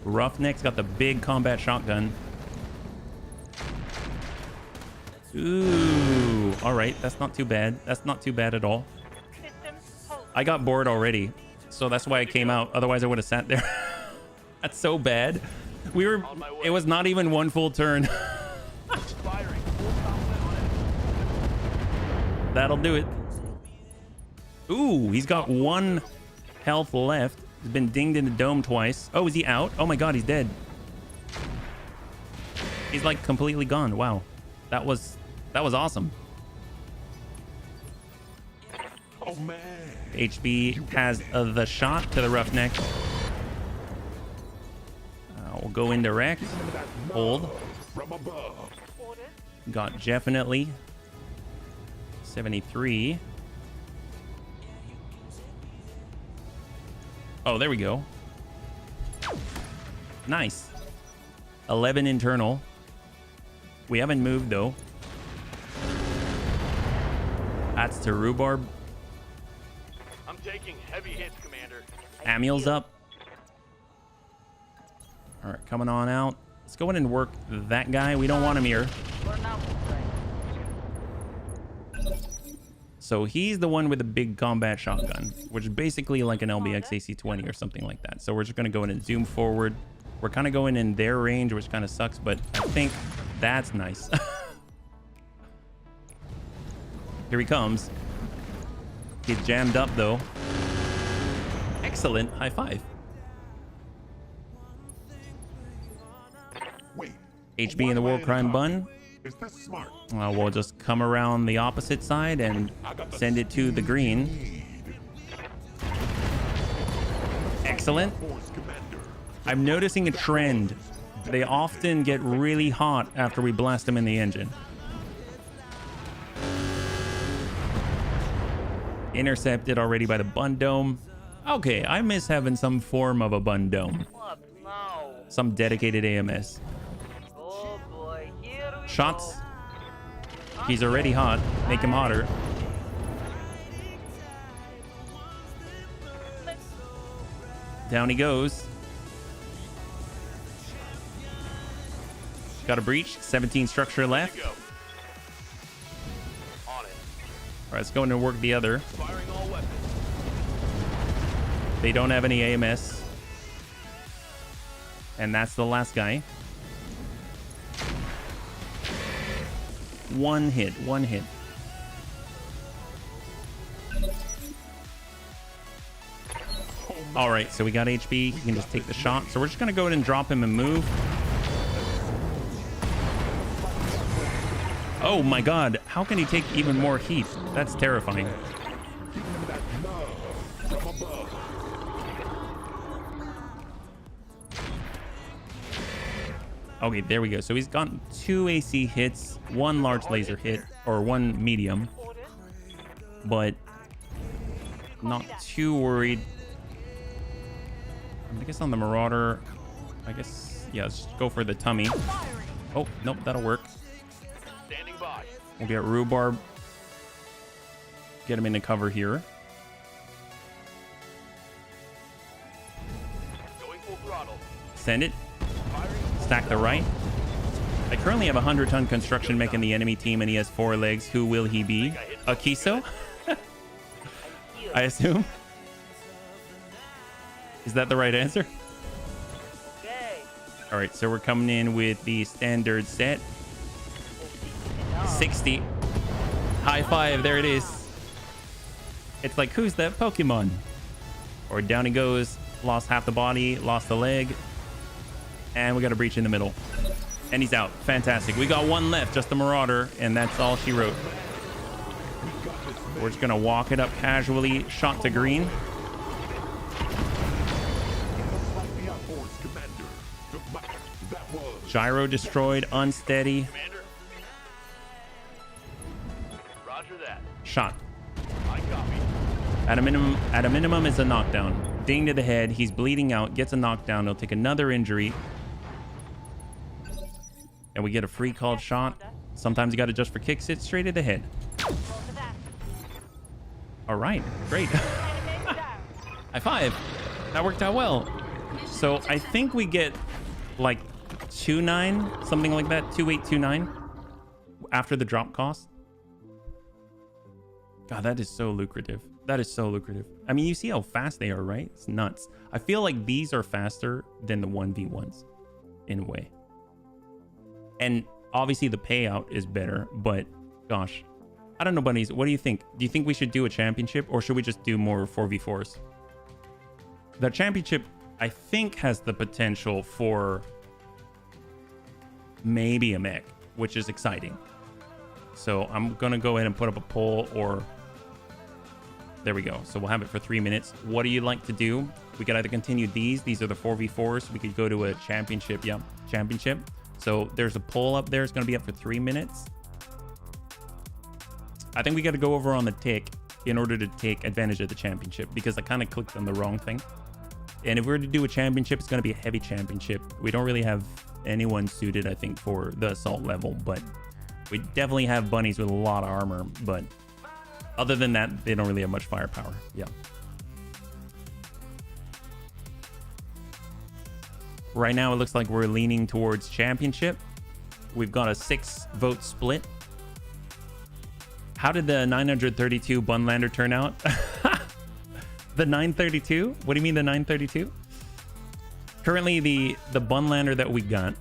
Roughneck's got the big combat shotgun. Ooh. All right. That's not too bad. That's not too bad at all. System hold. I got bored already, so that's why I came out. Otherwise, I would have sat there. That's so bad. We were. It was not even 1 full turn. Firing. Full complement on it. That'll do it. Ooh, he's got 1 health left. He's been dinged in the dome twice. Oh, is he out? Oh my god, he's dead. He's like completely gone. Wow, that was awesome. oh man. HB has the shot to the roughneck. We'll go indirect. Hold. From above. Orders. Got definitely 73. Oh, there we go. Nice. 11 internal. We haven't moved though. That's to rhubarb. I'm taking heavy hits, Commander. Amiel's up. All right, coming on out. Let's go in and work that guy. We don't want him here. For now, right. So he's the one with the big combat shotgun, which is basically like an LBX AC-20 or something like that. So we're just going to go in and zoom forward. We're kind of going in their range, which kind of sucks, but I think that's nice. Here he comes. He's jammed up, though. Excellent. High five. Wait. HB in the war crime bun. Is this smart? We'll just come around the opposite side and send it to the green. Need. Excellent. Force commander. I'm noticing a trend. They often get really hot after we blast them in the engine. Intercepted already by the bun dome. Okay, I miss having some form of a bun dome. What now? Some dedicated AMS. Oh boy, here we Shots. go. He's already hot. Make him hotter. Down he goes. Got a breach. 17 structure left. Go. On it. All right, let's go in and work the other. Firing all weapons. They don't have any AMS. And that's the last guy. One hit. All right, so we got HP. He can just take the shot. So we're just going to go ahead and drop him and move. Oh my god, how can he take even more heat? That's terrifying. Okay, there we go. So he's gotten 2 AC hits, 1 large laser hit, or 1 medium. But not too worried. I guess on the Marauder, I guess, yeah, let's just go for the tummy. Oh, nope, that'll work. Standing by. We'll get Rhubarb. Get him into cover here. Going full throttle. Send it. Stack the right. I currently have a 100-ton construction mech in the enemy team, and he has 4 legs. Who will he be? Akiso? I assume. Is that the right answer? Okay. All right, so we're coming in with the standard set. 60. High five, there it is. It's like, who's that Pokemon? Or down he goes. Lost half the body, lost the leg. And we got a breach in the middle. And he's out. Fantastic. We got 1 left, just the Marauder, and that's all she wrote. We're just going to walk it up casually. Shot to green. Gyro destroyed. Unsteady. Commander. Roger that. Shot. I copy. At a minimum is a knockdown. Ding to the head. He's bleeding out. Gets a knockdown. He'll take another injury. And we get a free called shot. Sometimes you got to just for kicks it straight to the head. All right, great. High five. That worked out well. So I think we get like 2.9, something like that, 2.829 after the drop cost. God, that is so lucrative. That is so lucrative. I mean, you see how fast they are, right? It's nuts. I feel like these are faster than the 1v1s in a way. And obviously the payout is better, but gosh, I don't know, bunnies. What do you think? Do you think we should do a championship, or should we just do more 4v4s? The championship, I think, has the potential for maybe a mech, which is exciting. So I'm going to go ahead and put up a poll, or there we go. So we'll have it for 3 minutes. What do you like to do? We could either continue these. These are the 4v4s. We could go to a championship. Yeah, championship. So there's a poll up there. It's going to be up for 3 minutes. I think we got to go over on the tick in order to take advantage of the championship, because I kind of clicked on the wrong thing. And if we were to do a championship, it's going to be a heavy championship. We don't really have anyone suited, I think, for the assault level, but we definitely have bunnies with a lot of armor. But other than that, they don't really have much firepower. Yeah. Right now, it looks like we're leaning towards championship. We've got a 6-vote split. How did the 932 Bunlander turn out? The 932? What do you mean the 932? Currently, the Bunlander that we got,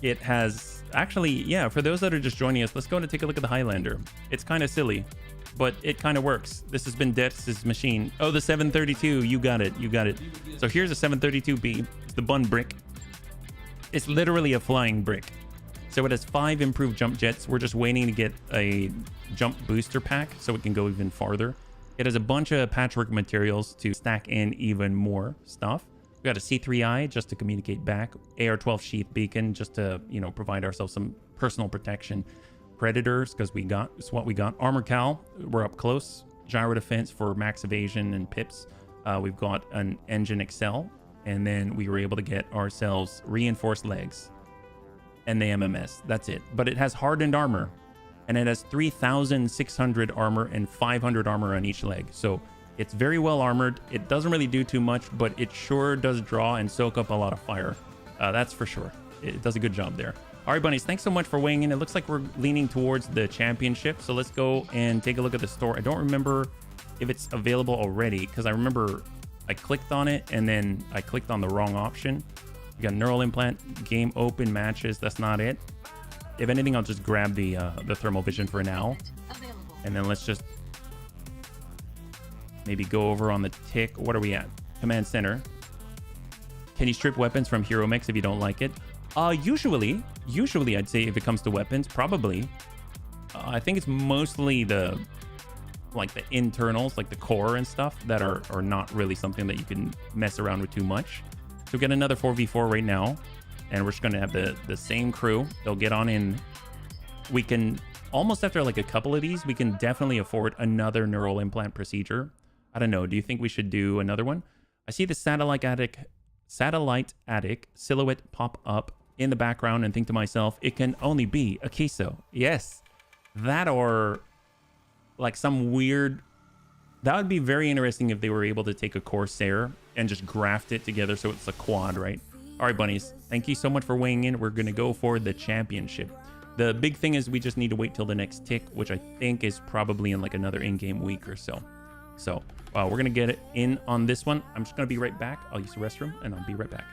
it has... Actually, yeah, for those that are just joining us, let's go and take a look at the Highlander. It's kind of silly, but it kind of works. This has been Death's machine. Oh, the 732. You got it. You got it. So here's a 732B. It's the Bun brick. It's literally a flying brick. So it has 5 improved jump jets. We're just waiting to get a jump booster pack so it can go even farther. It has a bunch of patchwork materials to stack in even more stuff. We got a C3I just to communicate back. AR-12 sheath beacon just to, you know, provide ourselves some personal protection. Predators, because it's what we got. Armor Cal, we're up close. Gyro defense for max evasion and pips. We've got an engine Excel. And then we were able to get ourselves reinforced legs and the MMS. That's it. But it has hardened armor, and it has 3,600 armor and 500 armor on each leg. So it's very well armored. It doesn't really do too much, but it sure does draw and soak up a lot of fire. That's for sure. It does a good job there. All right, bunnies, thanks so much for weighing in. It looks like we're leaning towards the championship. So let's go and take a look at the store. I don't remember if it's available already, because I remember I clicked on it and then I clicked on the wrong option. We got neural implant, game open matches. That's not it. If anything, I'll just grab the thermal vision for now. And then let's just maybe go over on the tick. What are we at? Command center. Can you strip weapons from hero mechs if you don't like it? Usually I'd say if it comes to weapons, probably. I think it's mostly the internals, like the core and stuff that are not really something that you can mess around with too much. So we get another 4v4 right now, and we're just going to have the same crew. They'll get on in. We can almost after like a couple of these, we can definitely afford another neural implant procedure. I don't know. Do you think we should do another one? I see the satellite attic silhouette pop up in the background and think to myself, it can only be a queso. Yes, that or like some weird. That would be very interesting if they were able to take a Corsair and just graft it together so it's a quad, right? All right, bunnies. Thank you so much for weighing in. We're going to go for the championship. The big thing is we just need to wait till the next tick, which I think is probably in like another in-game week or so. So we're going to get it in on this one. I'm just going to be right back. I'll use the restroom and I'll be right back.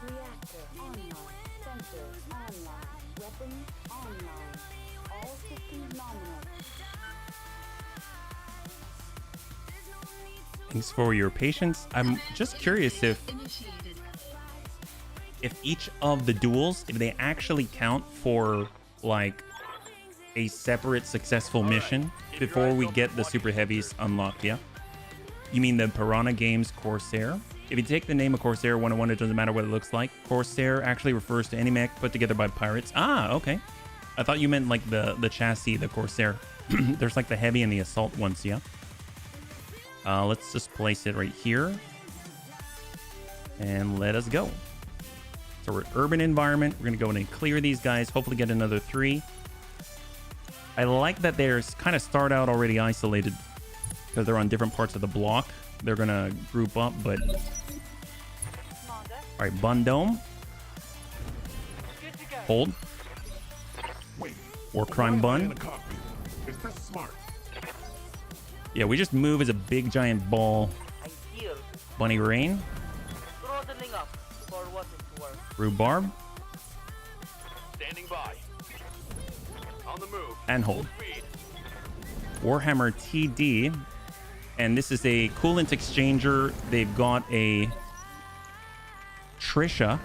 Reactor online. Sensors online. Weapons online. All systems nominal. Thanks for your patience. I'm just curious if each of the duels, if they actually count for like a separate successful mission before we get the super heavies unlocked. Yeah, you mean the Piranha Games Corsair? If you take the name of Corsair 101, it doesn't matter what it looks like. Corsair actually refers to any mech put together by pirates. Ah, okay. I thought you meant like the chassis, the Corsair. There's like the heavy and the assault ones, yeah? Let's just place it right here. And let us go. So we're urban environment. We're going to go in and clear these guys. Hopefully get another 3. I like that they're kind of start out already isolated because they're on different parts of the block. They're going to group up, but... All right, Bun Dome. Hold. Or Crime Bun. Is this smart? Yeah, we just move as a big giant ball. Bunny Rain. Throttling up for what it's worth. Rhubarb. Standing by. On the move. And hold. Speed. Warhammer TD. And this is a coolant exchanger. They've got a Trisha.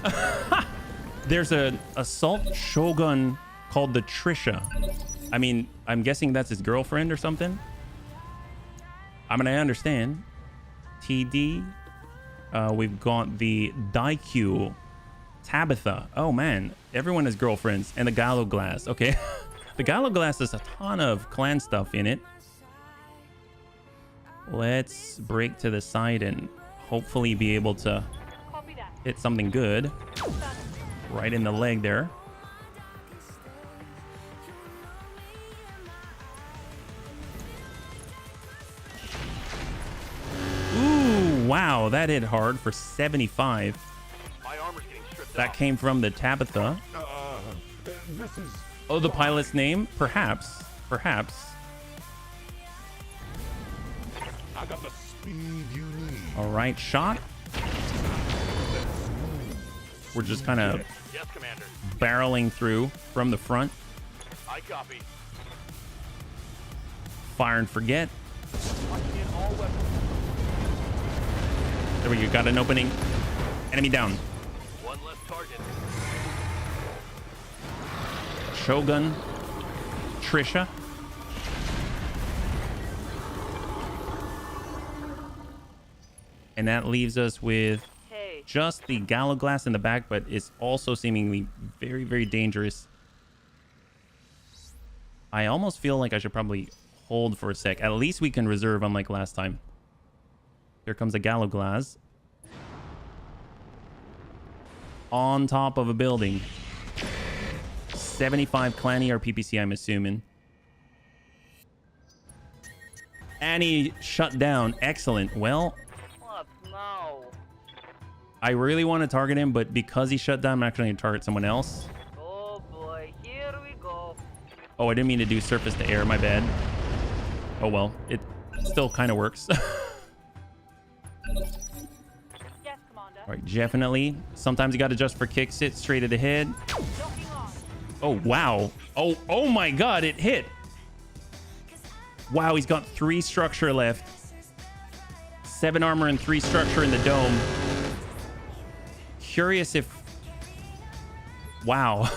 There's an assault shogun called the Trisha. I mean, I'm guessing that's his girlfriend or something. I mean, I understand. TD. We've got the Daikyu. Tabitha. Oh, man. Everyone has girlfriends. And the Gallo Glass. Okay. The Gallo Glass has a ton of clan stuff in it. Let's break to the side and hopefully be able to hit something good. Right in the leg there. Ooh, wow, that hit hard for 75. My armor's getting stripped That off. came from the Tabitha. This is... Oh, the pilot's name? Perhaps. Perhaps. I got the speed you need. All right, shot. We're just kind of Yes, Commander. barreling through from the front. I copy. Fire and forget. Locking in all weapons. There we go. Got an opening. Enemy down. One less target. Shogun. Trisha. And that leaves us with Hey, just the gallows glass in the back, but it's also seemingly very, very dangerous. I almost feel like I should probably hold for a sec. At least we can reserve, unlike last time. Here comes a gallows glass. On top of a building. 75 clanny or PPC, I'm assuming. And he shut down. Excellent. Well, what now? I really want to target him, but because he shut down, I'm actually going to target someone else. Oh boy, here we go. Oh, I didn't mean to do surface to air. My bad. Oh, well. It still kind of works. Yes, Commander. All right, definitely. Sometimes you got to adjust for kick sit straight at the head. Locking on. Oh, wow. Oh my God, it hit. Wow, he's got 3 structure left. 7 armor and 3 structure in the dome. Curious if... Wow.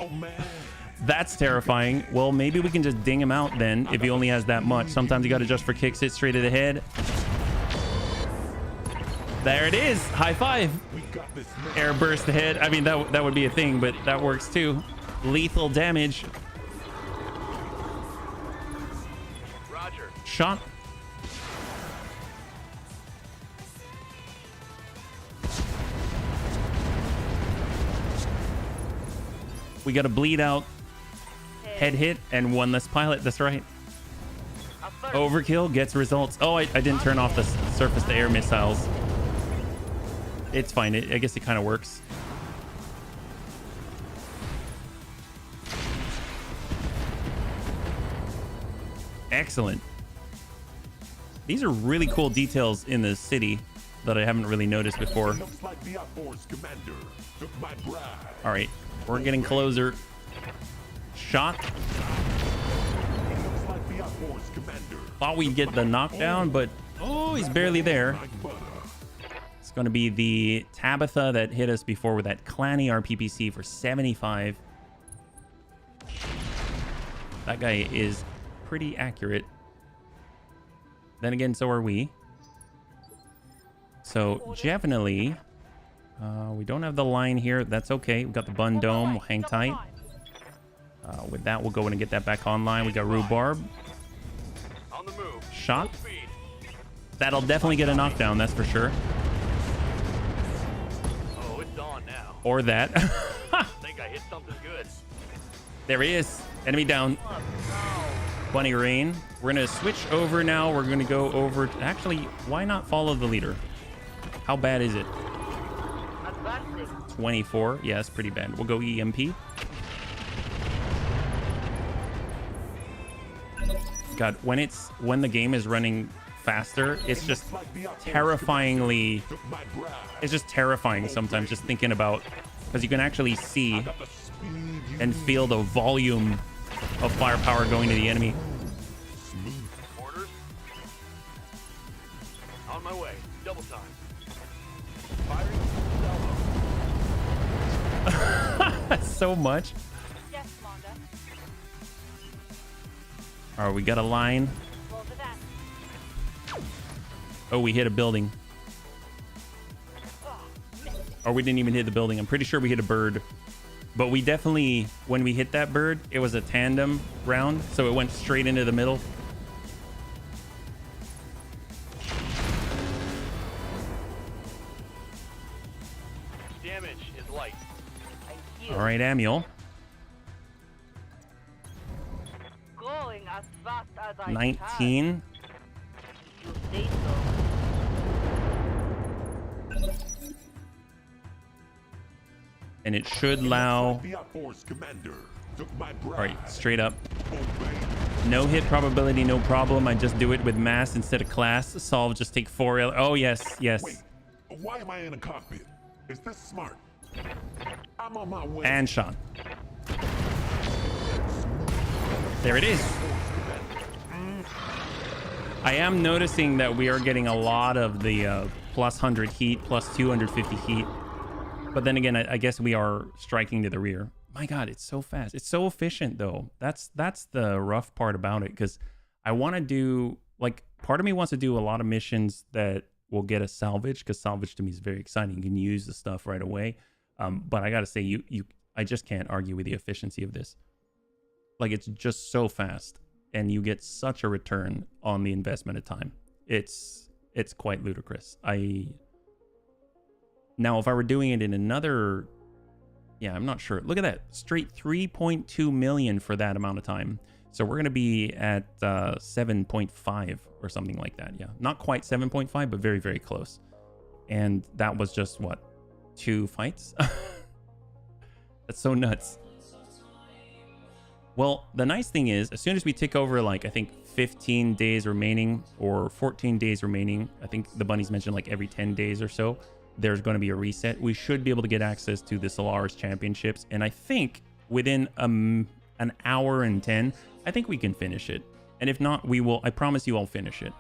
Oh man. That's terrifying. Well, maybe we can just ding him out then if he only has that much. Sometimes you got to adjust for kicks it straight to the head. There it is. High five. We got this. Air burst ahead. I mean, that would be a thing, but that works too. Lethal damage. Roger. Shot. We got a bleed out, head hit, and 1 less pilot. That's right. Overkill gets results. Oh, I didn't turn off the surface to air missiles. It's fine. I guess it kind of works. Excellent. These are really cool details in the city that I haven't really noticed before. Looks like the outforce commander took my bride. All right, we're getting closer. Shot. Looks like the outforce commander. Thought we'd get the knockdown, but oh, he's barely there. Like butter. It's going to be the Tabitha that hit us before with that clanny RPPC for 75. That guy is pretty accurate. Then again, so are we. So definitely, we don't have the line here. That's okay. We got the bun dome. We'll hang tight. With that, we'll go in and get that back online. We got rhubarb. On the move. Shot. Full speed. That'll definitely get a knockdown. That's for sure. Oh, it's on now. Or that. I think I hit something good. There he is. Enemy down. Bunny Rain. We're going to switch over now. We're going to go over... Actually, why not follow the leader? How bad is it? Advancing. 24. Yeah, it's pretty bad. We'll go EMP. God, when the game is running faster, it's just terrifyingly... Took my bride. It's just terrifying sometimes just thinking about... Because you can actually see Got the speed you and feel the volume of firepower going to the enemy. Orders. On my way. Double time. Firing full salvo. That's so much. Yes, Commander. All right, we got a line. Roll for that. Oh, we hit a building. Or we didn't even hit the building. I'm pretty sure we hit a bird. But we definitely, when we hit that bird, it was a tandem round. So it went straight into the middle. Damage is light. All right, Amiel. Going as fast as I 19. can. You say so. And it should allow... The outforce commander took my bride. All right, straight up. Obey. No hit probability, no problem. I just do it with mass instead of class. Solve, just take 4... Oh, yes, yes. Wait, why am I in a cockpit? Is this smart? I'm on my way. And shot. There it is. I am noticing that we are getting a lot of the plus 100 heat, plus 250 heat. But then again, I guess we are striking to the rear. My God, it's so fast. It's so efficient, though. That's the rough part about it, because I want to do... Like, part of me wants to do a lot of missions that will get us salvage, because salvage to me is very exciting. You can use the stuff right away. But I gotta say, I just can't argue with the efficiency of this. Like, it's just so fast, and you get such a return on the investment of time. It's quite ludicrous. Now, if I were doing it in another, yeah, I'm not sure. Look at that, straight 3.2 million for that amount of time. So we're gonna be at 7.5 or something like that. Yeah, not quite 7.5, but very, very close. And that was just what, 2 fights? That's so nuts. Well, the nice thing is, as soon as we tick over, like, I think 15 days remaining or 14 days remaining, I think the bunnies mentioned like every 10 days or so, there's going to be a reset. We should be able to get access to the Solaris Championships. And I think within an hour and 10, I think we can finish it. And if not, we will, I promise you I'll finish it.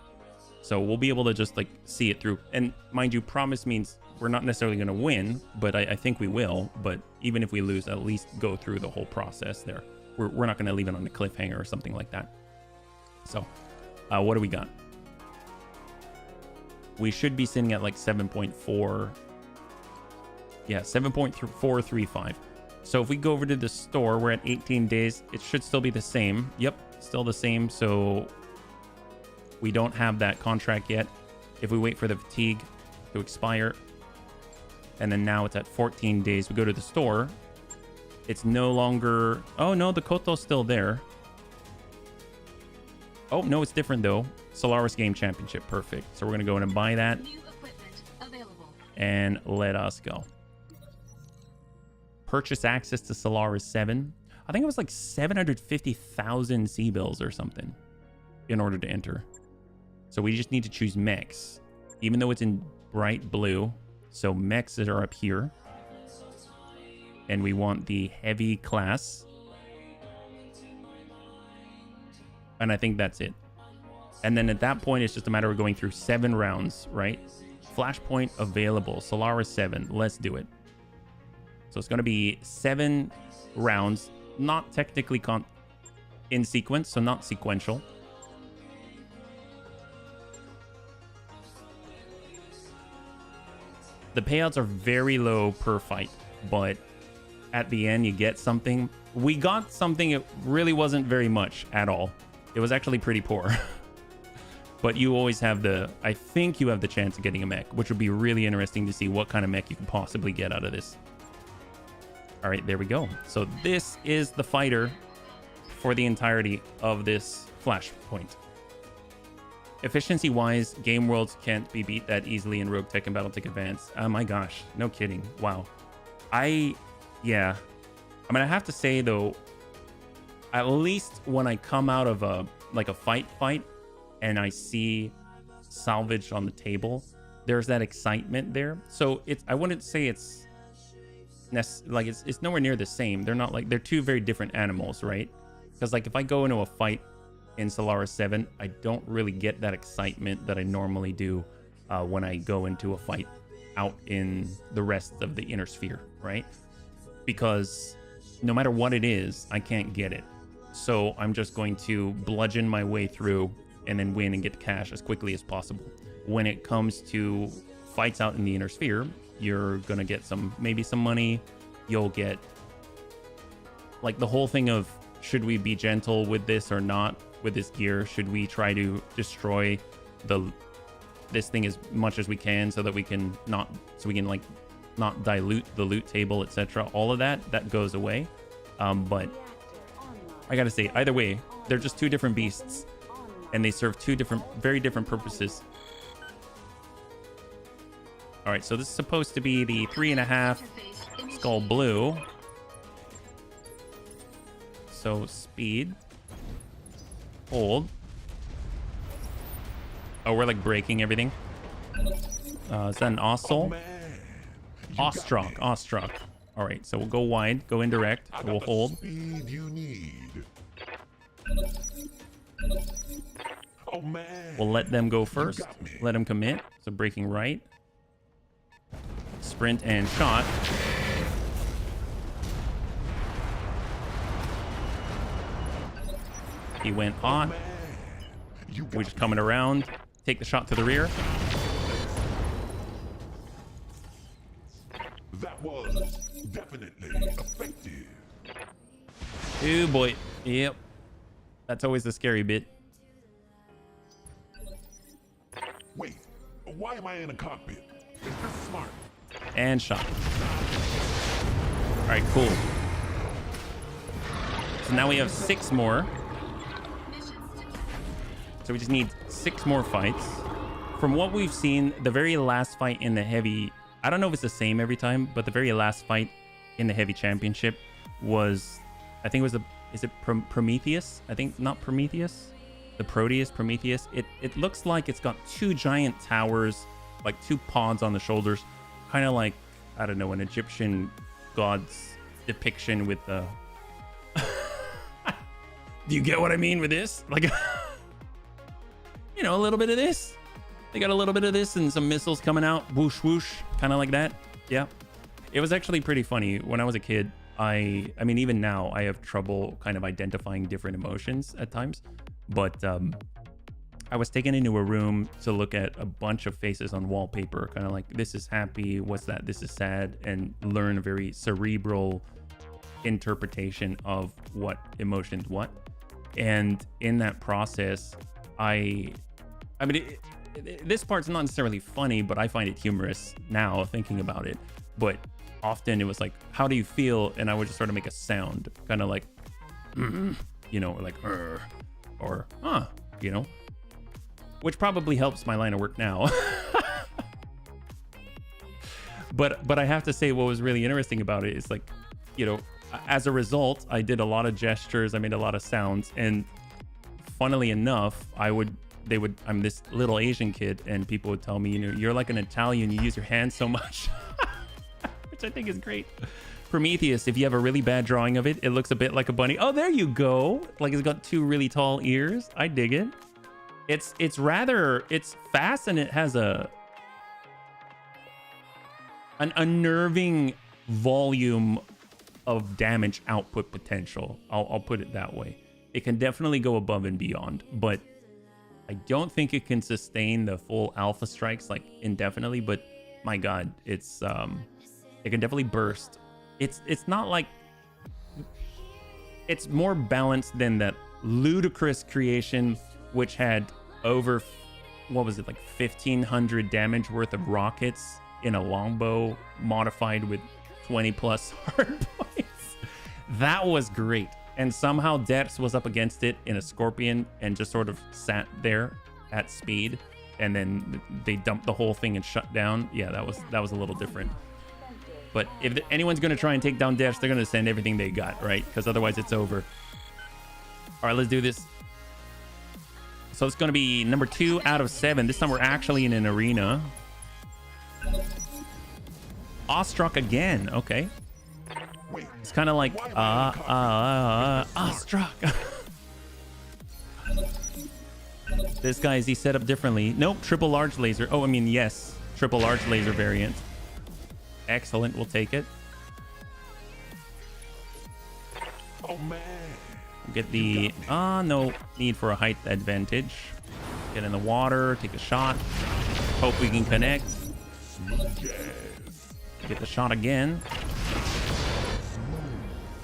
So we'll be able to just like see it through. And mind you, promise means we're not necessarily going to win, but I think we will. But even if we lose, at least go through the whole process there. We're not going to leave it on a cliffhanger or something like that. So what do we got? We should be sitting at like 7.4. Yeah, 7.435. So if we go over to the store, we're at 18 days. It should still be the same. Yep, still the same. So we don't have that contract yet. If we wait for the fatigue to expire, and then now it's at 14 days, we go to the store. It's no longer... Oh, no, the Koto's still there. Oh, no, it's different, though. Solaris Game Championship. Perfect. So we're going to go in and buy that. New equipment available. And let us go. Purchase access to Solaris 7. I think it was like 750,000 C-bills or something in order to enter. So we just need to choose mechs, even though it's in bright blue. So mechs are up here. And we want the heavy class. And I think that's it. And then at that point, it's just a matter of going through 7 rounds, right? Flashpoint available. Solaris 7. Let's do it. So it's going to be 7 rounds. Not technically in sequence, so not sequential. The payouts are very low per fight, but at the end you get something. We got something. It really wasn't very much at all. It was actually pretty poor. But you always have I think you have the chance of getting a mech, which would be really interesting to see what kind of mech you can possibly get out of this. All right, there we go. So this is the fighter for the entirety of this flashpoint. Efficiency wise, game worlds can't be beat that easily in Roguetech and Battletech Advanced. Oh my gosh, no kidding. Wow. Yeah, I mean, I have to say though, at least when I come out of a fight and I see salvage on the table, there's that excitement there. So I wouldn't say it's nowhere near the same. They're not they're two very different animals, right? Because like if I go into a fight in Solaris 7, I don't really get that excitement that I normally do when I go into a fight out in the rest of the inner sphere, right? Because no matter what it is, I can't get it. So I'm just going to bludgeon my way through and then win and get the cash as quickly as possible. When it comes to fights out in the inner sphere, you're going to get maybe some money. You'll get like the whole thing of, should we be gentle with this or not with this gear? Should we try to destroy this thing as much as we can so that we can not dilute the loot table, etc. All of that goes away. But I gotta say, either way, they're just two different beasts, and they serve very different purposes. All right, so this is supposed to be the 3.5 skull blue. So speed, hold. Oh, we're like breaking everything. Is that an Ossoul? Ostruck. All right, so we'll go wide, go indirect. We'll hold. Speed you need. Oh man. We'll let them go first. Let them commit. So breaking right. Sprint and shot. He went on. We're just coming around. Take the shot to the rear. That was definitely effective. Oh boy. Yep. That's always the scary bit. Wait, why am I in a cockpit? Is this smart? And shot. All right, cool. So now we have 6 more. So we just need 6 more fights. From what we've seen, the very last fight in the heavy, I don't know if it's the same every time, but the very last fight in the heavy championship was, I think it was is it Prometheus? I think not Prometheus. The Proteus, Prometheus. It looks like it's got 2 giant towers, like 2 pods on the shoulders, kind of like, I don't know, an Egyptian god's depiction with the. Do you get what I mean with this? Like, you know, a little bit of this. They got a little bit of this and some missiles coming out, whoosh whoosh, kind of like that. Yeah, it was actually pretty funny when I was a kid. I mean, even now I have trouble kind of identifying different emotions at times, but I was taken into a room to look at a bunch of faces on wallpaper, kind of like, this is happy, what's that, this is sad, and learn a very cerebral interpretation of what emotions what. And in that process, I mean, this part's not necessarily funny, but I find it humorous now thinking about it. But often it was like, how do you feel? And I would just sort of make a sound, kind of like, you know, or like, or you know, which probably helps my line of work now. But I have to say, what was really interesting about it is, like, you know, as a result, I did a lot of gestures, I made a lot of sounds, and funnily enough, I'm this little Asian kid, and people would tell me, you know, you're like an Italian, you use your hands so much. Which I think is great. Prometheus, if you have a really bad drawing of it, it looks a bit like a bunny. Oh, there you go. Like, it's got 2 really tall ears. I dig it. It's fast, and it has an unnerving volume of damage output potential. I'll put it that way. It can definitely go above and beyond, but I don't think it can sustain the full alpha strikes like indefinitely. But my God, it's it can definitely burst. It's not like, it's more balanced than that ludicrous creation, which had over, what was it, like 1,500 damage worth of rockets in a longbow modified with 20 plus hard points. That was great. And somehow Dex was up against it in a Scorpion and just sort of sat there at speed, and then they dumped the whole thing and shut down. Yeah, that was a little different. But if anyone's going to try and take down Dex, they're going to send everything they got, right? Because otherwise it's over. All right, let's do this. So it's going to be number 2 out of 7. This time we're actually in an arena. Awestruck again. Okay. It's kind of like awestruck. This guy, is he set up differently? Nope, triple large laser. Oh, I mean, yes, triple large laser variant. Excellent, we'll take it. Oh man. Get the no need for a height advantage. Get in the water, take a shot. Hope we can connect. Get the shot again.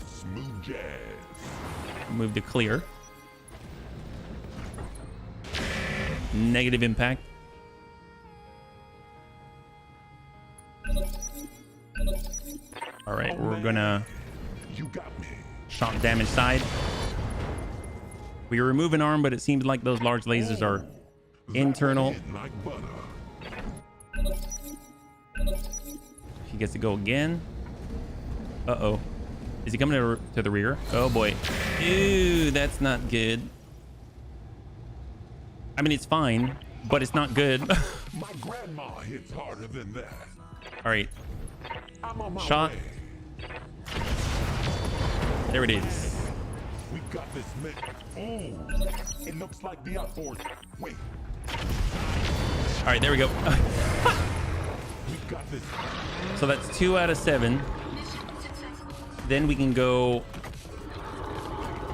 Smooth jazz. Move to clear. Negative impact. All right, we're gonna shot damage side. We remove an arm, but it seems like those large lasers are internal. He gets to go again. Uh-oh. Is he coming to the rear? Oh boy. Ew, that's not good. I mean, it's fine, but it's not good. My grandma hits harder than that. All right. I'm on my shot. way. There it is. We got this man. Oh, it looks like the outboard. Wait. All right, there we go. We got this. So that's 2 out of 7. Then we can go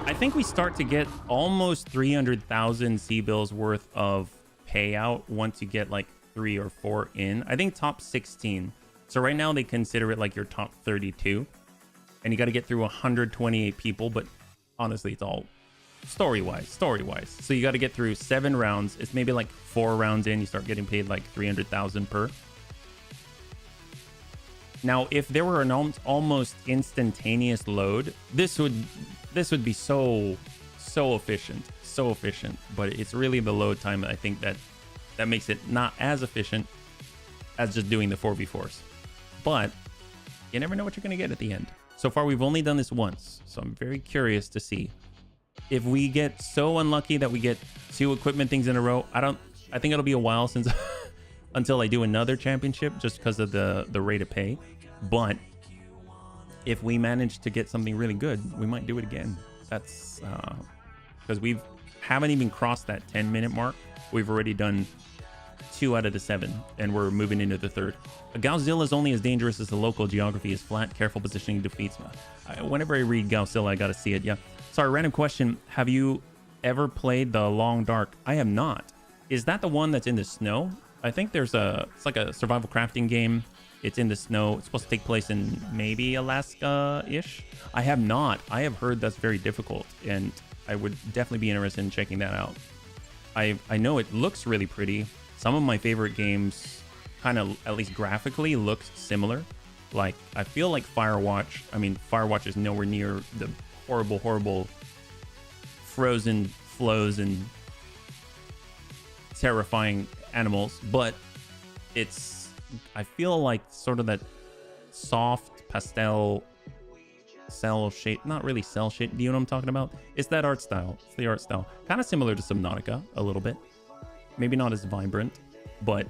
I think we start to get almost 300,000 C-bills worth of payout once you get like 3 or 4 in. I think top 16. So right now they consider it like your top 32. And you got to get through 128 people. But honestly, it's all story-wise. So you got to get through 7 rounds. It's maybe like 4 rounds in. You start getting paid like 300,000 per. Now, if there were an almost instantaneous load, this would be so efficient. But it's really the load time, I think, that makes it not as efficient as just doing the 4v4s. But you never know what you're going to get at the end. So far, we've only done this once, so I'm very curious to see if we get so unlucky that we get 2 equipment things in a row. I think it'll be a while since until I do another championship, just because of the rate of pay. But if we manage to get something really good, we might do it again. That's because we haven't even crossed that 10-minute mark. We've already done 2 out of the 7, and we're moving into the 3rd. A Godzilla is only as dangerous as the local geography is flat. Careful positioning defeats. Whenever I read Godzilla, I gotta see it. Yeah. Sorry, random question. Have you ever played The Long Dark? I have not. Is that the one that's in the snow? I think it's like a survival crafting game. It's in the snow. It's supposed to take place in maybe Alaska-ish. I have not. I have heard that's very difficult, and I would definitely be interested in checking that out. I know it looks really pretty. Some of my favorite games kind of, at least graphically, looks similar. Like, I feel like Firewatch. I mean, Firewatch is nowhere near the horrible frozen flows and terrifying animals, but I feel like sort of that soft pastel cell shade, not really cell shade. Do you know what I'm talking about? It's that art style. It's the art style. Kind of similar to Subnautica a little bit. Maybe not as vibrant, but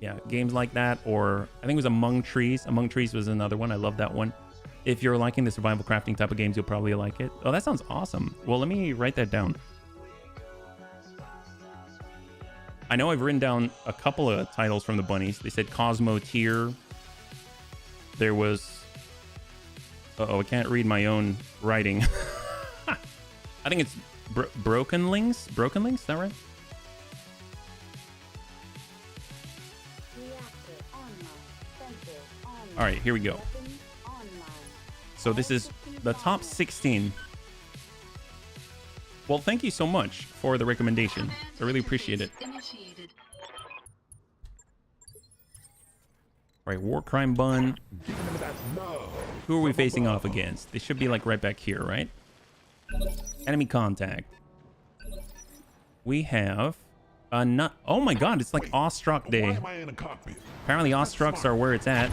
yeah, games like that. Or I think it was Among Trees. Among Trees was another one. I love that one. If you're liking the survival crafting type of games, you'll probably like it. Oh, that sounds awesome. Well, let me write that down. I know I've written down a couple of titles from the bunnies. They said Cosmo Tier. There was... Uh-oh, I can't read my own writing. I think it's Broken Links? Broken Links, is that right? All right, here we go. So this is the top 16. Well, thank you so much for the recommendation. I really appreciate it. All right, War Crime Bun. Who are we facing off against? They should be like right back here, right? Enemy contact. We have a nut. Oh my God, it's like Awestruck Day. Apparently Awestrucks are where it's at.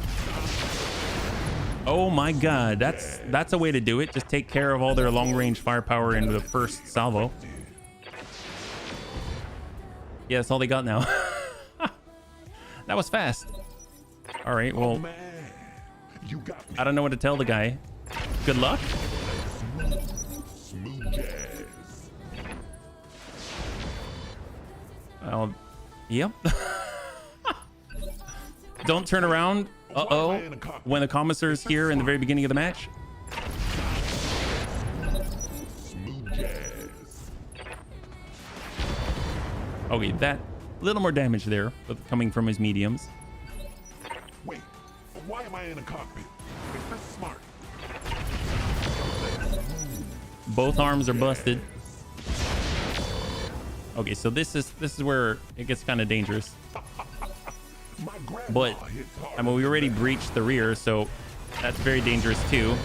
Oh my God, that's a way to do it. Just take care of all their long-range firepower in the first salvo. Yeah, that's all they got now. That was fast. All right, well, I don't know what to tell the guy. Good luck. Yep. Don't turn around. Uh-oh. When the commissar's here in the very beginning of the match. Okay, that little more damage there coming from his mediums. Wait, why am I in a cockpit? That's smart. Both arms are busted. Okay, so this is where it gets kind of dangerous. But I mean, we already breached the rear, so that's very dangerous too.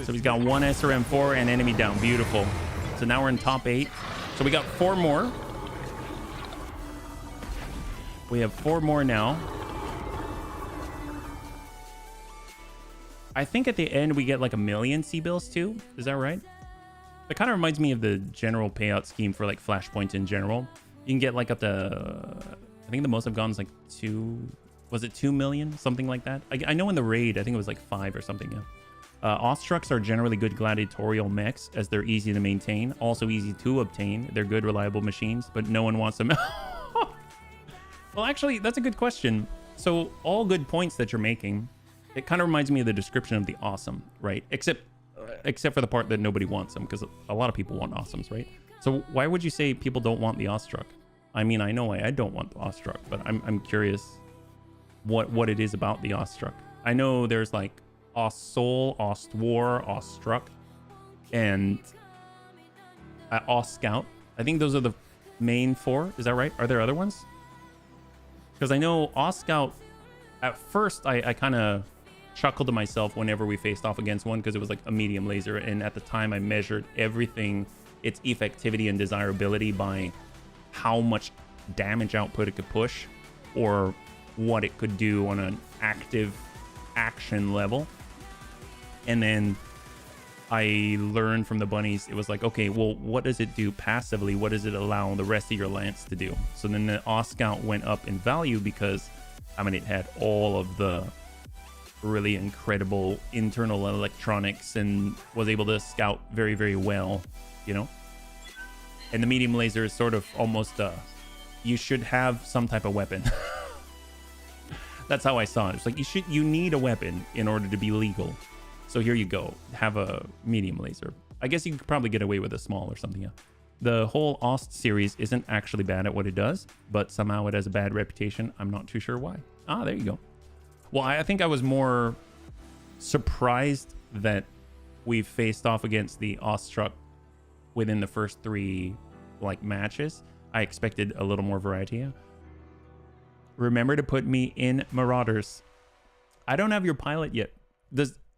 So he's got 1 SRM4 and enemy down. Beautiful. So now we're in top 8. So we got 4 more. We have 4 more now. I think at the end we get like 1 million C-bills too. Is that right? It kind of reminds me of the general payout scheme for like flashpoints in general. You can get like up to, I think the most I've gone is like 2 million? Something like that. I know in the raid, I think it was like 5 or something. Yeah. Awestrucks are generally good gladiatorial mechs as they're easy to maintain, also easy to obtain. They're good, reliable machines, but no one wants them. Well, actually, that's a good question. So all good points that you're making, it kind of reminds me of the description of the awesome, right? Except except for the part that nobody wants them, because a lot of people want awesomes, right? So why would you say people don't want the Awestruck? I mean, I know I don't want the Awestruck, but I'm curious what it is about the Awestruck. I know there's like Awessoul, Awstwar, Awestruck, and Awscout. I think those are the main 4. Is that right? Are there other ones? Because I know Awscout, at first I kind of chuckled to myself whenever we faced off against one, because it was like a medium laser, and at the time I measured everything, its effectivity and desirability, by how much damage output it could push or what it could do on an active action level. And then I learned from the bunnies, it was like, okay, well, what does it do passively? What does it allow the rest of your lance to do? So then the Awscout went up in value because, I mean, it had all of the really incredible internal electronics and was able to scout very, very well, you know? And the medium laser is sort of almost, you should have some type of weapon. That's how I saw it. It's like, you need a weapon in order to be legal. So here you go, have a medium laser. I guess you could probably get away with a small or something, yeah. The whole Ost series isn't actually bad at what it does, but somehow it has a bad reputation. I'm not too sure why. Ah, there you go. Well, I think I was more surprised that we faced off against the Awestruck within the first 3 like matches. I expected a little more variety. Yeah. Remember to put me in Marauders. I don't have your pilot yet.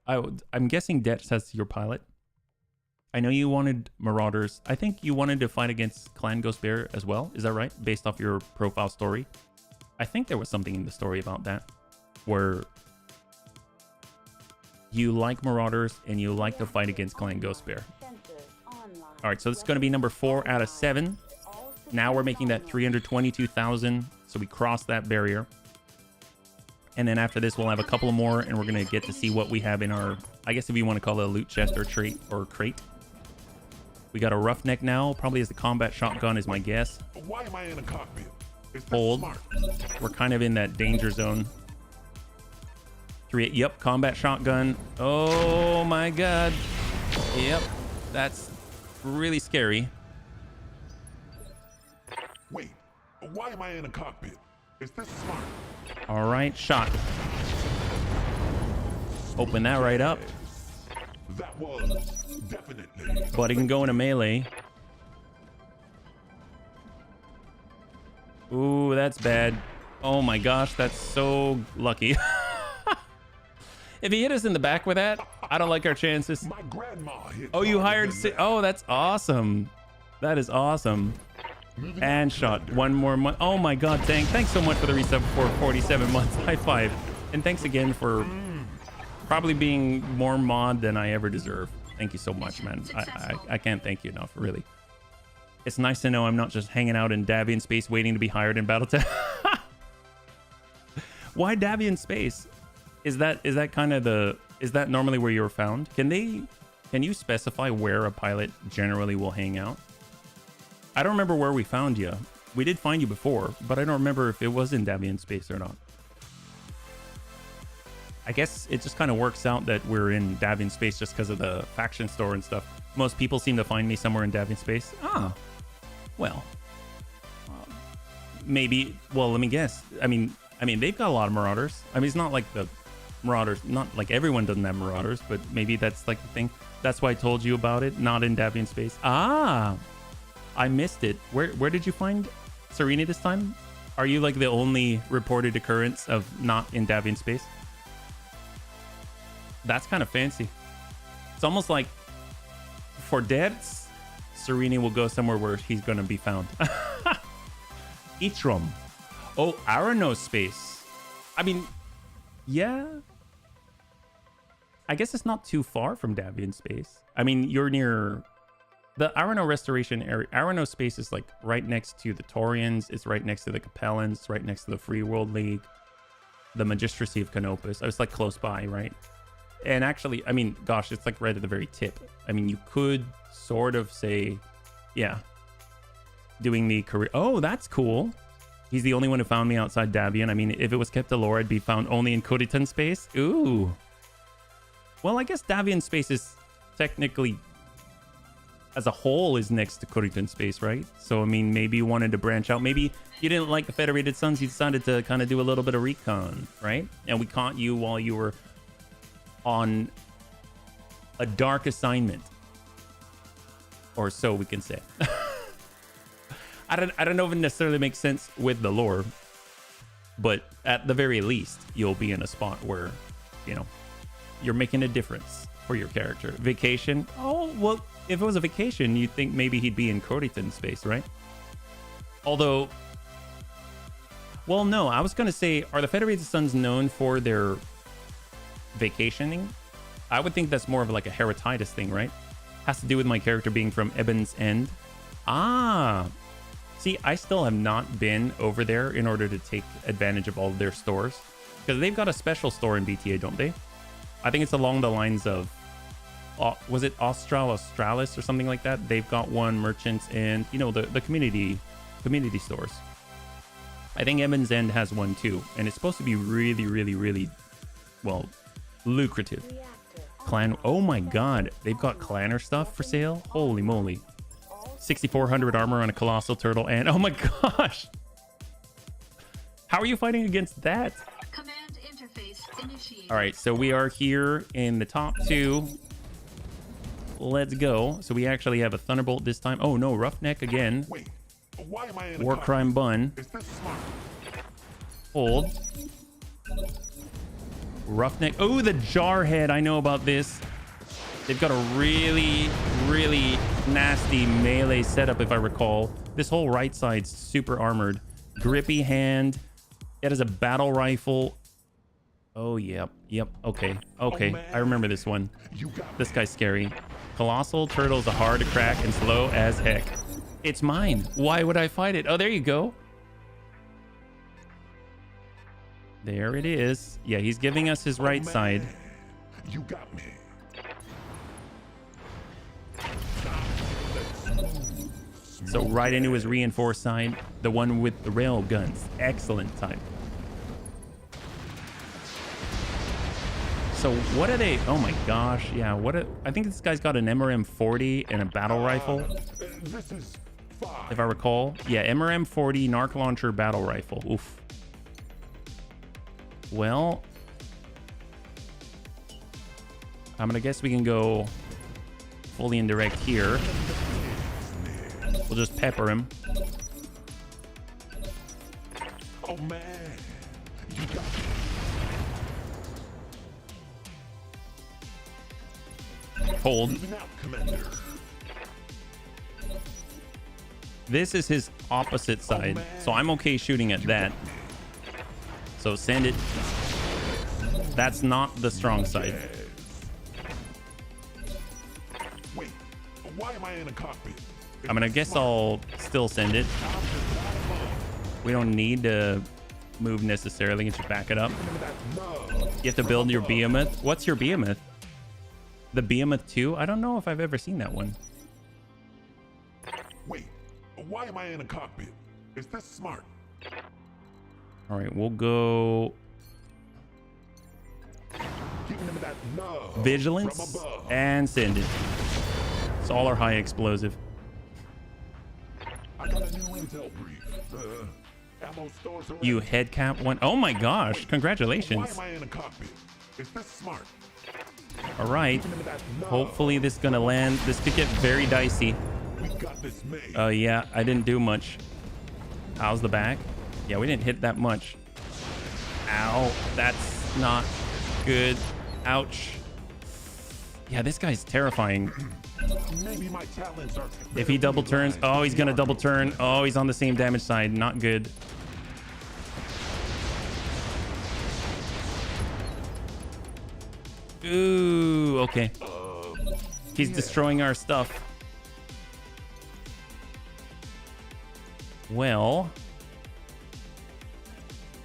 I'm guessing Detch has your pilot. I know you wanted Marauders. I think you wanted to fight against Clan Ghost Bear as well. Is that right? Based off your profile story. I think there was something in the story about that, where you like Marauders and you like to fight against Clan Ghost Bear. All right, so it's going to be number 4 out of 7. Now we're making that 322,000. So we crossed that barrier. And then after this, we'll have a couple more, and we're going to get to see what we have in our, I guess if you want to call it a loot chest or trait or crate. We got a roughneck now, probably as the combat shotgun is my guess. Why am I in a cockpit? Is this Hold. smart? We're kind of in that danger zone. 3, yep, combat shotgun. Oh my God. Yep, that's really scary. Wait, why am I in a cockpit? Is this smart? All right, shot. Open that right up. That was definitely. But it can go into melee. Ooh, that's bad. Oh my gosh, that's so lucky. If he hit us in the back with that, I don't like our chances. My grandma hit. Oh, you harder hired... than that. Oh, that's awesome. That is awesome. And shot. One more month. Oh my God, Tank. Thanks so much for the resub for 47 months. High five. And thanks again for probably being more mod than I ever deserve. Thank you so much, man. I can't thank you enough, really. It's nice to know I'm not just hanging out in Davian space waiting to be hired in Battletech. Why Davian space? Is that kind of the... Is that normally where you're found? Can you specify where a pilot generally will hang out? I don't remember where we found you. We did find you before, but I don't remember if it was in Davian space or not. I guess it just kind of works out that we're in Davian space just because of the faction store and stuff. Most people seem to find me somewhere in Davian space. Ah, well, maybe. Well, let me guess. I mean, they've got a lot of Marauders. I mean, it's not like the Marauders. Not like everyone doesn't have Marauders, but maybe that's like the thing. That's why I told you about it. Not in Davian space. Ah. I missed it. Where did you find Sereni this time? Are you like the only reported occurrence of not in Davian space? That's kind of fancy. It's almost like for deaths, Sereni will go somewhere where he's going to be found. Itrom. Oh, Aranos space. I mean, yeah. I guess it's not too far from Davian space. I mean, you're near... The Arano restoration area, Arano space is like right next to the Taurians. It's right next to the Capellans. It's right next to the Free World League, the Magistracy of Canopus. It's like close by, right? And actually, I mean, gosh, it's like right at the very tip. I mean, you could sort of say, yeah, doing the career. Oh, that's cool. He's the only one who found me outside Davian. I mean, if it was kept to lore, I'd be found only in Kuritan space. Ooh. Well, I guess Davian space is technically as a whole is next to Kuritan space, right? So I mean, maybe you wanted to branch out. Maybe you didn't like the Federated Suns. You decided to kind of do a little bit of recon, right? And we caught you while you were on a dark assignment, or so we can say. I don't know if it necessarily makes sense with the lore, but at the very least, you'll be in a spot where, you know, you're making a difference for your character. Vacation? Oh, well, if it was a vacation, you'd think maybe he'd be in Kuritan space, right? Although, well, no, I was going to say, are the Federated Suns known for their vacationing? I would think that's more of like a Heretitus thing, right? Has to do with my character being from Ebon's End. Ah, see, I still have not been over there in order to take advantage of all of their stores, because they've got a special store in BTA, don't they? I think it's along the lines of, was it Australis or something like that? They've got one, merchants, and you know, the community stores. I think Ebon's End has one too, and it's supposed to be really, really, really, well, lucrative. Clan, oh my god, they've got clanner stuff for sale. Holy moly. 6,400 armor on a colossal turtle, and oh my gosh, how are you fighting against that? Command interface initiated. All right, so we are here in the top 2. Let's go. So we actually have a Thunderbolt this time. Oh no, Roughneck again. Wait, why am I in a War car? Crime Bun. Is this smart? Hold. Roughneck. Oh, the Jarhead. I know about this. They've got a really, really nasty melee setup, if I recall. This whole right side's super armored. Grippy hand. It has a battle rifle. Oh, yep. Yep. Okay. Okay. I remember this one. This guy's scary. Colossal turtle's a hard to crack and slow as heck. It's mine. Why would I fight it? Oh, there you go. There it is. Yeah, he's giving us his right side. You got me. So right into his reinforced side, the one with the rail guns. Excellent time. So what are they? Oh my gosh, yeah. I think this guy's got an MRM-40 and a battle rifle, This is fine. if I recall. Yeah, MRM-40 Narc Launcher battle rifle. Oof. Well, I'm gonna guess we can go fully indirect here. We'll just pepper him. Oh man, you got me. Hold. Moving out, Commander. This is his opposite side, so I'm okay shooting at that. So send it. That's not the strong side. Wait, why am I in a cockpit? I'm gonna guess I'll still send it. We don't need to move necessarily. Just back it up. You have to build your behemoth. What's your behemoth? The behemoth 2? I don't know if I've ever seen that one. Wait, why am I in a cockpit? Is this smart? All right, we'll go Giving them that love from vigilance above. and send it. It's all our high explosive. I got a new intel brief. Ammo stores are You ready. head cap one. Oh my gosh, Why congratulations. am I in a cockpit? Is this smart? All right, Giving them that love. hopefully this is gonna land. This could get very dicey. We got this made. Yeah, I didn't do much. How's the back? Yeah, we didn't hit that much. Ow, that's not good. Ouch. Yeah, this guy's terrifying. Maybe my talents are If he double turns, oh, he's gonna double turn. Oh, he's on the same damage side. Not good. Ooh, okay. He's destroying our stuff. Well,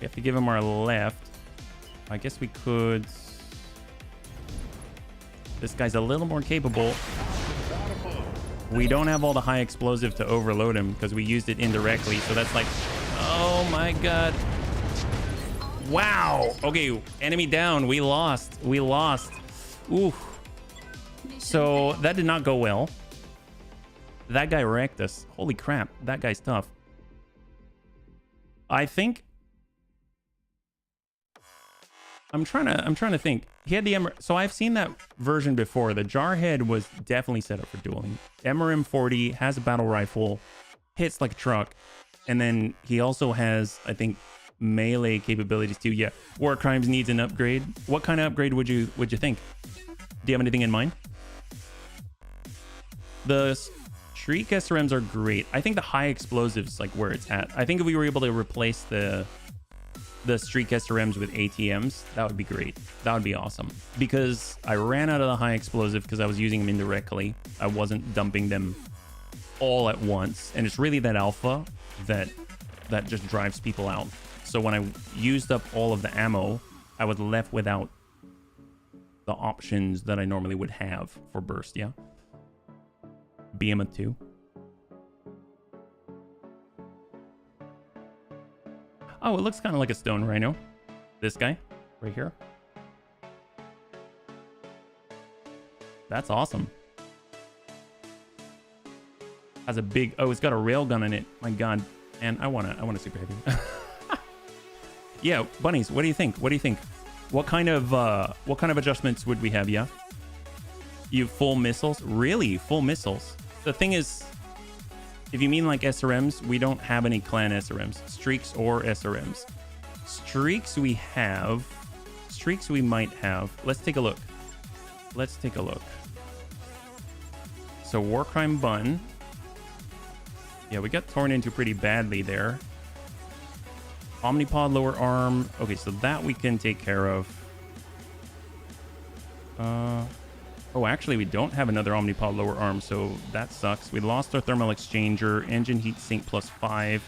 we have to give him our left. I guess we could. This guy's a little more capable. We don't have all the high explosive to overload him because we used it indirectly. So that's like, oh my god. Wow. Okay, enemy down. We lost. We lost. Ooh. So that did not go well. That guy wrecked us. Holy crap, that guy's tough. I think I'm trying to think. He had the so I've seen that version before. The Jarhead was definitely set up for dueling. MRM-40 has a battle rifle, hits like a truck, and then he also has, I think, melee capabilities too. Yeah, War Crimes needs an upgrade. What kind of upgrade would you think? Do you have anything in mind? The Shriek SRMs are great. I think the high explosives like where it's at. I think if we were able to replace the Shriek SRMs with ATMs, that would be great. That would be awesome. Because I ran out of the high explosive because I was using them indirectly. I wasn't dumping them all at once. And it's really that alpha that just drives people out. So when I used up all of the ammo, I was left without the options that I normally would have for burst, yeah? BM2. Oh, it looks kind of like a stone rhino. This guy right here. That's awesome. Has a big, oh, it's got a railgun in it. My God. And I want a super heavy. Yeah, bunnies, what do you think? What do you think? What kind of adjustments would we have? Yeah. You full missiles? Really? Full missiles? The thing is, if you mean like SRMs, we don't have any clan SRMs. Streaks or SRMs. Streaks we have. Streaks we might have. Let's take a look. Let's take a look. So Warcrime Bun. Yeah, we got torn into pretty badly there. Omnipod lower arm. Okay, so that we can take care of. Oh, actually, we don't have another Omnipod lower arm, so that sucks. We lost our thermal exchanger, engine heat sink +5.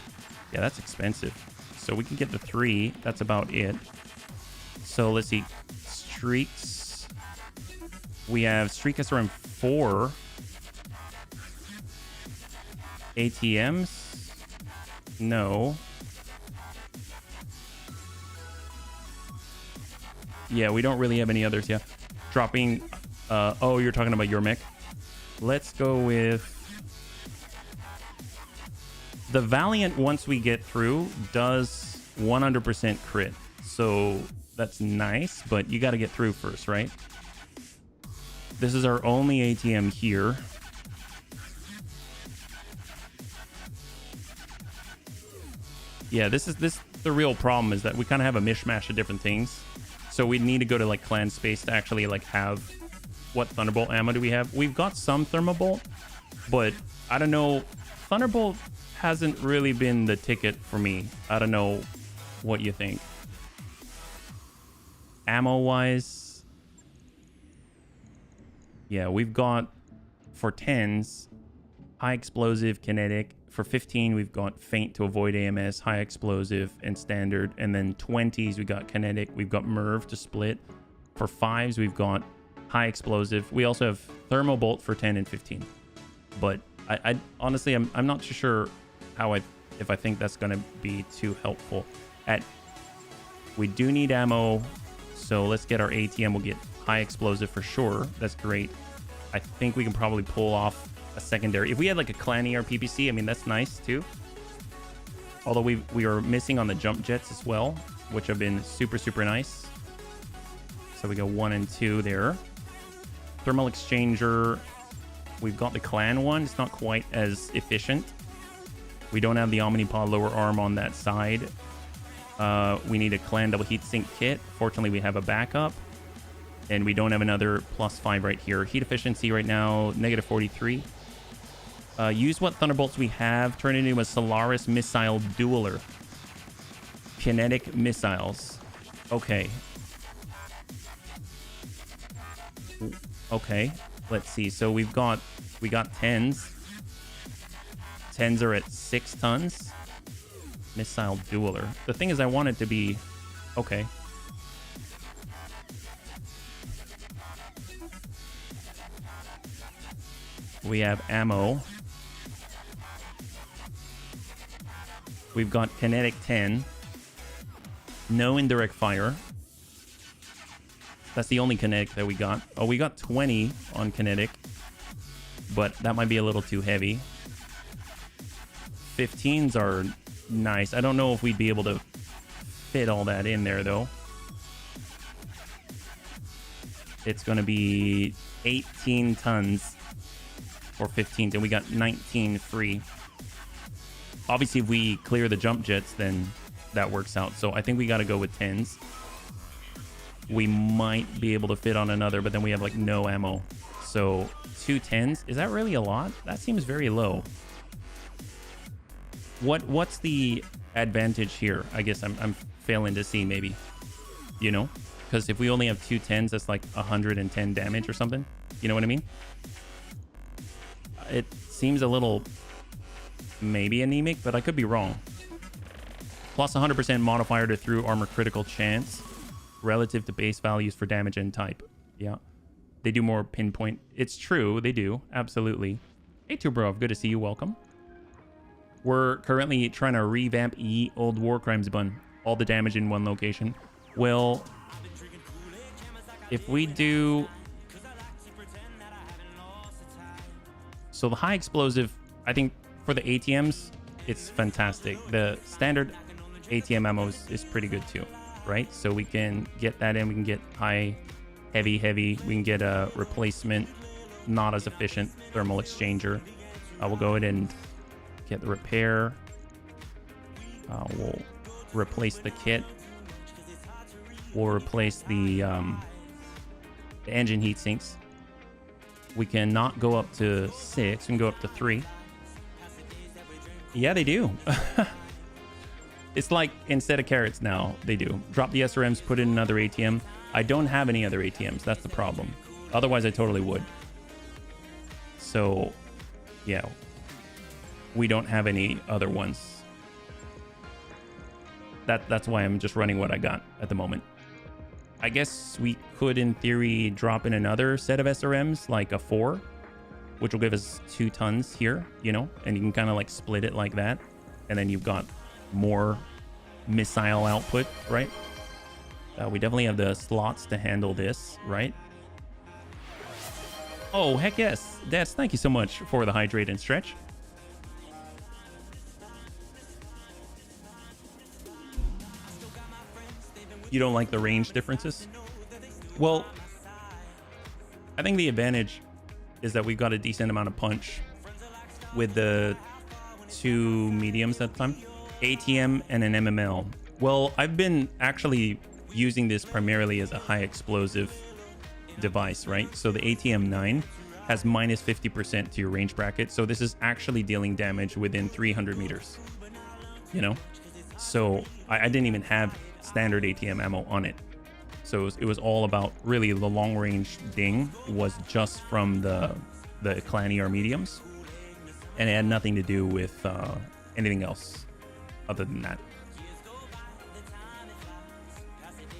Yeah, that's expensive. So we can get the 3. That's about it. So let's see. Streaks. We have Streak SRM 4. ATMs. No. Yeah, we don't really have any others. Yeah. Dropping. Oh, you're talking about your mech. Let's go with the Valiant. Once we get through, does 100% crit, so that's nice. But you got to get through first, right? This is our only ATM here. Yeah, this the real problem is that we kind of have a mishmash of different things. So we need to go to like clan space to actually like have what Thunderbolt ammo do we have? We've got some Thermobolt, but I don't know. Thunderbolt hasn't really been the ticket for me. I don't know what you think. Ammo wise, yeah, we've got for 10s high explosive, kinetic. For 15, we've got faint to avoid AMS, high explosive, and standard. And then 20s, we got kinetic. We've got Merv to split. For 5s, we've got high explosive. We also have Thermobolt for 10 and 15. But I honestly, I'm not too sure how if I think that's going to be too helpful. We do need ammo, so let's get our ATM. We'll get high explosive for sure. That's great. I think we can probably pull off a secondary. If we had like a clan ER PPC, I mean, that's nice too. Although we are missing on the jump jets as well, which have been super, super nice. So we go 1 and 2 there. Thermal exchanger. We've got the clan one. It's not quite as efficient. We don't have the Omnipod lower arm on that side. We need a clan double heat sink kit. Fortunately, we have a backup. And we don't have another +5 right here. Heat efficiency right now, -43. Use what Thunderbolts we have. Turn it into a Solaris missile dueler. Kinetic missiles. Okay. Okay. Let's see. So we got 10s. 10s are at 6 tons. Missile dueler. The thing is, I want it to be okay. We have ammo. We've got kinetic 10. No indirect fire. That's the only kinetic that we got. Oh, we got 20 on kinetic, but that might be a little too heavy. 15s are nice. I don't know if we'd be able to fit all that in there, though. It's going to be 18 tons for 15s, and we got 19 free. Obviously, if we clear the jump jets, then that works out. So I think we got to go with 10s. We might be able to fit on another, but then we have like no ammo. So 2 10s, is that really a lot? That seems very low. What's the advantage here? I guess I'm failing to see, maybe, you know, because if we only have 2 10s, that's like 110 damage or something. You know what I mean? It seems a little maybe anemic, but I could be wrong. Plus 100% modifier to through armor critical chance relative to base values for damage and type. Yeah, they do more pinpoint. It's true, they do, absolutely. Hey Tubrov, good to see you, welcome. We're currently trying to revamp Ye Old War Crimes bun. All the damage in one location. Well, if we do... So the high explosive, I think for the ATMs, it's fantastic. The standard ATM ammo is pretty good too, right? So we can get that in. We can get high, heavy. We can get a replacement, not as efficient thermal exchanger. We'll go ahead and get the repair. We'll replace the kit. We'll replace the engine heat sinks. We cannot go up to 6. We can go up to 3. Yeah, they do. It's like instead of carrots now, they do. Drop the SRMs, put in another ATM. I don't have any other ATMs. That's the problem. Otherwise, I totally would. So, yeah. We don't have any other ones. That's why I'm just running what I got at the moment. I guess we could, in theory, drop in another set of SRMs, like a 4, which will give us 2 tons here, you know, and you can kind of like split it like that. And then you've got more missile output, right? We definitely have the slots to handle this, right? Oh, heck yes. Des, thank you so much for the hydrate and stretch. You don't like the range differences? Well, I think the advantage is that we've got a decent amount of punch with the 2 mediums at the time. ATM and an MML. Well, I've been actually using this primarily as a high explosive device, right? So the ATM-9 has minus 50% to your range bracket. So this is actually dealing damage within 300 meters, you know? So I didn't even have standard ATM ammo on it. So it was all about, really, the long range ding was just from the Clanny or mediums, and it had nothing to do with anything else other than that.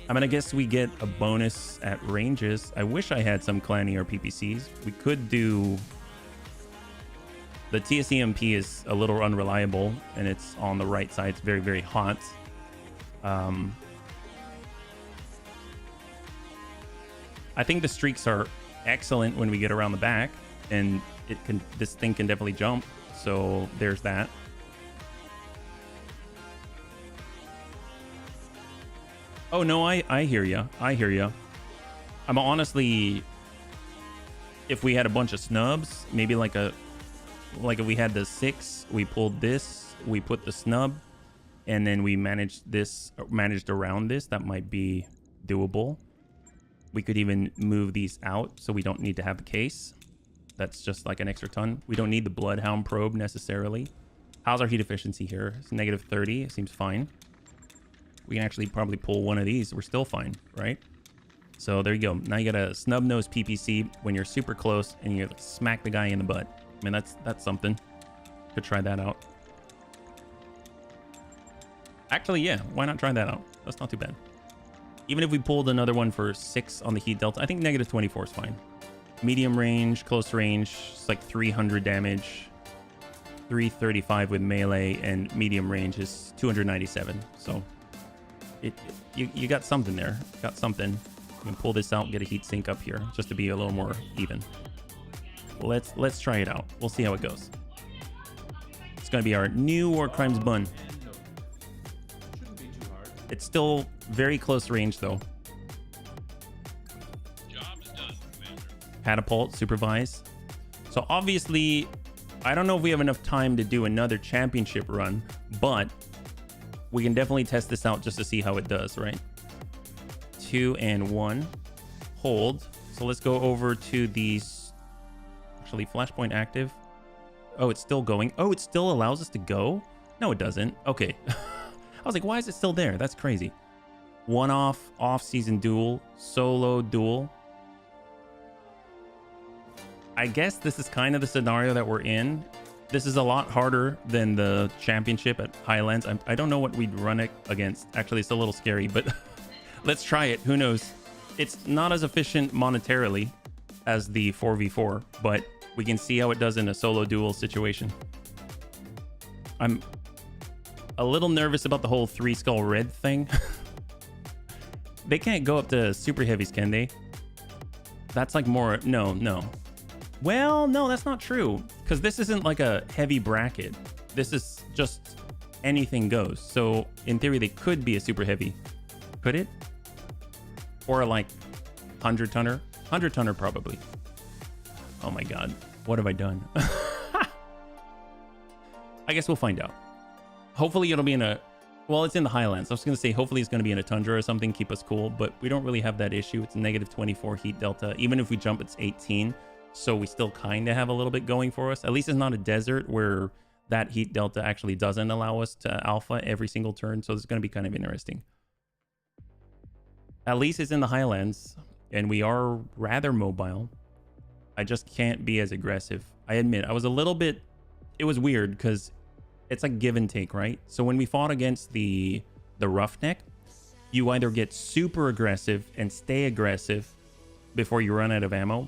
I mean, I guess we get a bonus at ranges. I wish I had some Clanny or PPCs. We could do... The TSEMP is a little unreliable, and it's on the right side. It's very, very hot. I think the streaks are excellent when we get around the back, and this thing can definitely jump. So there's that. Oh no, I hear ya. I hear ya. I'm honestly, if we had a bunch of snubs, maybe like if we had the 6, we pulled this, we put the snub, and then we managed around this, that might be doable. We could even move these out so we don't need to have a case. That's just like an extra ton. We don't need the Bloodhound probe necessarily. How's our heat efficiency here? It's negative 30. It seems fine. We can actually probably pull one of these. We're still fine, right? So there you go. Now you got a snub nose PPC when you're super close and you smack the guy in the butt. I mean, that's something. Could try that out. Actually, yeah, why not try that out? That's not too bad. Even if we pulled another one for 6 on the heat delta, I think negative 24 is fine. Medium range, close range, it's like 300 damage. 335 with melee, and medium range is 297. So you got something there. Got something. We can pull this out, get a heat sink up here just to be a little more even. Let's try it out. We'll see how it goes. It's gonna be our new War Crimes bun. It's still very close range though. Catapult, supervise. So obviously, I don't know if we have enough time to do another championship run, but we can definitely test this out just to see how it does, right? 2 and 1. Hold. So let's go over to these. Actually, flashpoint active. Oh, it's still going. Oh, it still allows us to go? No, it doesn't. Okay. I was like, why is it still there? That's crazy. One-off, off-season duel, solo duel. I guess this is kind of the scenario that we're in. This is a lot harder than the championship at Highlands. I don't know what we'd run it against. Actually, it's a little scary, but let's try it. Who knows? It's not as efficient monetarily as the 4v4, but we can see how it does in a solo duel situation. I'm a little nervous about the whole 3 skull red thing. They can't go up to super heavies, can they? That's like more... No. Well, no, that's not true. Because this isn't like a heavy bracket. This is just anything goes. So in theory, they could be a super heavy. Could it? Or like 100 tonner? 100 tonner probably. Oh my God. What have I done? I guess we'll find out. Hopefully it'll be in a... Well, it's in the Highlands. I was going to say, hopefully it's going to be in a tundra or something, keep us cool. But we don't really have that issue. It's a negative 24 heat delta. Even if we jump, it's 18. So we still kind of have a little bit going for us. At least it's not a desert where that heat delta actually doesn't allow us to alpha every single turn. So this is going to be kind of interesting. At least it's in the Highlands. And we are rather mobile. I just can't be as aggressive. I admit, I was a little bit... It was weird because it's like give and take, right? So when we fought against the Roughneck, you either get super aggressive and stay aggressive before you run out of ammo,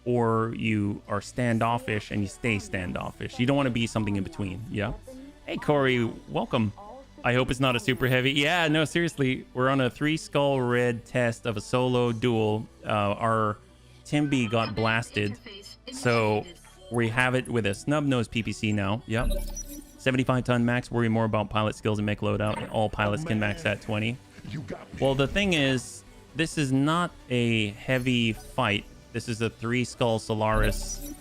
or you are standoffish and you stay standoffish. You don't want to be something in between. Yeah. Hey, Corey, welcome. I hope it's not a super heavy. Yeah, no, seriously. We're on a 3 skull red test of a solo duel. Our Timby got blasted. So we have it with a snub nose PPC now. Yep. 75 ton max. Worry more about pilot skills and mech loadout. All pilots can max at 20. Well, the thing is, this is not a heavy fight. This is a 3 skull Solaris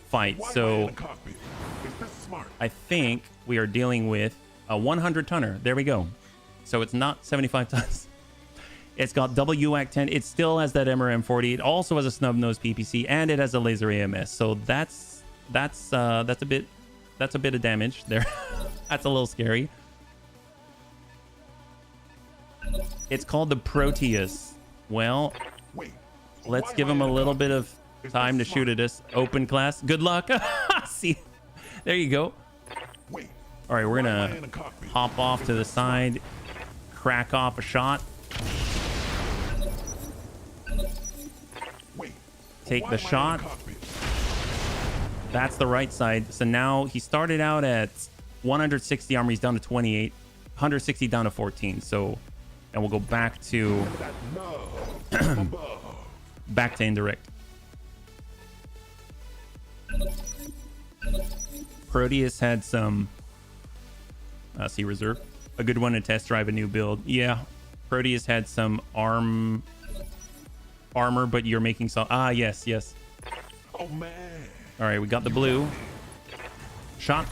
fight. So I think we are dealing with a 100 tonner. There we go. So it's not 75 tons. It's got double UAC 10. It still has that MRM40. It also has a snub nose PPC and it has a laser AMS. So that's a bit of damage there. That's a little scary. It's called the Proteus. Well, let's give him a little bit of time to shoot at us. Open class. Good luck. See, there you go. All right, we're gonna hop off to the side, crack off a shot. Take the shot. That's the right side. So now he started out at 160 armor. He's down to 28. 160 down to 14. So, and we'll go back to back to indirect. Proteus had some see reserve, a good one to test drive a new build. Yeah, Proteus had some armor, but you're making some. Yes. Oh man. All right, we got the blue shot.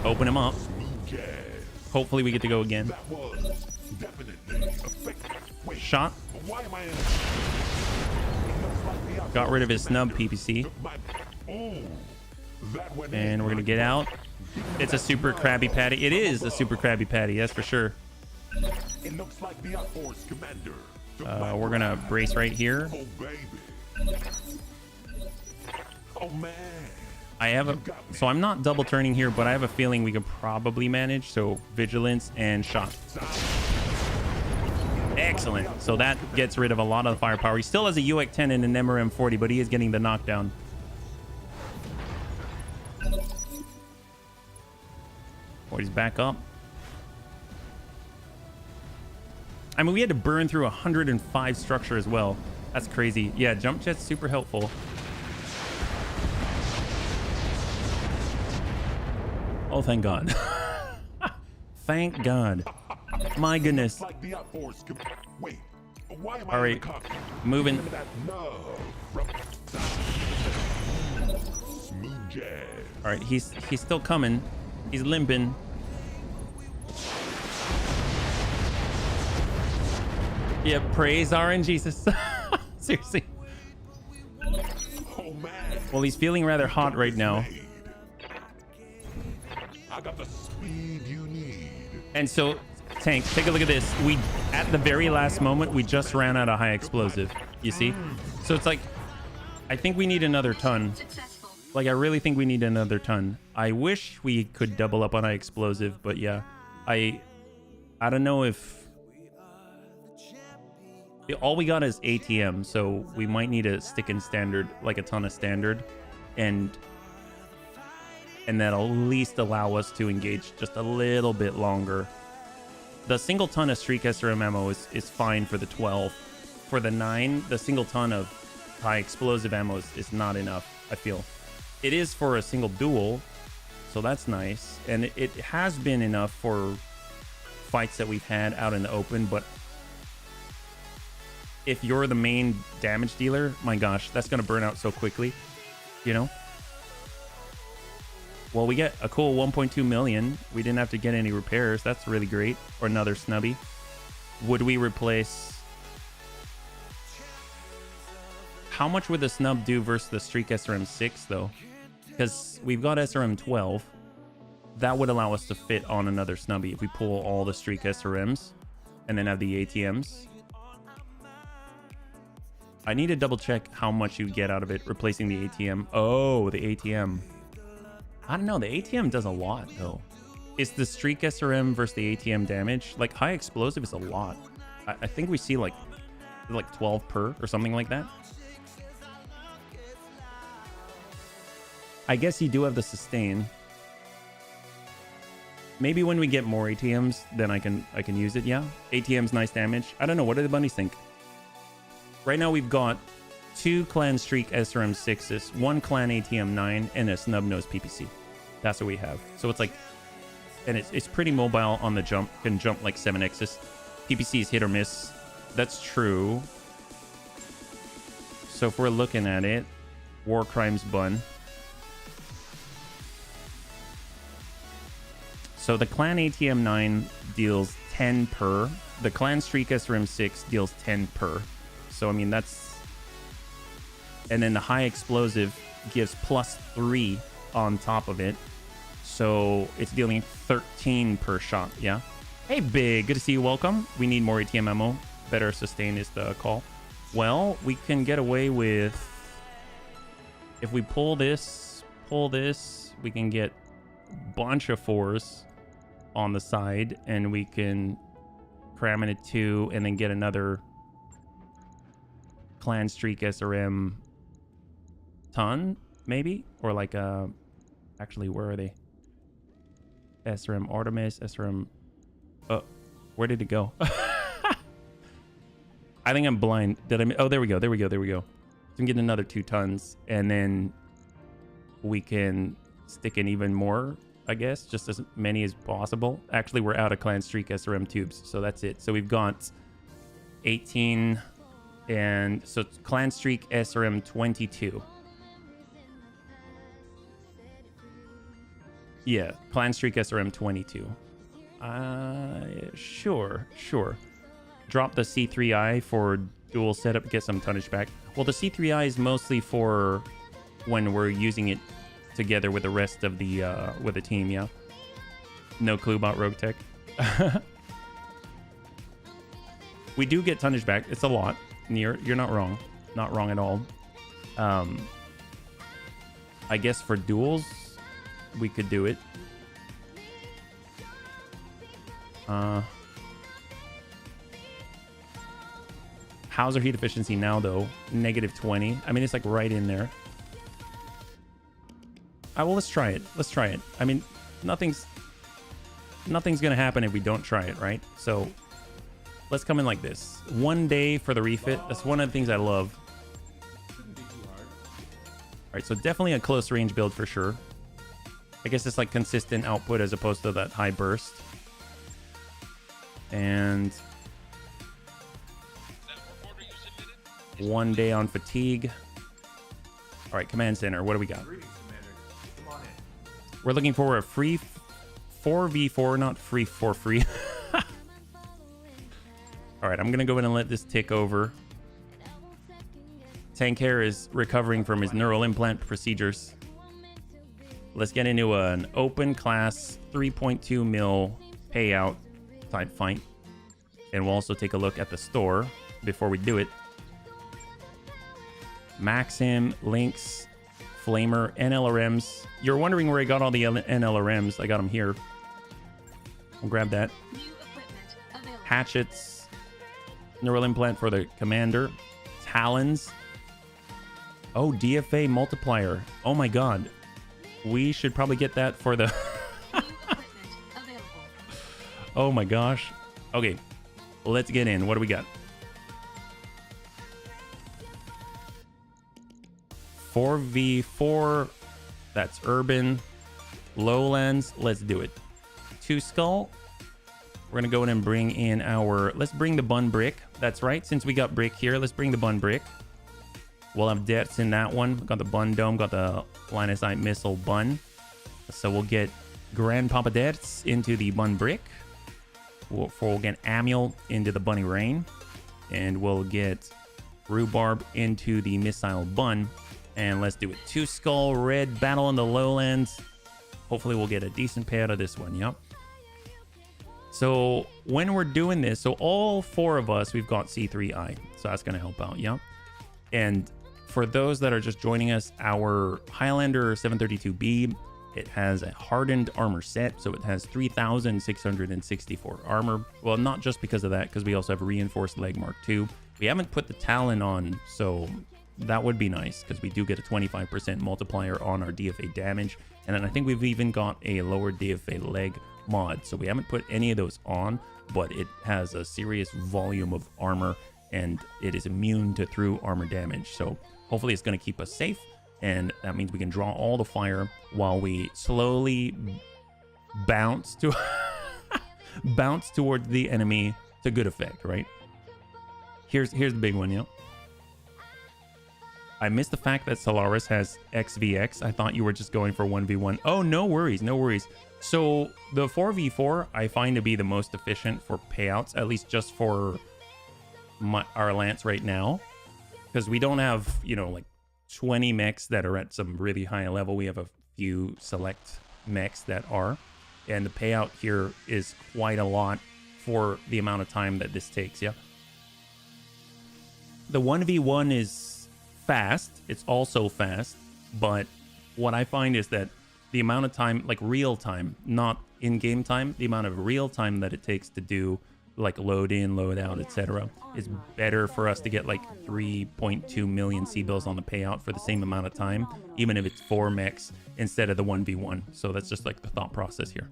Open him up. Hopefully we get to go again. Shot. Got rid of his snub PPC. And we're gonna get out. It's a super Krabby Patty. It is a super Krabby Patty, that's for sure. We're gonna brace right here. Oh man. So I'm not double turning here, but I have a feeling we could probably manage. So vigilance and shot. Excellent. So that gets rid of a lot of the firepower. He still has a UAC 10 and an MRM40, but he is getting the knockdown. Oh, he's back up. I mean, we had to burn through 105 structure as well. That's crazy. Yeah, jump jet's super helpful. Oh, thank God. Thank God. My goodness. Like the outforce. Wait, why am I All right, in the cockpit? moving. Remember that love from smooth jazz. All right, he's still coming. He's limping. Yeah, praise RNG. Seriously. Oh man. Well, he's feeling rather hot right now. I got the speed you need. And so, Tank, take a look at this. We, at the very last moment, we just ran out of high explosive. You see? So it's like, I think we need another ton. Successful. Like, I really think we need another ton. I wish we could double up on high explosive, but yeah. I don't know if... All we got is ATM, so we might need to stick in standard, like a ton of standard. And that'll at least allow us to engage just a little bit longer. The single ton of Streak SRM ammo is fine for the 12. For the 9, the single ton of high explosive ammo is not enough, I feel. It is for a single duel, so that's nice. And it has been enough for fights that we've had out in the open, but if you're the main damage dealer, my gosh, that's going to burn out so quickly, you know? Well, we get a cool 1.2 million. We didn't have to get any repairs. That's really great. Or another snubby. Would we replace... How much would the snub do versus the Streak SRM6, though? Because we've got SRM12. That would allow us to fit on another snubby if we pull all the Streak SRMs and then have the ATMs. I need to double check how much you get out of it replacing the ATM. Oh, the ATM. I don't know. The ATM does a lot, though. Is the Streak SRM versus the ATM damage? Like, high explosive is a lot. I think we see like 12 per or something like that. I guess you do have the sustain. Maybe when we get more ATMs, then I can use it. Yeah, ATM's nice damage. I don't know. What do the bunnies think? Right now we've got 2 Clan Streak SRM6s, 1 Clan ATM 9, and a Snub Nose PPC. That's what we have. So it's like, and it's pretty mobile on the jump. Can jump like 7x's. PPC is hit or miss. That's true. So if we're looking at it, War Crimes Bun. So the Clan ATM 9 deals 10 per. The Clan Streak SRM6 deals 10 per. So, I mean, that's... And then the high explosive gives +3 on top of it. So it's dealing 13 per shot, yeah? Hey, Big, good to see you. Welcome. We need more ATM ammo. Better sustain is the call. Well, we can get away with... If we pull this, we can get a bunch of 4s on the side. And we can cram in a 2 and then get another... Clan Streak SRM ton, maybe? Or like actually, where are they? SRM Artemis, SRM... Oh, where did it go? I think I'm blind. Did I... Oh, there we go. So we can get another 2 tons, and then we can stick in even more, I guess. Just as many as possible. Actually, we're out of Clan Streak SRM tubes, so that's it. So we've got 18... And so it's Clan Streak SRM 22. Yeah, Clan Streak SRM 22. Sure. Drop the C3I for dual setup, get some tonnage back. Well, the C3I is mostly for when we're using it together with the rest of the with the team, yeah. No clue about Roguetech. We do get tonnage back. It's a lot. You're not wrong. Not wrong at all. I guess for duels, we could do it. How's our heat efficiency now, though? -20. I mean, it's like right in there. Well, let's try it. I mean, nothing's gonna happen if we don't try it, right? So let's come in like this. 1 day for the refit. That's one of the things I love. All right, so definitely a close range build for sure. I guess it's like consistent output as opposed to that high burst. And 1 day on fatigue. All right, command center. What do we got? We're looking for a free 4v4, not free for free. All right, I'm gonna go in and let this tick over. Tank Hair is recovering from his neural implant procedures. Let's get into an open class 3.2 mil payout type fight. And we'll also take a look at the store before we do it. Maxim, Lynx, Flamer, NLRMs. You're wondering where I got all the NLRMs. I got them here. I'll grab that. Hatchets. Neural implant for the commander. Talons. Oh, DFA multiplier. Oh my god. We should probably get that for the... Oh my gosh. Okay. Let's get in. What do we got? 4v4. That's urban. Lowlands. Let's do it. 2 skull. We're gonna go in and bring in our... Let's bring the bun brick. That's right. Since we got brick here, let's bring the bun brick. We'll have debts in that one. Got the bun dome. Got the line of sight missile bun. So we'll get Grandpapa Debts into the bun brick. We'll get Amiel into the bunny rain. And we'll get Rhubarb into the missile bun. And let's do it. 2 skull red battle in the lowlands. Hopefully we'll get a decent payout of this one. Yep. So when we're doing this, so all 4 of us, we've got C3I. So that's going to help out. Yep. And for those that are just joining us, our Highlander 732B, it has a hardened armor set. So it has 3,664 armor. Well, not just because of that, because we also have reinforced leg mark 2. We haven't put the Talon on, so that would be nice because we do get a 25% multiplier on our DFA damage. And then I think we've even got a lower DFA leg mod. So we haven't put any of those on, but it has a serious volume of armor and it is immune to through armor damage. So hopefully it's going to keep us safe. And that means we can draw all the fire while we slowly bounce to bounce towards the enemy to good effect, right? Here's the big one, I missed the fact that Solaris has XVX. I thought you were just going for 1v1. Oh, no worries, no worries. So the 4v4 I find to be the most efficient for payouts, at least just for our Lance right now. Because we don't have, you know, like 20 mechs that are at some really high level. We have a few select mechs that are. And the payout here is quite a lot for the amount of time that this takes, yeah. The 1v1 is fast. It's also fast, but what I find is that the amount of time, like real time, not in-game time, the amount of real time that it takes to do like load in, load out, etc., is better for us to get like 3.2 million C-bills on the payout for the same amount of time, even if it's 4 mechs instead of the 1v1. So that's just like the thought process here.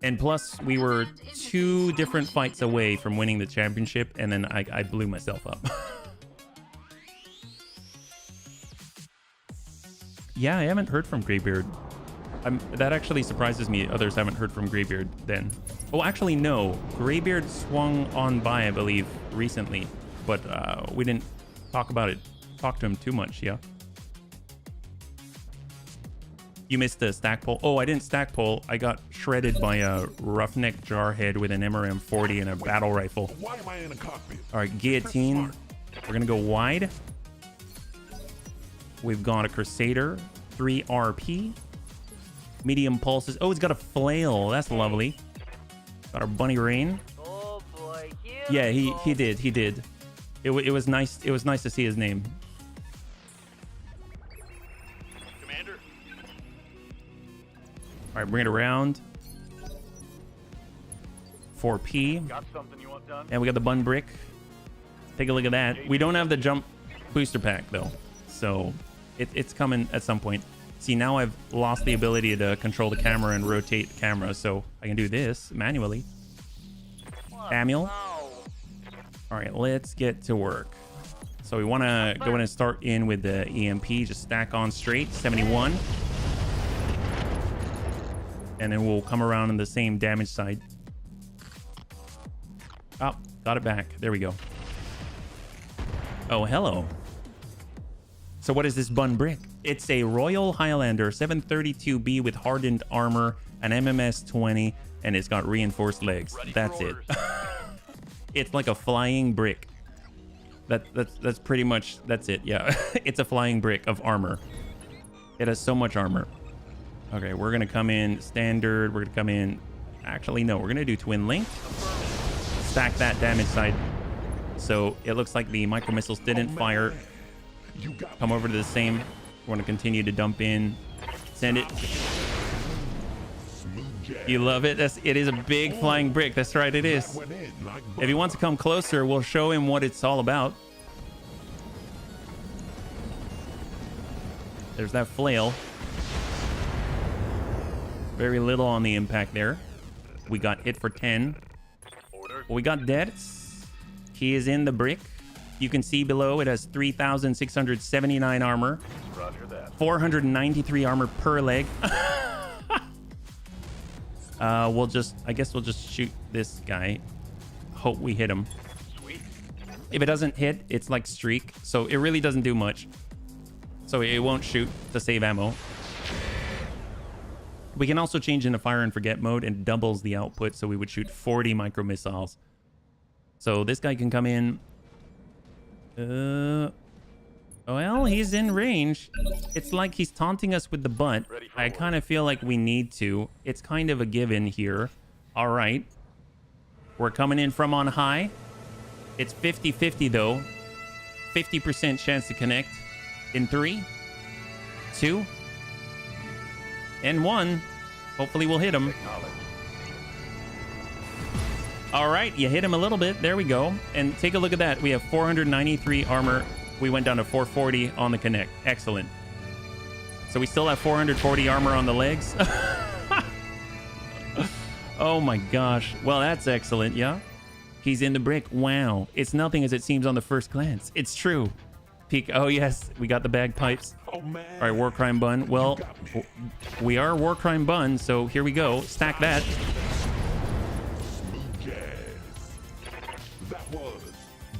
And plus, we were 2 different fights away from winning the championship, and then I blew myself up. Yeah, I haven't heard from Greybeard. That actually surprises me. Others haven't heard from Greybeard then. Oh, actually, no. Greybeard swung on by, I believe, recently. But we didn't talk about it. Talk to him too much, yeah. You missed the stack pull. Oh, I didn't stack pull. I got shredded by a roughneck jarhead with an MRM-40 and a battle rifle. Why am I in a cockpit? All right, guillotine. We're going to go wide. We've got a Crusader, 3 RP, medium pulses. Oh, it's got a flail. That's lovely. Got our bunny rain. Oh boy, yeah, he did. It was nice. It was nice to see his name. Commander. All right, bring it around. 4P. Got something you want done? And we got the bun brick. Take a look at that. We don't have the jump booster pack though, so it's coming at some point. See, now I've lost the ability to control the camera and rotate the camera, so I can do this manually. Samuel. All right, let's get to work. So we want to go in and start in with the EMP. Just stack on straight, 71. And then we'll come around on the same damage side. Oh, got it back. There we go. Oh, hello. So what is this bun brick? It's a Royal Highlander 732B with hardened armor, an MMS 20, and it's got reinforced legs. That's it. It's like a flying brick. That's pretty much, that's it. Yeah, it's a flying brick of armor. It has so much armor. Okay, we're gonna come in standard. We're gonna come in. Actually, no, we're gonna do twin link. Stack that damage side. So it looks like the micro missiles didn't fire. Come over to the same. We want to continue to dump in. Send it. You love it? It is a big flying brick. That's right, it is. If he wants to come closer, we'll show him what it's all about. There's that flail. Very little on the impact there. We got hit for 10. We got dead. He is in the brick. You can see below it has 3,679 armor. Roger that. 493 armor per leg. I guess we'll just shoot this guy. Hope we hit him. Sweet. If it doesn't hit, it's like streak. So it really doesn't do much. So it won't shoot to save ammo. We can also change into fire and forget mode and doubles the output. So we would shoot 40 micro missiles. So this guy can come in. Well, he's in range. It's like he's taunting us with the butt. I kind of feel like we need to. It's kind of a given here. All right. We're coming in from on high. It's 50-50 though. 50% chance to connect. In 3, 2, and 1. Hopefully we'll hit him. All right, you hit him a little bit. There we go. And take a look at that. We have 493 armor. We went down to 440 on the connect. Excellent. So we still have 440 armor on the legs. Oh my gosh. Well, that's excellent. Yeah. He's in the brick. Wow. It's nothing as it seems on the first glance. It's true. Peek. Oh, yes. We got the bagpipes. Oh, man. All right, war crime bun. Well, we are war crime bun. So here we go. Stack that. That was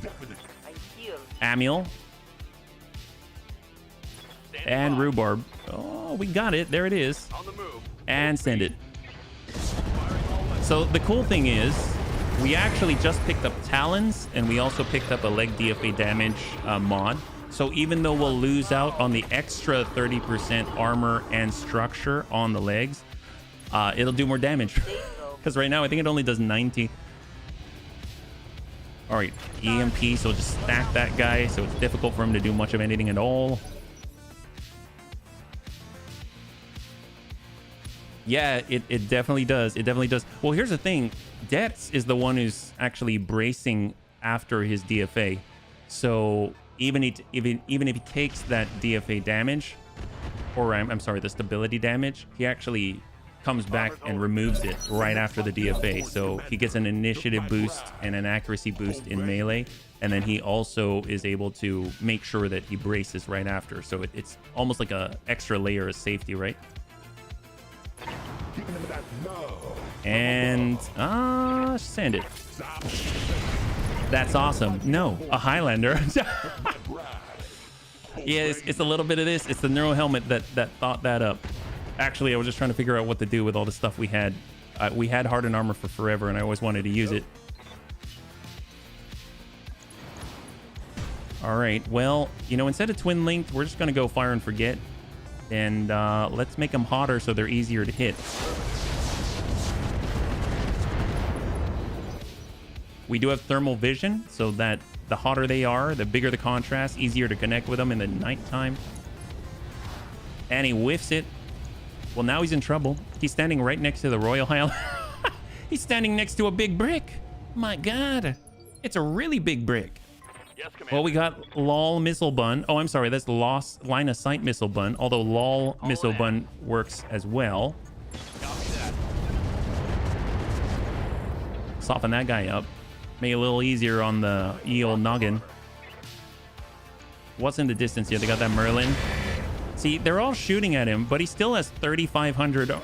definite. Amiel. And rhubarb. Oh, we got it. There it is. On the move. And send it. So the cool thing is, we actually just picked up talons, and we also picked up a leg DFA damage mod. So even though we'll lose out on the extra 30% armor and structure on the legs, it'll do more damage. Because right now, I think it only does 90. All right, EMP, so just stack that guy, so it's difficult for him to do much of anything at all. Yeah, it definitely does. It definitely does. Well, here's the thing. Detz is the one who's actually bracing after his DFA. So even if he takes that DFA damage, or I'm sorry, the stability damage, he actually comes back and removes it right after the DFA. So he gets an initiative boost and an accuracy boost in melee. And then he also is able to make sure that he braces right after. So it's almost like a extra layer of safety, right? And send it. That's awesome. No, a Highlander. Yeah, it's a little bit of this. It's the neuro helmet that thought that up. Actually, I was just trying to figure out what to do with all the stuff we had. We had hardened armor for forever, and I always wanted to use it. All right. Well, you know, instead of twin linked, we're just going to go fire and forget. And let's make them hotter so they're easier to hit. We do have thermal vision, so that the hotter they are, the bigger the contrast, easier to connect with them in the nighttime. And he whiffs it. Well, now he's in trouble. He's standing right next to the Royal Highlander. He's standing next to a big brick. My God. It's a really big brick. Yes, Commander. Well, we got LOL missile bun. Oh, I'm sorry. That's lost line of sight missile bun. Although LOL missile bun works as well. Copy that. Soften that guy up. Make it a little easier on the old noggin. What's in the distance here? They got that Merlin. See, they're all shooting at him, but he still has 3,500.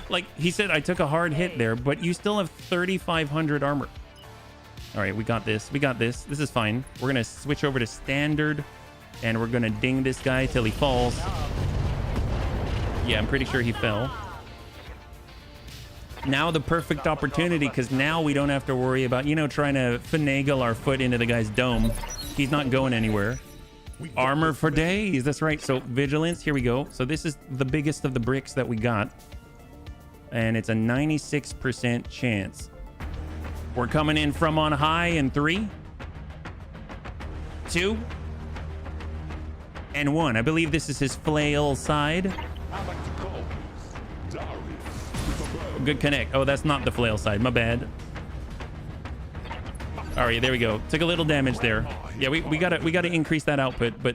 Like he said, I took a hard hit there, but you still have 3,500 armor. All right, we got this. We got this. This is fine. We're going to switch over to standard, and we're going to ding this guy till he falls. Yeah, I'm pretty sure he fell. Now the perfect opportunity, because now we don't have to worry about, you know, trying to finagle our foot into the guy's dome. He's not going anywhere. Armor for days. That's right. So vigilance. Here we go. So this is the biggest of the bricks that we got. And it's a 96% chance. We're coming in from on high in 3, 2, and 1. I believe this is his flail side. Good connect. Oh, that's not the flail side. My bad. All right, there we go. Took a little damage there. Yeah, we gotta increase that output, but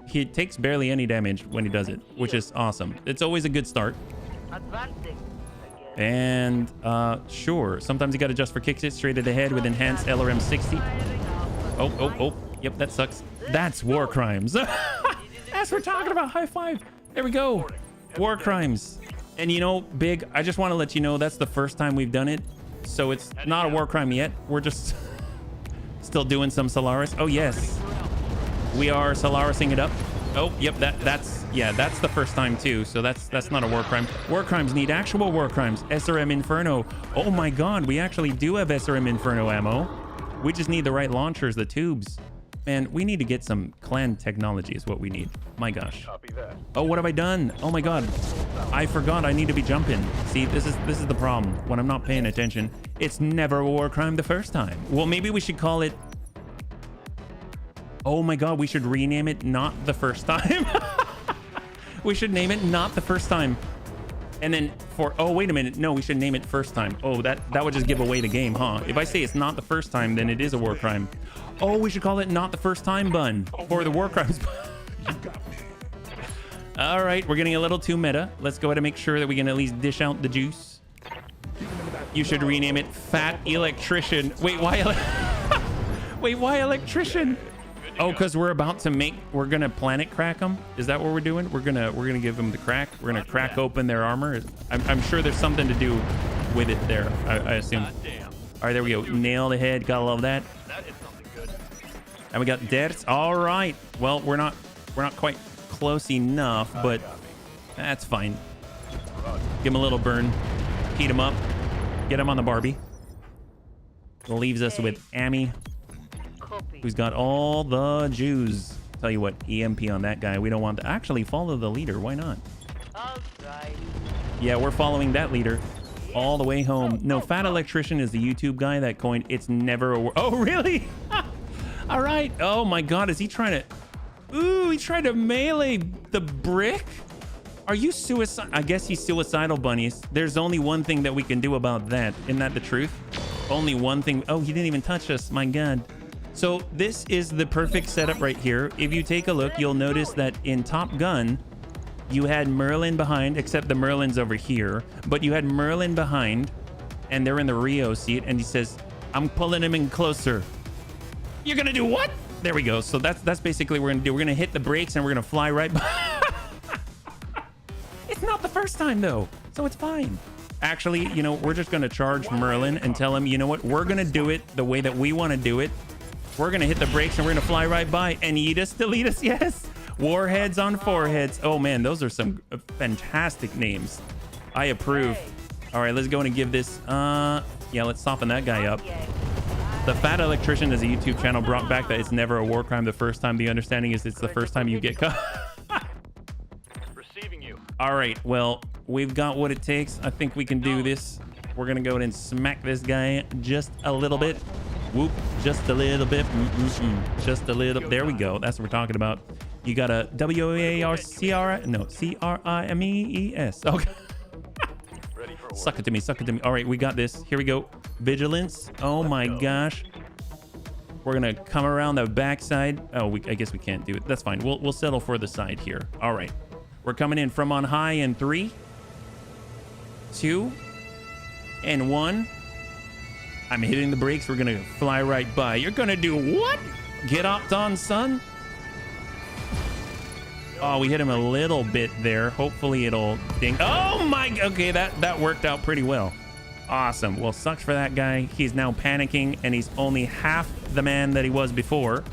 he takes barely any damage when he does it, which is awesome. It's always a good start. Advancing. And sure, sometimes you got to adjust for kicks it straight to the head with enhanced LRM 60. Oh, yep, that sucks. That's war crimes. That's what we're talking about. High five. There we go. War crimes. And you know, Big, I just want to let you know that's the first time we've done it, so it's not a war crime yet. We're just still doing some Solaris. Oh yes, we are Solarising it up. Oh yep, that's the first time too, so that's not a war crime. War crimes need actual war crimes. SRM Inferno. Oh my god, we actually do have SRM Inferno ammo. We just need the right launchers, the tubes. Man, we need to get some clan technology is what we need. My gosh. Oh, what have I done? Oh my god, I forgot I need to be jumping. See, this is the problem when I'm not paying attention. It's never a war crime the first time. Well, maybe we should call it, oh my god, we should rename it Not the First Time. We should name it Not the First Time. And then oh, wait a minute. No, we should name it First Time. Oh, that would just give away the game, huh? If I say it's not the first time, then it is a war crime. Oh, we should call it Not the First Time Bun for the war crimes. All right, we're getting a little too meta. Let's go ahead and make sure that we can at least dish out the juice. You should rename it Fat Electrician. Wait, why? Wait, why Electrician? Oh, because we're gonna planet crack them. Is that what we're doing? We're gonna give them the crack. We're gonna crack open their armor. I'm sure there's something to do with it there. I assume. All right, there we go. Nail the head. Gotta love that. And we got deaths. All right. Well, we're not quite close enough, but that's fine. Give him a little burn. Heat him up. Get him on the Barbie. Leaves us with Amy, who's got all the Jews. Tell you what, EMP on that guy. We don't want to actually follow the leader. Why not? Yeah, we're following that leader all the way home. No, Fat Electrician is the YouTube guy that coined It's Never a War. Oh, really? All right. Oh my God, is he trying to? Ooh, he's trying to melee the brick. Are you suicide? I guess he's suicidal, bunnies. There's only one thing that we can do about that. Isn't that the truth? Only one thing. Oh, he didn't even touch us. My God. So this is the perfect setup right here. If you take a look, you'll notice that in Top Gun, you had Merlin behind, except the Merlin's over here. But you had Merlin behind, and they're in the Rio seat, and he says, I'm pulling him in closer. You're gonna do what? There we go. So that's basically what we're gonna do. We're gonna hit the brakes, and we're gonna fly right by. It's not the first time, though, so it's fine. Actually, you know, we're just gonna charge Merlin and tell him, you know what? We're gonna do it the way that we want to do it. We're gonna hit the brakes and we're gonna fly right by and eat us, delete us. Yes, warheads on foreheads. Oh man, those are some fantastic names. I approve. All right, let's go and give this. Yeah, let's soften that guy up. The Fat Electrician is a YouTube channel brought back that it's never a war crime the first time. The understanding is it's the first time you get caught. Receiving you. All right, well, we've got what it takes. I think we can do this. We're gonna go ahead and smack this guy just a little bit. Whoop, just a little bit. Just a little. There we go. That's what we're talking about. You got a W-A-R-C-R, no, C-R-I-M-E-E-S. Okay. Suck it to me, suck it to me. All right, we got this. Here we go. Vigilance. Oh my gosh. We're gonna come around the backside. Oh, I guess we can't do it. That's fine. We'll settle for the side here. All right. We're coming in from on high in 3, 2, and 1. I'm hitting the brakes. We're gonna fly right by. You're gonna do what? Get hopped on, son. Oh, we hit him a little bit there. Hopefully it'll ding. Oh my, okay, that worked out pretty well. Awesome. Well, sucks for that guy. He's now panicking and he's only half the man that he was before.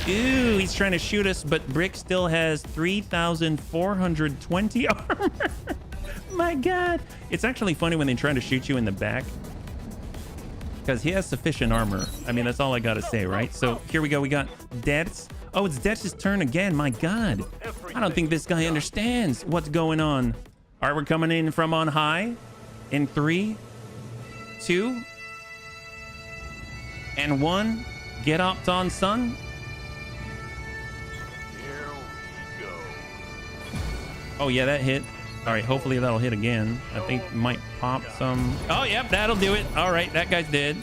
Ooh, he's trying to shoot us, but Brick still has 3,420 armor. My God. It's actually funny when they try to shoot you in the back because he has sufficient armor. I mean, that's all I got to say, right? So here we go. We got Debs. Oh, it's Debs' turn again. My God. I don't think this guy understands what's going on. All right, we're coming in from on high in 3, 2, and 1. Get hopped on, son. Here we go. Oh, yeah, that hit. All right, hopefully that'll hit again. I think it might pop some. Oh, yep, that'll do it. All right, that guy's dead.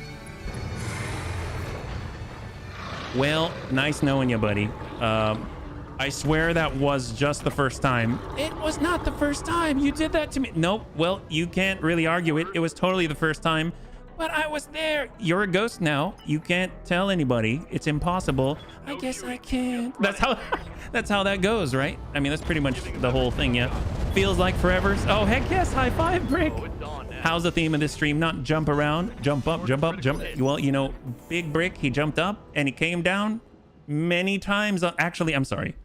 Well, nice knowing you, buddy. I swear that was just the first time. It was not the first time. You did that to me. Nope. Well, you can't really argue it. It was totally the first time. But I was there. You're a ghost now. You can't tell anybody. It's impossible. I guess I can't. That's how that goes, right? I mean, that's pretty much the whole thing, yeah. Feels like forever. Oh, heck yes. High five, Brick. How's the theme of this stream? Not jump around, jump up, jump up, jump. Well, you know, Big Brick, he jumped up and he came down many times. Actually, I'm sorry.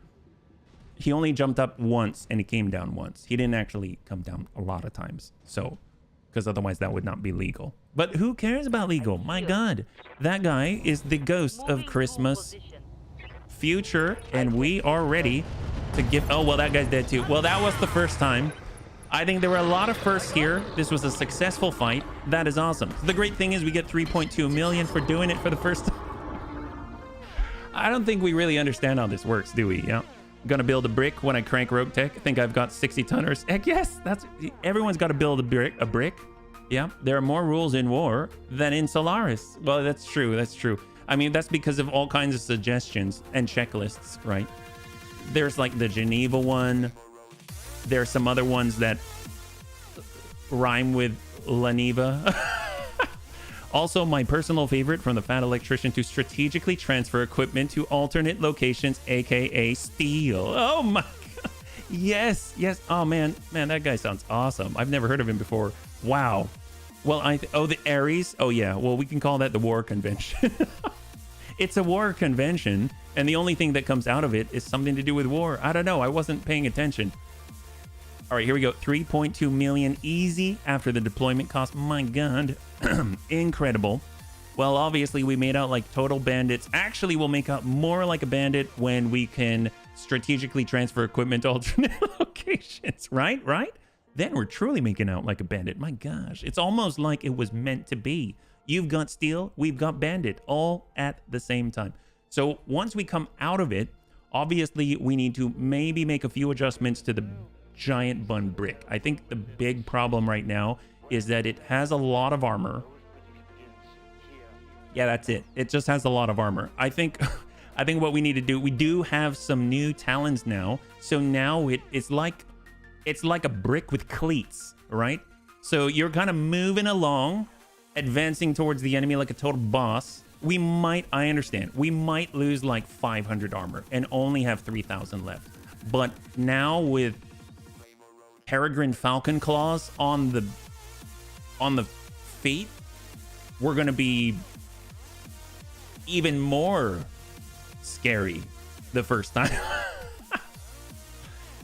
He only jumped up once and he came down once. He didn't actually come down a lot of times. So, because otherwise that would not be legal. But who cares about legal? My God, that guy is the ghost of Christmas future, and we are ready to give. Oh, well, that guy's dead too. Well, that was the first time. I think there were a lot of firsts here. This was a successful fight. That is awesome. The great thing is we get 3.2 million for doing it for the first time. I don't think we really understand how this works, do we? Yeah. I'm gonna build a brick when I crank Roguetech. I think I've got 60 tonners. Heck yes, everyone's got to build a brick. Yeah, there are more rules in war than in Solaris. Well, that's true. That's true. I mean, that's because of all kinds of suggestions and checklists, right? There's like the Geneva one. There's some other ones that rhyme with Laniva. Also, my personal favorite from the Fat Electrician: to strategically transfer equipment to alternate locations, aka steal. Oh my God. Yes, yes. Oh man, that guy sounds awesome. I've never heard of him before. Wow. Well, the Ares. Oh yeah. Well, we can call that the war convention. It's a war convention, and the only thing that comes out of it is something to do with war. I don't know. I wasn't paying attention. All right, here we go. 3.2 million easy after the deployment cost. My God. Incredible. Well, obviously we made out like total bandits. Actually, we'll make out more like a bandit when we can strategically transfer equipment to alternate locations. Right? Then we're truly making out like a bandit. My gosh. It's almost like it was meant to be. You've got steel, we've got bandit, all at the same time. So once we come out of it, obviously we need to maybe make a few adjustments to the giant bun brick. I think the big problem right now is that it has a lot of armor. Yeah, that's it. It just has a lot of armor. I think what we need to do, we do have some new talons now. So now it's like a brick with cleats, right? So you're kind of moving along, advancing towards the enemy like a total boss. I understand, we might lose like 500 armor and only have 3,000 left. But now with Peregrine Falcon Claws on the feet, we're gonna be even more scary the first time.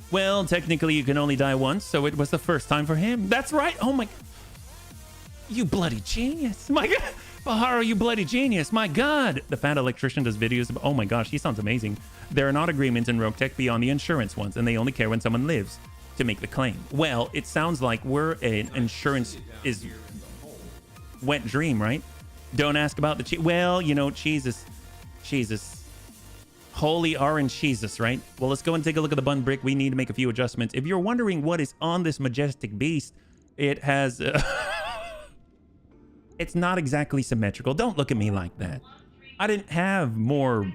Well, technically you can only die once, so it was the first time for him. That's right. Oh my, you bloody genius. My God, Baharo, you bloody genius. My God. The Fat Electrician does videos about, oh my gosh, he sounds amazing. There are not agreements in Roguetech beyond the insurance ones, and they only care when someone lives to make the claim. Well, it sounds like we're an insurance is wet dream, right? Don't ask about the cheese. Well, you know, Jesus, holy orange Jesus, right? Well, let's go and take a look at the bun brick. We need to make a few adjustments. If you're wondering what is on this majestic beast, it has it's not exactly symmetrical. Don't look at me like that. I didn't have more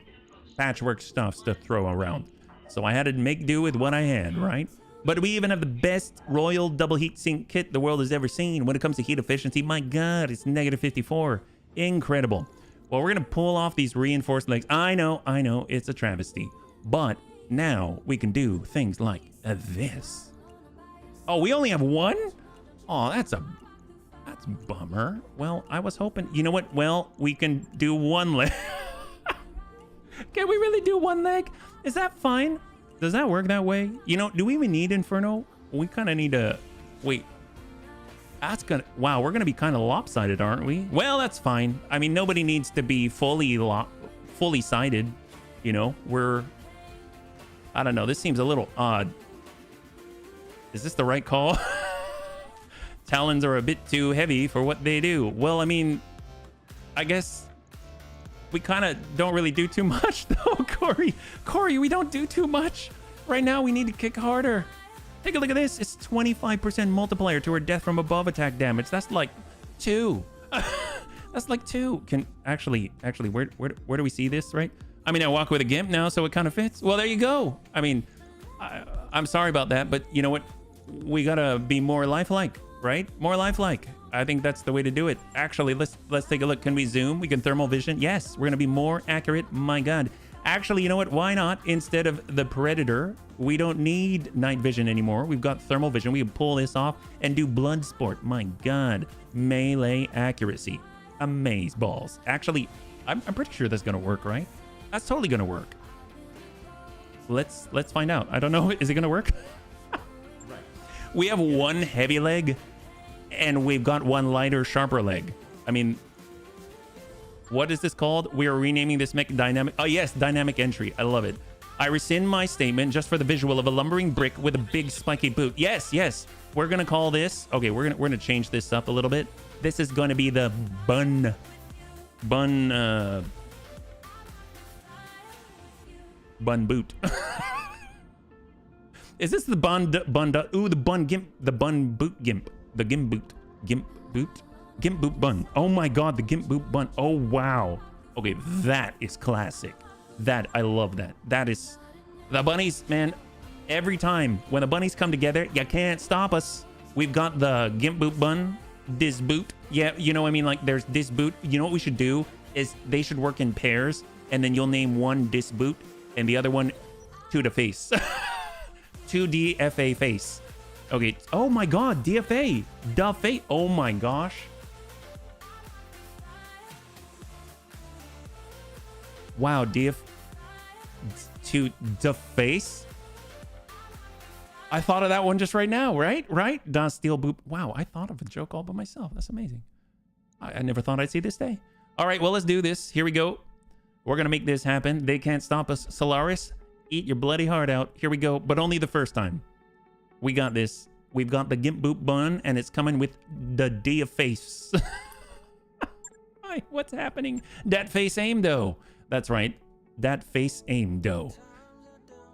patchwork stuffs to throw around, so I had to make do with what I had, right? But we even have the best royal double heat sink kit the world has ever seen when it comes to heat efficiency. My God, it's -54. Incredible. Well, we're gonna pull off these reinforced legs. I know, it's a travesty. But now we can do things like this. Oh, we only have one? Oh, that's a bummer. Well, I was hoping, you know what? Well, we can do one leg. Can we really do one leg? Is that fine? Does that work that way? You know, do we even need Inferno? We kind of need to, wait. That's gonna, wow, we're gonna be kind of lopsided, aren't we? Well, that's fine. I mean, nobody needs to be fully sided. You know, I don't know. This seems a little odd. Is this the right call? Talons are a bit too heavy for what they do. Well, I mean, I guess we kind of don't really do too much, though, Corey. Corey, we don't do too much. Right now, we need to kick harder. Take a look at this. It's 25% multiplier to our death from above attack damage. That's like 2. That's like 2. Can actually, where do we see this, right? I mean, I walk with a gimp now, so it kind of fits. Well, there you go. I mean, I'm sorry about that, but you know what? We gotta be more lifelike, right? More lifelike. I think that's the way to do it. Actually, let's take a look. Can we zoom? We can thermal vision. Yes, we're gonna be more accurate. My God. Actually, you know what? Why not? Instead of the Predator, we don't need night vision anymore. We've got thermal vision. We can pull this off and do blood sport. My God. Melee accuracy. Amaze balls. Actually, I'm pretty sure that's gonna work, right? That's totally gonna work. Let's find out. I don't know. Is it gonna work? Right. We have one heavy leg, and we've got one lighter, sharper leg. I mean, what is this called? We are renaming this mech dynamic. Oh yes, dynamic entry. I love it. I rescind my statement just for the visual of a lumbering brick with a big spiky boot. Yes. We're gonna call this. Okay, we're gonna change this up a little bit. This is gonna be the bun boot. Is this the gimp boot bun? Oh my God, the gimp boot bun. Oh wow. Okay, that is classic. I love that. That is the bunnies, man. Every time when the bunnies come together, you can't stop us. We've got the gimp boot bun, this boot. Yeah, you know what I mean? Like there's this boot. You know what we should do is they should work in pairs, and then you'll name one this boot and the other one to the face. 2DFA face. Okay. Oh my God, DFA. Da face. Oh my gosh. Wow, DF to the face. I thought of that one just right now, right? Da steel boop. Wow, I thought of a joke all by myself. That's amazing. I never thought I'd see this day. All right, well, let's do this. Here we go. We're gonna make this happen. They can't stop us. Solaris, eat your bloody heart out. Here we go, but only the first time. We got this. We've got the gimp boot bun, and it's coming with the D of face. What's happening? That face aim though. That's right. That face aim dough.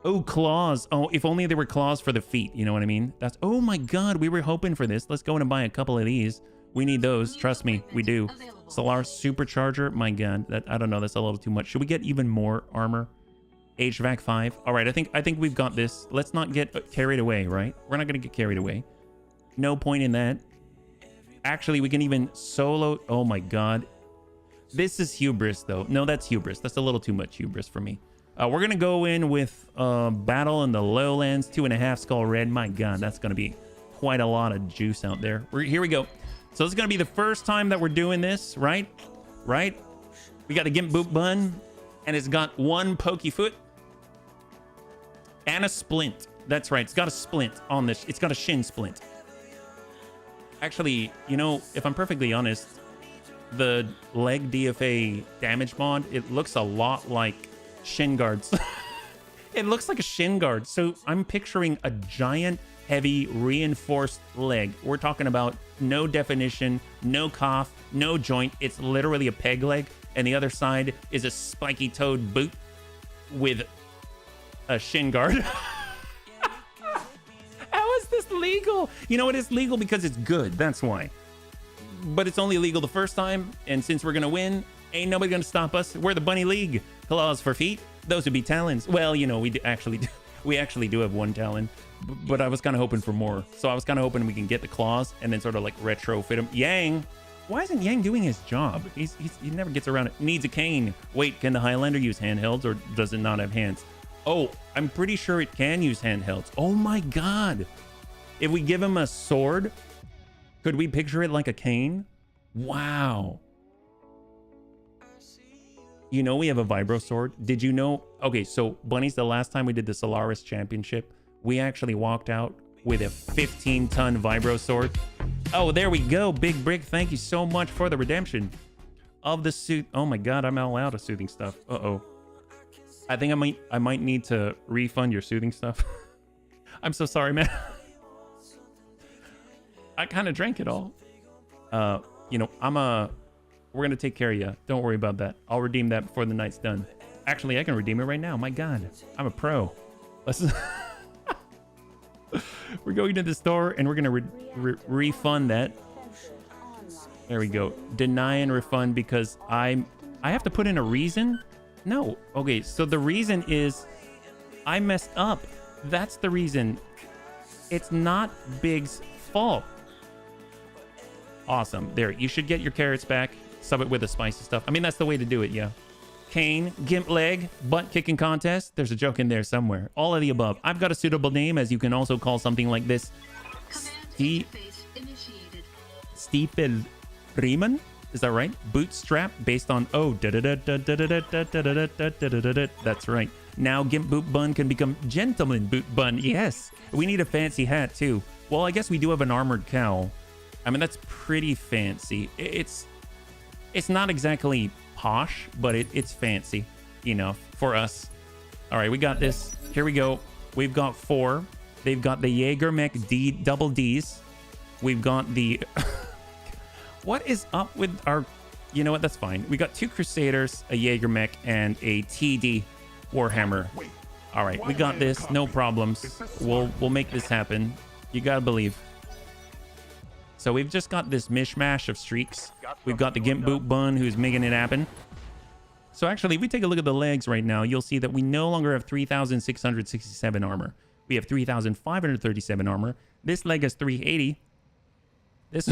Oh, claws. Oh, if only there were claws for the feet. You know what I mean? That's, oh my God, we were hoping for this. Let's go in and buy a couple of these. We need those. Trust me, we do. Solar supercharger. My God, that, I don't know. That's a little too much. Should we get even more armor? HVAC 5. All right, I think we've got this. Let's not get carried away, right? We're not going to get carried away. No point in that. Actually, we can even solo. Oh my God. This is hubris, though. No, that's hubris. That's a little too much hubris for me. We're going to go in with Battle in the Lowlands, 2.5 Skull Red. My God, that's going to be quite a lot of juice out there. Here we go. So this is going to be the first time that we're doing this, right? Right? We got the Gimp Boot Bun, and it's got one pokey foot and a splint. That's right. It's got a splint on this. It's got a shin splint. Actually, you know, if I'm perfectly honest, the leg DFA damage mod, it looks a lot like shin guards. It looks like a shin guard. So I'm picturing a giant, heavy, reinforced leg. We're talking about no definition, no cuff, no joint. It's literally a peg leg. And the other side is a spiky toed boot with a shin guard. How is this legal? You know, it is legal because it's good. That's why. But it's only illegal the first time, and since we're gonna win, ain't nobody gonna stop us. We're the Bunny League. Claws for feet, those would be talons. Well, you know, we actually do have one talon, but I was kind of hoping for more. So I was kind of hoping we can get the claws and then sort of like retrofit them. Yang, Why isn't Yang doing his job? He never gets around it. Needs a cane. Wait, can the Highlander use handhelds or does it not have hands? Oh, I'm pretty sure it can use handhelds. Oh my God. If we give him a sword, could we picture it like a cane? Wow. You know we have a vibro sword. Did you know? Okay, so Bunnies, the last time we did the Solaris Championship, we actually walked out with a 15-ton vibro sword. Oh, there we go. Big Brick, thank you so much for the redemption of the suit. Oh my God, I'm all out of soothing stuff. Uh-oh. I think I might need to refund your soothing stuff. I'm so sorry, man. I kind of drank it all. You know, we're gonna take care of you. Don't worry about that. I'll redeem that before the night's done. Actually, I can redeem it right now. My God, I'm a pro. Let's. We're going to the store and we're gonna refund that. There we go. Deny and refund because I have to put in a reason. No. Okay, so the reason is I messed up. That's the reason. It's not Big's fault. Awesome. There, you should get your carrots back. Sub it with the spicy stuff. I mean, that's the way to do it, yeah. Cane, gimp leg, butt kicking contest. There's a joke in there somewhere. All of the above. I've got a suitable name, as you can also call something like this. Stephen Riemann? Is that right? Bootstrap based on that's right. Now Gimp Boot Bun can become Gentleman Boot Bun. Yes. We need a fancy hat too. Well, I guess we do have an armored cowl. I mean, that's pretty fancy. It's not exactly posh, but it's fancy enough for us. All right, we got this. Here we go. We've got 4. They've got the Jaeger Mech D double Ds. We've got the what is up with our, you know what, that's fine. We got 2 Crusaders, a Jaeger Mech, and a TD Warhammer. All right, we got this, no problems. We'll make this happen. You gotta believe. So we've just got this mishmash of streaks. We've got the Gimp Boot Bun who's making it happen. So actually, if we take a look at the legs right now, you'll see that we no longer have 3,667 armor. We have 3,537 armor. This leg has 380. This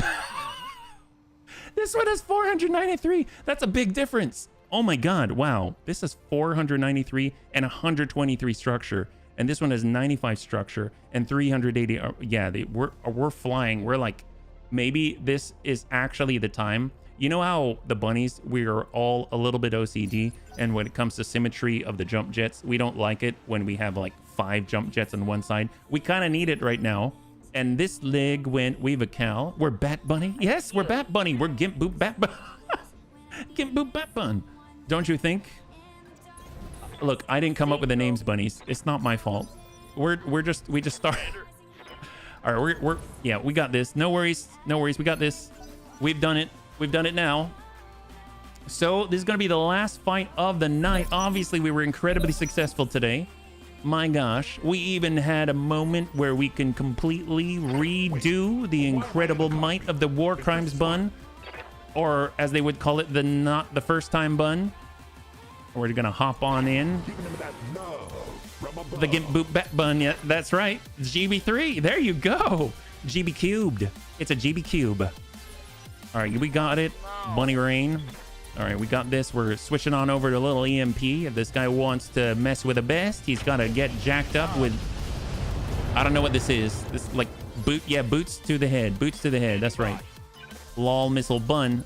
one has 493. That's a big difference. Oh my God, wow. This is 493 and 123 structure. And this one has 95 structure and 380. Yeah, we're flying. We're like, maybe this is actually the time. You know how the bunnies, we are all a little bit OCD, and when it comes to symmetry of the jump jets, we don't like it when we have like 5 jump jets on one side. We kind of need it right now. And this leg went, we have a cow. We're Bat Bunny. Yes, we're Bat Bunny. We're Gimp Boot Bat Bun. Gimp Boot Bat Bun. Don't you think? Look, I didn't come up with the names, bunnies. It's not my fault. We just started. All right, yeah, we got this. No worries. No worries. We got this. We've done it. We've done it now. So this is going to be the last fight of the night. Obviously, we were incredibly successful today. My gosh, we even had a moment where we can completely redo the incredible might of the War Crimes Bun, or as they would call it, the not the first time bun. We're gonna hop on in. The Gimp Boot Bat Bun, yeah, that's right. GB3, there you go. GB cubed. It's a GB cube. All right, we got it. Bunny Rain. All right, we got this. We're switching on over to a little EMP. If this guy wants to mess with the best, he's got to get jacked up with... I don't know what this is. This like boots to the head. Boots to the head. That's right. LOL Missile Bun.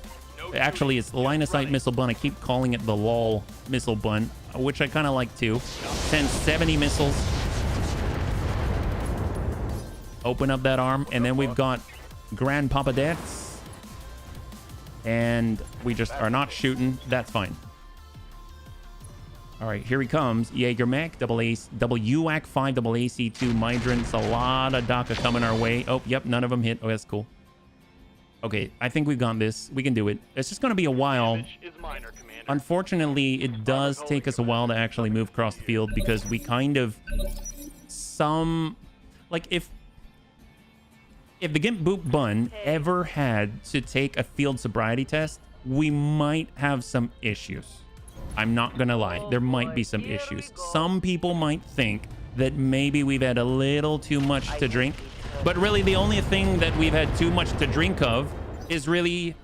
Actually, it's Line of Sight Missile Bun. I keep calling it the LOL Missile Bun, which I kind of like too. Sends 70 missiles. Open up that arm, and then we've got Grand Papa Deaths. And we just are not shooting. That's fine. All right, here he comes. Jaeger Mech, double UAC 5, double AC2 Mydrants. A lot of DACA coming our way. Oh, yep, none of them hit. Oh, that's cool. Okay, I think we've got this. We can do it. It's just going to be a while. Unfortunately, it does take us a while to actually move across the field because we kind of... Like, if the Gimp Boot Bun ever had to take a field sobriety test, we might have some issues. I'm not gonna lie, there might be some issues. Some people might think that maybe we've had a little too much to drink, but really the only thing that we've had too much to drink of is really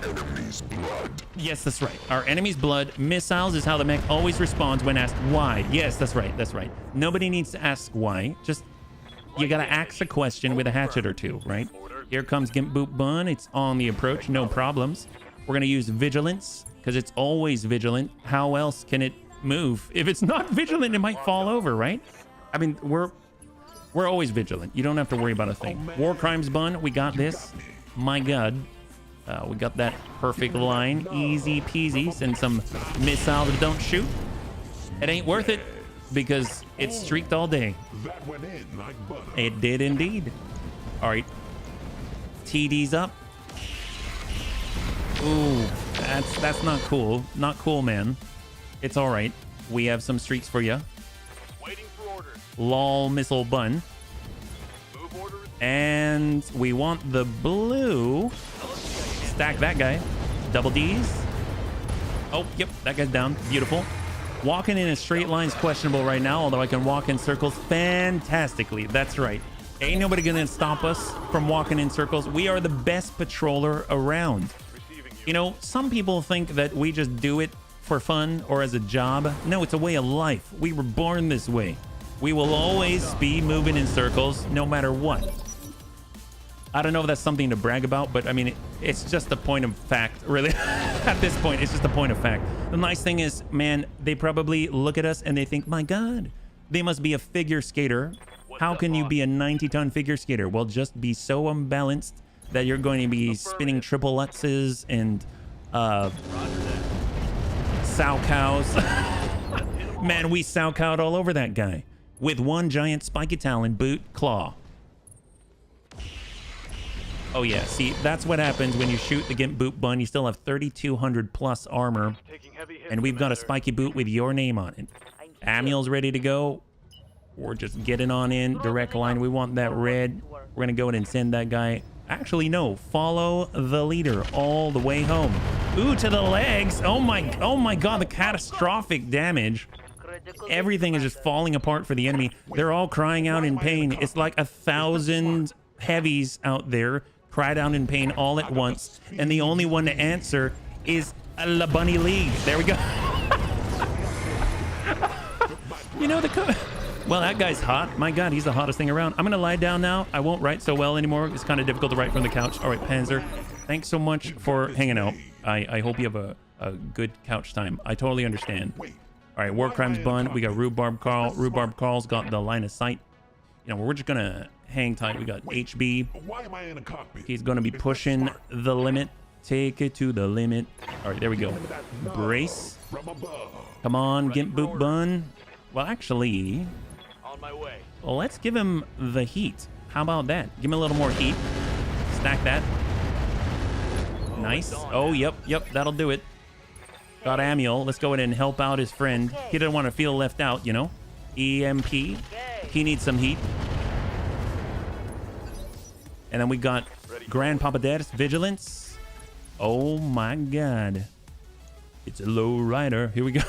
enemy's blood. Yes, that's right. Our enemy's blood. Missiles is how the mech always responds when asked why. Yes, that's right. That's right. Nobody needs to ask why. Just, you gotta ask a question with a hatchet or two, right? Here comes Gimp Boop Bun. It's on the approach. No problems. We're gonna use vigilance because it's always vigilant. How else can it move? If it's not vigilant, it might fall over, right? I mean, we're always vigilant. You don't have to worry about a thing. War Crimes Bun, we got this. My God. We got that perfect line. Easy peasy. Send some missiles that don't shoot. It ain't worth it because it streaked all day. That went in like butter. It did indeed. All right. TD's up. Ooh, that's not cool. Not cool, man. It's all right. We have some streaks for you. Waiting for orders. Lol missile bun. Move orders. And we want the blue. Stack that guy. Double D's. Oh, yep, that guy's down. Beautiful. Walking in a straight line is questionable right now, although I can walk in circles fantastically. That's right. Ain't nobody gonna stop us from walking in circles. We are the best patroller around. You know, some people think that we just do it for fun or as a job. No, it's a way of life. We were born this way. We will always be moving in circles no matter what. I don't know if that's something to brag about, but I mean, it's just a point of fact, really. At this point, it's just a point of fact. The nice thing is, man, they probably look at us and they think, my God, they must be a figure skater. How can you be a 90-ton figure skater? Well, just be so unbalanced that you're going to be spinning triple Lutzes and sow cows. Man, we sow cowed all over that guy with one giant spiky talon boot claw. Oh yeah, see, that's what happens when you shoot the Gimp Boot Bun. You still have 3,200 plus armor, and we've got a spiky boot with your name on it. Amiel's ready to go. We're just getting on in, direct line. We want that red. We're gonna go ahead and send that guy. Actually, no, follow the leader all the way home. Ooh, to the legs. Oh my God, the catastrophic damage. Everything is just falling apart for the enemy. They're all crying out in pain. It's like 1,000 heavies out there cried out in pain all at once, and the only one to answer is La Bunny League. There we go. You know, well, that guy's hot. My God, he's the hottest thing around. I'm gonna lie down now. I won't write so well anymore. It's kind of difficult to write from the couch. All right, Panzer, thanks so much for hanging out. I hope you have a good couch time. I totally understand. All right, War Crimes Bun. We got Rhubarb Carl. Rhubarb Carl's got the line of sight. You know, we're just gonna hang tight. We got HB. Why am I in a cockpit? He's gonna be pushing the limit. Take it to the limit. All right, there we go. Brace. Come on, Gimp Boop Bun. Well, actually, On my way. well, let's give him the heat. How about that? Give him a little more heat. Stack that. Nice. Oh, yep, that'll do it. Got Amiel. Let's go ahead and help out his friend. He didn't want to feel left out, you know? EMP. He needs some heat. And then we got Grandpapa Dad's Vigilance. Oh my God. It's a low rider. Here we go.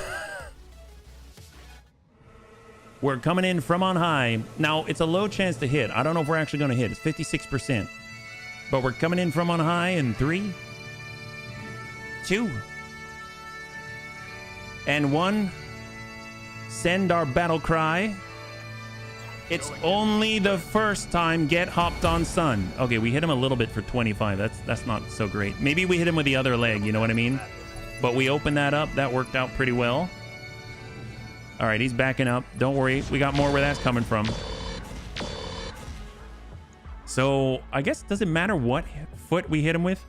We're coming in from on high. Now, it's a low chance to hit. I don't know if we're actually going to hit. It's 56%. But we're coming in from on high in 3, 2, and 1. Send our battle cry. It's only the first time get hopped on sun. Okay, we hit him a little bit for 25. That's not so great. Maybe we hit him with the other leg, you know what I mean? But we opened that up. That worked out pretty well. All right, he's backing up. Don't worry. We got more where that's coming from. So I guess, does it matter what foot we hit him with?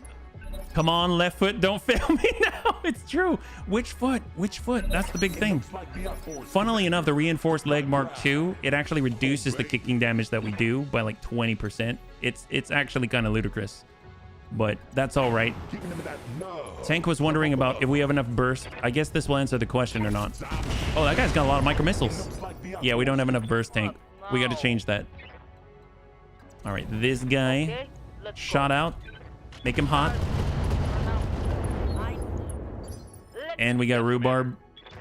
Come on, left foot. Don't fail me now. It's true. Which foot? Which foot? That's the big thing. Funnily enough, the reinforced leg Mark II, it actually reduces the kicking damage that we do by like 20%. It's actually kind of ludicrous. But that's all right. Tank was wondering about if we have enough burst. I guess this will answer the question or not. Oh, that guy's got a lot of micro missiles. Yeah, we don't have enough burst, Tank. We got to change that. All right, this guy shot out. Make him hot. And we got Rhubarb.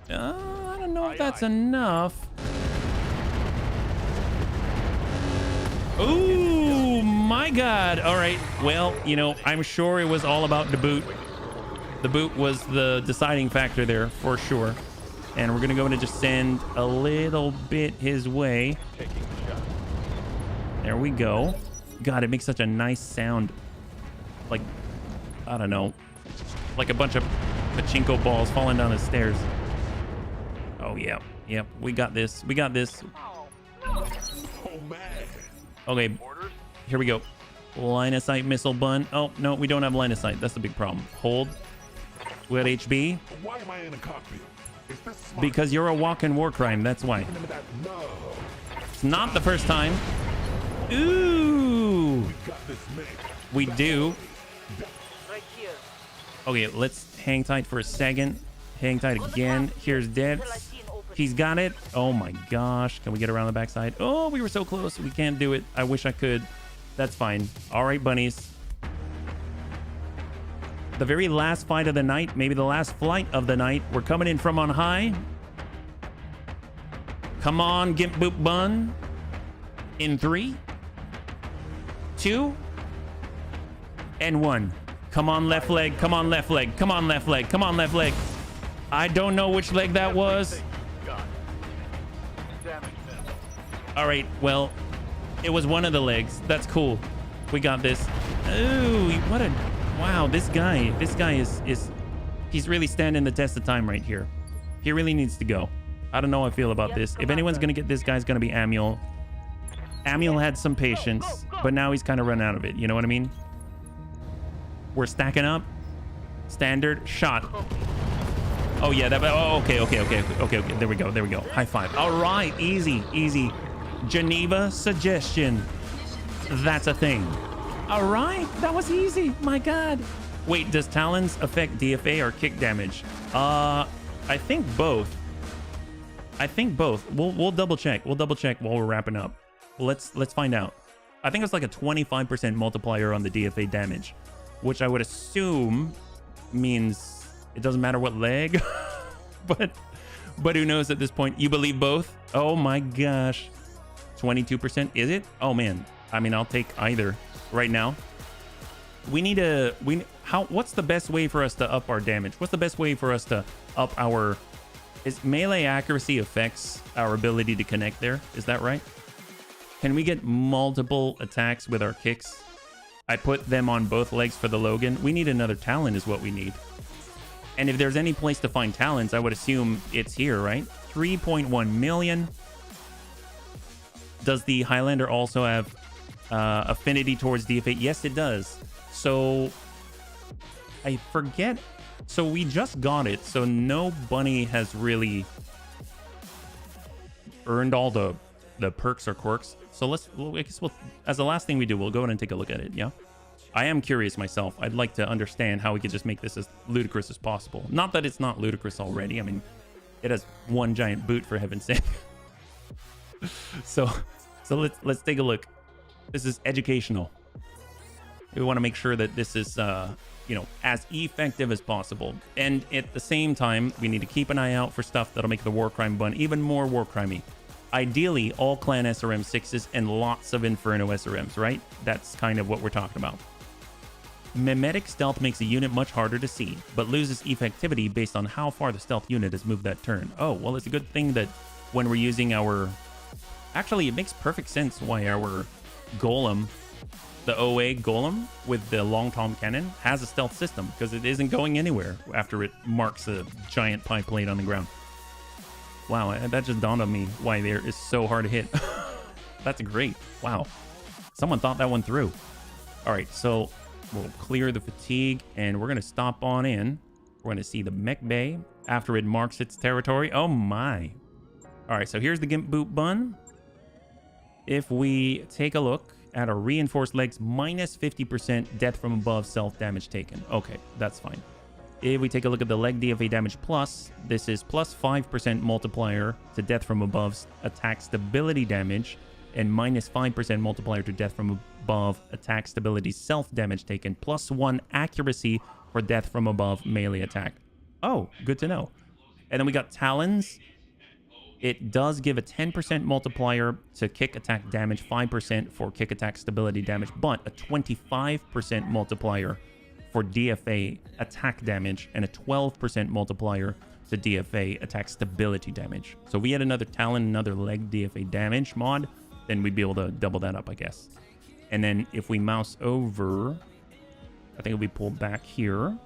I don't know if that's enough. Ooh, my God. All right. Well, you know, I'm sure it was all about the boot. The boot was the deciding factor there for sure. And we're gonna go in and just send a little bit his way. There we go. God, it makes such a nice sound. Like, I don't know, like a bunch of pachinko balls falling down the stairs. Oh yeah, yep, we got this. We got this. Okay, here we go. Line of sight missile bun. Oh no, we don't have line of sight. That's the big problem. Hold. We're at HB. Why am I in a cockpit? Is this smart? Because you're a walk-in war crime. That's why. No. It's not the first time. Ooh. We got this mate. We do. Right here. Okay, let's hang tight for a second. Hang tight again. Here's Debs. He's got it. Oh my gosh. Can we get around the backside? Oh, we were so close. We can't do it. I wish I could. That's fine. All right, bunnies. The very last fight of the night, maybe the last flight of the night. We're coming in from on high. Come on, Gimp Boop Bun. In 3, 2, and 1. Come on, left leg. Come on, left leg. Come on, left leg. Come on, left leg. I don't know which leg that was. All right, well, it was one of the legs. That's cool. We got this. Ooh, what a... Wow, this guy is he's really standing the test of time right here. He really needs to go. I don't know how I feel about this. If anyone's going to get this guy's going to be Amiel. Amiel had some patience, but now he's kind of run out of it. You know what I mean? We're stacking up. Standard shot. Oh, yeah. Okay. There we go. High five. All right. Easy. Geneva suggestion. That's a thing. All right. That was easy. My God. Wait, does Talons affect DFA or kick damage? I think both. We'll double check. We'll double check while we're wrapping up. Let's find out. I think it's like a 25% multiplier on the DFA damage, which I would assume means it doesn't matter what leg. but who knows at this point? You believe both? Oh my gosh. 22%, is it? Oh man. I mean, I'll take either right now. What's the best way for us to up our damage? What's the best way for us to up our... Is melee accuracy affects our ability to connect there? Is that right? Can we get multiple attacks with our kicks? I put them on both legs for the Logan. We need another Talon is what we need. And if there's any place to find Talons, I would assume it's here, right? 3.1 million. Does the Highlander also have affinity towards DFA? Yes, it does. So I forget. So we just got it. So no bunny has really earned all the perks or quirks. So I guess as the last thing we do, we'll go in and take a look at it. Yeah. I am curious myself. I'd like to understand how we could just make this as ludicrous as possible. Not that it's not ludicrous already. I mean, it has one giant boot, for heaven's sake. so let's take a look. This is educational. We want to make sure that this is as effective as possible. And at the same time, we need to keep an eye out for stuff that'll make the war crime bun even more war crimey. Ideally, all clan SRM 6s and lots of Inferno SRMs, right? That's kind of what we're talking about. Mimetic stealth makes a unit much harder to see, but loses effectivity based on how far the stealth unit has moved that turn. Oh, well, it's a good thing that when we're using our... Actually, it makes perfect sense why our golem, the OA golem with the long tom cannon, has a stealth system, because it isn't going anywhere after it marks a giant pie plate on the ground. Wow, that just dawned on me why there is so hard to hit. That's great. Wow. Someone thought that one through. All right, so we'll clear the fatigue, and we're going to stop on in. We're going to see the mech bay after it marks its territory. Oh, my. All right, so here's the Gimp Boot Bun. If we take a look at our reinforced legs, minus 50% death from above self-damage taken. Okay, that's fine. If we take a look at the leg DFA damage plus, this is plus 5% multiplier to death from above attack stability damage, and minus 5% multiplier to death from above attack stability self-damage taken, plus 1 accuracy for death from above melee attack. Oh, good to know. And then we got Talons. It does give a 10% multiplier to kick attack damage, 5% for kick attack stability damage, but a 25% multiplier for DFA attack damage and a 12% multiplier to DFA attack stability damage. So if we had another Talon, another leg DFA damage mod, then we'd be able to double that up, I guess. And then if we mouse over, I think if we pull back here,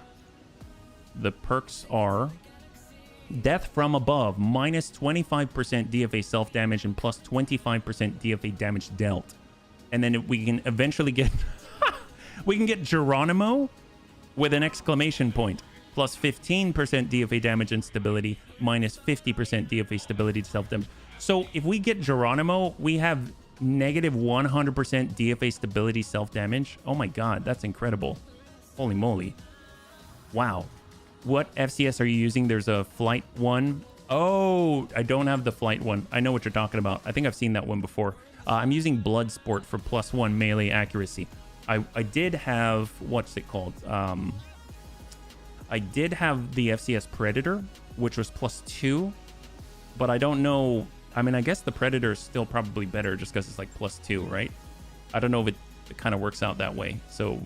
the perks are Death from Above, minus 25% DFA self-damage and plus 25% DFA damage dealt. And then we can eventually get... we can get Geronimo with an exclamation point. Plus 15% DFA damage and stability, minus 50% DFA stability to self-damage. So if we get Geronimo, we have negative 100% DFA stability self-damage. Oh my god, that's incredible. Holy moly. Wow. What FCS are you using? There's a flight one. Oh, I don't have the flight one. I know what you're talking about. I think I've seen that one before. I'm using Bloodsport for +1 melee accuracy. I did have, what's it called? I did have the FCS Predator, which was +2, but I don't know. I mean, I guess the Predator is still probably better just because it's like +2, right? I don't know if it kind of works out that way. So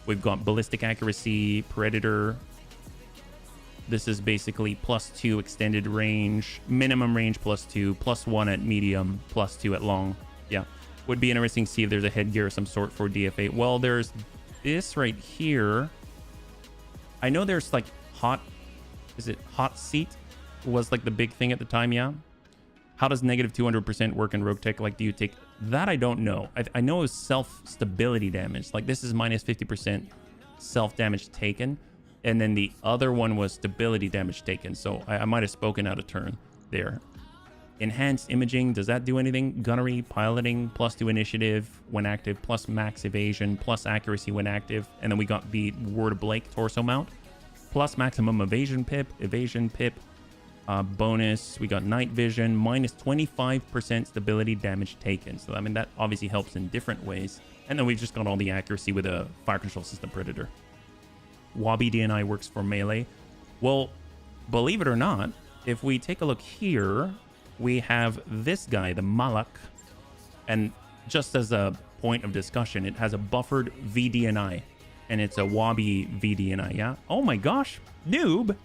we've got ballistic accuracy, Predator. This is basically +2 extended range, minimum range +2, +1 at medium, +2 at long. Yeah, would be interesting to see if there's a headgear of some sort for DFA. Well, there's this right here. I know there's like hot seat was like the big thing at the time. Yeah. How does negative 200% work in Roguetech? Like, do you take that? I don't know. I know it's self stability damage. Like this is minus 50% self damage taken. And then the other one was stability damage taken. So I might have spoken out of turn there. Enhanced imaging. Does that do anything? Gunnery, piloting, +2 initiative when active, plus max evasion, plus accuracy when active. And then we got the Word of Blake torso mount, plus maximum evasion pip, bonus. We got night vision, minus 25% stability damage taken. So I mean, that obviously helps in different ways. And then we've just got all the accuracy with a fire control system Predator. Wabi DNI works for melee. Well, believe it or not, if we take a look here, we have this guy, the Malak, and just as a point of discussion, it has a buffered VDNI, and it's a Wabi VDNI, yeah? Oh my gosh, noob!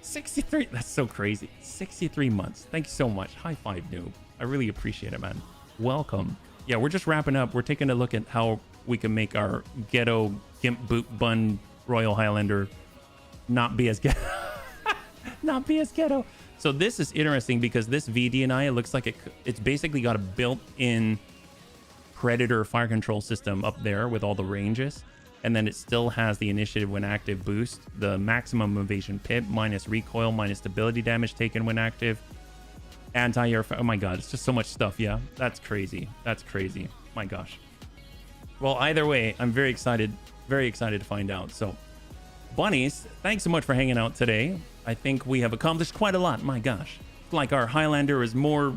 63, that's so crazy. 63 months, thank you so much. High five, noob. I really appreciate it, man. Welcome. Yeah, we're just wrapping up. We're taking a look at how we can make our ghetto gimp boot bun Royal Highlander not be as ghetto. Not be as ghetto. So this is interesting because this VDNI, it looks like it's basically got a built-in Predator fire control system up there with all the ranges. And then it still has the initiative when active boost, the maximum evasion pip, minus recoil, minus stability damage taken when active, anti-air. Oh my god, it's just so much stuff. Yeah, that's crazy. That's crazy. My gosh. Well, either way, I'm very excited to find out. So, bunnies, thanks so much for hanging out today. I think we have accomplished quite a lot. My gosh. It's like our Highlander is more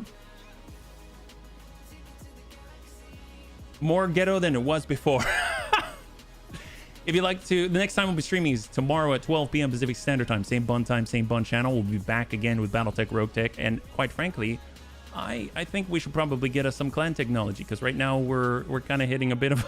ghetto than it was before. If you'd like to, the next time we'll be streaming is tomorrow at 12 p.m. Pacific Standard Time. Same bun time, same bun channel. We'll be back again with Battletech, Roguetech. And quite frankly, I think we should probably get us some clan technology, because right now we're kind of hitting a bit of...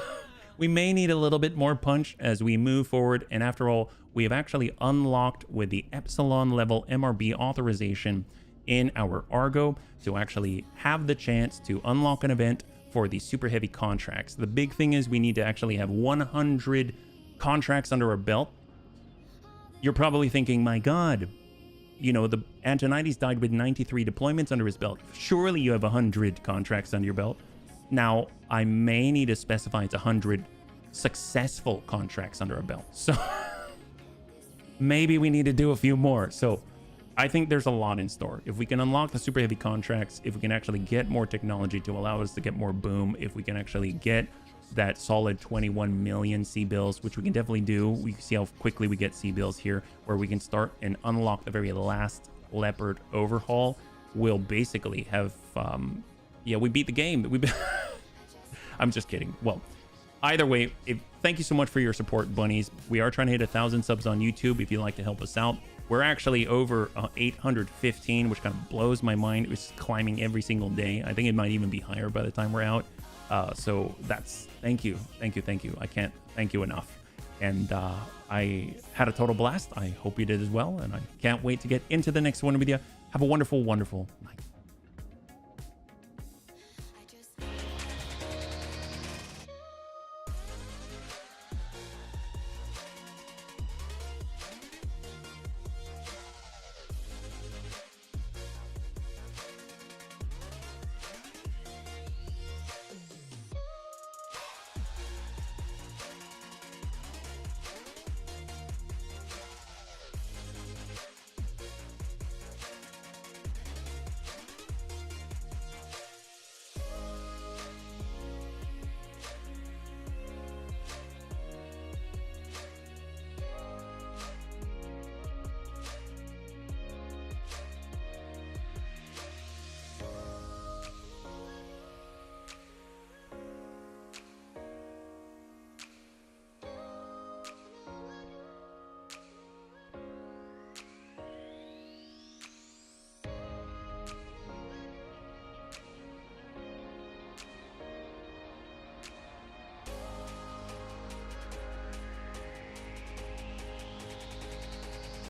We may need a little bit more punch as we move forward. And after all, we have actually unlocked with the Epsilon level MRB authorization in our Argo to actually have the chance to unlock an event for the super heavy contracts. The big thing is we need to actually have 100 contracts under our belt. You're probably thinking, my god, you know, the Antonides died with 93 deployments under his belt. Surely you have 100 contracts under your belt. Now, I may need to specify it's 100 successful contracts under our belt. So maybe we need to do a few more. So I think there's a lot in store. If we can unlock the super heavy contracts, if we can actually get more technology to allow us to get more boom, if we can actually get that solid 21 million C-bills, which we can definitely do. We can see how quickly we get C-bills here, where we can start and unlock the very last Leopard overhaul. We'll basically have, yeah, we beat the game. I'm just kidding. Well, either way, thank you so much for your support, bunnies. We are trying to hit 1,000 subs on YouTube if you'd like to help us out. We're actually over 815, which kind of blows my mind. It's climbing every single day. I think it might even be higher by the time we're out. So that's, thank you. I can't thank you enough. And I had a total blast. I hope you did as well. And I can't wait to get into the next one with you. Have a wonderful, wonderful night.